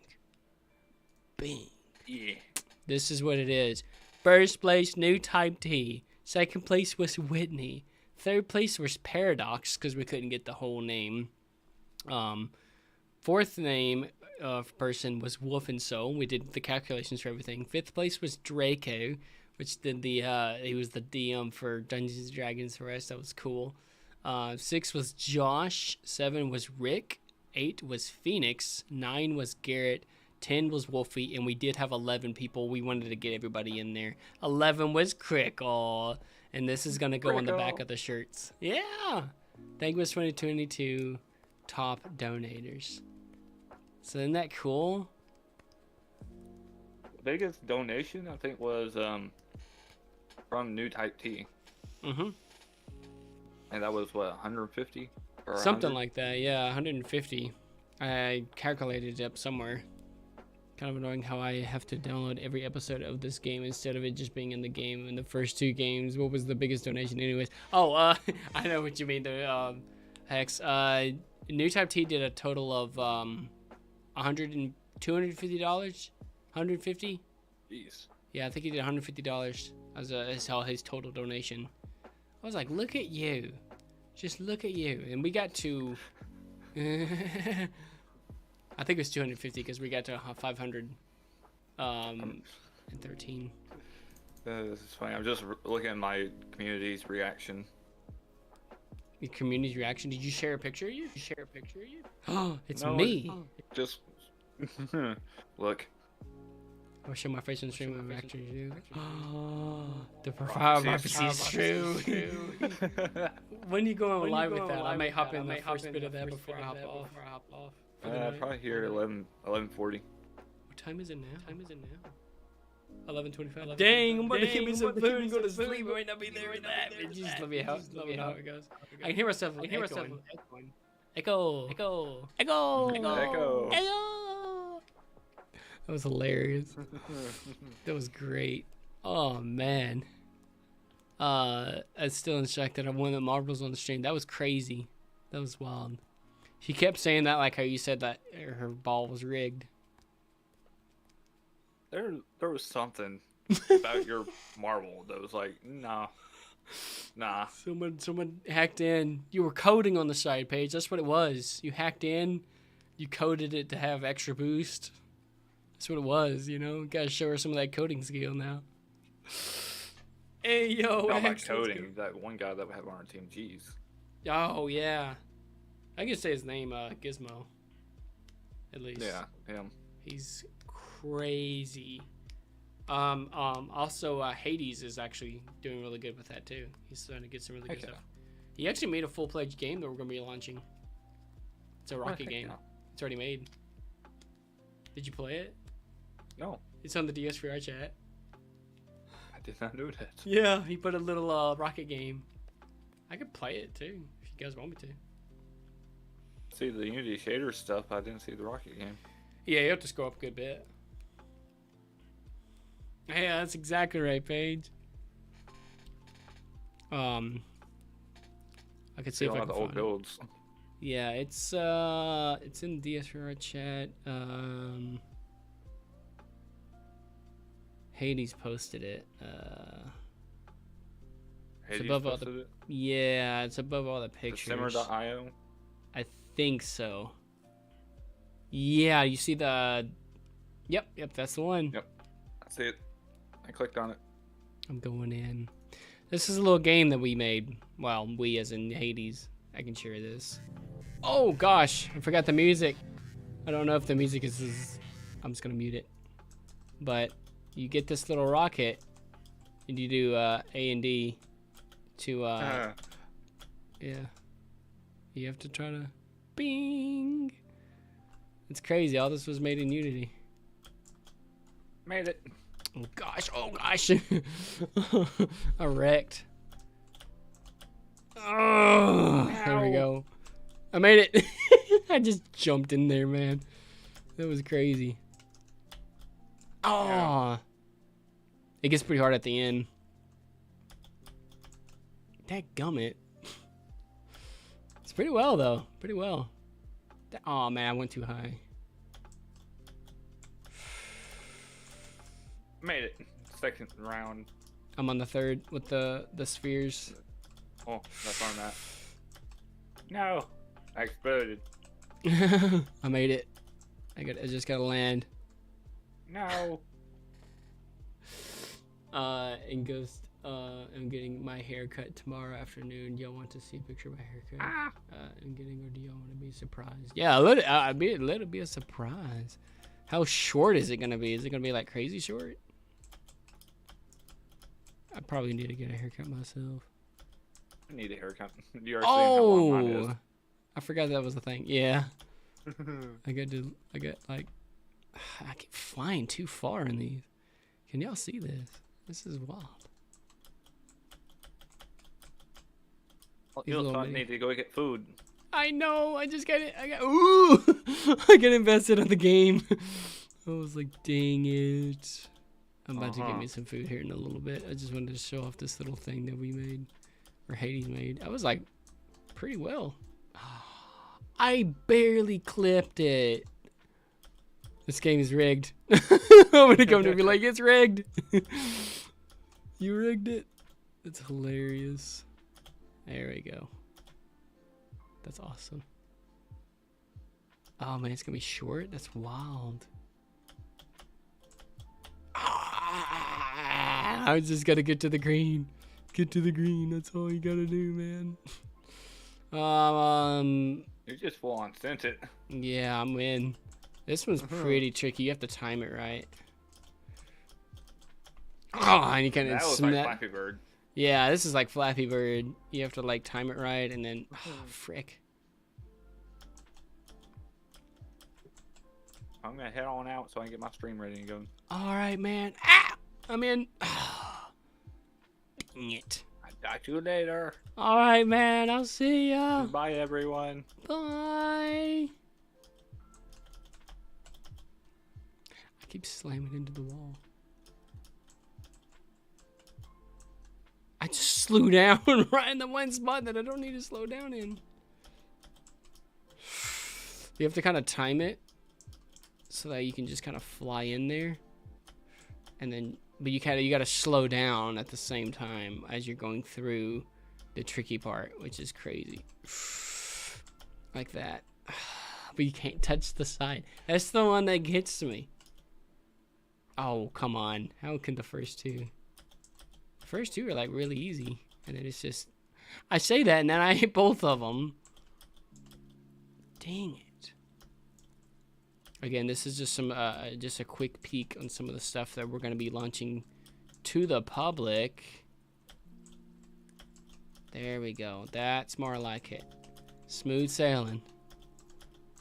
Bing. Yeah. This is what it is. First place, New Type T. Second place was Whitney. Third place was Paradox, because we couldn't get the whole name. Fourth name person was Wolf and Soul. We did the calculations for everything. Fifth place was Draco, which did the he was the DM for Dungeons and Dragons for us. That was cool. 6 was Josh. 7 was Rick. 8 was Phoenix. 9 was Garrett. 10 was Wolfie, and we did have 11 people. We wanted to get everybody in there. 11 was Crickle, and this is going to go on the back of the shirts. Yeah! Thank you, 2022 top donators. So isn't that cool? The biggest donation, I think, was from New Type T. Mm-hmm. And that was, what, 150? Or Something 100? like that, yeah, 150. I calculated it up somewhere. Kind of annoying how I have to download every episode of this game instead of it just being in the game in the first 2 games. What was the biggest donation anyways? Oh, I know what you mean. The Hex. New Type T did a total of $250? 150? Jeez. Yeah, I think he did $150 as his total donation. I was like, look at you. Just look at you. And we got to... I think it was 250 because we got to 500 and 13. This is funny. I'm just looking at my community's reaction. Your community's reaction? Did you share a picture of you? Did you share a picture of you? Oh, it's No, me. Just look. I'll show my face on stream and react to you. Oh, the prophecy is true. When you go on live with that, I may hop in the first bit of that before I hop off. Probably here at 11:40. What time is it now? 11:25. Dang, I'm about to get me some food and go to sleep. I might not be there with that. Just let me know how it goes. I can hear myself. Echoing. Echo. That was hilarious. That was great. Oh man. I'm still in shock that I won the marbles on the stream. That was crazy. That was wild. She kept saying that like how you said that her ball was rigged. There was something about your marble that was like, nah. Someone hacked in. You were coding on the side page. That's what it was. You hacked in. You coded it to have extra boost. That's what it was, you know. Gotta show her some of that coding skill now. Hey yo, Not about coding. That one guy that we have on our team, jeez. Oh yeah. I can say his name, Gizmo. At least. Yeah, him. He's crazy. Also, Hades is actually doing really good with that too. He's starting to get some really good stuff. He actually made a full-fledged game that we're gonna be launching. It's a rocket game. It's already made. Did you play it? No. It's on the DS3R chat. I did not know that. Yeah, he put a little rocket game. I could play it too if you guys want me to. See the Unity shader stuff. I didn't see the rocket game. Yeah, you have to scroll up a good bit. Yeah, that's exactly right, Paige. I could see if I can the find old it. builds. Yeah, it's in DSR chat. Hades posted it. Hades above all posted it? Yeah, it's above all the pictures. Simmer.io? I think so. Yeah, you see the... Yep, that's the one. Yep, I see it. I clicked on it. I'm going in. This is a little game that we made. Well, we as in Hades. I can share this. Oh gosh, I forgot the music. I don't know if the music is... I'm just gonna mute it. But you get this little rocket, and you do A and D to... Yeah. You have to try to... Bing. It's crazy. All this was made in Unity. Made it. Oh gosh. Oh gosh. I wrecked. Oh, there we go. I made it. I just jumped in there, man. That was crazy. Oh. It gets pretty hard at the end. Dadgummit. It's pretty well, though. Pretty well. Oh, man, I went too high. Made it. Second round. I'm on the third with the spheres. Oh, that's on that. No. I exploded. I made it. I just gotta land. No. And Ghost, I'm getting my haircut tomorrow afternoon. Y'all want to see a picture of my haircut? I'm getting, or do y'all want to be surprised? Yeah, let it be a surprise. How short is it gonna be? Is it gonna be like crazy short? I probably need to get a haircut myself. I need a haircut. You already seen how long mine is. I forgot that was a thing. Yeah. I get like, I keep flying too far in these. Can y'all see this? This is wild. Well, you'll need to go get food. I know. I just got it. Ooh. I got invested on the game. I was like, dang it. I'm about to get me some food here in a little bit. I just wanted to show off this little thing that we made, or Hades made. I was like, pretty well. I barely clipped it. This game is rigged. I'm gonna come to be like, it's rigged. You rigged it. That's hilarious. There we go. That's awesome. Oh man, it's gonna be short. That's wild. I just gotta get to the green. Get to the green. That's all you gotta do, man. You just full on sent it. Yeah, I'm in. This one's pretty tricky. You have to time it right. Oh, and you kind of that was like Flappy Bird. Yeah, this is like Flappy Bird. You have to like time it right, and then frick. I'm gonna head on out so I can get my stream ready and go. All right, man. Ah, I'm in. Dang it. I'll talk to you later. All right, man. I'll see ya. Bye, everyone. Bye. I keep slamming into the wall. I just slew down right in the one spot that I don't need to slow down in. You have to kind of time it so that you can just kind of fly in there, and then but you gotta slow down at the same time as you're going through the tricky part, which is crazy. Like that. But you can't touch the side. That's the one that gets me. Oh, come on. How can the first two? The first two are like really easy. And then it's just, I say that and then I hit both of them. Dang it. Again, this is just some, just a quick peek on some of the stuff that we're going to be launching to the public. There we go. That's more like it. Smooth sailing.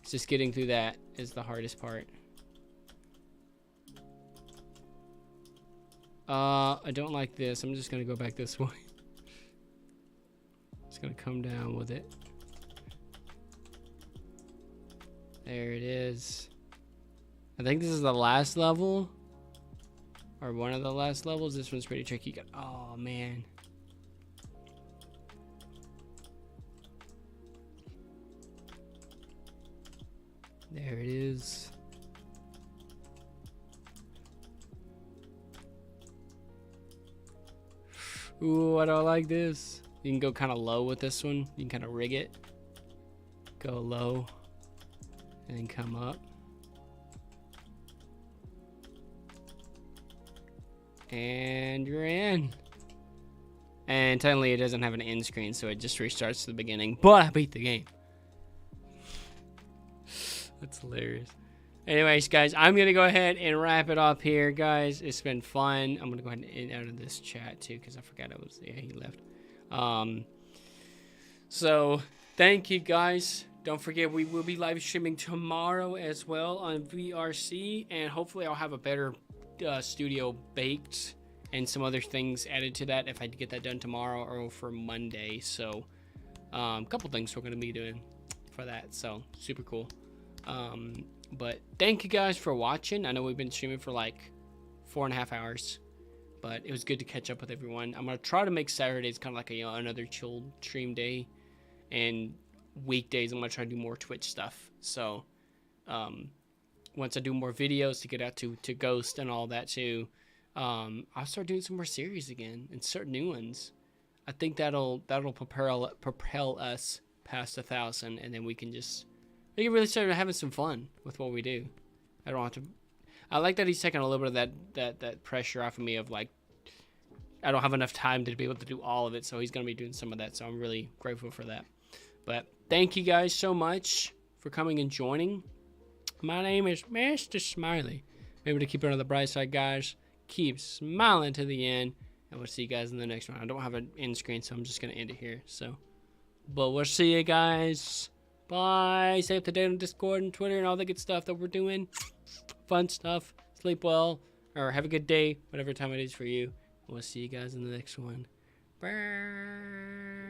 It's just getting through that is the hardest part. I don't like this. I'm just gonna go back this way. Just gonna come down with it. There it is. I think this is the last level, or one of the last levels. This one's pretty tricky. Oh man. There it is. Ooh, I don't like this. You can go kind of low with this one. You can kind of rig it. Go low. And then come up. And you're in. And technically it doesn't have an end screen, so it just restarts to the beginning. But I beat the game. That's hilarious. Anyways, guys, I'm going to go ahead and wrap it up here, guys. It's been fun. I'm going to go ahead and end out of this chat, too, because I forgot I was there. He left. So, thank you, guys. Don't forget, we will be live streaming tomorrow as well on VRC, and hopefully I'll have a better studio baked and some other things added to that if I get that done tomorrow or for Monday. So a couple things we're going to be doing for that, so super cool. But thank you guys for watching. I know we've been streaming for like 4.5 hours, but it was good to catch up with everyone. I'm going to try to make Saturdays kind of like another chill stream day, and weekdays I'm going to try to do more Twitch stuff. So once I do more videos to get out to Ghost and all that too, I'll start doing some more series again and start new ones. I think that'll propel us past 1,000, and then we can really start having some fun with what we do. I don't have to. I like that he's taking a little bit of that pressure off of me of like, I don't have enough time to be able to do all of it, so he's gonna be doing some of that. So I'm really grateful for that. But thank you guys so much for coming and joining. My name is Mr. Smiley. Remember to keep it on the bright side, guys. Keep smiling to the end, and we'll see you guys in the next one. I don't have an end screen, so I'm just gonna end it here. But we'll see you guys. Bye. Stay up to date on Discord and Twitter and all the good stuff that we're doing. Fun stuff. Sleep well, or have a good day, whatever time it is for you. We'll see you guys in the next one. Bye.